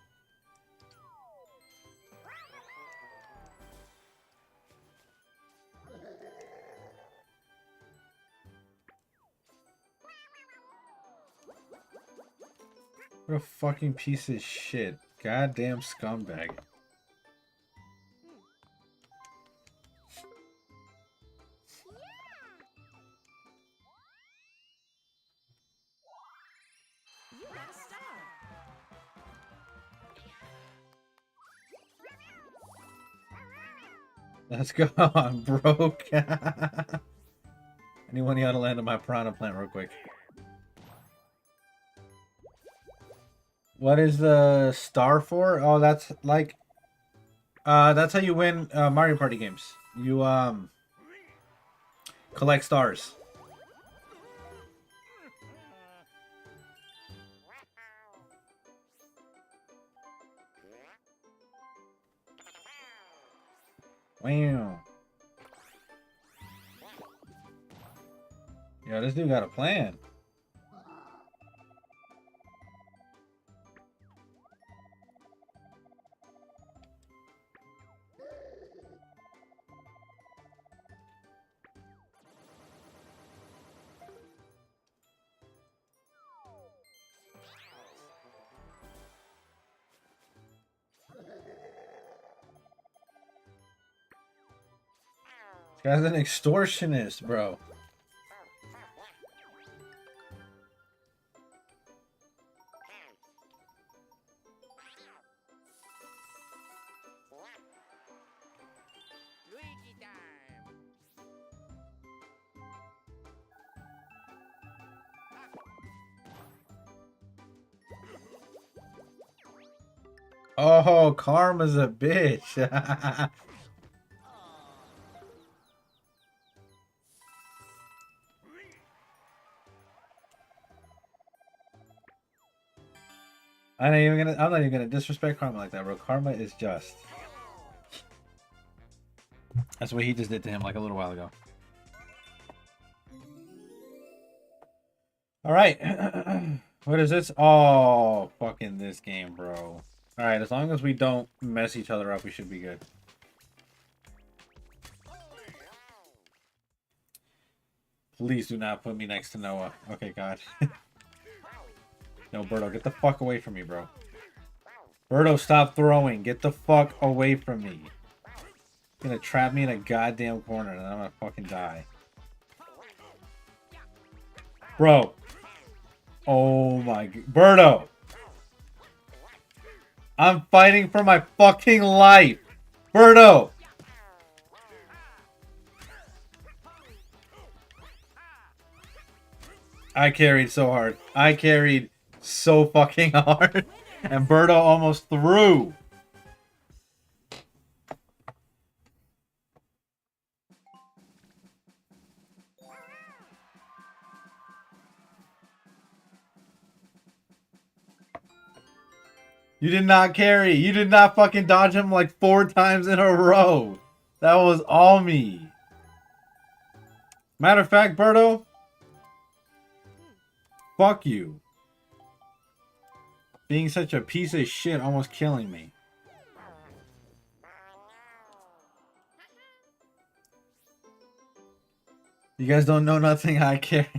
What a fucking piece of shit. Goddamn scumbag. Let's go. I'm broke. Anyone ought to land on my piranha plant real quick. What is the star for? Oh, that's like that's how you win Mario Party games. You collect stars. Wow. Yeah, this dude got a plan. This guy's an extortionist, bro. Oh, Karma's a bitch. I'm not even gonna disrespect Karma like that, bro. Karma is just. That's what he just did to him like a little while ago. Alright. What is this? Oh, fucking this game, bro. Alright, as long as we don't mess each other up, we should be good. Please do not put me next to Noah. Okay, God. No, Birdo, get the fuck away from me, bro. Birdo, stop throwing. Get the fuck away from me. You're gonna trap me in a goddamn corner and I'm gonna fucking die. Bro. Oh my god. Birdo! I'm fighting for my fucking life. Birdo! I carried so hard. I carried so fucking hard. And Birdo almost threw. You did not carry. You did not fucking dodge him like 4 times in a row. That was all me. Matter of fact, Birdo, fuck you. Being such a piece of shit, almost killing me. You guys don't know nothing I carry.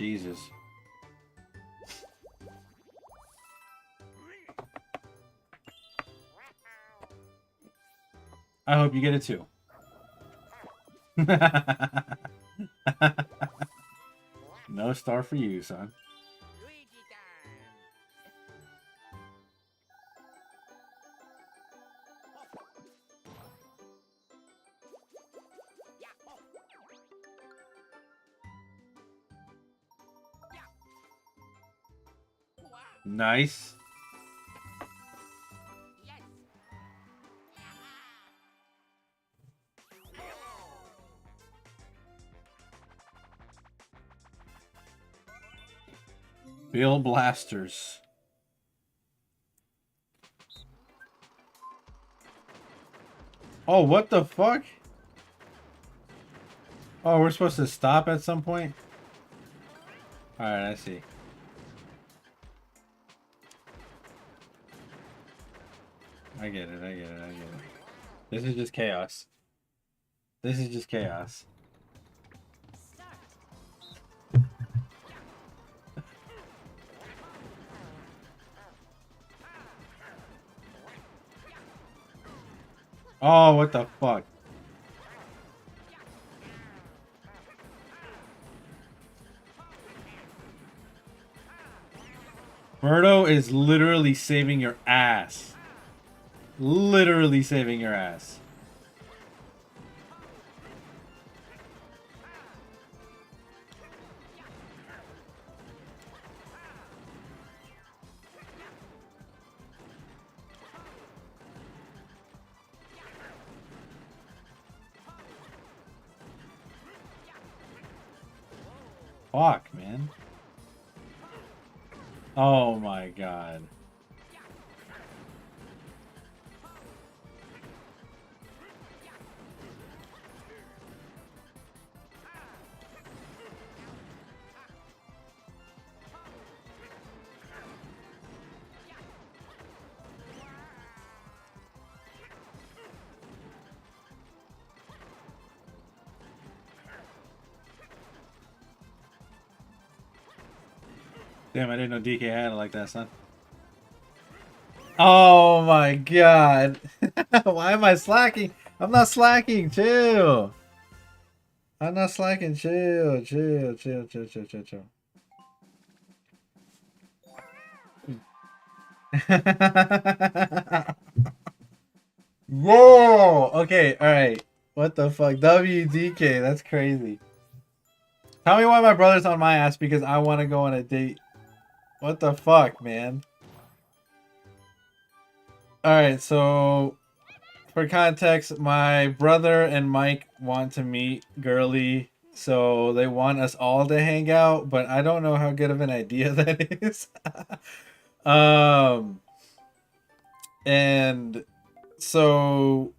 Jesus. I hope you get it too. No star for you, son. Nice. Bill Blasters. Oh, what the fuck? Oh, we're supposed to stop at some point? Alright, I see. I get it, I get it, I get it. This is just chaos. This is just chaos. Oh, what the fuck? Birdo is literally saving your ass. Literally saving your ass. Fuck, man. Oh my god. Damn, I didn't know DK had it like that, son. Oh my god. Why am I slacking? I'm not slacking, chill. I'm not slacking, chill, chill, chill, chill, chill, chill, chill. Whoa! Okay, alright. What the fuck? WDK, that's crazy. Tell me why my brother's on my ass because I want to go on a date. What the fuck, man? Alright, so for context, my brother and Mike want to meet girly, so they want us all to hang out, but I don't know how good of an idea that is. And so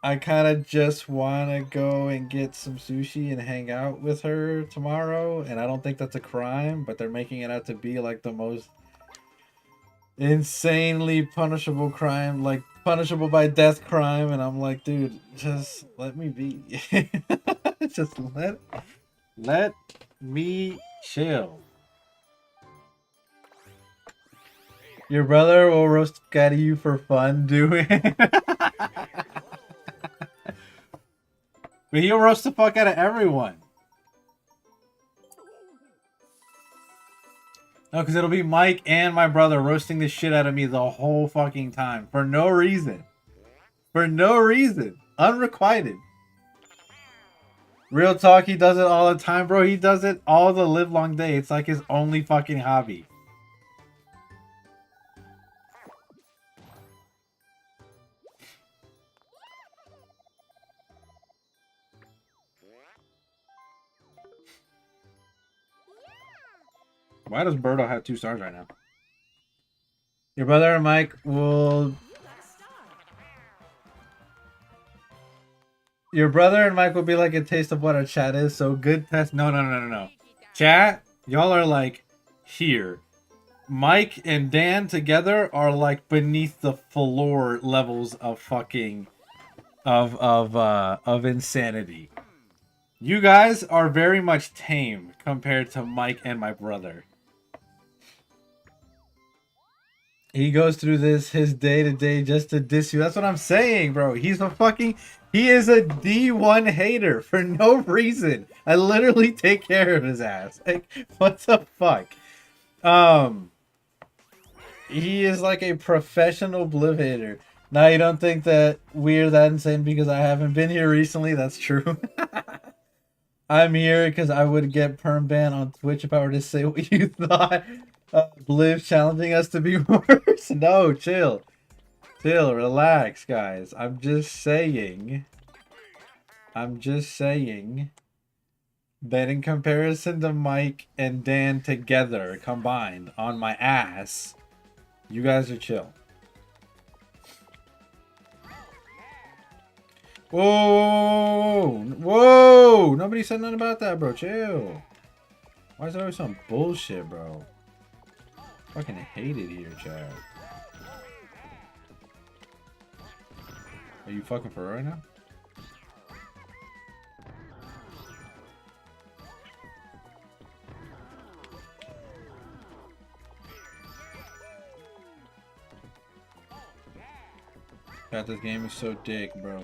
I kind of just want to go and get some sushi and hang out with her tomorrow, and I don't think that's a crime, but they're making it out to be like the most insanely punishable crime, like punishable by death crime, and I'm like, dude, just let me be. Just let me chill. Your brother will roast out of you for fun, doing. But he'll roast the fuck out of everyone. No, because it'll be Mike and my brother roasting the shit out of me the whole fucking time. For no reason. For no reason. Unrequited. Real talk, he does it all the time, bro. He does it all the live long day. It's like his only fucking hobby. Why does Birdo have 2 stars right now? Your brother and Mike will... Your brother and Mike will be like a taste of what our chat is. So good test. No. Chat, y'all are like here. Mike and Dan together are like beneath the floor levels of fucking... of insanity. You guys are very much tame compared to Mike and my brother. He goes through this his day-to-day just to diss you. That's what I'm saying, bro. He is a D1 hater for no reason. I literally take care of his ass. Like, what the fuck? He is like a professional Bliv hater. Now, you don't think that we're that insane because I haven't been here recently? That's true. I'm here because I would get perm ban on Twitch if I were to say what you thought. Bliv challenging us to be worse. No, chill. Chill, relax, guys. I'm just saying that in comparison to Mike and Dan together, combined, on my ass, you guys are chill. Whoa! Nobody said nothing about that, bro. Chill. Why is there always some bullshit, bro? Fucking hate it here, Chad. Are you fucking for real right now? God, this game is so dick, bro.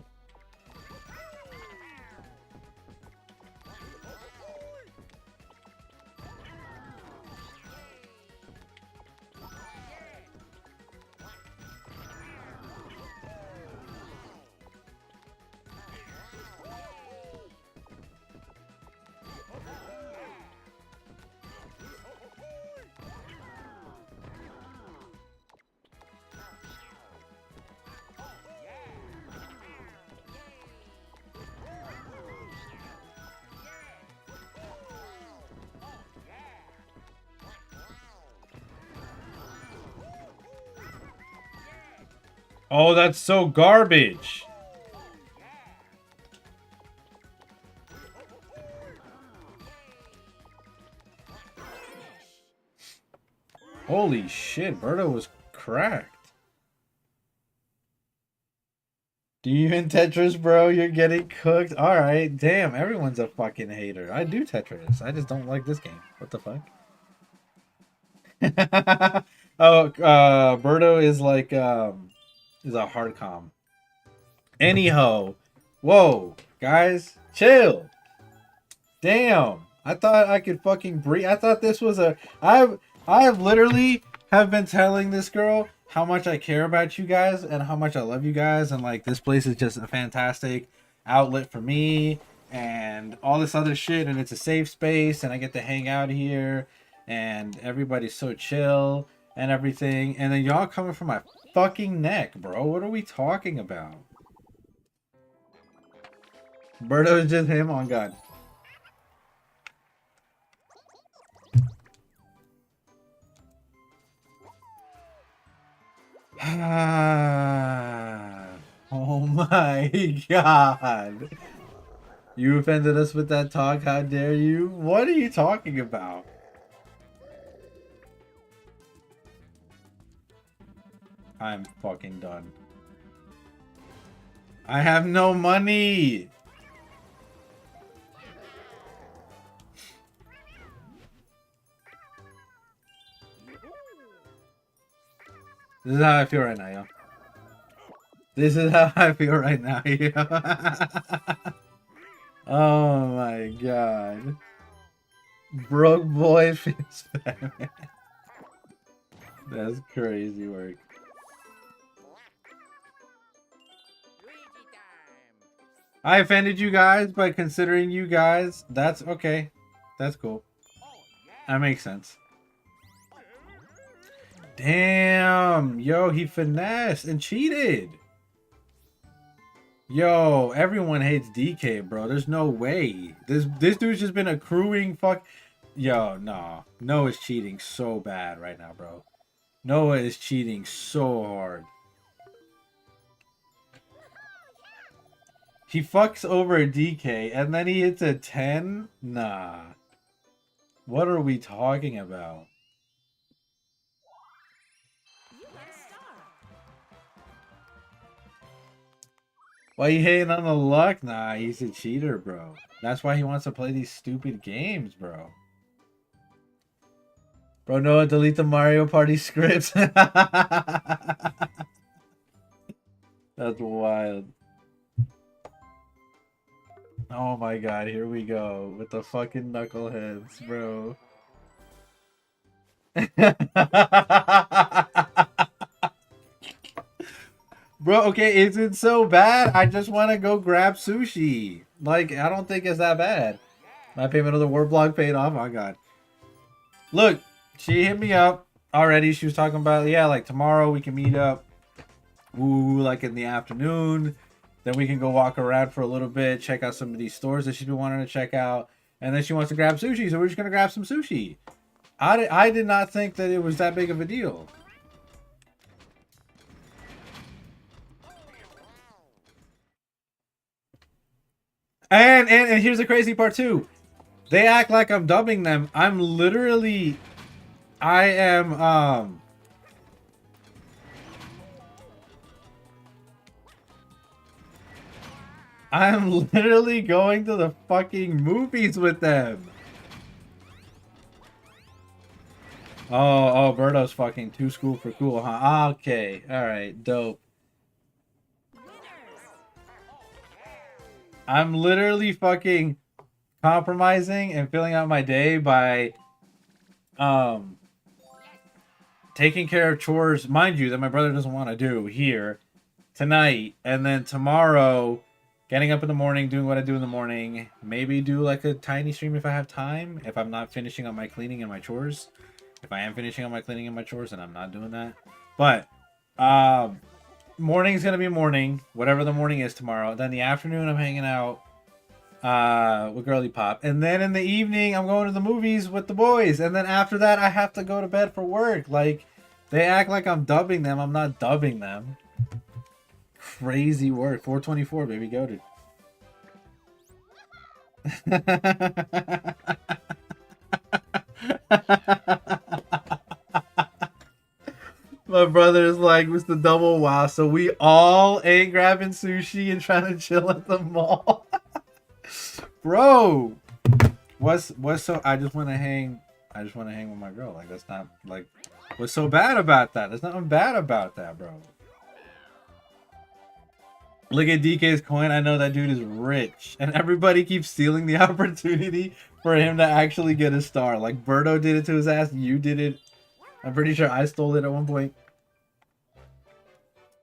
Oh, that's so garbage. Holy shit, Berto was cracked. Do you even Tetris, bro? You're getting cooked. Alright, damn, everyone's a fucking hater. I do Tetris. I just don't like this game. What the fuck? Oh, Berto is like, is a hard com. Anyhow, whoa, guys, chill. Damn, I thought I could fucking breathe. I thought this was a. I've literally have been telling this girl how much I care about you guys and how much I love you guys, and like this place is just a fantastic outlet for me and all this other shit, and it's a safe space, and I get to hang out here, and everybody's so chill and everything, and then y'all coming from my fucking neck, bro. What are we talking about? Berto is just him on God. Oh my God. You offended us with that talk. How dare you? What are you talking about? I'm fucking done. I have no money. This is how I feel right now, yo. This is how I feel right now, yo. Oh my god. Broke boy feels bad, man. That's crazy work. I offended you guys by considering you guys. That's okay. That's cool. That makes sense. Damn. Yo, he finessed and cheated. Yo, everyone hates DK, bro. There's no way. This dude's just been accruing fuck. Yo, nah. Noah's cheating so bad right now, bro. Noah is cheating so hard. He fucks over a DK and then he hits a 10? Nah. What are we talking about? Why you hating on the luck? Nah, he's a cheater, bro. That's why he wants to play these stupid games, bro. Bro, Noah, delete the Mario Party scripts. That's wild. Oh my god, here we go. With the fucking knuckleheads, bro. Bro, okay, is it so bad? I just want to go grab sushi. Like, I don't think it's that bad. My payment of the war blog paid off. Oh, God. Look, she hit me up already. She was talking about, yeah, like tomorrow we can meet up. Ooh, like in the afternoon. Then we can go walk around for a little bit, check out some of these stores that she's been wanting to check out. And then she wants to grab sushi, so we're just going to grab some sushi. I did not think that it was that big of a deal. And here's the crazy part too. They act like I'm dubbing them. I'm literally I'm literally going to the fucking movies with them. Oh, Birdo's fucking too school for cool, huh? Okay. Alright, dope. I'm literally fucking compromising and filling out my day by taking care of chores, mind you, that my brother doesn't want to do here tonight, and then tomorrow getting up in the morning, doing what I do in the morning, maybe do like a tiny stream if I have time, if I'm not finishing up my cleaning and my chores. If I am finishing up my cleaning and my chores, and I'm not doing that. But morning's gonna be morning, whatever the morning is tomorrow. Then the afternoon I'm hanging out with Girly Pop, and then in the evening I'm going to the movies with the boys, and then after that I have to go to bed for work. Like, they act like I'm dubbing them. I'm not dubbing them. Crazy work. 424, baby, go to. My brother's like, it's the double wow. So we all ain't grabbing sushi and trying to chill at the mall. Bro, what's so? I just want to hang with my girl. Like, that's not like, what's so bad about that? There's nothing bad about that, bro. Look at DK's coin. I know that dude is rich, and everybody keeps stealing the opportunity for him to actually get a star. Like, Birdo did it to his ass. You did it. I'm pretty sure I stole it at one point.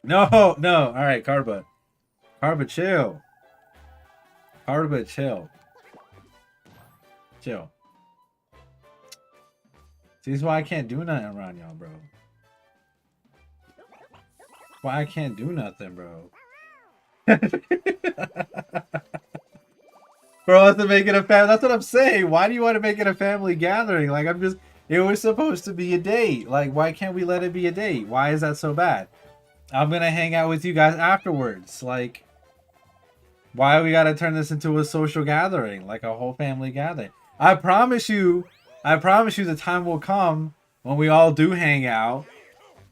No. All right, Carba, chill. Carba, chill. See, this is why I can't do nothing around y'all, bro. Why I can't do nothing, bro. Bro wants to make it a family. That's what I'm saying. Why do you want to make it a family gathering? Like, it was supposed to be a date. Like, why can't we let it be a date? Why is that so bad? I'm gonna hang out with you guys afterwards. Like, why we gotta turn this into a social gathering? Like a whole family gathering. I promise you the time will come when we all do hang out.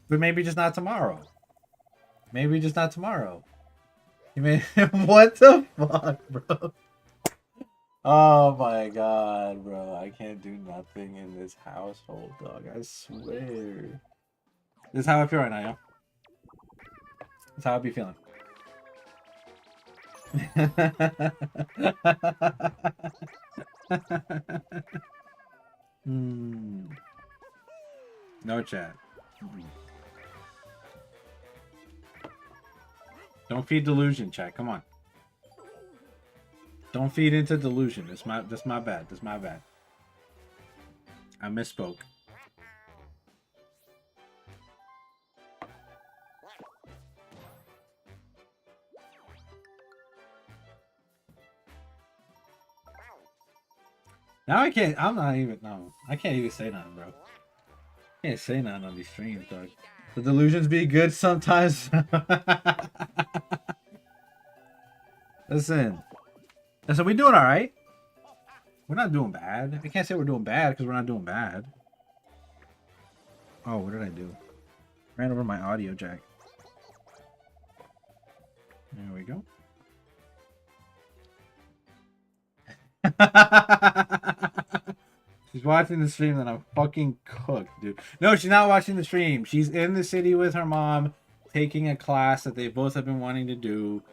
But maybe just not tomorrow. Maybe just not tomorrow. You mean, what the fuck, bro? Oh my god, bro. I can't do nothing in this household, dog. I swear. This is how I feel right now, yo. This is how I be feeling. No chat. Don't feed delusion, chat. Come on. Don't feed into delusion. That's my bad. That's my bad. I misspoke. Now I can't. I'm not even. No, I can't even say nothing, bro. Can't say nothing on these streams, dog. The delusions be good sometimes. Listen, we doing all right. We're not doing bad. I can't say we're doing bad because we're not doing bad. Oh, what did I do? Ran over my audio jack. There we go. She's watching the stream and I'm fucking cooked, dude. No, she's not watching the stream. She's in the city with her mom taking a class that they both have been wanting to do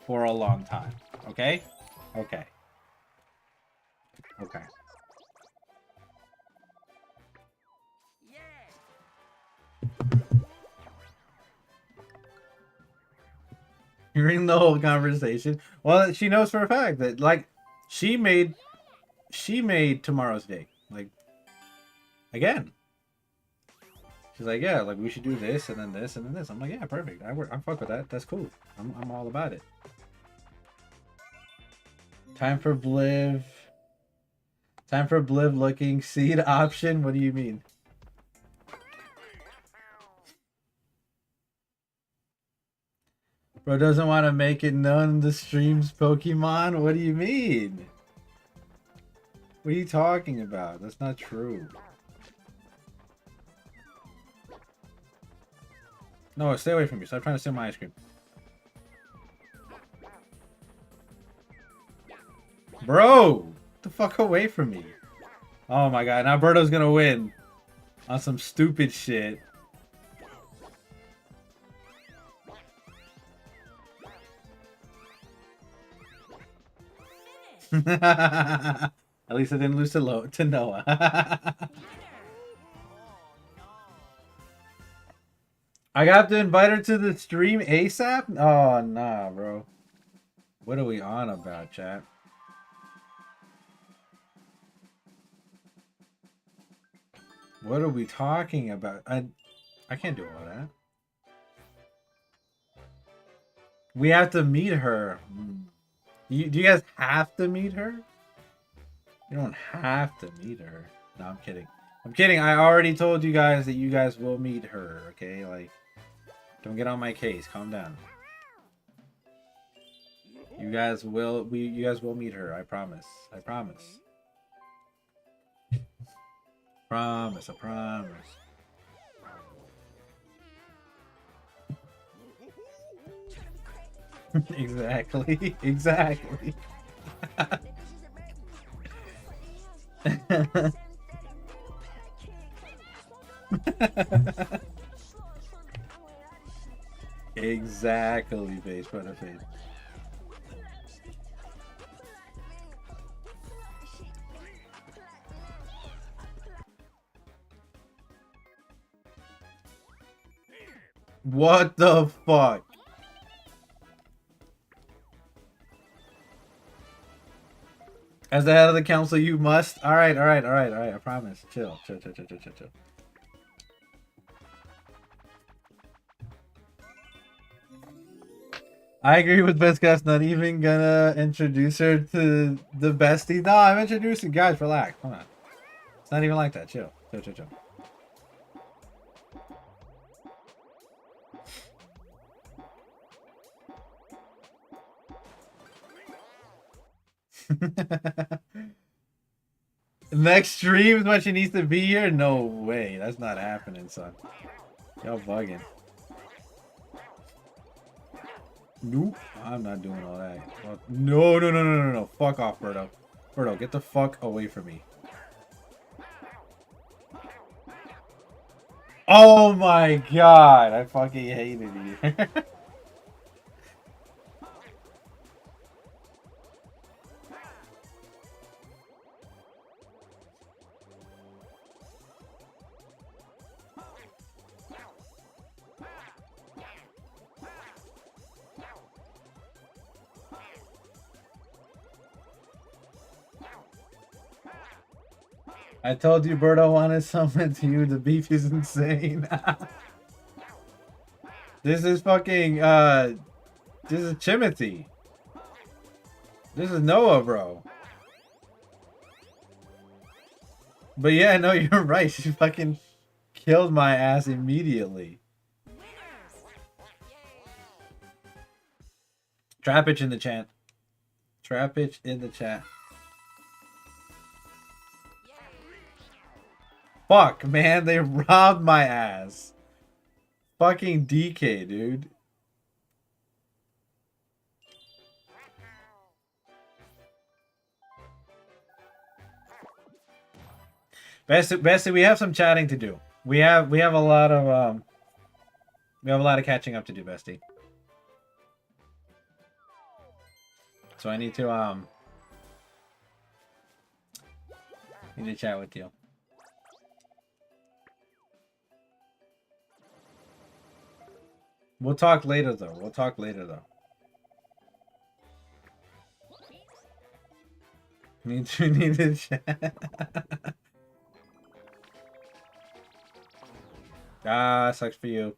for a long time. Okay? Okay. Okay. Hearing the whole conversation. Well, she knows for a fact that, like, she made tomorrow's day. Like, again. She's like, yeah, like, we should do this, and then this, and then this. I'm like, yeah, perfect. I'm fuck with that. That's cool. I'm all about it. Time for Bliv. Time for Bliv looking. Seed option? What do you mean? Bro doesn't want to make it known the streams Pokemon? What do you mean? What are you talking about? That's not true. No, stay away from me. Stop trying to steal my ice cream. Bro! Get the fuck away from me. Oh my god, now Birdo's gonna win. On some stupid shit. At least I didn't lose to Noah. I got to invite her to the stream ASAP? Oh, nah, bro. What are we on about, chat? What are we talking about? I can't do all that. We have to meet her. Do you guys have to meet her? You don't have to meet her. No, I'm kidding. I'm kidding. I already told you guys that you guys will meet her, okay? Like, don't get on my case. Calm down. You guys will meet her. I promise. I promise. Promise. I promise. Exactly. Exactly. Exactly, base benefit. What the fuck? As the head of the council, you must. All right. I promise. Chill. I agree with Biscuit's not even gonna introduce her to the bestie. No, I'm introducing guys. Relax. Come on. It's not even like that. Chill. Next stream is when she needs to be here? No way. That's not happening, son. Y'all bugging. Nope. I'm not doing all that. No. Fuck off, Birdo. Birdo, get the fuck away from me. Oh my god, I fucking hated you. I told you Birdo wanted something to you. The beef is insane. This is fucking, this is Chimothy. This is Noah, bro. But yeah, no, you're right. She fucking killed my ass immediately. Trapitch in the chat. Trapitch in the chat. Fuck, man, they robbed my ass. Fucking DK, dude. Bessie, we have some chatting to do. We have a lot of catching up to do, Bestie. So I need to chat with you. We'll talk later though. Need to chat. Ah, sucks for you.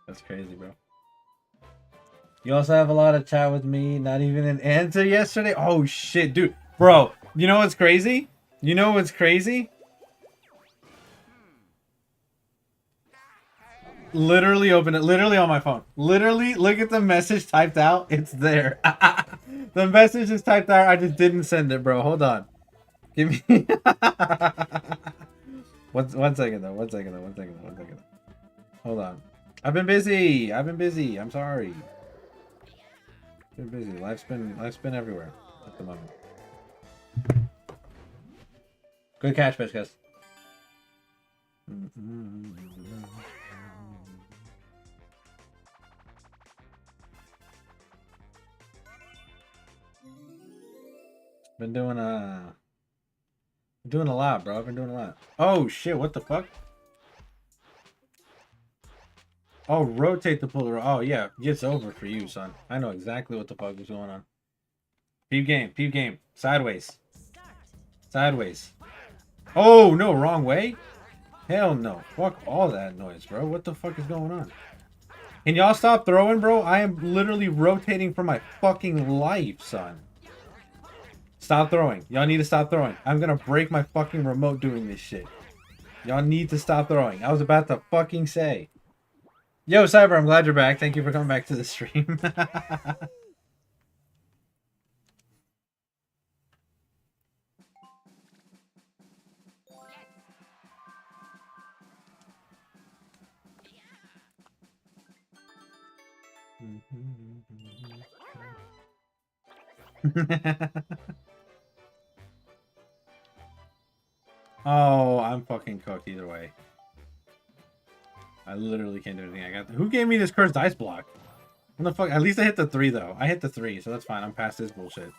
That's crazy, bro. You also have a lot of chat with me. Not even an answer yesterday. Oh shit, dude, bro. You know what's crazy? Literally open it. Literally on my phone. Literally, look at the message typed out. It's there. The message is typed out. I just didn't send it, bro. Hold on. Give me. One second though. Hold on. I've been busy. I'm sorry. Been busy. Life's been everywhere at the moment. Good catch, bitch, guys. Been doing a lot, bro. I've been doing a lot. Oh shit! What the fuck? Oh, rotate the puller. Oh yeah, it's over for you, son. I know exactly what the fuck is going on. Peep game. Sideways. Oh no, wrong way. Hell no. Fuck all that noise, bro. What the fuck is going on? Can y'all stop throwing, bro? I am literally rotating for my fucking life, son. Stop throwing. Y'all need to stop throwing. I'm gonna break my fucking remote doing this shit. Y'all need to stop throwing. I was about to fucking say. Yo, Cyber, I'm glad you're back. Thank you for coming back to the stream. Oh, I'm fucking cooked either way. I literally can't do anything. Who gave me this cursed dice block? What the fuck? At least I hit the 3 though. I hit the 3, so that's fine. I'm past this bullshit.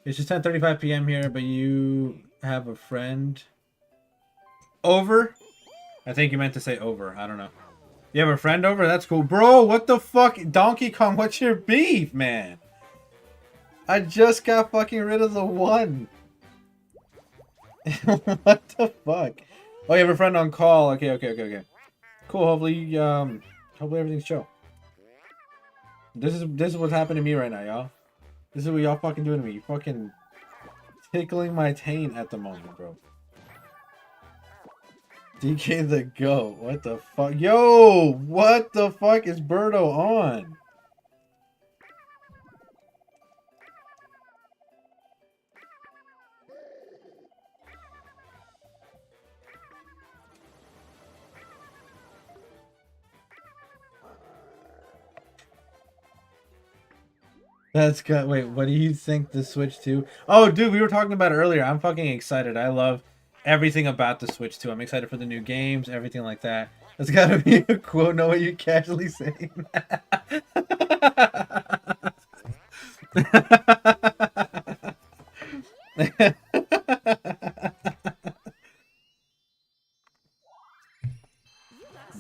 It's just 10:35 p.m. here, but you have a friend over? I think you meant to say over. I don't know. You have a friend over? That's cool. Bro, what the fuck? Donkey Kong, what's your beef, man? I just got fucking rid of the 1. What the fuck? Oh, you have a friend on call. Okay. Cool. Hopefully everything's chill. This is what's happening to me right now, y'all. This is what y'all fucking doing to me. You fucking tickling my taint at the moment, bro. DK the GOAT. What the fuck? Yo! What the fuck is Birdo on? That's good. Wait, what do you think the Switch 2? Oh, dude, we were talking about it earlier. I'm fucking excited. I love everything about the Switch 2. I'm excited for the new games, everything like that. That's gotta be a quote. No way you casually saying that.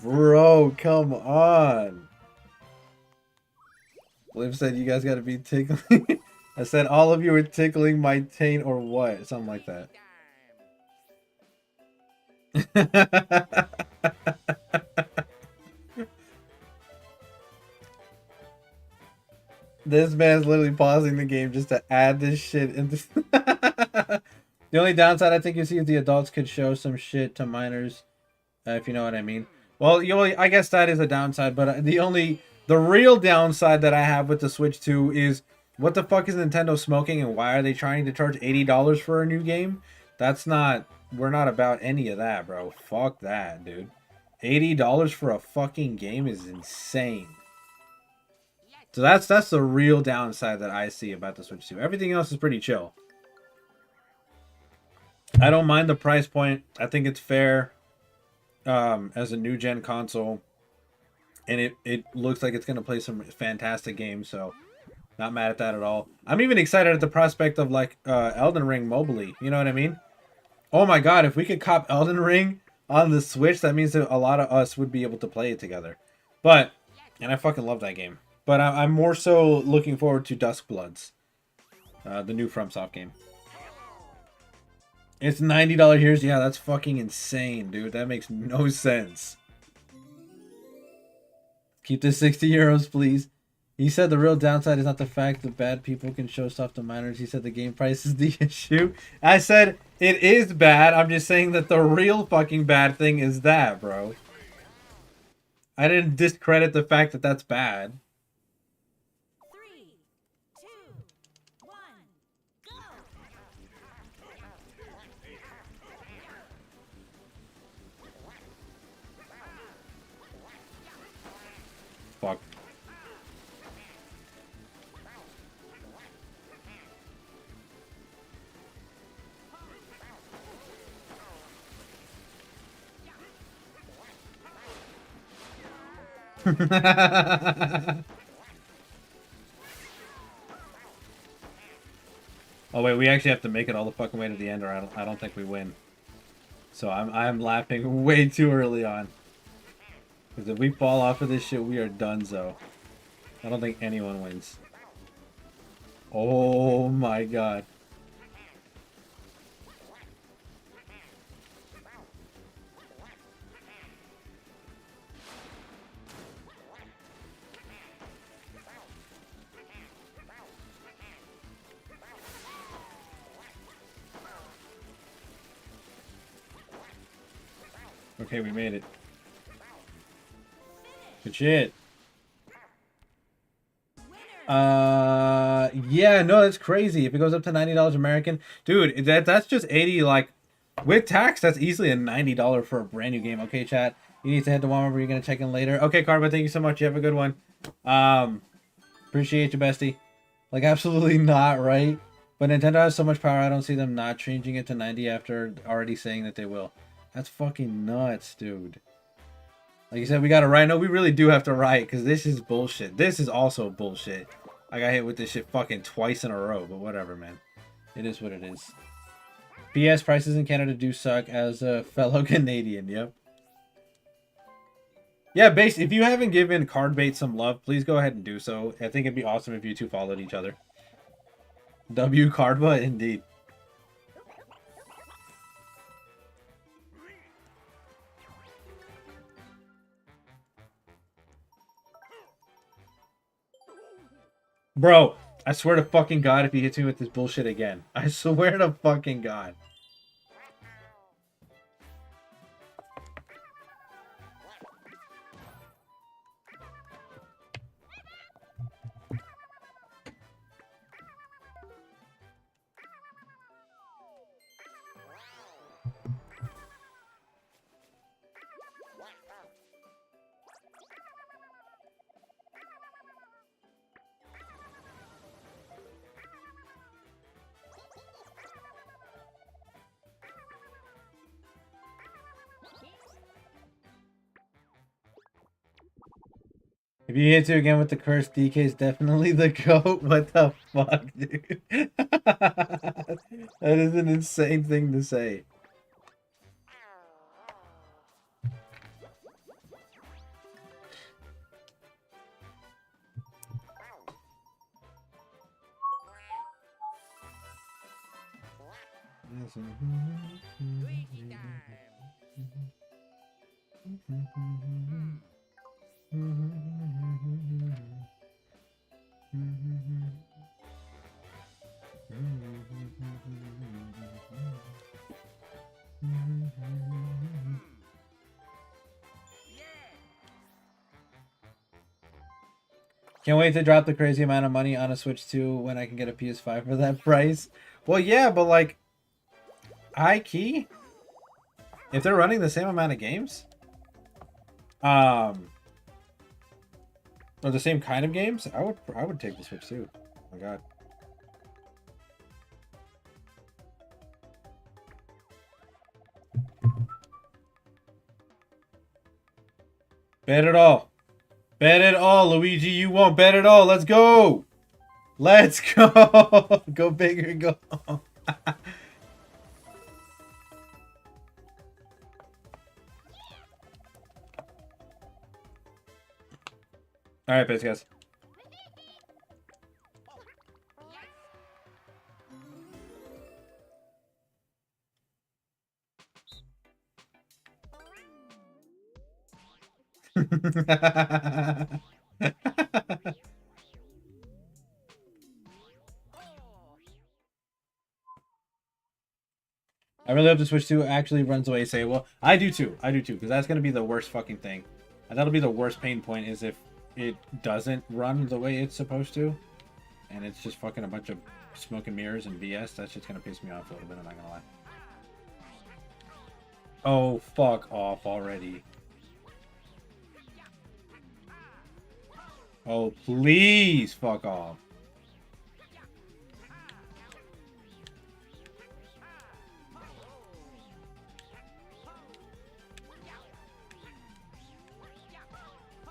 Bro, come on. Liv said you guys gotta be tickling. I said all of you are tickling my taint or what? Something like that. This man's literally pausing the game just to add this shit into. The only downside I think you see is the adults could show some shit to minors, if you know what I mean. Well, I guess that is a downside, but the real downside that I have with the Switch 2 is what the fuck is Nintendo smoking and why are they trying to charge $80 for a new game? We're not about any of that, bro. Fuck that, dude. $80 for a fucking game is insane. So that's the real downside that I see about the Switch 2. Everything else is pretty chill. I don't mind the price point. I think it's fair as a new gen console. And it looks like it's going to play some fantastic games, so not mad at that at all. I'm even excited at the prospect of like Elden Ring mobilely. You know what I mean? Oh my god, if we could cop Elden Ring on the Switch, that means that a lot of us would be able to play it together. And I fucking love that game. But I'm more so looking forward to Duskbloods, the new FromSoft game. It's $90 here. Yeah, that's fucking insane, dude. That makes no sense. Keep the 60 euros, please. He said the real downside is not the fact that bad people can show stuff to minors. He said the game price is the issue. I said it is bad. I'm just saying that the real fucking bad thing is that, bro. I didn't discredit the fact that that's bad. 3, 2, 1, go! Fuck. Oh wait, we actually have to make it all the fucking way to the end, or I don't think we win. So I'm laughing way too early on. Because if we fall off of this shit, we are donezo. I don't think anyone wins. Oh my god. Okay, we made it. Good shit. Yeah, no, that's crazy. If it goes up to $90 American, dude, that's just 80. Like, with tax, that's easily a $90 for a brand new game. Okay, chat. You need to head to Walmart. We're gonna check in later. Okay, Carba, thank you so much. You have a good one. Appreciate you, bestie. Like, absolutely not, right? But Nintendo has so much power. I don't see them not changing it to 90 after already saying that they will. That's fucking nuts, dude. Like you said, we gotta write. No, we really do have to write, because this is bullshit. This is also bullshit. I got hit with this shit fucking twice in a row, but whatever, man. It is what it is. PS prices in Canada do suck as a fellow Canadian, yep. Yeah, basically, if you haven't given Cardbait some love, please go ahead and do so. I think it'd be awesome if you two followed each other. W Cardba, indeed. Bro, I swear to fucking God if he hits me with this bullshit again. I swear to fucking God. If you hit 2 again with the curse, DK is definitely the GOAT. What the fuck, dude? That is an insane thing to say. Can't wait to drop the crazy amount of money on a Switch 2 when I can get a PS5 for that price. Well, yeah, but like, high key, if they're running the same amount of games, or the same kind of games, I would take the Switch 2. Oh my god. Bet it all. Bet it all, Luigi. You won't bet it all. Let's go. Let's go. Go big or go home. All right, guys. I really hope the Switch 2 actually runs away say, well, I do too, because that's going to be the worst fucking thing. And that'll be the worst pain point is if it doesn't run the way it's supposed to. And it's just fucking a bunch of smoke and mirrors and BS. That's just going to piss me off a little bit, I'm not going to lie. Oh, fuck off already. Oh, please fuck off.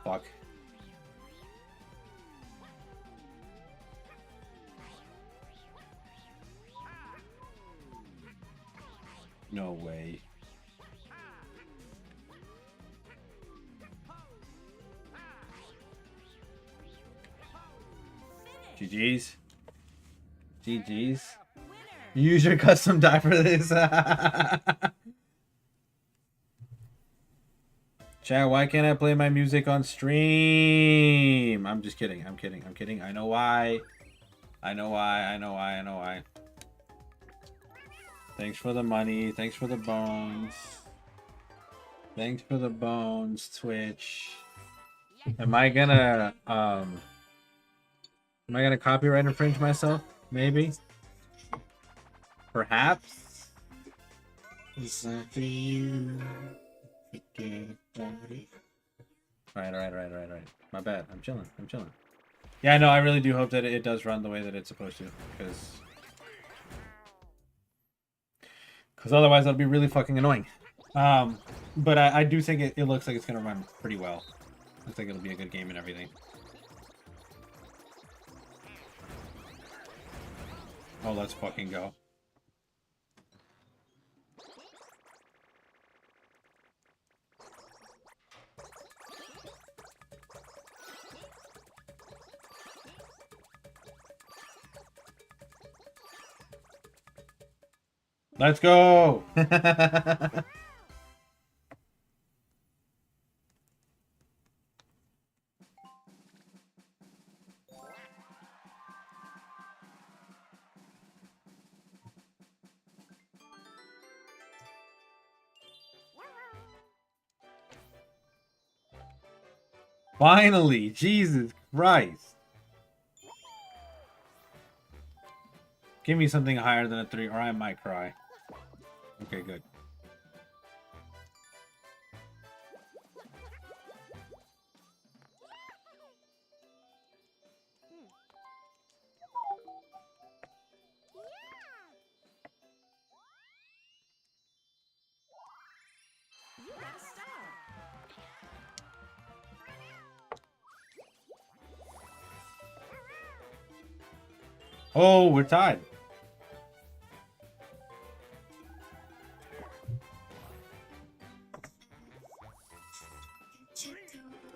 Fuck. No way. GG's. GG's. Use your custom die for this. Chat, why can't I play my music on stream? I'm just kidding. I'm kidding. I'm kidding. I know why. I know why. I know why. I know why. Thanks for the money. Thanks for the bones. Thanks for the bones, Twitch. Am I gonna copyright infringe myself? Maybe. Perhaps. Exactly you. Right. My bad. I'm chilling. Yeah, no, I really do hope that it does run the way that it's supposed to, because otherwise that'll be really fucking annoying. But I do think it looks like it's gonna run pretty well. I think it'll be a good game and everything. Oh, let's fucking go. Let's go! Finally! Jesus Christ! Give me something higher than a 3 or I might cry. Okay, good. Oh, we're tied.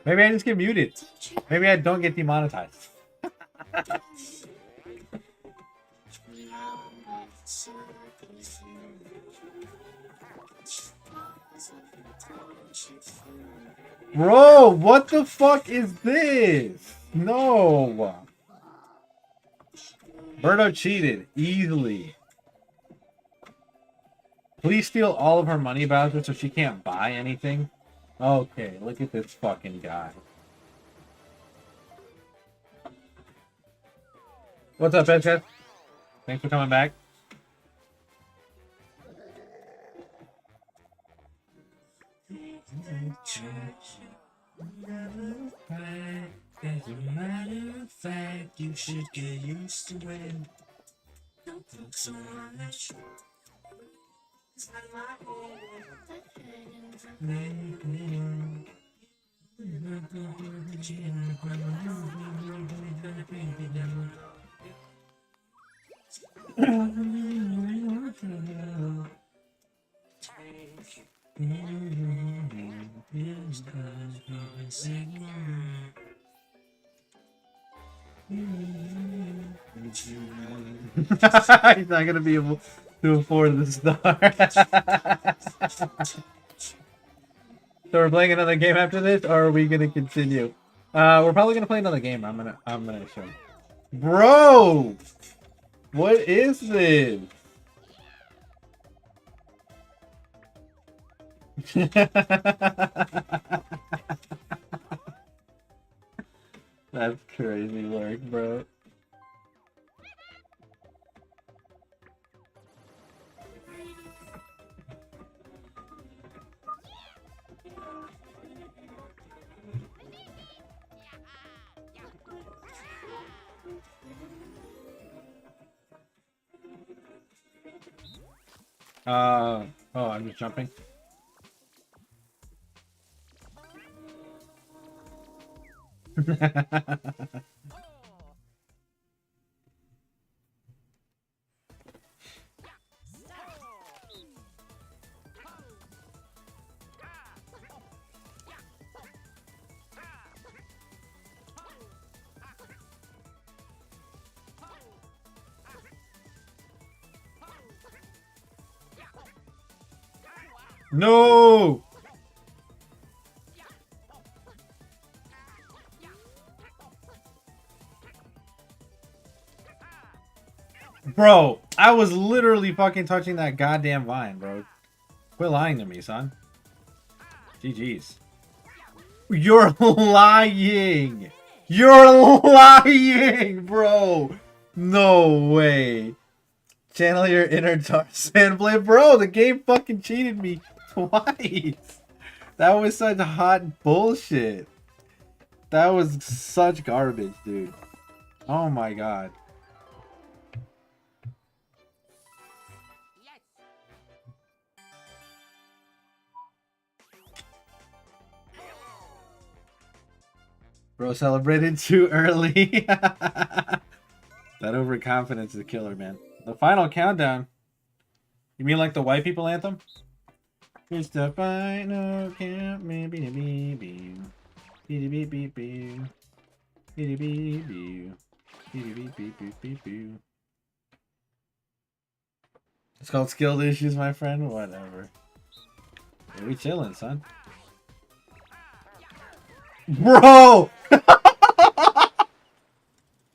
Maybe I just get muted. Maybe I don't get demonetized. Bro, what the fuck is this? No. Birdo cheated easily. Please steal all of her money, Bowser, so she can't buy anything. Okay, look at this fucking guy. What's up, Edgehead? Thanks for coming back. As a matter of fact, you should get used to it. Don't look so much. It's not my He's not gonna be able to afford the star. So we're playing another game after this, or are we gonna continue? We're probably gonna play another game. I'm gonna show you. Bro, what is this? That's crazy work, bro. Oh, I'm just jumping. No! Bro, I was literally fucking touching that goddamn vine, bro. Quit lying to me, son. GG's. You're lying! You're lying, bro! No way. Channel your inner Tarzan blade. Bro, the game fucking cheated me twice. That was such hot bullshit. That was such garbage, dude. Oh my god. Bro celebrated too early. That overconfidence is a killer, man. The final countdown. You mean like the white people anthem? It's the final count. It's called skilled issues, my friend. Whatever. Yeah, we chilling, son. Bro!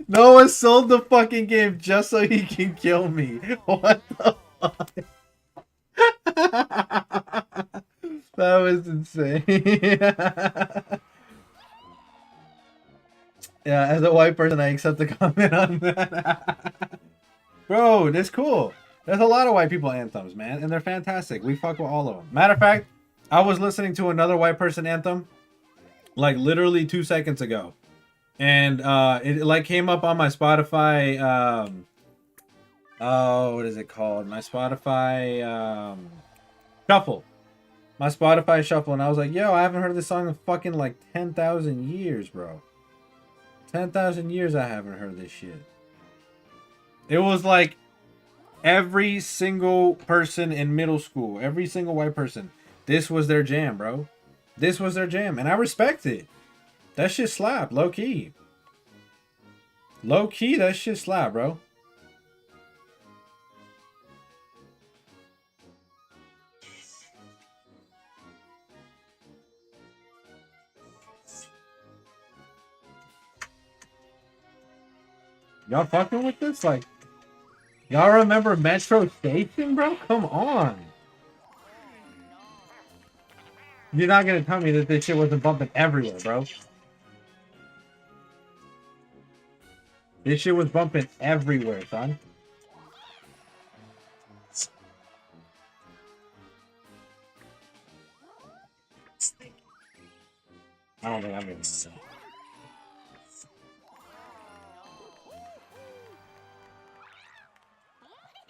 Noah sold the fucking game just so he can kill me. What the fuck? That was insane. Yeah, as a white person, I accept the comment on that. Bro, that's cool. There's a lot of white people anthems, man, and they're fantastic. We fuck with all of them. Matter of fact, I was listening to another white person anthem like literally 2 seconds ago. And it like came up on my Spotify oh, what is it called? My Spotify shuffle. My Spotify shuffle, and I was like, yo, I haven't heard this song in fucking like 10,000 years, bro. 10,000 years I haven't heard this shit. It was like every single person in middle school, every single white person, this was their jam, bro. This was their jam, and I respect it. That shit slap, low key. Low key, that shit slap, bro. Y'all fucking with this? Like, y'all remember Metro Station, bro? Come on. You're not gonna tell me that this shit wasn't bumping everywhere, bro. This shit was bumping everywhere, son. I don't think I'm gonna know.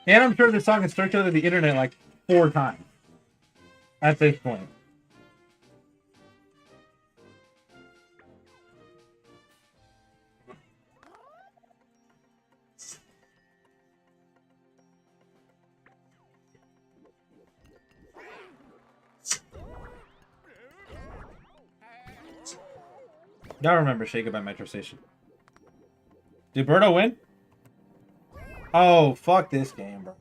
And I'm sure this song has circulated the internet like 4 times at this point. Y'all remember Shake It by Metro Station. Did Birdo win? Oh, fuck this game, bro.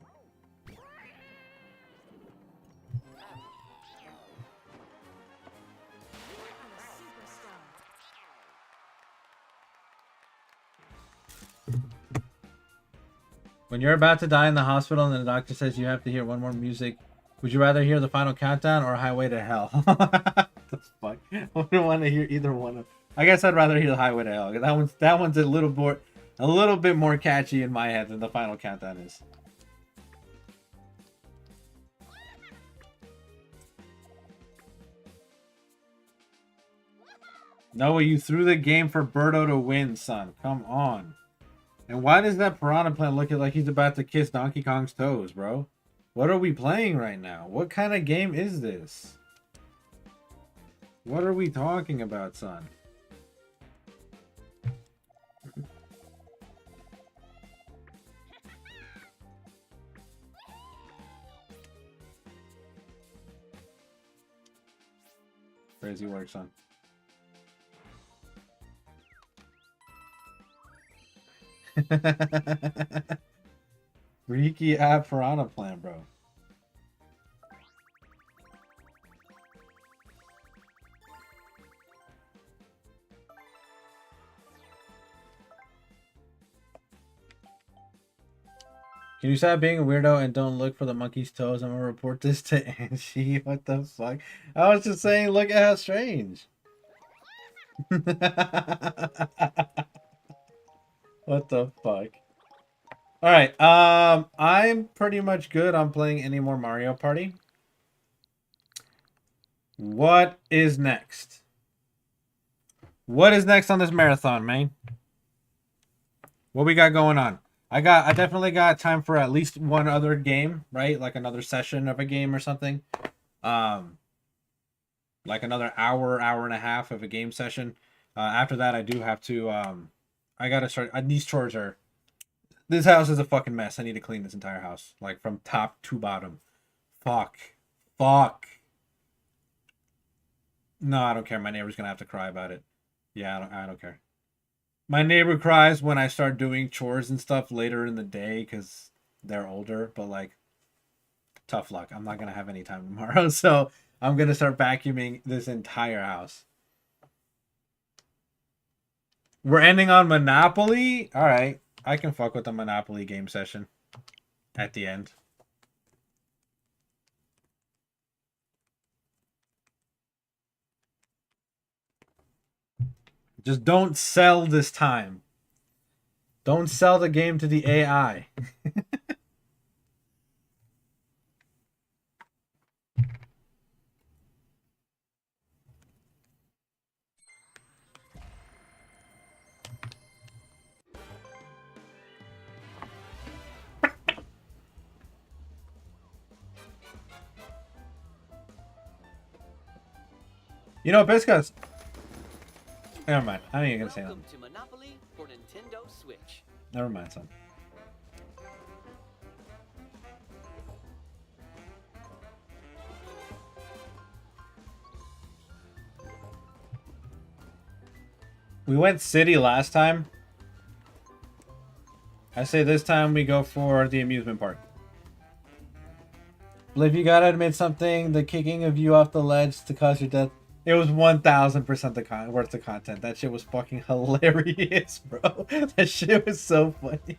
When you're about to die in the hospital and the doctor says you have to hear one more music, would you rather hear the final countdown or Highway to Hell? What the fuck? I wouldn't want to hear either one of. I guess I'd rather hear the Highway to Hell. That one's a little bit more catchy in my head than the final countdown is. Noah, you threw the game for Birdo to win, son. Come on. And why does that piranha plant look like he's about to kiss Donkey Kong's toes, bro? What are we playing right now? What kind of game is this? What are we talking about, son? Crazy work, son. Freaky app piranha plant, bro. Can you stop being a weirdo and don't look for the monkey's toes? I'm gonna report this to Angie. What the fuck? I was just saying, look at how strange. What the fuck? Alright, I'm pretty much good on playing any more Mario Party. What is next? What is next on this marathon, man? What we got going on? I definitely got time for at least one other game, right? Like another session of a game or something. Like another hour and a half of a game session. After that, I do have to, I gotta start, these chores are, this house is a fucking mess. I need to clean this entire house. Like from top to bottom. Fuck. No, I don't care. My neighbor's gonna have to cry about it. Yeah, I don't care. My neighbor cries when I start doing chores and stuff later in the day because they're older, but like, tough luck. I'm not going to have any time tomorrow, so I'm going to start vacuuming this entire house. We're ending on Monopoly? Alright, I can fuck with the Monopoly game session at the end. Just don't sell this time. Don't sell the game to the AI. You know, Biscuits. Never mind. I ain't even gonna say that. Welcome to Monopoly for Nintendo Switch. Never mind, son. We went city last time. I say this time we go for the amusement park. Liv, you gotta admit something. The kicking of you off the ledge to cause your death. It was 1000% worth the content. That shit was fucking hilarious, bro. That shit was so funny.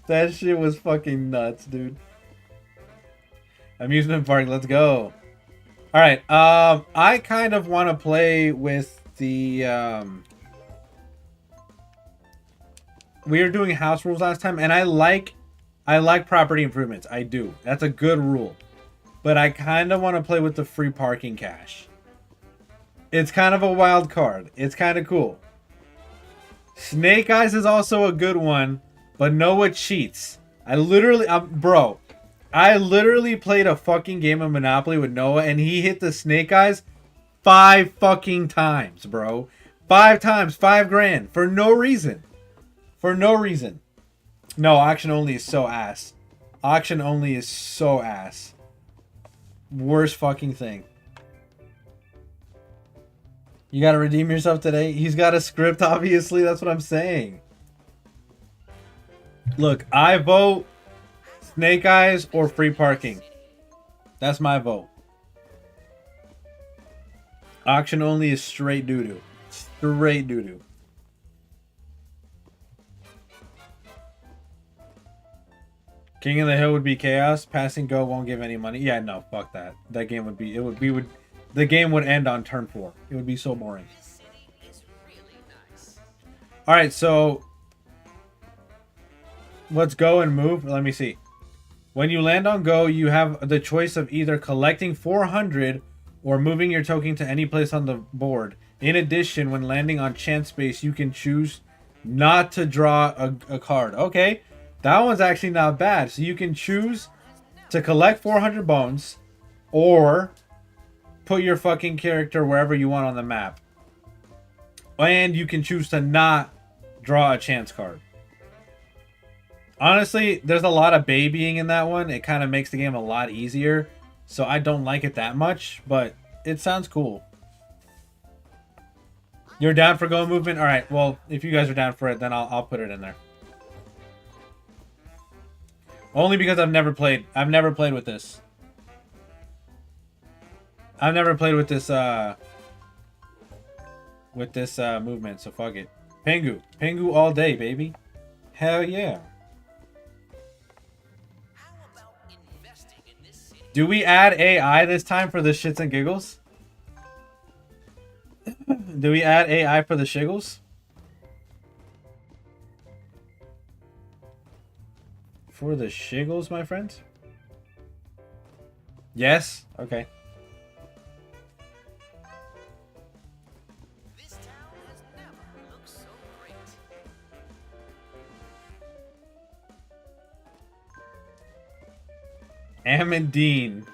That shit was fucking nuts, dude. Amusement park, let's go. All right. I kind of want to play with the. We were doing house rules last time, and I like property improvements. I do. That's a good rule. But I kind of want to play with the free parking cash. It's kind of a wild card. It's kind of cool. Snake Eyes is also a good one, but Noah cheats. I literally played a fucking game of Monopoly with Noah, and he hit the Snake Eyes 5 fucking times, bro. 5 times, 5 grand for no reason. For no reason. No, auction only is so ass. Auction only is so ass. Worst fucking thing. You gotta redeem yourself today. He's got a script, obviously. That's what I'm saying. Look, I vote Snake Eyes or free parking. That's my vote. Auction only is straight doo-doo. Straight doo-doo. King of the Hill would be chaos. Passing go won't give any money. Yeah, no, fuck that. That game would be. The game would end on turn 4. It would be so boring. All right, so let's go and move. Let me see. When you land on go, you have the choice of either collecting 400 or moving your token to any place on the board. In addition, when landing on chance space, you can choose not to draw a card. Okay. That one's actually not bad. So you can choose to collect 400 bones or put your fucking character wherever you want on the map. And you can choose to not draw a chance card. Honestly, there's a lot of babying in that one. It kind of makes the game a lot easier. So I don't like it that much, but it sounds cool. You're down for go movement? All right. Well, if you guys are down for it, then I'll put it in there. Only because I've never played with this. I've never played with this movement, so fuck it. Pengu. Pengu all day, baby. Hell yeah. Do we add AI this time for the shits and giggles? Do we add AI for the shiggles? For the shiggles, my friends? Yes? Okay. This town has never looked so great. Amandine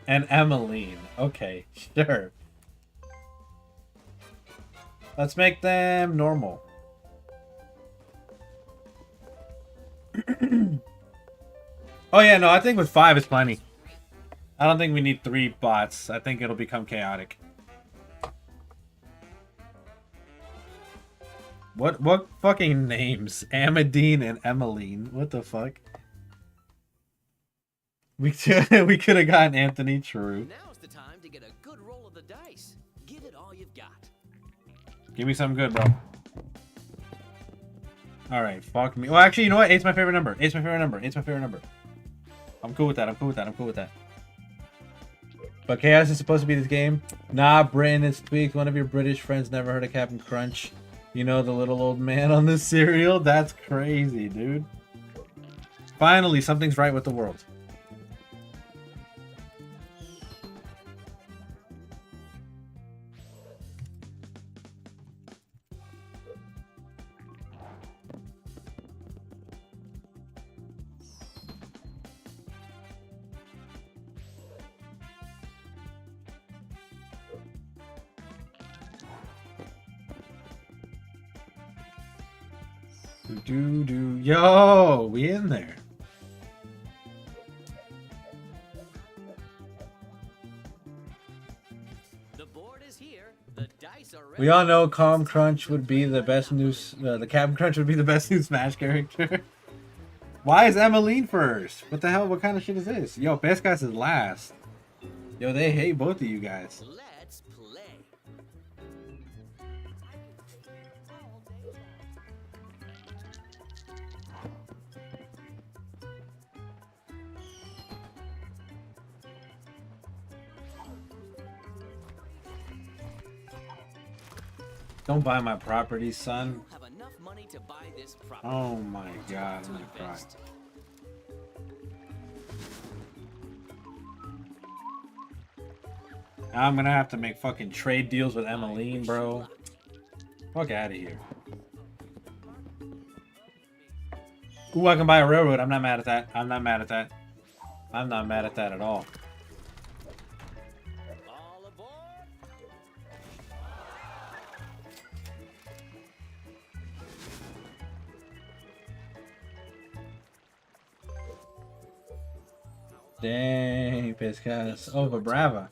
and Emmeline. Okay, sure. Let's make them normal. Oh yeah, no, I think with 5 is plenty. I don't think we need 3 bots. I think it'll become chaotic. What fucking names? Amadine and Emmeline. What the fuck? We could have gotten Anthony True. Now's the time to get a good roll of the dice. Give it all you've got. Give me something good, bro. Alright, fuck me. Well, actually, you know what? 8's my favorite number. 8's my favorite number. 8's my favorite number. I'm cool with that. I'm cool with that. I'm cool with that. But chaos is supposed to be this game. Nah, Britain, it's tweaked. One of your British friends never heard of Captain Crunch. You know, the little old man on the cereal? That's crazy, dude. Finally, something's right with the world. Yo, we in there. The board is here. The dice are ready. We all know Calm Crunch would be the best new. The Captain Crunch would be the best new Smash character. Why is Emmeline first? What the hell? What kind of shit is this? Yo, Best Guys is last. Yo, they hate both of you guys. Let's play. Don't buy my property, son. You have enough money to buy this property. Oh my god, To I'm gonna cry. invest. I'm gonna have to make fucking trade deals with Emmeline, bro. Fuck out of here. Ooh, I can buy a railroad. I'm not mad at that. I'm not mad at that. I'm not mad at that at all. All aboard. Dang, Piscas. Over Brava.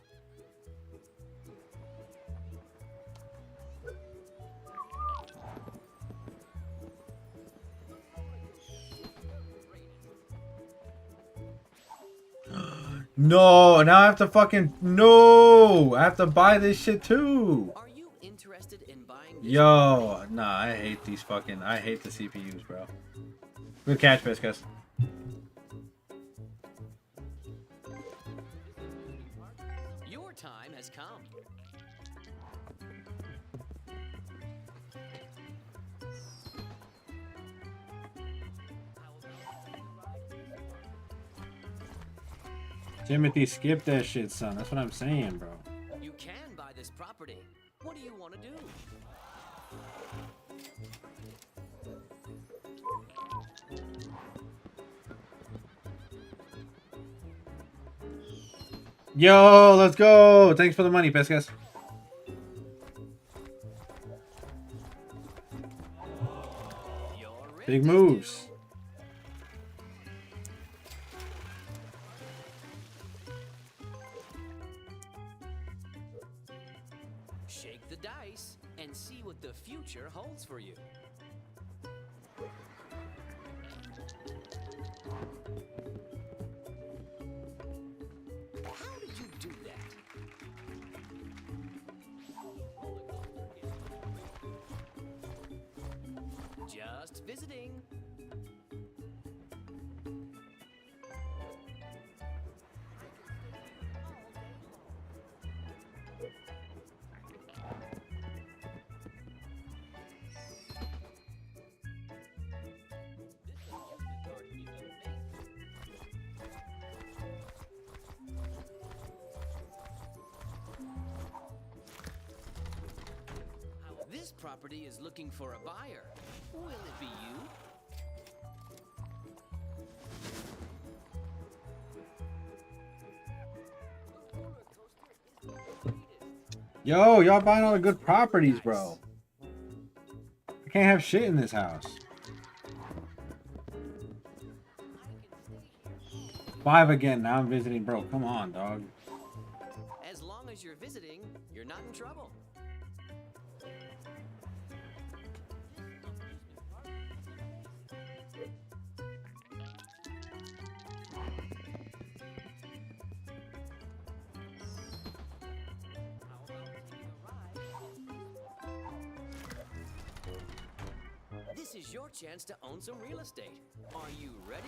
No, now I have to fucking no. I have to buy this shit too. Are you interested in buying this Yo, nah, I hate these fucking. I hate the CPUs, bro. Good catch, Piscas. Your time has come. Timothy, skip that shit, son. That's what I'm saying, bro. You can buy this property. What do you want to do? Yo, let's go. Thanks for the money, Piscas. You're Big ready to moves. Shake the dice and see what the future holds for you. How did you do that? Just visiting. This property is looking for a buyer. Will it be you? Yo, y'all buying all the good properties, bro. I can't have shit in this house. 5 again. Now I'm visiting, bro. Come on, dog. As long as you're visiting, you're not in trouble. This is your chance to own some real estate. Are you ready?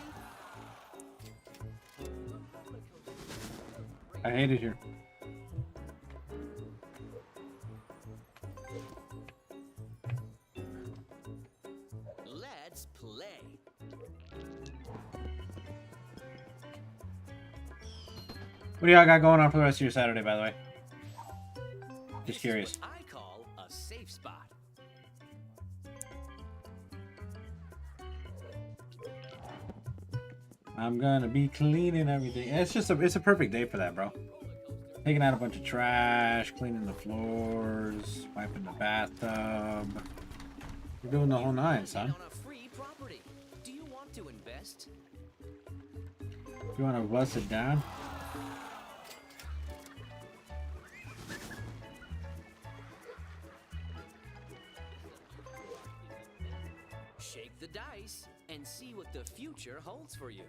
I hate it here. Let's play. What do y'all got going on for the rest of your Saturday, by the way? Just curious. I call a safe spot. I'm gonna be cleaning everything. It's just it's a perfect day for that, bro. Taking out a bunch of trash, cleaning the floors, wiping the bathtub. You're doing the whole nine, son. On a free property. Do you want to invest? If you want to bust it down. Shake the dice and see what the future holds for you.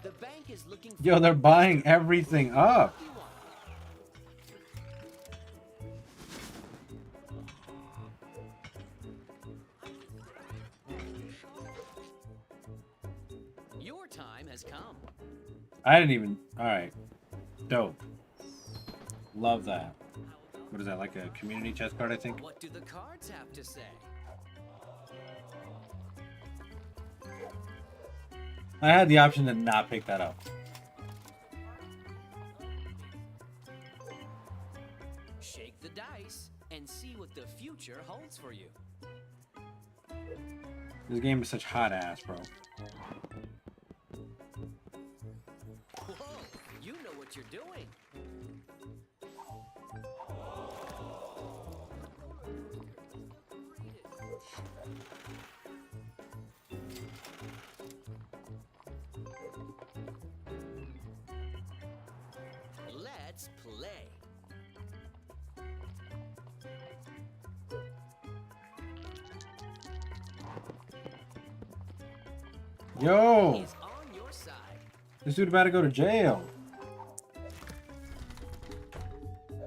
The bank is looking for Yo, they're buying everything up. Your time has come. I didn't even. All right, dope. Love that. What is that? Like a community chest card, I think. What do the cards have to say? I had the option to not pick that up. Shake the dice and see what the future holds for you. This game is such hot ass, bro. Whoa, you know what you're doing. Let's play. Yo, Is on your side. this dude about to go to jail.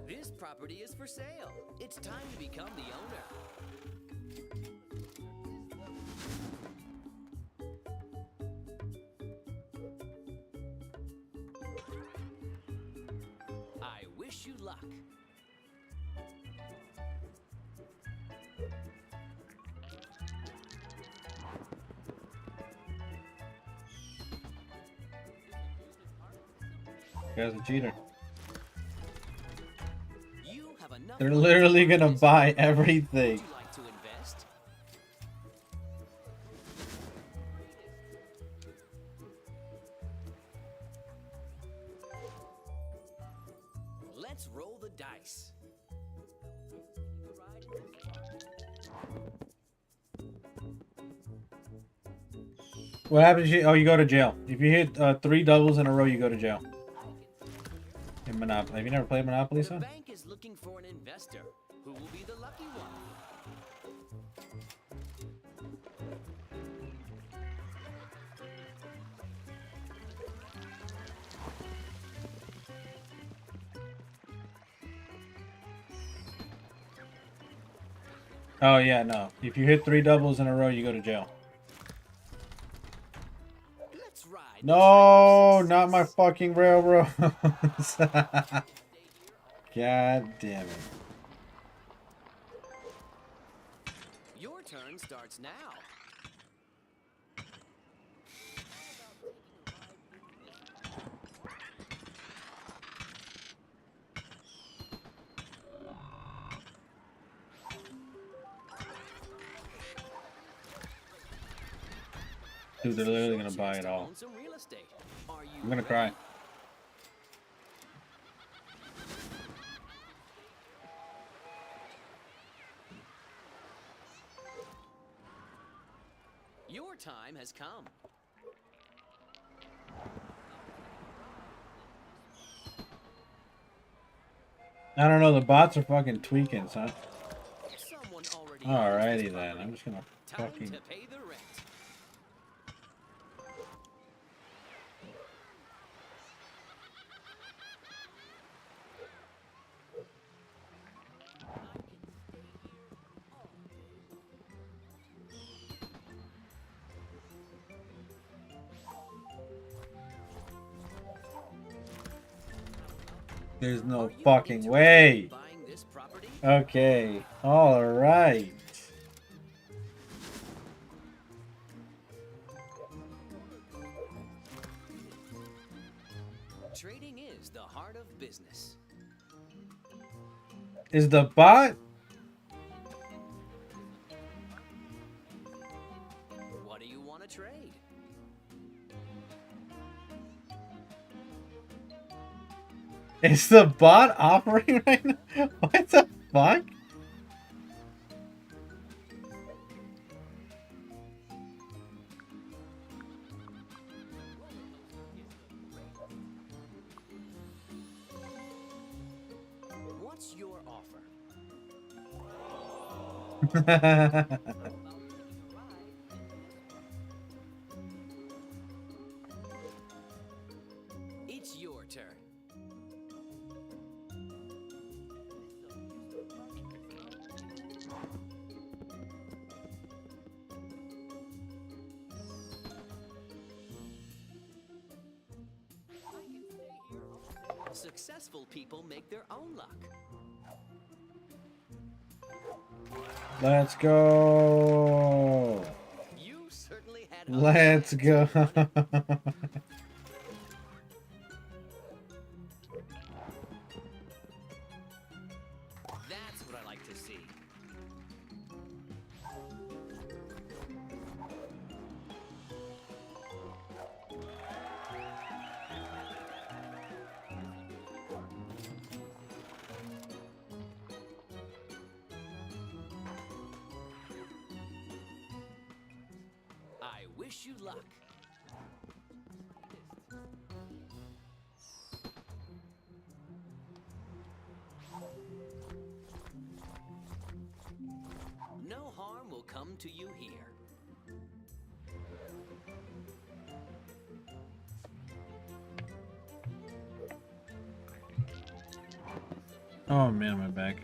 This property is for sale. It's time to become the owner. I wish you luck. Guy's a cheater. You have enough They're money literally to gonna invest. buy Would everything. you like to invest? Let's roll the dice. What happens? Oh, you go to jail. If you hit 3 doubles in a row, you go to jail. In Monopoly. Have you never played Monopoly, The son? bank is looking for an investor. Who will be the lucky one? Oh yeah, no. If you hit 3 doubles in a row, you go to jail. Let's ride. the No, train of not my success. fucking railroads. God damn it. Your turn starts now. Dude, they're literally gonna buy it all. Own some real estate. Are you I'm gonna ready? cry. Your time has come. I don't know, the bots are fucking tweaking, son. Someone already Alrighty owns this then. property. I'm just gonna Time fucking. to pay the rent. There's no Are you fucking interested way. in buying this property? Okay. Alright. Trading is the heart of business. Is the bot? What do you want to trade? Is the bot offering right now? What the fuck? It's your turn. Successful people make their own luck. Let's go. You certainly had Let's go. That's what I like to see. I wish you luck. No harm will come to you here. Oh man, my back.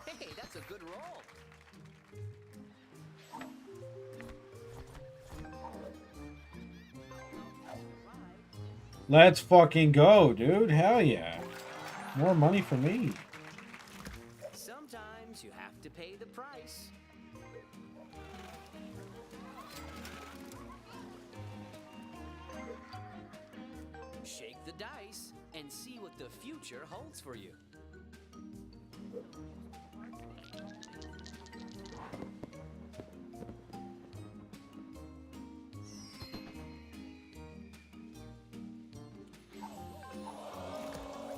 Hey, that's a good roll. Let's fucking go, dude. Hell yeah. More money for me. Sometimes you have to pay the price. Shake the dice and see what the future holds for you.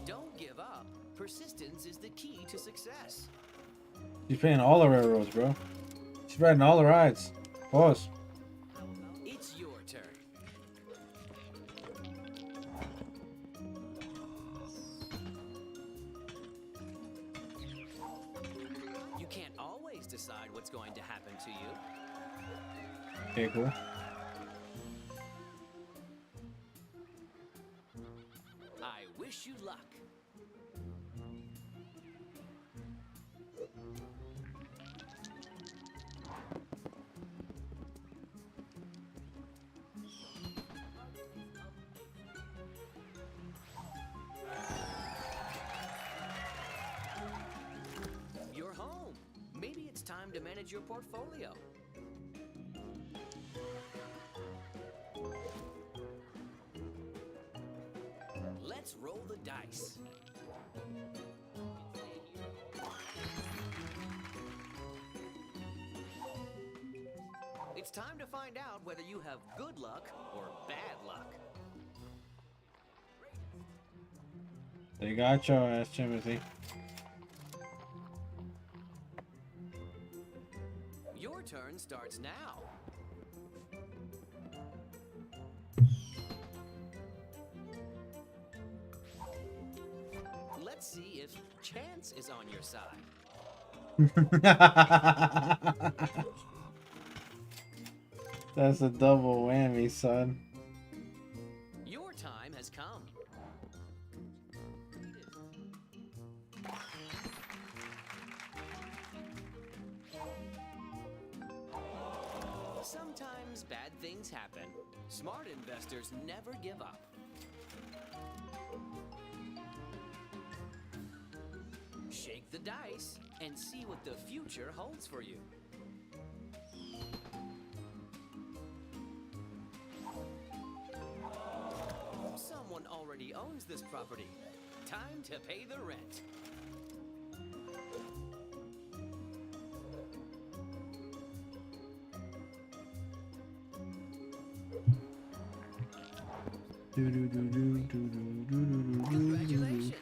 Don't give up. Persistence is the key to success. She's paying all the railroads, bro. She's riding all the rides. Pause. It's your turn. You can't always decide what's going to happen to you. Okay, cool. I wish you luck. You're home. Maybe it's time to manage your portfolio. Let's roll the dice. It's time to find out whether you have good luck or bad luck. They got your ass, Timothy. Your turn starts now. Let's see if chance is on your side. That's a double whammy, son. Your time has come. Sometimes bad things happen. Smart investors never give up. Shake the dice and see what the future holds for you. Someone already owns this property. Time to pay the rent. Congratulations.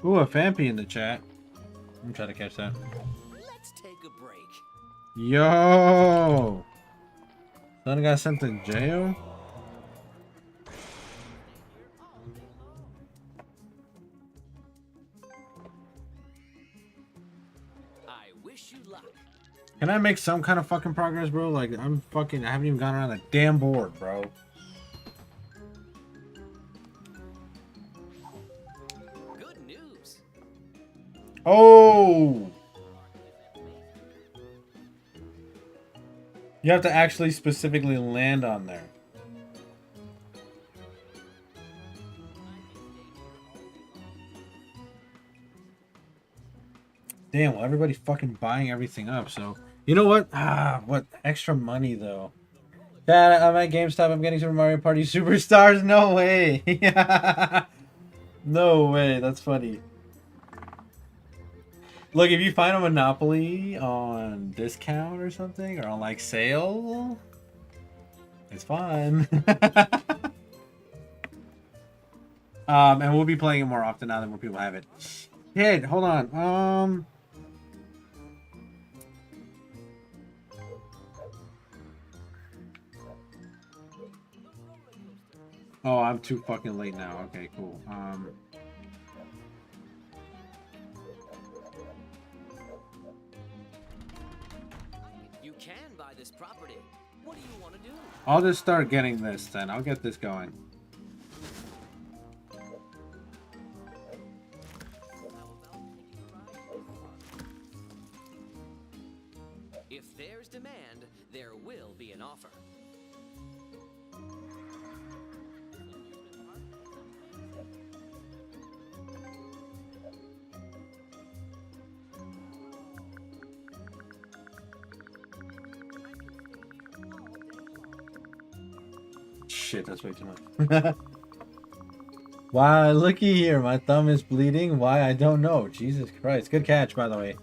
Ooh, a Fampy in the chat. I'm trying to catch that. Let's take a break. Yo! Son got sent to jail? wish you luck. Can I make some kind of fucking progress, bro? Like, I haven't even gone around the damn board, bro. Good news. Oh! You have to actually specifically land on there. Damn, well, everybody's fucking buying everything up, so... You know what? What? Extra money, though. Dad, I'm at GameStop. I'm getting Super Mario Party Superstars. No way. No way. That's funny. Look, if you find a Monopoly on discount or something, or on, like, sale, it's fun. And we'll be playing it more often now that more people have it. Kid, hold on. Oh, I'm too fucking late now. Okay, cool. You can buy this property. What do you want to do? I'll just start getting this then. I'll get this going. If there's demand, there will be an offer. Shit, that's way too much. Wow, looky here. My thumb is bleeding. Why? I don't know. Jesus Christ. Good catch, by the way.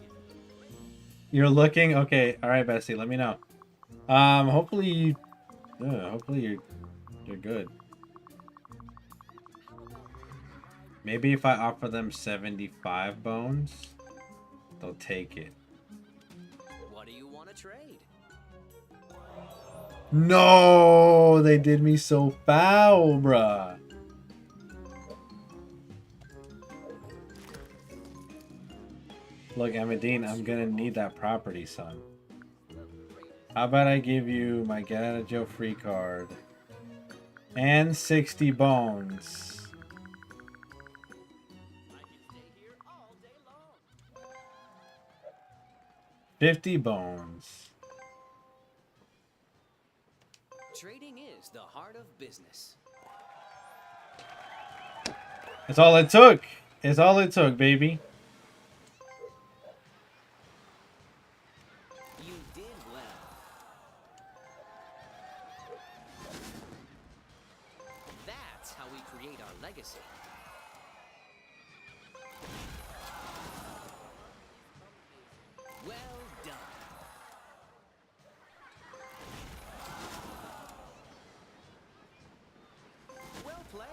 You're looking? Okay. All right, Bessie. Let me know. Hopefully you're good. Maybe if I offer them 75 bones, they'll take it. What do you want to trade? No, they did me so foul, bruh. Look, Amadine, I'm gonna need that property, son. How about I give you my get out of jail free card and 60 bones? 50 bones. Trading is the heart of business. That's all it took. It's all it took, baby. You did well. That's how we create our legacy. Well done. Well played.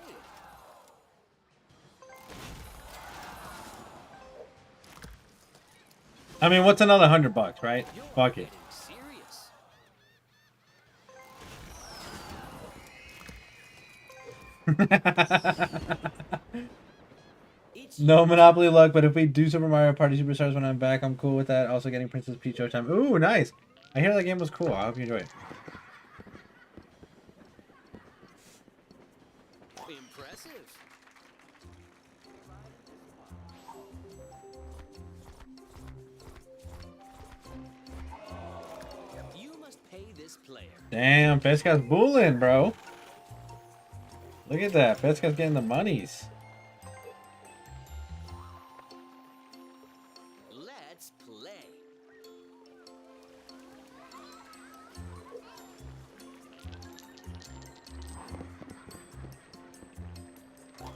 I mean, what's another $100, right? You're Fuck it. getting serious. It's No Monopoly luck, but if we do Super Mario Party Superstars when I'm back, I'm cool with that. Also getting Princess Peach Showtime. Ooh, nice. I hear that game was cool. I hope you enjoy it. impressive. You must pay this player. Damn, Pesca's bulling, bro. Look at that. Pesca's getting the monies. Let's play.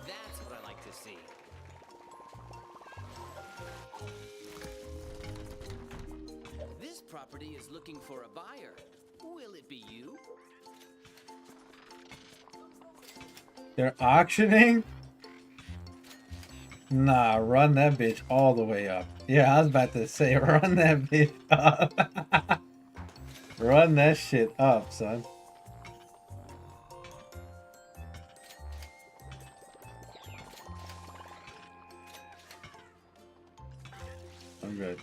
That's what I like to see. This property is looking for a buyer. Will it be you? They're auctioning? Nah, run that bitch all the way up. Yeah, I was about to say, run that bitch up. Run that shit up, son. I'm good.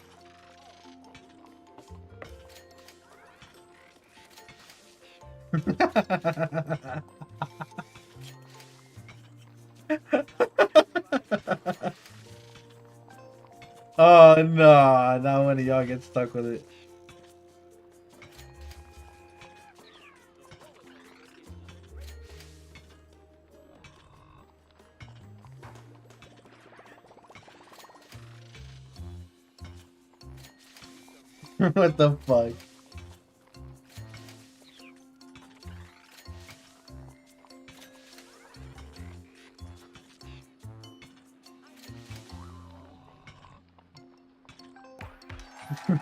Oh no, not one of y'all get stuck with it. What the fuck?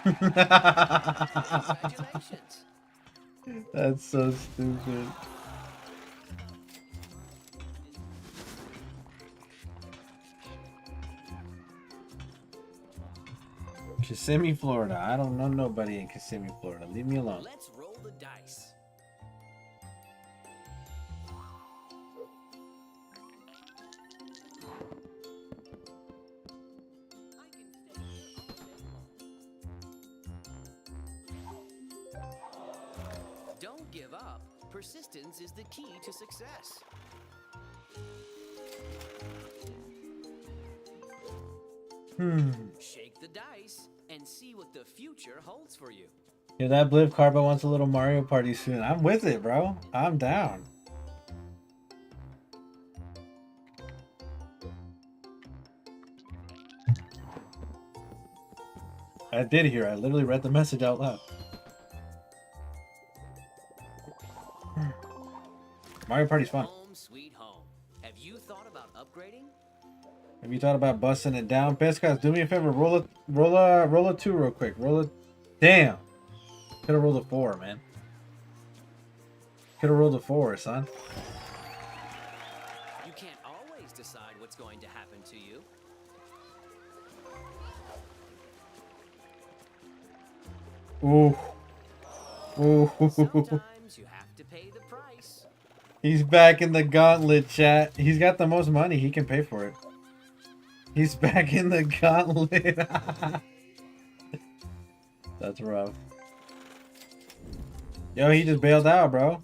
Congratulations. That's so stupid. Kissimmee, Florida. I don't know nobody in Kissimmee, Florida. Leave me alone. Let's roll the dice. Don't give up. Persistence is the key to success. Shake the dice and see what the future holds for you. Yeah, that Bliv Carbo wants a little Mario Party soon. I'm with it, bro. I'm down. I did hear. I literally read the message out loud. Mario Party's fun. Home sweet home. Have you thought about upgrading? Have you thought about busting it down? Best guys, do me a favor. Roll a 2 real quick. Roll a... Damn. Could have rolled a 4, man. Could have rolled a 4, son. You can't always decide what's going to happen to you. Ooh. Ooh. Sometimes you have to pay the price. He's back in the gauntlet, chat. He's got the most money. He can pay for it. He's back in the gauntlet. That's rough. Yo, he just bailed out, bro.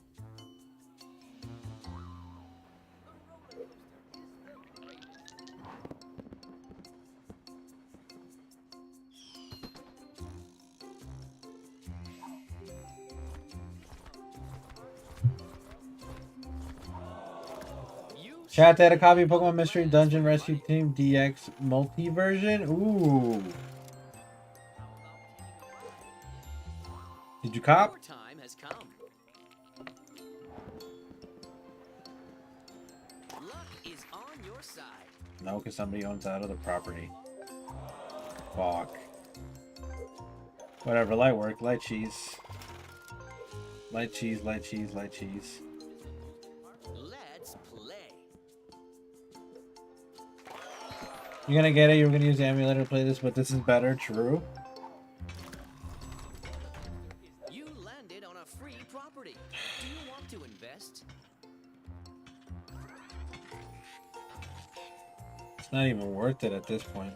Chat, they had a copy of Pokemon Mystery Dungeon Rescue Team DX multi-version. Ooh. Did you cop? Your time has come. Luck is on your side. No, because somebody owns that other property. Fuck. Whatever, light work, light cheese. Light cheese, light cheese, light cheese. Let's play. You're gonna get it, you're gonna use the emulator to play this, but this is better, true. You landed on a free property. Do you want to invest? It's not even worth it at this point.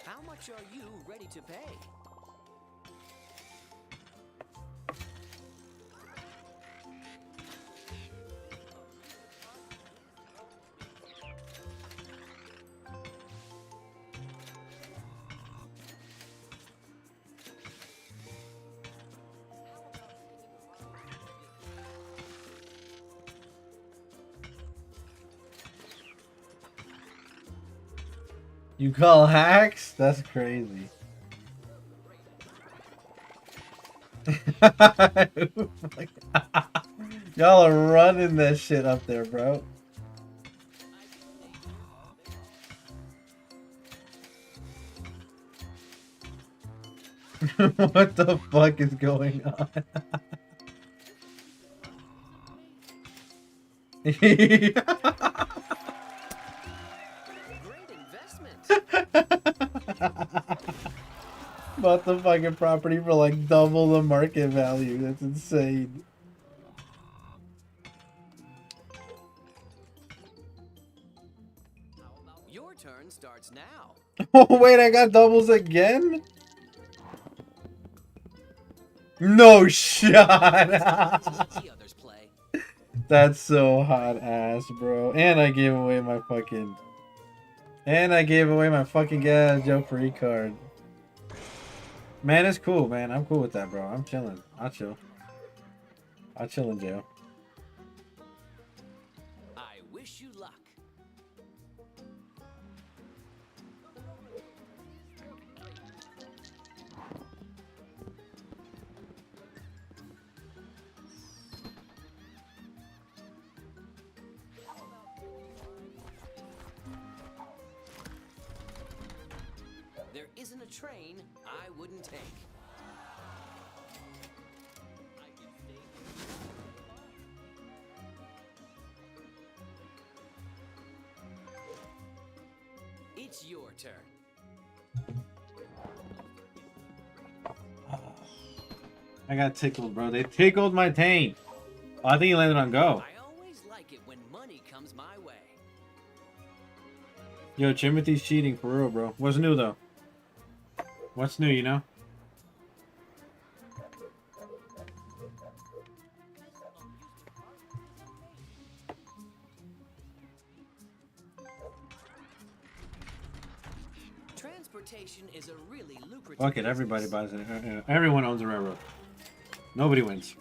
How much are you ready to pay? You call hacks? That's crazy. Y'all are running that shit up there, bro. What the fuck is going on? Great investment. Bought the fucking property for like double the market value. That's insane. Your turn starts now. Oh wait, I got doubles again? No shot. The others play. That's so hot ass, bro. And I gave away my fucking. And I gave away my fucking gas Joe free card. Man, it's cool, man. I'm cool with that, bro. I'm chilling. I'll chill. I'll chill in jail. I wish you luck. There isn't a train I wouldn't take. I can stay here. It's your turn. I got tickled, bro. They tickled my taint. Oh, I think he landed on go. I always like it when money comes my way. Yo, Timothy's cheating for real, bro. What's new, though? What's new, you know? Transportation is a really lucrative Fuck it, everybody buys it. Everyone owns a railroad. Nobody wins.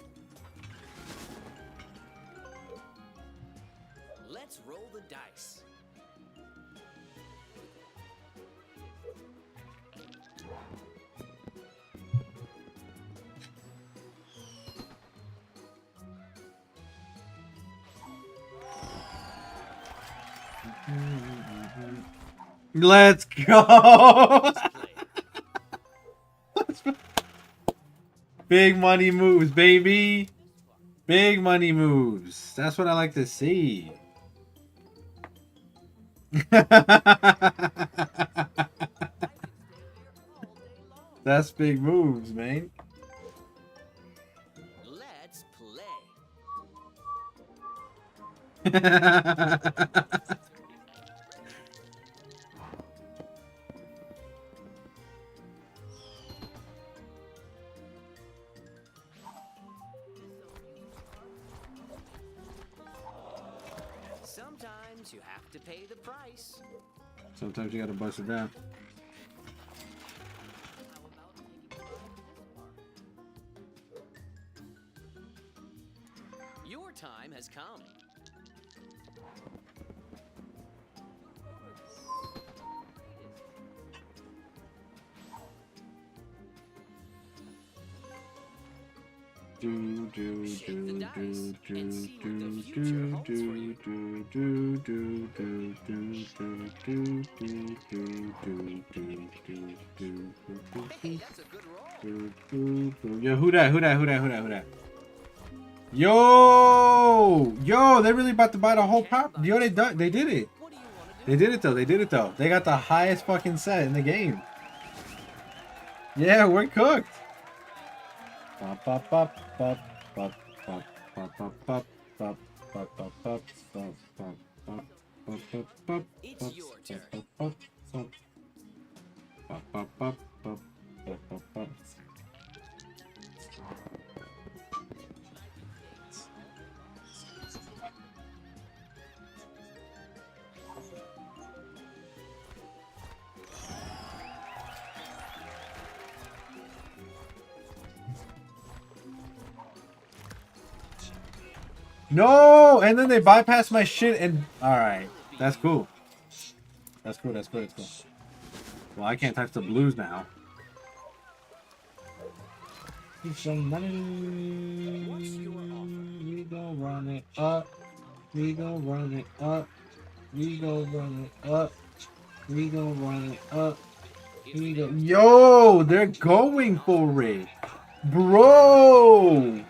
Let's roll the dice. Let's go! Big money moves, baby. Big money moves. That's what I like to see. That's big moves, man. Let's play. Sometimes you have to pay the price. Sometimes you gotta bust it down. Your time has come. Do do Shake the do dice do and do see what the do future holds for do you. do do do do do do do do do do Hey, that's a good roll. do. Yo, who that? Yo, they really about to buy the whole pop. Yo, they did it. What do you want to do? They did it though. They got the highest fucking set in the game. Yeah, we're cooked. Bop, bop, bop, bop, bop, bop, bop, bop, bop, bop, bop, bop, bop, bop, bop, bop, bop, bop, It's your turn. bop, bop, bop, bop, bop, bop, bop, bop. No, and then they bypass my shit and all right, that's cool. That's cool. Well, I can't touch the blues now. Need some money. We gon' run it up. We gon' run it up. We gon' run it up. We gon' run it up. We go. Yo, they're going for it, bro.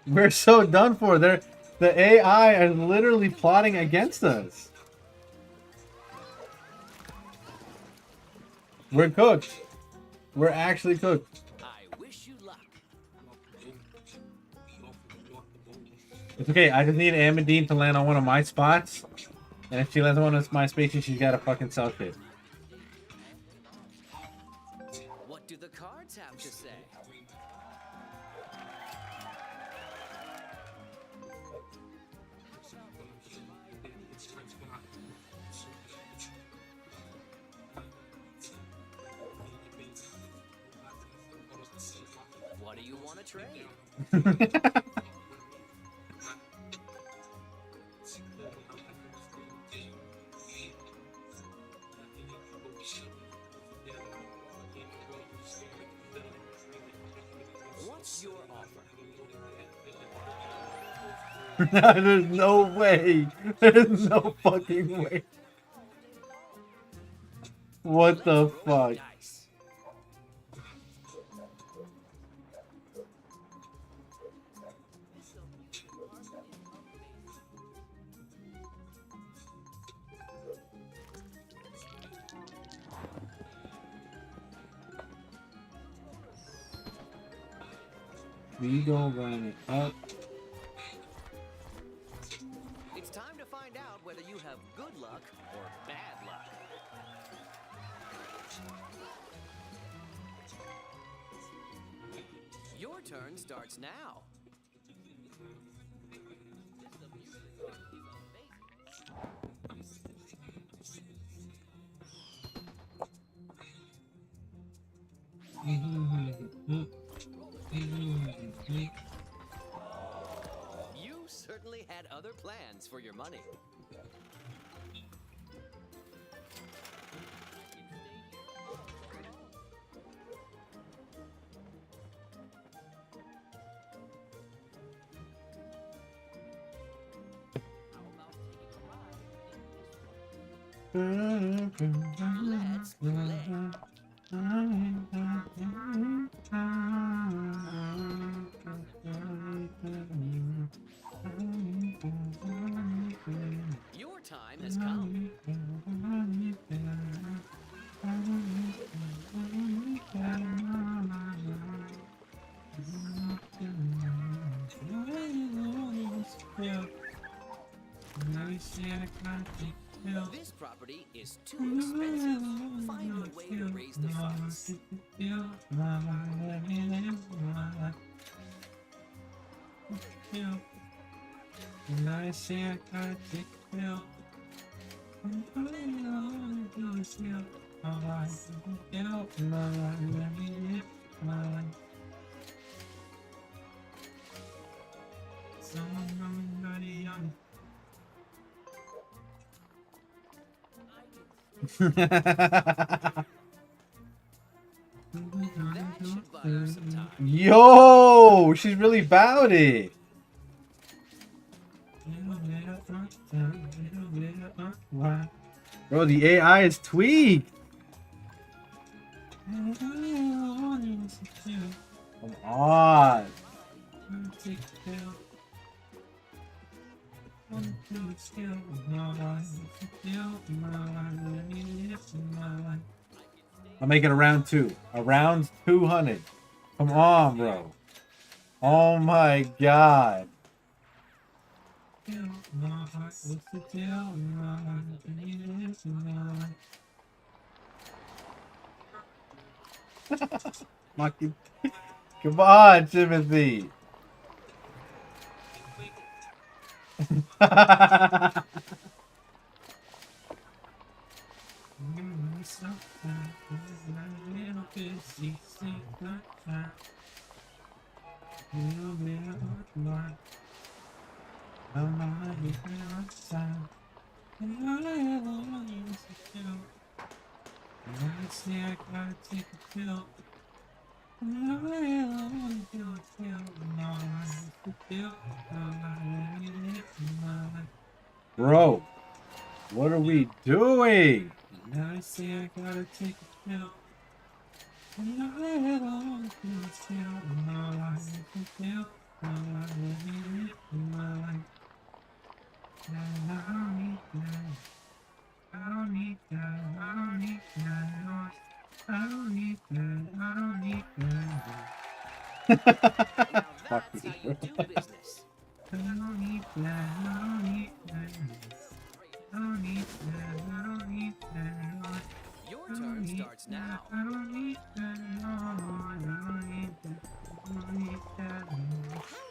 We're so done for. The AI are literally plotting against us. We're cooked. We're actually cooked. I wish you luck. It's okay. I just need Amandine to land on one of my spots. And if she lands one of my spaces, she's got to fucking sell shit. What do the cards have to say? What do you want to trade? What's your offer? There's no way. There's no fucking way. What the fuck? Dice. We gon' run it up. It's time to find out whether you have good luck or bad luck. Your turn starts now. You certainly had other plans for your money. Let's play. Your time has come. This property is too expensive. Find a way to raise the funds. That should buy her some time. Yo, she's really about it. Bro, the AI is tweaked. Come on. I'm making a round 2. Around 200. Come on, bro. Oh my god. Fucking- Come on, Timothy. Bro, what are we doing? Now I see I gotta take a pill. Now that's how you do business.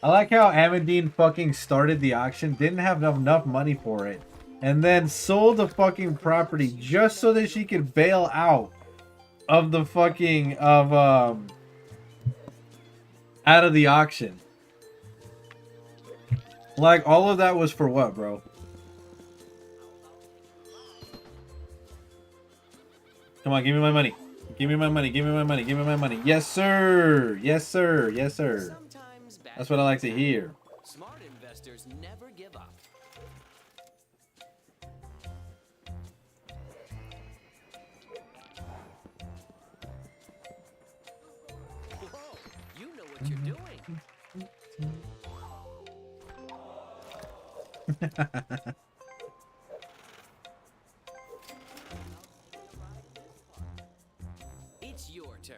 I like how Amandine fucking started the auction, didn't have enough money for it, and then sold the fucking property just so that she could bail out of the fucking out of the auction. Like, all of that was for what, bro? Come on, give me my money. Give me my money. Give me my money. Give me my money. Yes, sir. Yes, sir. Yes, sir. That's what I like to hear. Smart investors never give up. Whoa, you know what you're doing. It's your turn.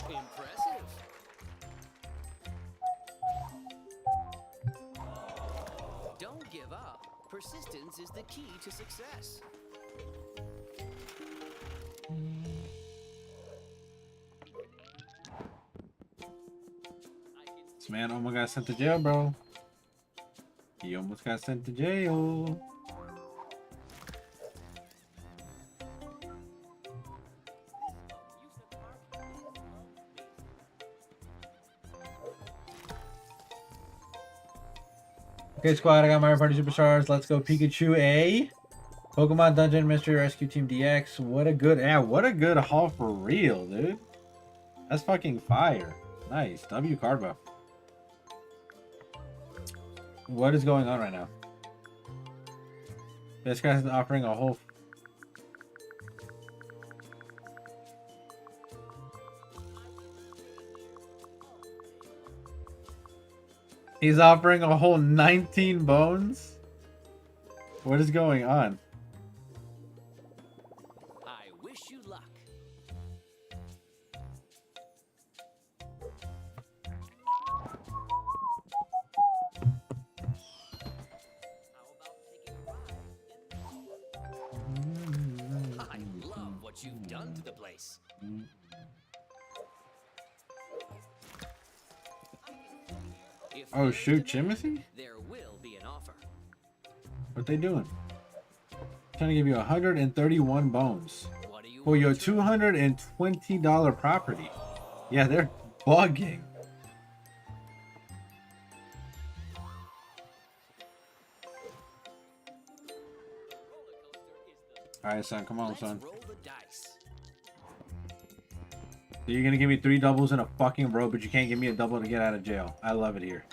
Impressive. Don't give up. Persistence is the key to success. This man almost got sent to jail, bro. He almost got sent to jail. Okay, squad, I got Mario Party Superstars. Let's go Pikachu A. Pokemon Dungeon Mystery Rescue Team DX. What a good, what a good haul for real, dude. That's fucking fire. Nice. W Carbo. What is going on right now? This guy's offering a whole... He's offering a whole 19 bones? What is going on? I wish you luck. I love what you've done to the place. If Oh you're shoot, demanding, Timothy? there will be an offer. What they doing? Trying to give you 131 bones What do you for your want to- $220 property. Yeah, they're bugging. Alright, son, come on, Let's son. roll the dice. So you're gonna give me 3 doubles in a fucking row, but you can't give me a double to get out of jail. I love it here.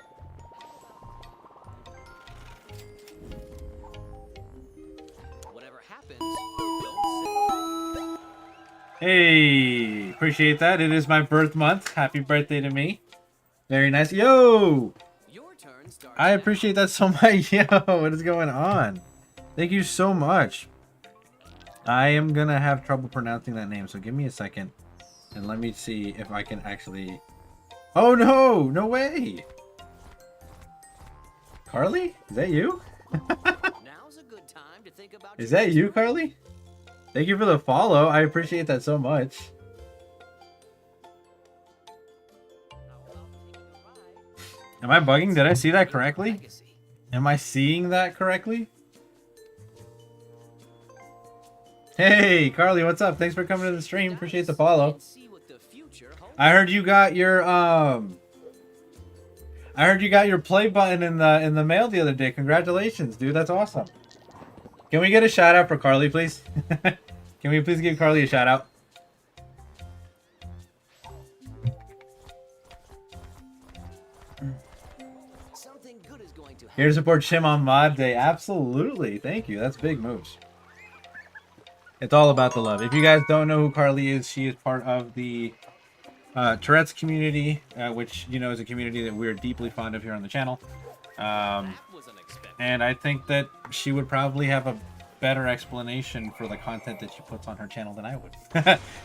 Whatever happens, don't Hey, appreciate that. It is my birth month. Happy birthday to me. Very nice. Yo! say your turn starts I now. appreciate that so much. Yo, what is going on? Thank you so much. I am gonna have trouble pronouncing that name, so give me a second. And let me see if I can actually... Oh no! No way! Carly? Is that you? Now's a good time to think about Is your that you, Carly? Thank you for the follow. I appreciate that so much. Am I bugging? Did I see that correctly? legacy. Am I seeing that correctly? Hey, Carly, what's up? Thanks for coming to the stream. Appreciate the follow. See what the future holds. I heard you got your play button in the mail the other day. Congratulations, dude. That's awesome. Can we get a shout out for Carly, please? Can we please give Carly a shout out? Something good is going to happen. Here to support Shim on Mod Day. Absolutely. Thank you. That's big moves. It's all about the love. If you guys don't know who Carly is, she is part of the Tourette's community, which, you know, is a community that we're deeply fond of here on the channel. That was unexpected. And I think that she would probably have a better explanation for the content that she puts on her channel than I would.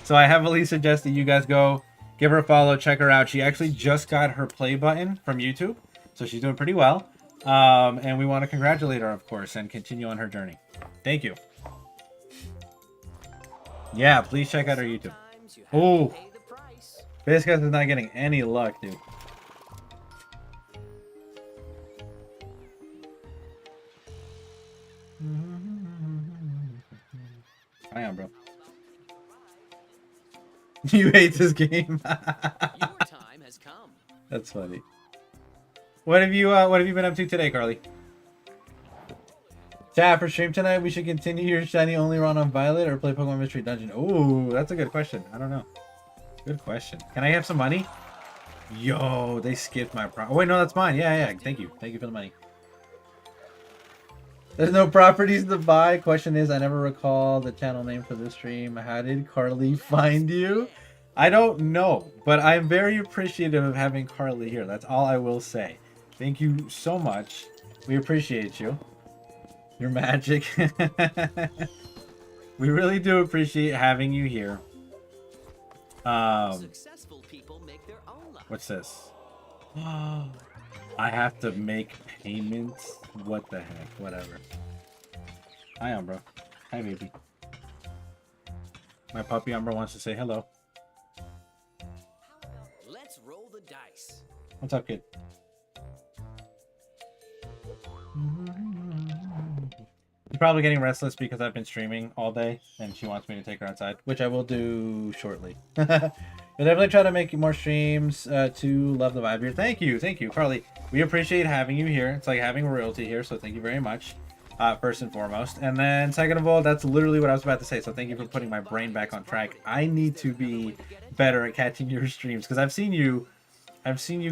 So I heavily suggest that you guys go give her a follow, check her out. She actually just got her play button from YouTube, so she's doing pretty well. And we want to congratulate her, of course, and continue on her journey. Thank you. Yeah, please check out her YouTube. Oh, this guy's not getting any luck, dude. Hang on, bro. You hate this game. Your time has come. That's funny. What have you been up to today, Carly? Chat, for stream tonight, we should continue your shiny only run on Violet or play Pokemon Mystery Dungeon. Oh, that's a good question. I don't know. Good question. Can I have some money? Yo, they skipped my pro. Oh, wait, no, that's mine. Yeah. Thank you. Thank you for the money. There's no properties to buy. Question is, I never recall the channel name for this stream. How did Carly find you? I don't know, but I'm very appreciative of having Carly here. That's all I will say. Thank you so much. We appreciate you. Your magic. We really do appreciate having you here. Successful people make their own luck. What's this? I have to make payments? What the heck? Whatever. Hi, Umbra. Hi, baby. My puppy Umbra wants to say hello. Let's roll the dice. What's up, kid? She's probably getting restless because I've been streaming all day and she wants me to take her outside, which I will do shortly. We'll definitely try to make more streams to love the vibe here. Thank you, Carly. We appreciate having you here. It's like having royalty here, so thank you very much, first and foremost. And then second of all, that's literally what I was about to say, so thank you for putting my brain back on track. I need to be better at catching your streams because I've seen you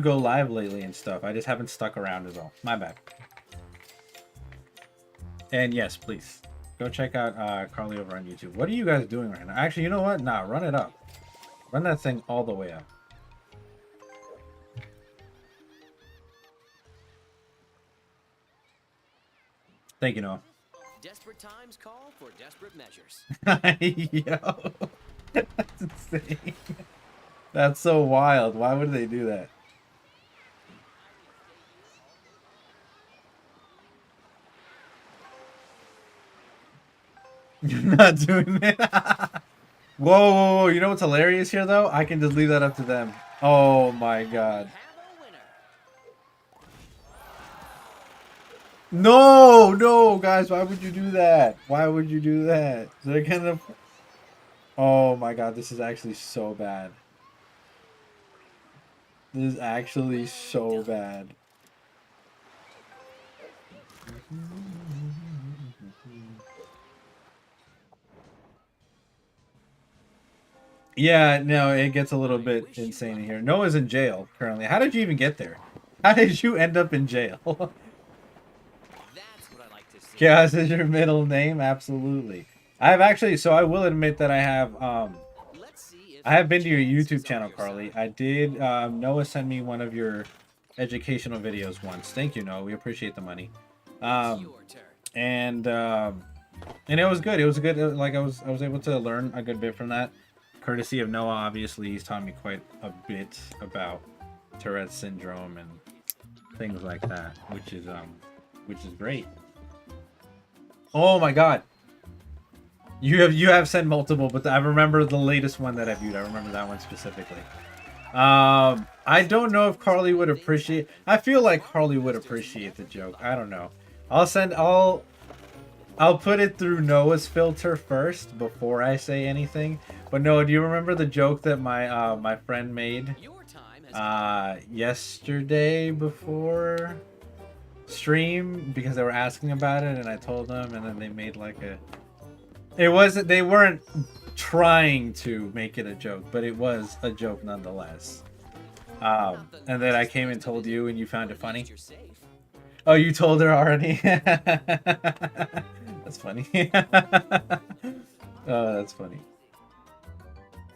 go live lately and stuff. I just haven't stuck around is all. My bad. And yes, please go check out Carly over on YouTube. What are you guys doing right now? Actually, you know what? Nah, run it up. Run that thing all the way up. Thank you, Noah. Desperate times call for desperate measures. Yo, that's insane. That's so wild. Why would they do that? You're not doing it. Whoa. You know what's hilarious here, though? I can just leave that up to them. Oh, my God. No, guys. Why would you do that? Why would you do that? They're gonna... Oh, my God. This is actually so bad. This is actually so bad. Yeah, no, it gets a little bit insane in here. Noah's in jail currently. How did you even get there? How did you end up in jail? That's what I like to see. Chaos is your middle name? Absolutely. I've actually, so I will admit that I have been to your YouTube channel, Carly. I did, Noah sent me one of your educational videos once. Thank you, Noah. We appreciate the money. And it was good. It was good. Like I was able to learn a good bit from that. Courtesy of Noah, obviously, he's taught me quite a bit about Tourette's syndrome and things like that, which is great. Oh my God, you have sent multiple, but I remember the latest one that I viewed. I remember that one specifically. I don't know if Carly would appreciate. I feel like Carly would appreciate the joke. I don't know. I'll put it through Noah's filter first before I say anything. But Noah, do you remember the joke that my friend made yesterday before stream because they were asking about it and I told them and then they made like a... They weren't trying to make it a joke, but it was a joke nonetheless. And then I came and told you and you found it funny. Oh, you told her already? That's funny. Oh, that's funny.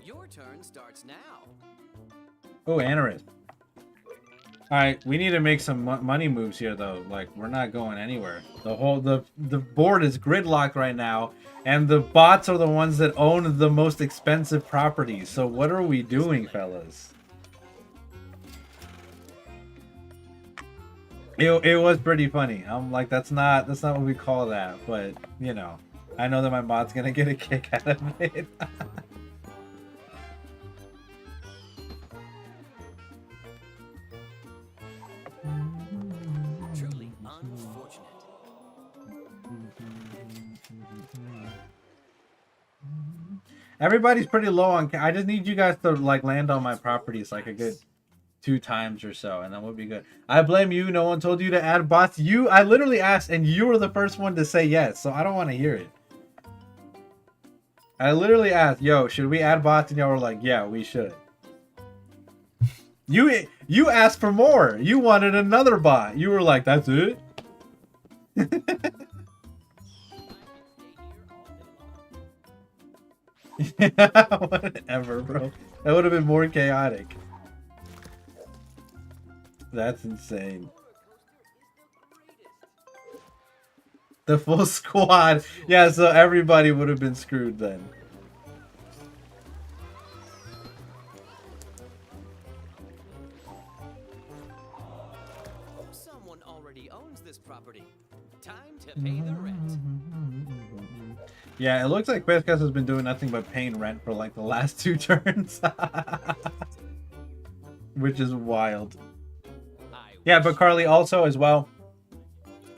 Your turn starts now. Oh, Anaris. All right, we need to make some money moves here, though. Like, we're not going anywhere. The board is gridlocked right now, and the bots are the ones that own the most expensive properties. So what are we doing, fellas? It was pretty funny. I'm like, that's not what we call that, but you know, I know that my bot's gonna get a kick out of it. Truly unfortunate. Everybody's pretty low on. I just need you guys to like land on my properties like a good 2 times or so, and then we'll be good. I blame you. No one told you to add bots. I literally asked, and you were the first one to say yes. So I don't want to hear it. I literally asked, "Yo, should we add bots?" And y'all were like, "Yeah, we should." You asked for more. You wanted another bot. You were like, "That's it." Whatever, bro. That would have been more chaotic. That's insane. The full squad. Yeah, so everybody would have been screwed then. Someone already owns this property. Time to pay the rent. Yeah, it looks like Questcast has been doing nothing but paying rent for like the last 2 turns. Which is wild. Yeah, but Carly also as well.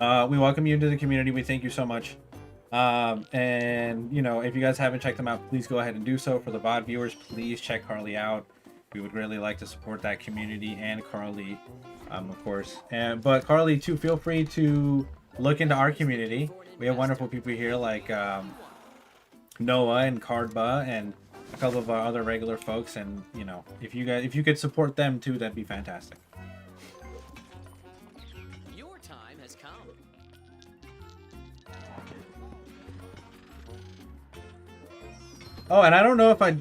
We welcome you into the community. We thank you so much. And you know, if you guys haven't checked them out, please go ahead and do so. For the VOD viewers, please check Carly out. We would really like to support that community and Carly, of course. But Carly too, feel free to look into our community. We have wonderful people here like Noah and Cardba and a couple of our other regular folks. And you know, if you could support them too, that'd be fantastic. Your time has come. Oh, and I don't know if I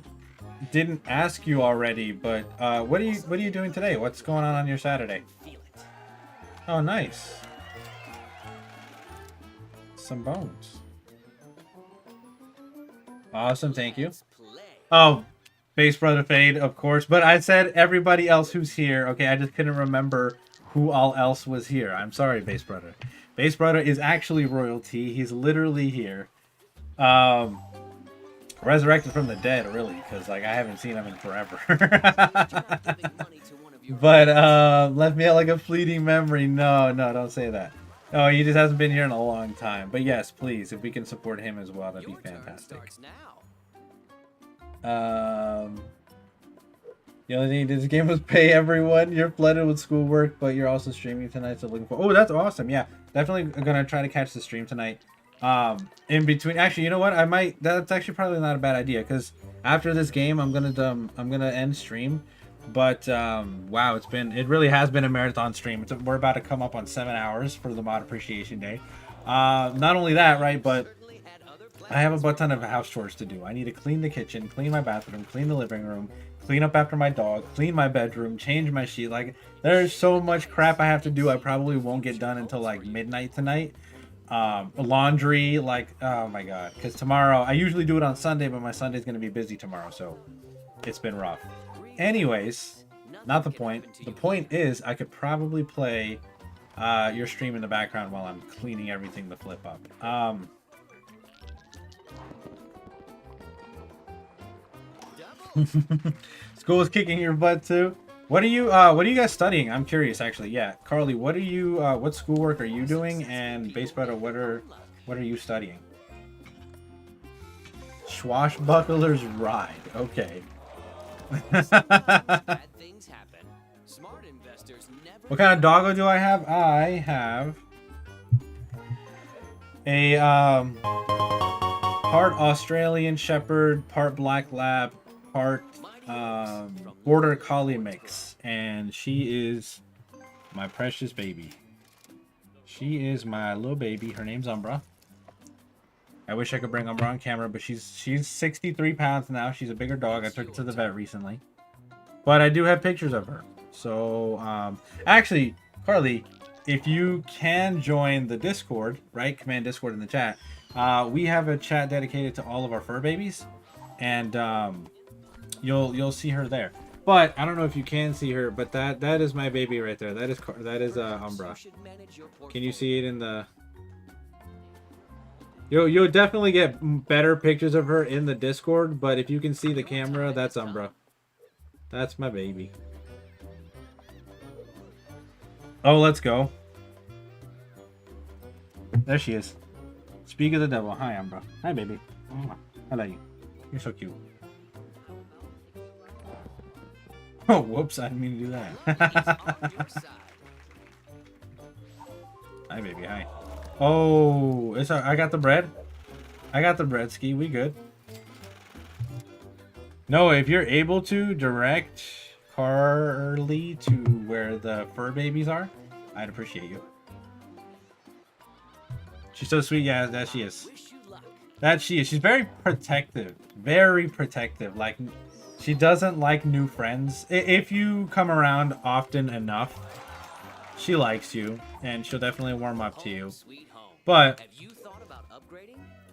didn't ask you already, but what are you doing today? What's going on your Saturday? Oh, nice. Some bones. Awesome, thank you. Oh, Base Brother Fade, of course. But I said everybody else who's here. Okay, I just couldn't remember who all else was here. I'm sorry, Base Brother. Base Brother is actually royalty. He's literally here. Resurrected from the dead, really, because like I haven't seen him in forever. But left me out like a fleeting memory. No, don't say that. Oh, he just hasn't been here in a long time. But yes, please, if we can support him as well, that'd be fantastic. The only thing this game was pay everyone. You're flooded with schoolwork, but you're also streaming tonight, so looking for. Oh, that's awesome. Yeah, definitely gonna try to catch the stream tonight. In between, actually, you know what? I might. That's actually probably not a bad idea because after this game, I'm gonna end stream. But wow, it really has been a marathon stream. We're about to come up on 7 hours for the Mod Appreciation Day. Not only that, right, but I have a butt ton of house chores to do. I need to clean the kitchen, clean my bathroom, clean the living room, clean up after my dog, clean my bedroom, change my sheet. Like, there's so much crap I have to do. I probably won't get done until like midnight tonight. Laundry, like, oh my god, because tomorrow I usually do it on Sunday, but my Sunday's gonna be busy tomorrow, so it's been rough. Anyways, not the point. The point is I could probably play your stream in the background while I'm cleaning everything the flip up. School is kicking your butt too. What are you guys studying? I'm curious actually. Yeah, Carly, what schoolwork are you doing? And Base Brother, what are you studying? Swashbuckler's Ride. Okay. What kind of doggo do I have? I have a part Australian Shepherd, part Black Lab, part Border Collie mix, and she is my precious baby. She is my little baby. Her name's Umbra. I wish I could bring Umbra on camera, but she's 63 pounds now. She's a bigger dog. I took her to the vet recently, but I do have pictures of her. So, actually, Carly, if you can join the Discord, right? Command Discord in the chat. We have a chat dedicated to all of our fur babies, and you'll see her there. But I don't know if you can see her, but that is my baby right there. That is Umbra. Can you see it in the? You'll definitely get better pictures of her in the Discord, but if you can see the camera, that's Umbra. That's my baby. Oh, let's go. There she is. Speak of the devil. Hi, Umbra. Hi, baby. I love you. You're so cute. Oh, whoops. I didn't mean to do that. Hi, baby. Hi. Oh, I got the bread. I got the bread, Ski. We good. No, if you're able to direct Carly to where the fur babies are, I'd appreciate you. She's so sweet, yeah, that she is. That she is. She's very protective. Very protective. Like, she doesn't like new friends. If you come around often enough, she likes you, and she'll definitely warm up to you. But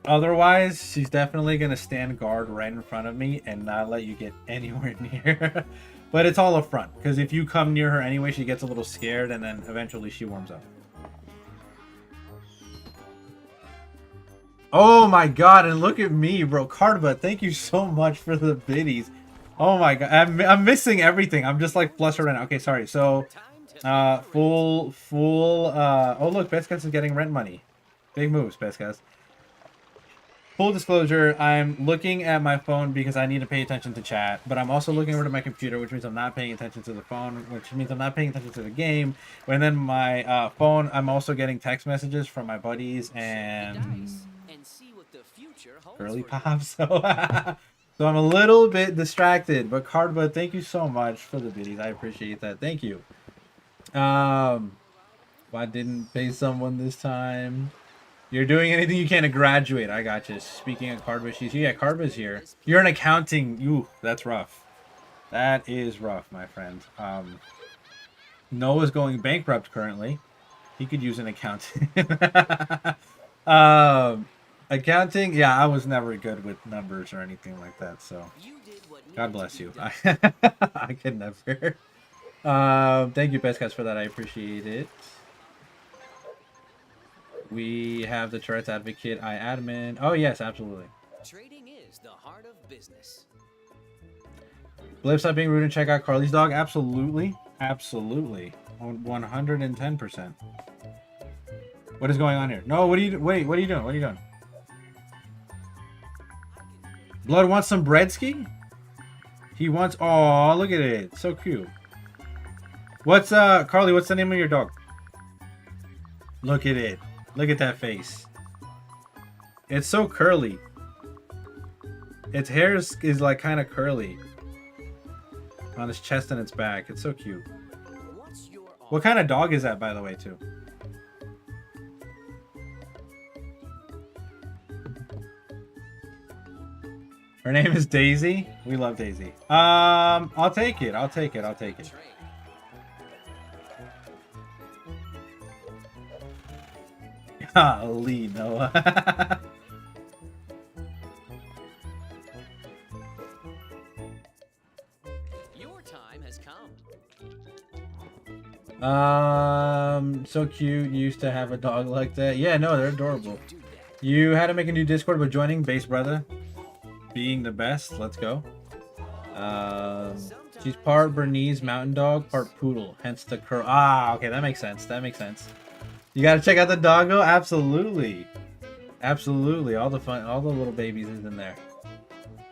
otherwise, she's definitely going to stand guard right in front of me and not let you get anywhere near. But it's all a front, because if you come near her anyway, she gets a little scared, and then eventually she warms up. Oh my god, and look at me, bro. Cardba, thank you so much for the biddies. Oh my god, I'm missing everything. I'm just like flustered right now. Okay, sorry. So, oh look, Pescas is getting rent money. Big moves, Pescas. Full disclosure, I'm looking at my phone because I need to pay attention to chat, but I'm also looking over to my computer, which means I'm not paying attention to the phone, which means I'm not paying attention to the game. And then my phone, I'm also getting text messages from my buddies and Girly Pop, so I'm a little bit distracted. But Cardba, thank you so much for the biddies. I appreciate that. Thank you. I didn't pay someone this time. You're doing anything you can to graduate. I got you. Speaking of Cardba, she's here. Yeah, Cardba's here. You're in accounting. Ooh, that's rough. That is rough, my friend. Noah's going bankrupt currently. He could use an accountant. Accounting, yeah, I was never good with numbers or anything like that, so God bless you. I could never. Thank you, Pescas, for that. I appreciate it. We have the Tourette's Advocate, admin. Oh, yes, absolutely. Trading is the heart of business. Blip, stop being rude and check out Carly's dog. Absolutely. Absolutely. 110%. What is going on here? No, what are you... Wait, what are you doing? What are you doing? Blood wants some bread, Ski? He wants... Oh, look at it. So cute. What's, Carly, what's the name of your dog? Look at it. Look at that face. It's so curly. Its hair is like kind of curly. On its chest and its back. It's so cute. What kind of dog is that, by the way, too? Her name is Daisy. We love Daisy. I'll take it. I'll take it. I'll take it. Golly, Noah. Your time has come. So cute. You used to have a dog like that. Yeah, no, they're adorable. You had to make a new Discord by joining Base Brother. Being the best. Let's go. She's part Bernese Mountain Dog, part Poodle. Hence the curl. Ah, okay, that makes sense. That makes sense. You gotta check out the doggo? Absolutely. Absolutely. All the fun, all the little babies is in there.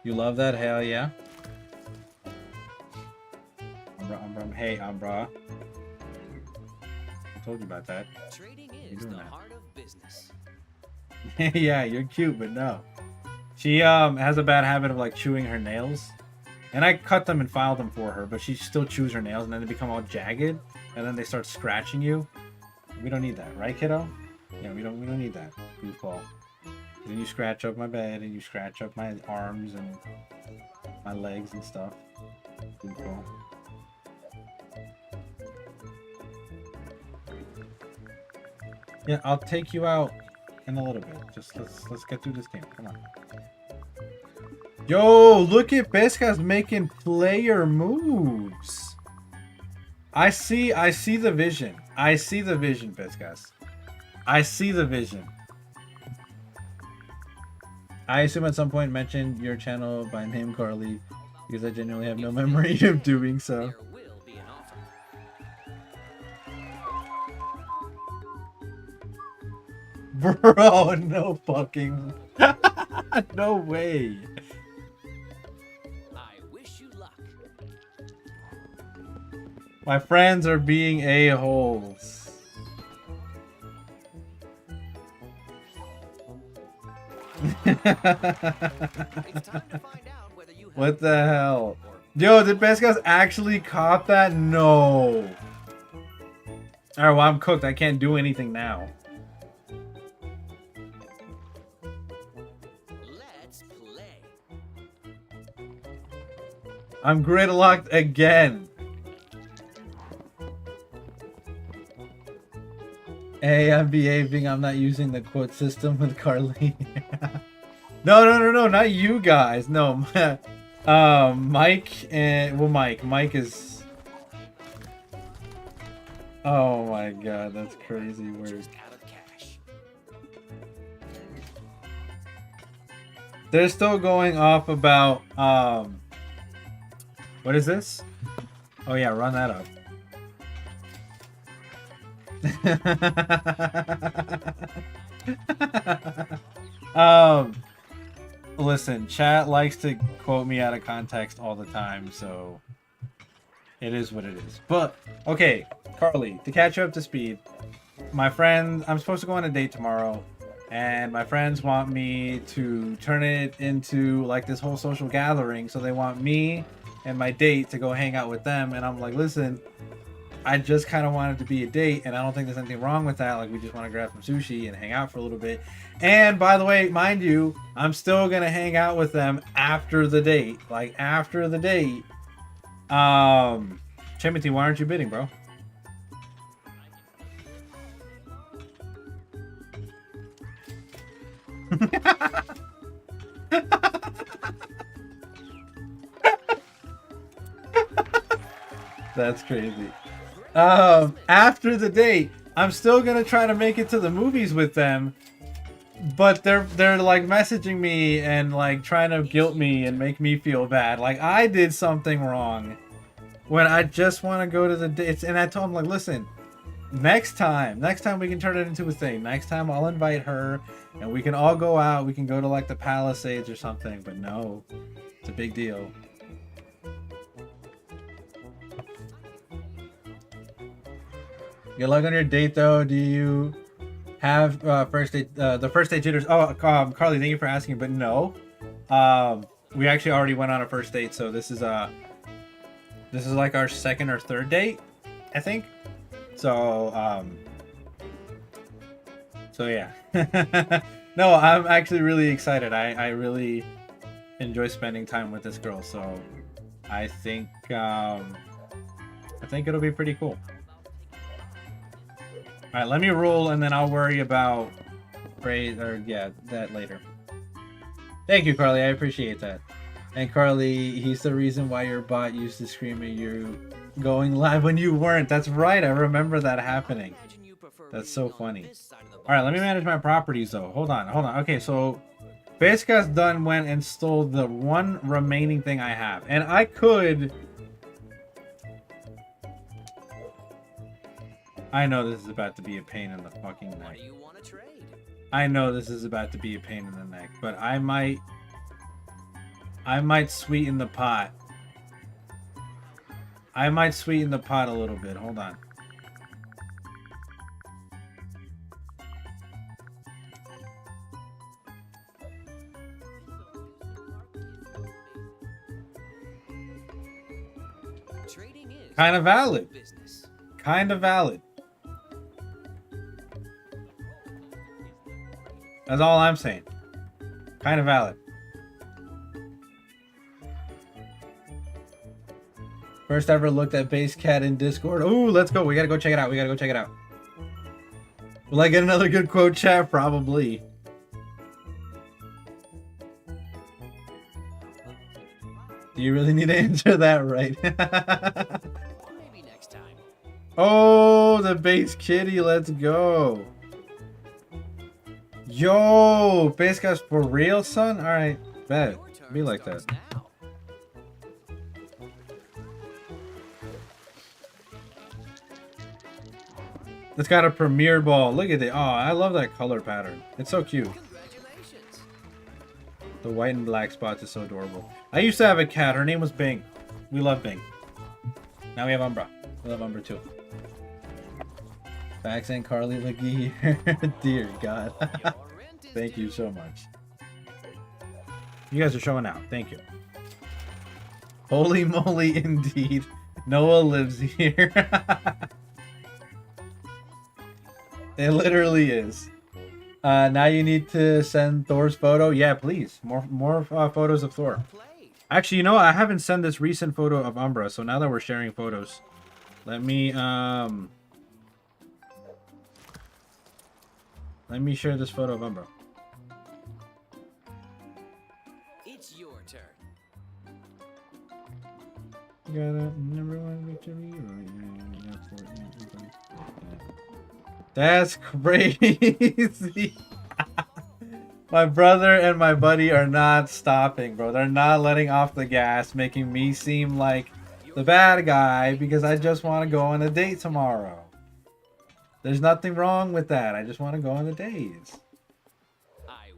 You love that? Hell yeah. Hey, Umbra. I told you about that. Trading is the heart of business. Yeah, you're cute, but no. She has a bad habit of like chewing her nails. And I cut them and filed them for her, but she still chews her nails and then they become all jagged and then they start scratching you. We don't need that, right, kiddo? Yeah, we don't need that. Goofball. Then you scratch up my bed and you scratch up my arms and my legs and stuff. Goofball. Yeah, I'll take you out in a little bit. Just let's get through this game. Come on. Yo, look at Pesca's making player moves. I see the vision. I see the vision, Pescas. I see the vision. I assume at some point mentioned your channel by name, Carly, because I genuinely have no memory of doing so. There will be an offer. Bro, no fucking... no way. I wish you luck. My friends are being a-holes. It's time to find out whether you have What the hell? Yo, did Pescas actually cop that? No. Alright, well, I'm cooked. I can't do anything now. Let's play. I'm gridlocked again. Hey, I'm behaving. I'm not using the quote system with Carly. No, not you guys. No, Mike and well, Mike is. Oh my god, that's crazy word. Just out of cash. They're still going off about what is this? Oh yeah, run that up. Listen, chat likes to quote me out of context all the time, so it is what it is. But okay, Carly, to catch you up to speed, my friend, I'm supposed to go on a date tomorrow, and my friends want me to turn it into like this whole social gathering, so they want me and my date to go hang out with them, and I'm like, listen, I just kind of wanted to be a date, and I don't think there's anything wrong with that. Like, we just want to grab some sushi and hang out for a little bit. And by the way, mind you, I'm still gonna hang out with them after the date. Like, after the date. Timothy, why aren't you bidding, bro? That's crazy. After the date, I'm still gonna try to make it to the movies with them, but they're like messaging me and like trying to guilt me and make me feel bad, like I did something wrong when I just want to go to the dates. And I told them, like, listen, next time we can turn it into a thing. Next time I'll invite her and we can all go out. We can go to like the Palisades or something. But no, it's a big deal. Good luck on your date, though. Do you have first date? The first date jitters. Oh, Carly, thank you for asking. But no, we actually already went on a first date. So this is like our second or third date, I think. So so yeah. No, I'm actually really excited. I really enjoy spending time with this girl. So I think it'll be pretty cool. All right, let me roll, and then I'll worry about that later. Thank you, Carly. I appreciate that. And Carly, he's the reason why your bot used to scream at you going live when you weren't. That's right. I remember that happening. That's so funny. All right, let me manage my properties, though. Hold on. Okay, so Pesca's done went and stole the one remaining thing I have. And I could... I know this is about to be a pain in the fucking neck. What do you want to trade? I know this is about to be a pain in the neck, but I might sweeten the pot. I might sweeten the pot a little bit. Hold on. Trading is Kind of valid. business. Kind of valid. That's all I'm saying. Kind of valid. First ever looked at Base Cat in Discord. Ooh, let's go. We gotta go check it out. Will I get another good quote, chat? Probably. Do you really need to answer that right? Maybe next time. Oh, the base kitty. Let's go. Yo, base guys for real, son? All right, bet. Your turn Be like that. starts now. It's got a premiere ball. Look at it. Oh, I love that color pattern. It's so cute. Congratulations. The white and black spots is so adorable. I used to have a cat. Her name was Bing. We love Bing. Now we have Umbra. We love Umbra too. Fax and Carly McGee here. Dear God. Your rent is Thank you due. so much. You guys are showing out. Thank you. Holy moly, indeed. Noah lives here. It literally is. Now you need to send Thor's photo. Yeah, please. More photos of Thor. Played. Actually, you know what? I haven't sent this recent photo of Umbra, so now that we're sharing photos, let me share this photo of Umbra. It's your turn. Gotta number one victory. That's crazy. My brother and my buddy are not stopping, bro. They're not letting off the gas, making me seem like the bad guy because I just want to go on a date tomorrow. There's nothing wrong with that. I just want to go on the dates.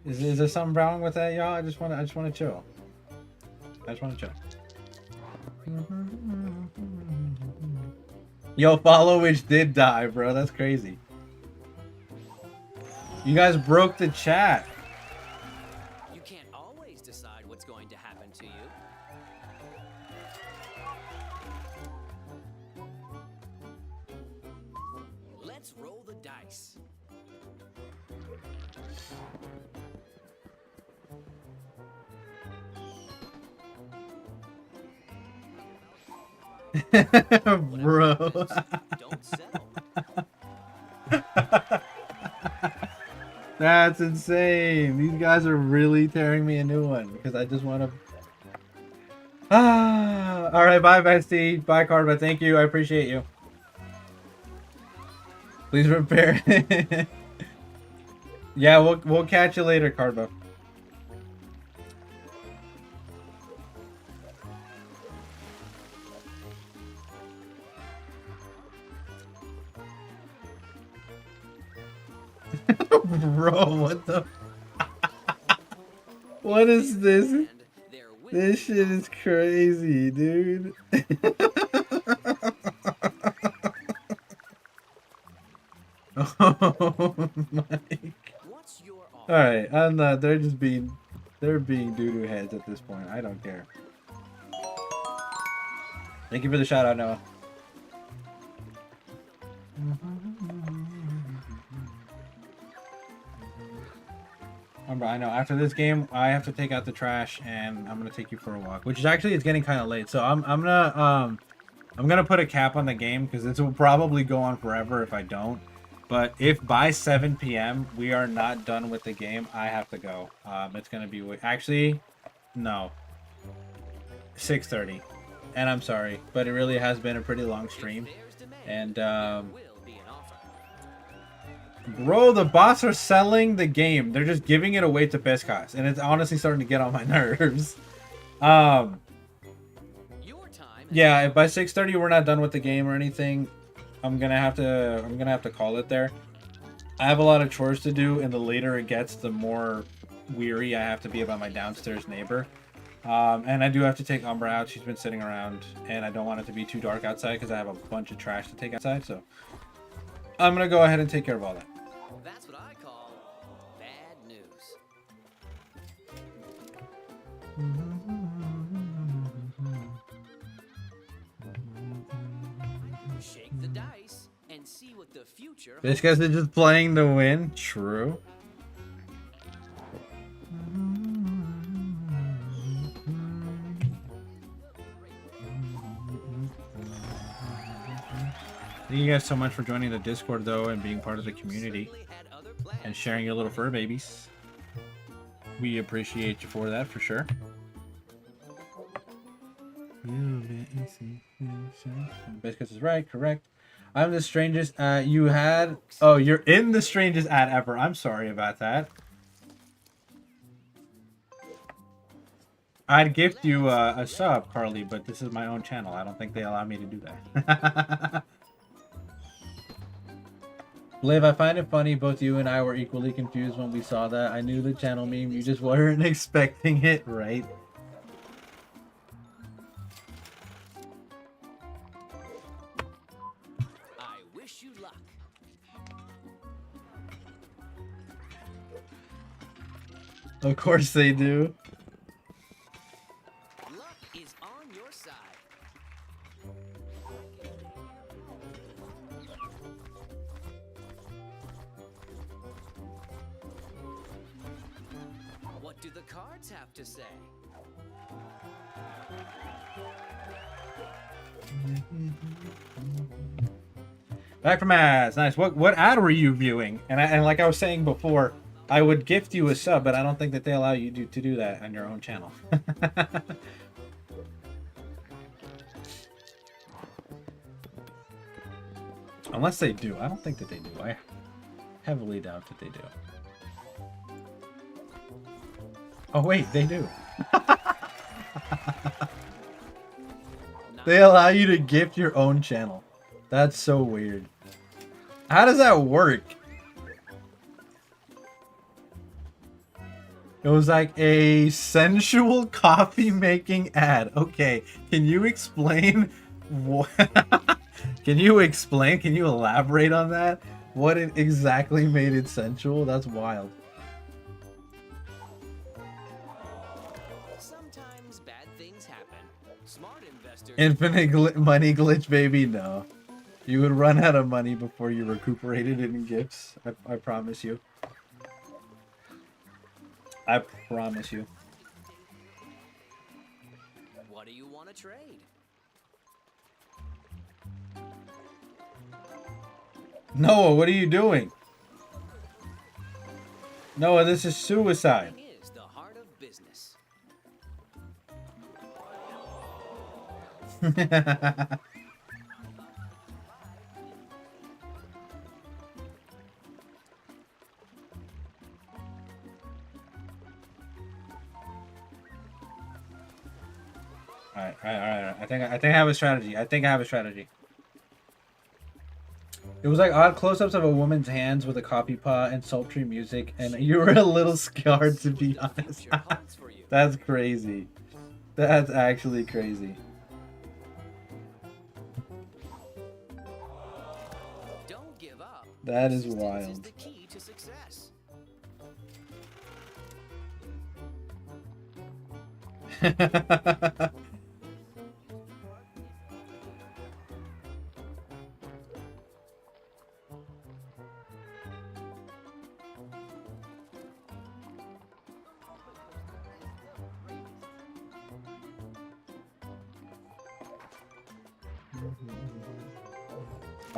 Is there something wrong with that, y'all? I just want to chill. I just want to chill. Yo, follow which did die, bro. That's crazy. You guys broke the chat. You can't always decide what's going to happen to you. Let's roll the dice. Bro. Don't settle. That's insane. These guys are really tearing me a new one because I just want to. All right, bye, bestie. Bye, Carva. Thank you. I appreciate you. Please repair. Yeah, we'll catch you later, Carva. Bro, what the? What is this? And they're winning. This shit is crazy, dude. Oh my. What's your offer? All right, I'm not. They're being doo-doo heads at this point. I don't care. Thank you for the shout out, Noah. Remember, I know after this game I have to take out the trash and I'm gonna take you for a walk, which is actually it's getting kind of late. So I'm gonna put a cap on the game because this will probably go on forever if I don't. But if by 7 p.m. we are not done with the game, I have to go. It's gonna be actually no 6:30, and I'm sorry, but it really has been a pretty long stream, and Will be an offer. bro, the bots are selling the game. They're just giving it away to Pescas, and it's honestly starting to get on my nerves. Your time. Yeah, if by 6:30 we're not done with the game or anything, I'm gonna have to call it there. I have a lot of chores to do, and the later it gets, the more weary I have to be about my downstairs neighbor. And I do have to take Umbra out. She's been sitting around, and I don't want it to be too dark outside because I have a bunch of trash to take outside. So I'm gonna go ahead and take care of all that. That's what I call bad news. Shake the dice and see what the future This guy's just playing to win. True. Thank you guys so much for joining the Discord, though, and being part of the community Certainly had other plans. and sharing your little fur babies. We appreciate you for that, for sure. Biscuits is right, correct. I'm the strangest you had. Oh, you're in the strangest ad ever. I'm sorry about that. I'd gift you a sub, Carly, but this is my own channel. I don't think they allow me to do that. Liv, I find it funny both you and I were equally confused when we saw that. I knew the channel meme, you just weren't expecting it, right? I wish you luck. Of course they do. Luck is on your side. What do the cards have to say? Back from ads. Nice. What ad were you viewing? And like I was saying before, I would gift you a sub, but I don't think that they allow you to do that on your own channel. Unless they do. I don't think that they do. I heavily doubt that they do. Oh wait, they do. They allow you to gift your own channel. That's so weird. How does that work? It was like a sensual coffee making ad. Okay, can you explain what? Can you explain? Can you elaborate on that? What it exactly made it sensual? That's wild. Sometimes bad things happen. Smart investors. Infinite money glitch, baby. No, you would run out of money before you recuperated it in gifts. I promise you. I promise you. What do you want to trade? Noah, what are you doing? Noah, this is suicide. Trading is the heart of business. All right. I think I have a strategy. I have a strategy. It was like odd close-ups of a woman's hands with a coffee pot and sultry music, and you were a little scarred, to be honest. Your cards for you. That's crazy. That's actually crazy. Don't give up. That is Persistence wild. is the key to success.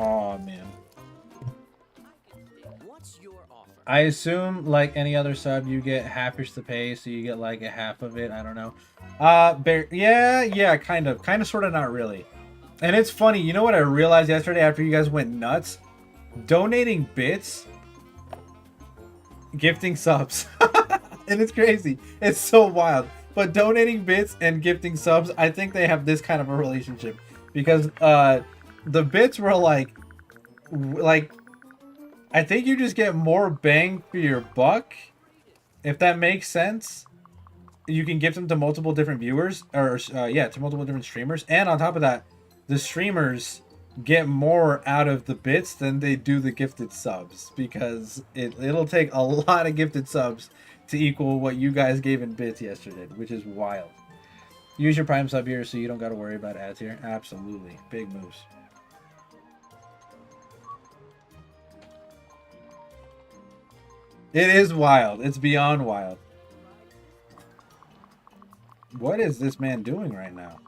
Oh man. What's your offer? I assume, like any other sub, you get halfish to pay, so you get like a half of it. I don't know. Yeah, kind of, sort of, not really. And it's funny, you know what I realized yesterday after you guys went nuts? Donating bits, gifting subs, and it's crazy. It's so wild. But donating bits and gifting subs, I think they have this kind of a relationship because the bits were like. I think you just get more bang for your buck, if that makes sense. You can gift them to multiple different viewers, or to multiple different streamers, and on top of that, the streamers get more out of the bits than they do the gifted subs, because it'll take a lot of gifted subs to equal what you guys gave in bits yesterday, which is wild. Use your Prime sub here so you don't got to worry about ads here. Absolutely, big moves. It is wild. It's beyond wild. What is this man doing right now?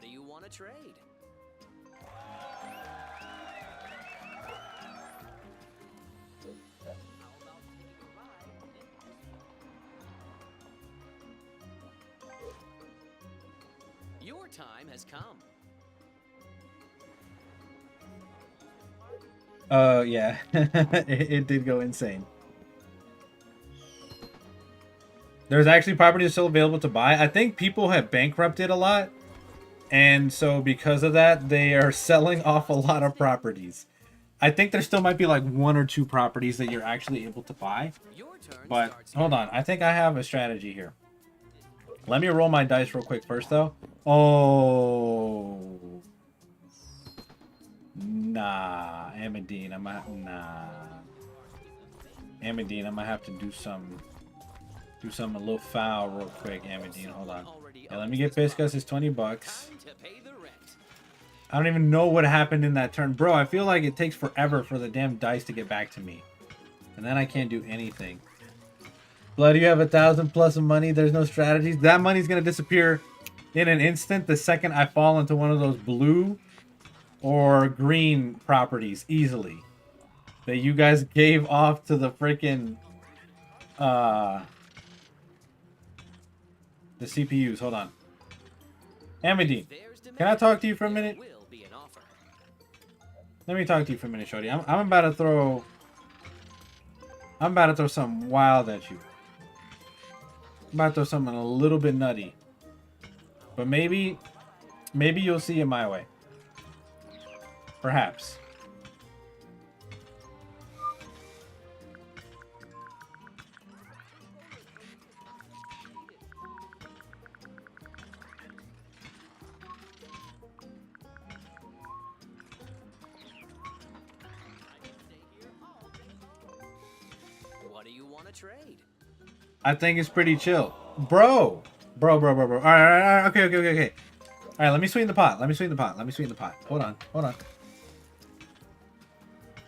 What do you want to trade? Your time has come. Yeah. it did go insane. There's actually properties still available to buy. I think people have bankrupted a lot. And so because of that, they are selling off a lot of properties. I think there still might be like 1 or 2 properties that you're actually able to buy. But hold on. I think I have a strategy here. Let me roll my dice real quick first, though. Oh. Nah. Amandine, nah. Amandine, I'm gonna have to do something a little foul real quick, Amandine. Hold on. Yeah, let me get Biscus his 20 bucks. I don't even know what happened in that turn. Bro, I feel like it takes forever for the damn dice to get back to me. And then I can't do anything. Blood, you have 1,000 plus of money. There's no strategies. That money's going to disappear in an instant the second I fall into one of those blue or green properties easily. That you guys gave off to the freaking... the CPUs. Hold on. Amandine, can I talk to you for a minute? Let me talk to you for a minute, Shorty. I'm about to throw... I'm about to throw something wild at you. I'm about to throw something a little bit nutty. But maybe you'll see it my way. Perhaps. What do you want to trade? I think it's pretty chill. Bro. All right. Okay. All right, let me sweeten the pot. Hold on.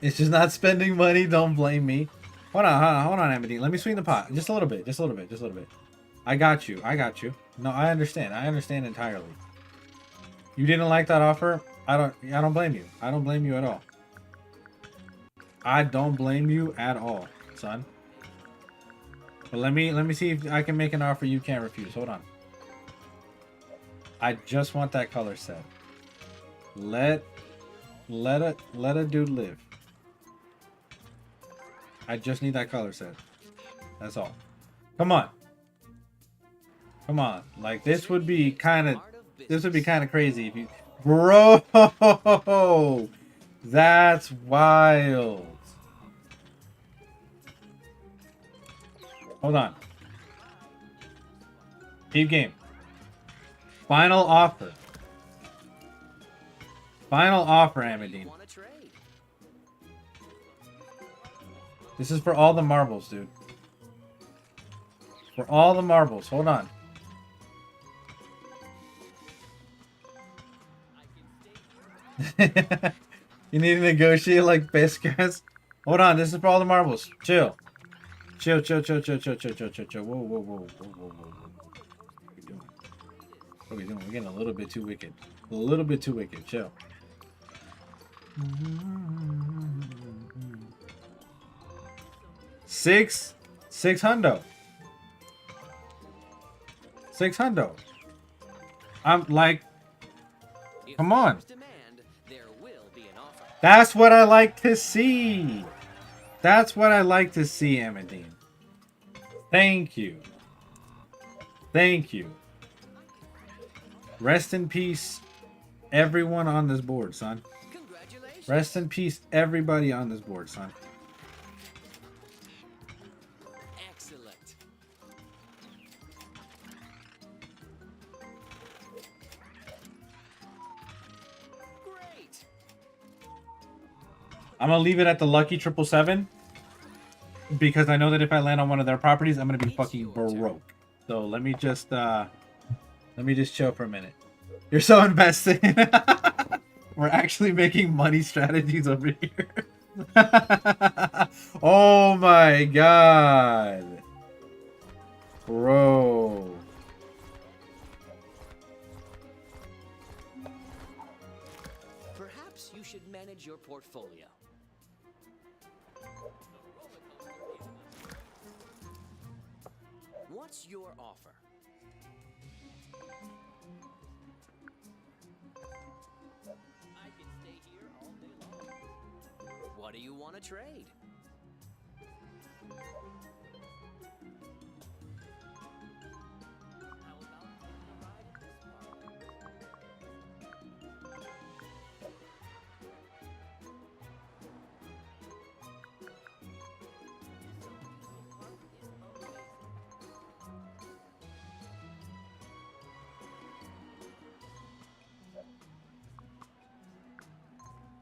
It's just not spending money. Don't blame me. Hold on, Amity. Let me sweeten the pot. Just a little bit. I got you. No, I understand entirely. You didn't like that offer? I don't blame you. I don't blame you at all. I don't blame you at all, son. But let me see if I can make an offer you can't refuse. Hold on. I just want that color set. Let a dude live. I just need that color set. That's all. Come on. Like this would be kind of crazy if you... Bro, that's wild. Hold on. Keep game. Final offer, Amandine. This is for all the marbles, dude. For all the marbles. Hold on. You need to negotiate like Biscuits. Hold on, this is for all the marbles. Chill. Whoa. What are we doing? We're getting a little bit too wicked. Chill. Six hundo. I'm like, come on. That's what I like to see. Amandine. Thank you. Rest in peace, everyone on this board, son. Rest in peace, everybody on this board, son. Excellent. Great. I'm gonna leave it at the lucky 777 because I know that if I land on one of their properties, I'm gonna be fucking broke. So let me just chill for a minute. You're so invested. We're actually making money strategies over here. Oh my god. Bro. you should manage your portfolio. What's your offer? I can stay here all day long. What do you want to trade? How about taking a ride in this park? This amusement park is amazing.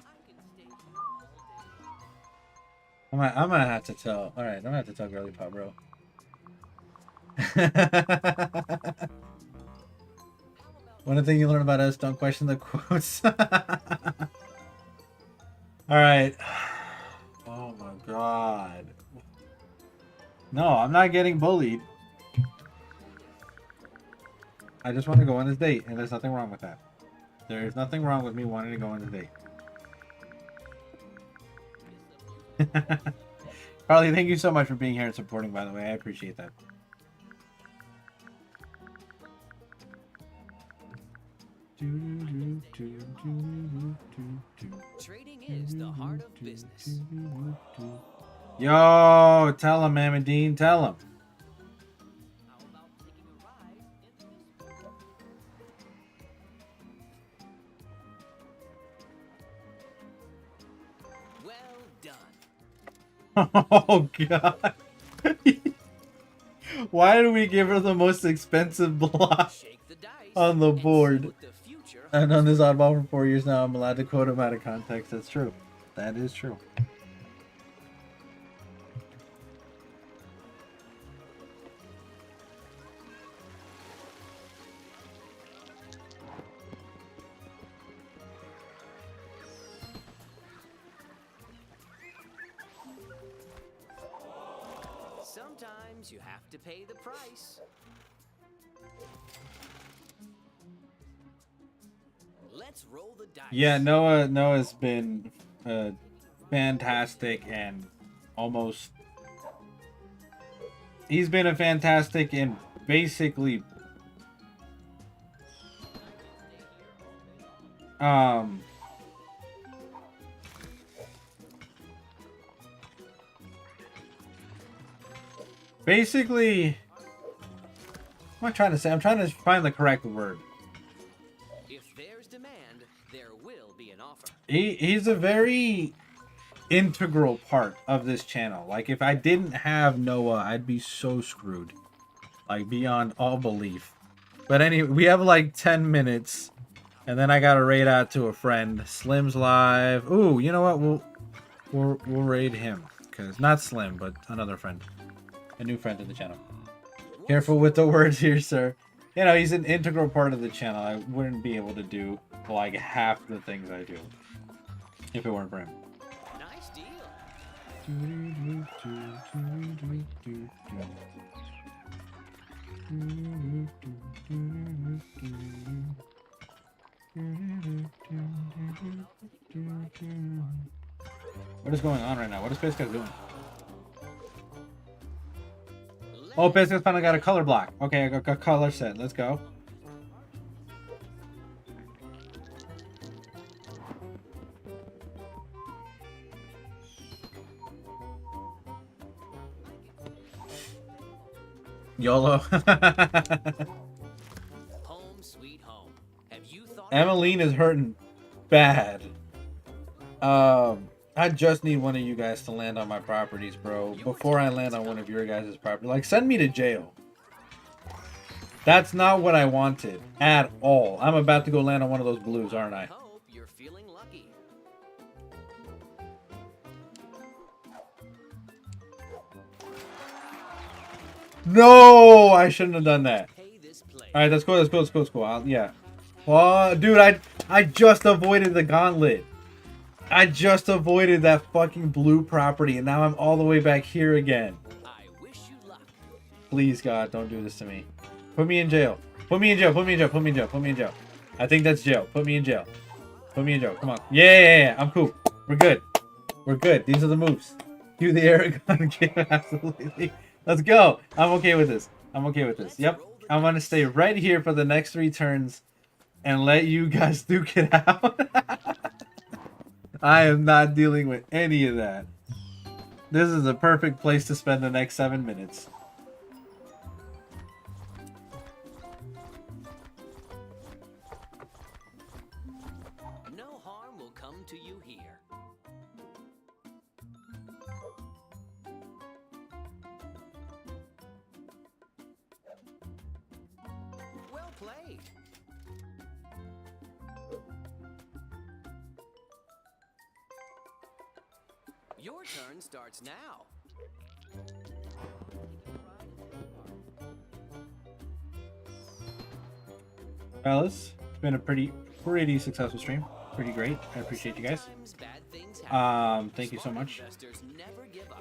I can stay here all day long. I'm gonna have to tell. All right, I'm gonna have to tell Girly Pop, bro. One thing you learn about us: don't question the quotes. All right. Oh my god. No, I'm not getting bullied. I just want to go on this date, and there's nothing wrong with that. There is nothing wrong with me wanting to go on this date. Carly, thank you so much for being here and supporting, by the way. I appreciate that. Trading is the heart of business. Yo, tell him, Amadine, tell him. How about taking a ride in this park? Well done. Oh god. Why did we give her the most expensive block Shake the dice on the and see board? what the future I've known this oddball for 4 years now. I'm allowed to quote him out of context. That's true. That is true. Sometimes you have to pay the price. Let's roll the dice. Yeah, Noah's been fantastic and almost. He's been a fantastic and basically basically what am I trying to say? I'm trying to find the correct word. If there's demand, there will be an offer. He's a very integral part of this channel. Like, if I didn't have Noah, I'd be so screwed. Like, beyond all belief. But anyway, we have like 10 minutes. And then I gotta raid out to a friend. Slim's live. Ooh, you know what? We'll raid him. Because not Slim, but another friend. A new friend to the channel. Careful with the words here, sir. You know, he's an integral part of the channel. I wouldn't be able to do like half the things I do if it weren't for him. Nice deal. What is going on right now? What is Pesca doing? Oh, Pesca's finally got a color block. Okay, I got a color set. Let's go. YOLO. Home sweet home. Have you thought Emmeline is hurting bad. I just need one of you guys to land on my properties, bro. Before I land on one of your guys' property. Like, send me to jail. That's not what I wanted at all. I'm about to go land on one of those blues, aren't I? hope you're feeling lucky. No, I shouldn't have done that. Pay this place. All right, that's cool. That's cool. That's cool. That's cool. Yeah. Oh, dude, I just avoided the gauntlet. I just avoided that fucking blue property, and now I'm all the way back here again. I wish you luck. Please, God, don't do this to me. Put me in jail. Put me in jail. Put me in jail. Put me in jail. Put me in jail. I think that's jail. Put me in jail. Put me in Joe. Come on. Yeah. I'm cool. We're good. We're good. These are the moves. Do the Aragon game. Absolutely. Let's go. I'm okay with this. I'm okay with this. Yep. I'm going to stay right here for the next 3 turns and let you guys duke it out. I am not dealing with any of that. This is a perfect place to spend the next 7 minutes. No harm will come to you here. Well played. Your turn starts now. Fellas, it's been a pretty successful stream. Pretty great. I appreciate you guys. Thank you so much.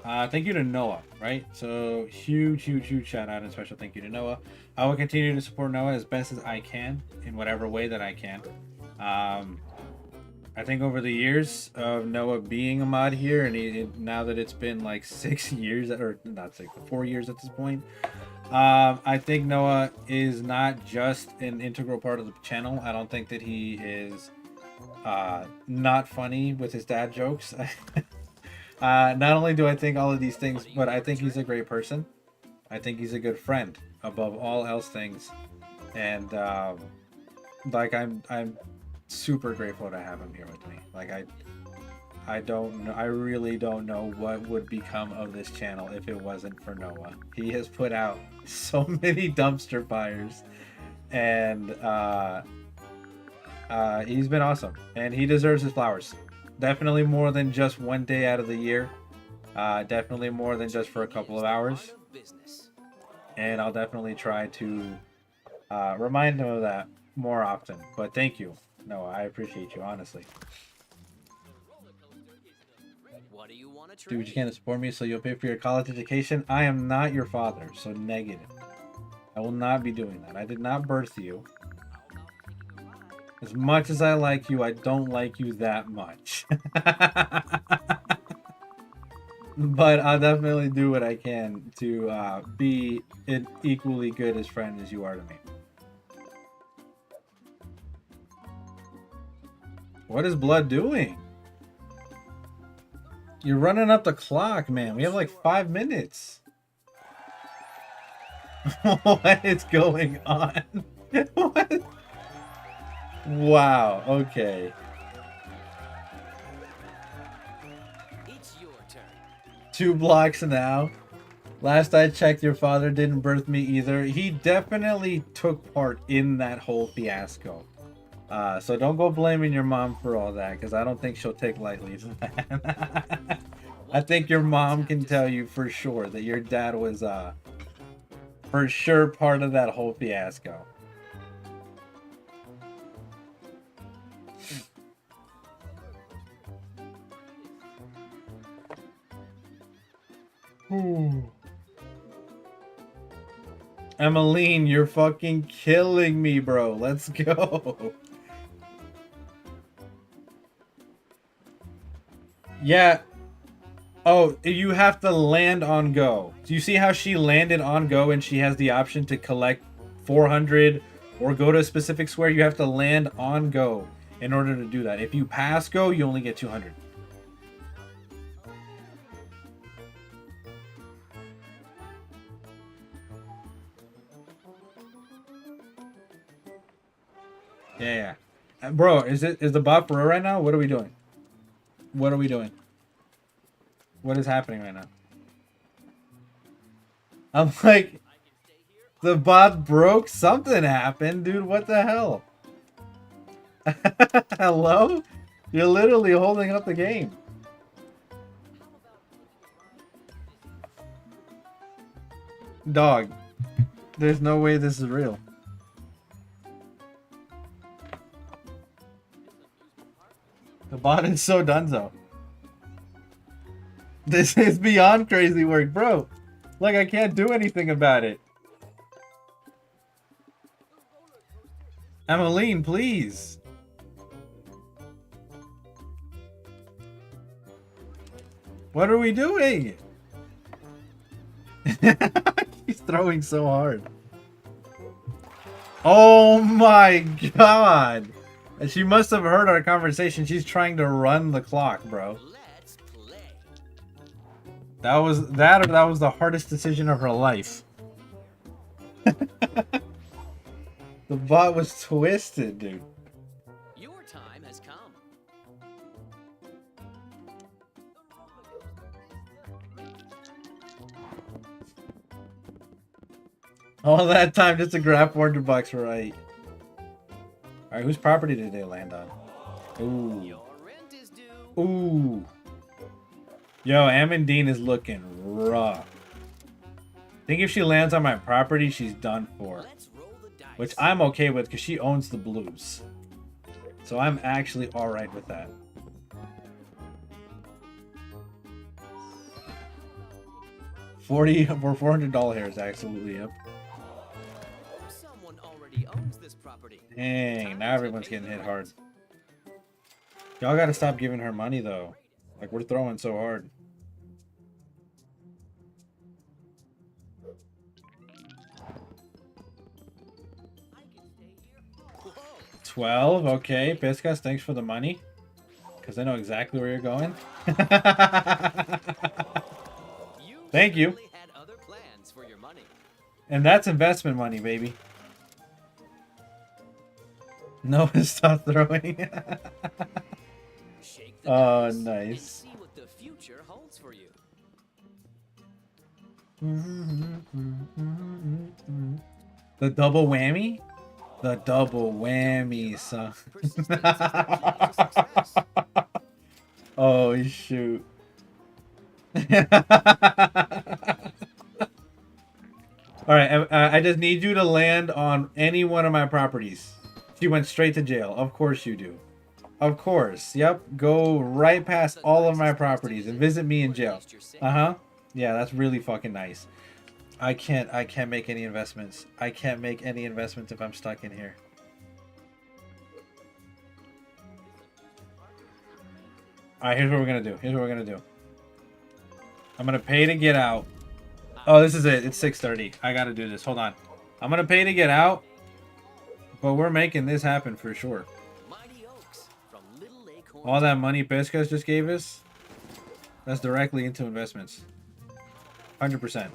Thank you to Noah, right? So huge shout out and special thank you to Noah. I will continue to support Noah as best as I can in whatever way that I can. I think over the years of Noah being a mod here, and now that it's been like 6 years, or not 6, 4 years at this point, I think Noah is not just an integral part of the channel. I don't think that he is not funny with his dad jokes. Not only do I think all of these things, but I think he's a great person. I think he's a good friend above all else things, and like I'm super grateful to have him here with me. Like I don't know, I really don't know what would become of this channel if it wasn't for Noah. He has put out so many dumpster fires, and he's been awesome, and he deserves his flowers. Definitely more than just one day out of the year. Definitely more than just for a couple of hours. And I'll definitely try to remind him of that more often. But thank you, Noah. I appreciate you, honestly. What do you want to trade? Do what you can to support me so you'll pay for your college education. I am not your father, so negative. I will not be doing that. I did not birth you. As much as I like you, I don't like you that much. But I'll definitely do what I can to be an equally good as friend as you are to me. What is Blood doing? You're running up the clock, man. We have like 5 minutes. What is going on? What? Wow, okay. It's your turn. 2 blocks now. Last I checked, your father didn't birth me either. He definitely took part in that whole fiasco. So don't go blaming your mom for all that, because I don't think she'll take lightly to that. I think your mom can tell you for sure that your dad was for sure part of that whole fiasco. Emmeline, you're fucking killing me, bro. Let's go. Yeah. Oh, you have to land on go. Do you see how she landed on go and she has the option to collect 400 or go to a specific square? You have to land on go in order to do that. If you pass go, you only get 200. Yeah. Bro, is the bot for real right now? What are we doing? What are we doing? What is happening right now? I'm like, the bot broke? Something happened, dude. What the hell? Hello? You're literally holding up the game. Dog. There's no way this is real. The bot is so donezo. This is beyond crazy work, bro. Like, I can't do anything about it. Emmeline, please. What are we doing? He's throwing so hard. Oh my god. And she must have heard our conversation. She's trying to run the clock, bro. Let's play. That was that, or that was the hardest decision of her life. The bot was twisted, dude. Your time has come. All that time just to grab $400, right? Alright, whose property did they land on? Ooh. Your rent is due. Ooh. Yo, Amandine is looking rough. I think if she lands on my property, she's done for. Let's roll the dice. Which I'm okay with because she owns the blues. So I'm actually alright with that. $400 here is absolutely up. Someone already owns this property. Dang, now everyone's getting hit hard. Y'all gotta stop giving her money though. Like, we're throwing so hard. Whoa. 12, okay. Piscas, thanks for the money. Because I know exactly where you're going. Thank you. Certainly had other plans for your money. And that's investment money, baby. No, stop throwing. Shake the Oh, dice and nice. see what the future holds for you. The double whammy? The double whammy, son. Persistence is the key to success. Oh, shoot. Alright, I just need you to land on any one of my properties. She went straight to jail. Of course you do. Of course. Yep. Go right past all of my properties and visit me in jail. Uh-huh. Yeah, that's really fucking nice. I can't make any investments. I can't make any investments if I'm stuck in here. Alright, here's what we're gonna do. Here's what we're gonna do. I'm gonna pay to get out. Oh, this is it. It's 6:30. I gotta do this. Hold on. I'm gonna pay to get out. But we're making this happen for sure. Mighty Oaks from Little Acorn. All that money Pescas just gave us, that's directly into investments. 100%.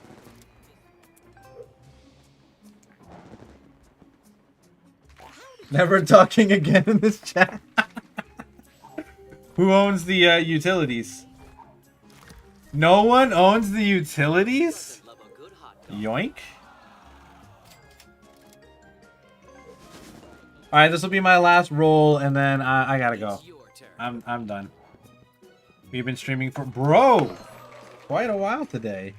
Never talking again in this chat. Who owns the utilities? No one owns the utilities? Love a good hot dog. Yoink. Alright, this will be my last roll, and then I gotta go. It's your turn. I'm done. We've been streaming for quite a while today.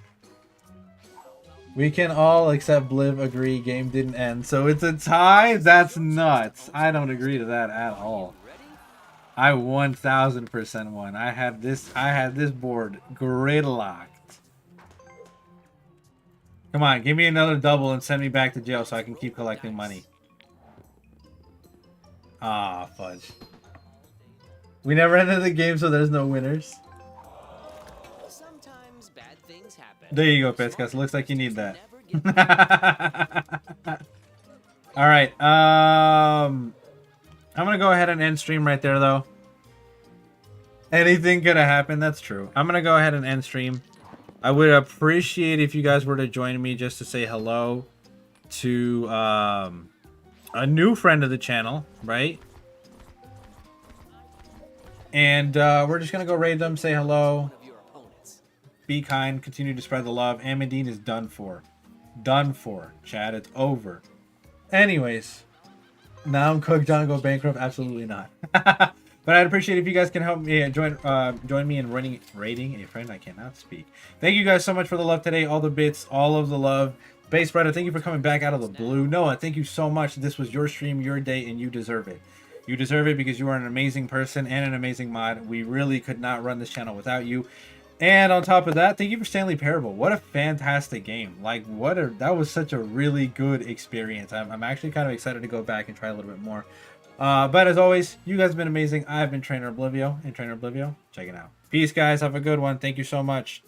We can all except Bliv agree game didn't end, so it's a tie. That's nuts. I don't agree to that at all. Ready? I 1000% won. I had this board gridlocked. Come on, give me another double and send me back to jail so I can keep collecting money. Ah, fudge. We never ended the game, so there's no winners. Sometimes bad things happen. There you go, Pescas. Looks like you need that. Never get All right. I'm gonna go ahead and end stream right there, though. Anything could have happened. That's true. I'm gonna go ahead and end stream. I would appreciate if you guys were to join me just to say hello to a new friend of the channel, right? And we're just gonna go raid them, say hello, one of your opponents. be kind, continue to spread the love. Amandine is done for. Done for. Chad, it's over. Anyways, now I'm cooked on go bankrupt. Absolutely not. But I'd appreciate if you guys can help me join me in raiding a friend. I cannot speak. Thank you guys so much for the love today. All the bits, all of the love. Base Brother, thank you for coming back out of the blue. Noah, thank you so much. This was your stream, your day, and you deserve it. You deserve it because you are an amazing person and an amazing mod. We really could not run this channel without you. And on top of that, thank you for Stanley Parable. What a fantastic game. Like, that was such a really good experience. I'm actually kind of excited to go back and try a little bit more. But as always, you guys have been amazing. I've been Trainer Oblivio and Trainer Oblivio checking out. Peace, guys. Have a good one. Thank you so much.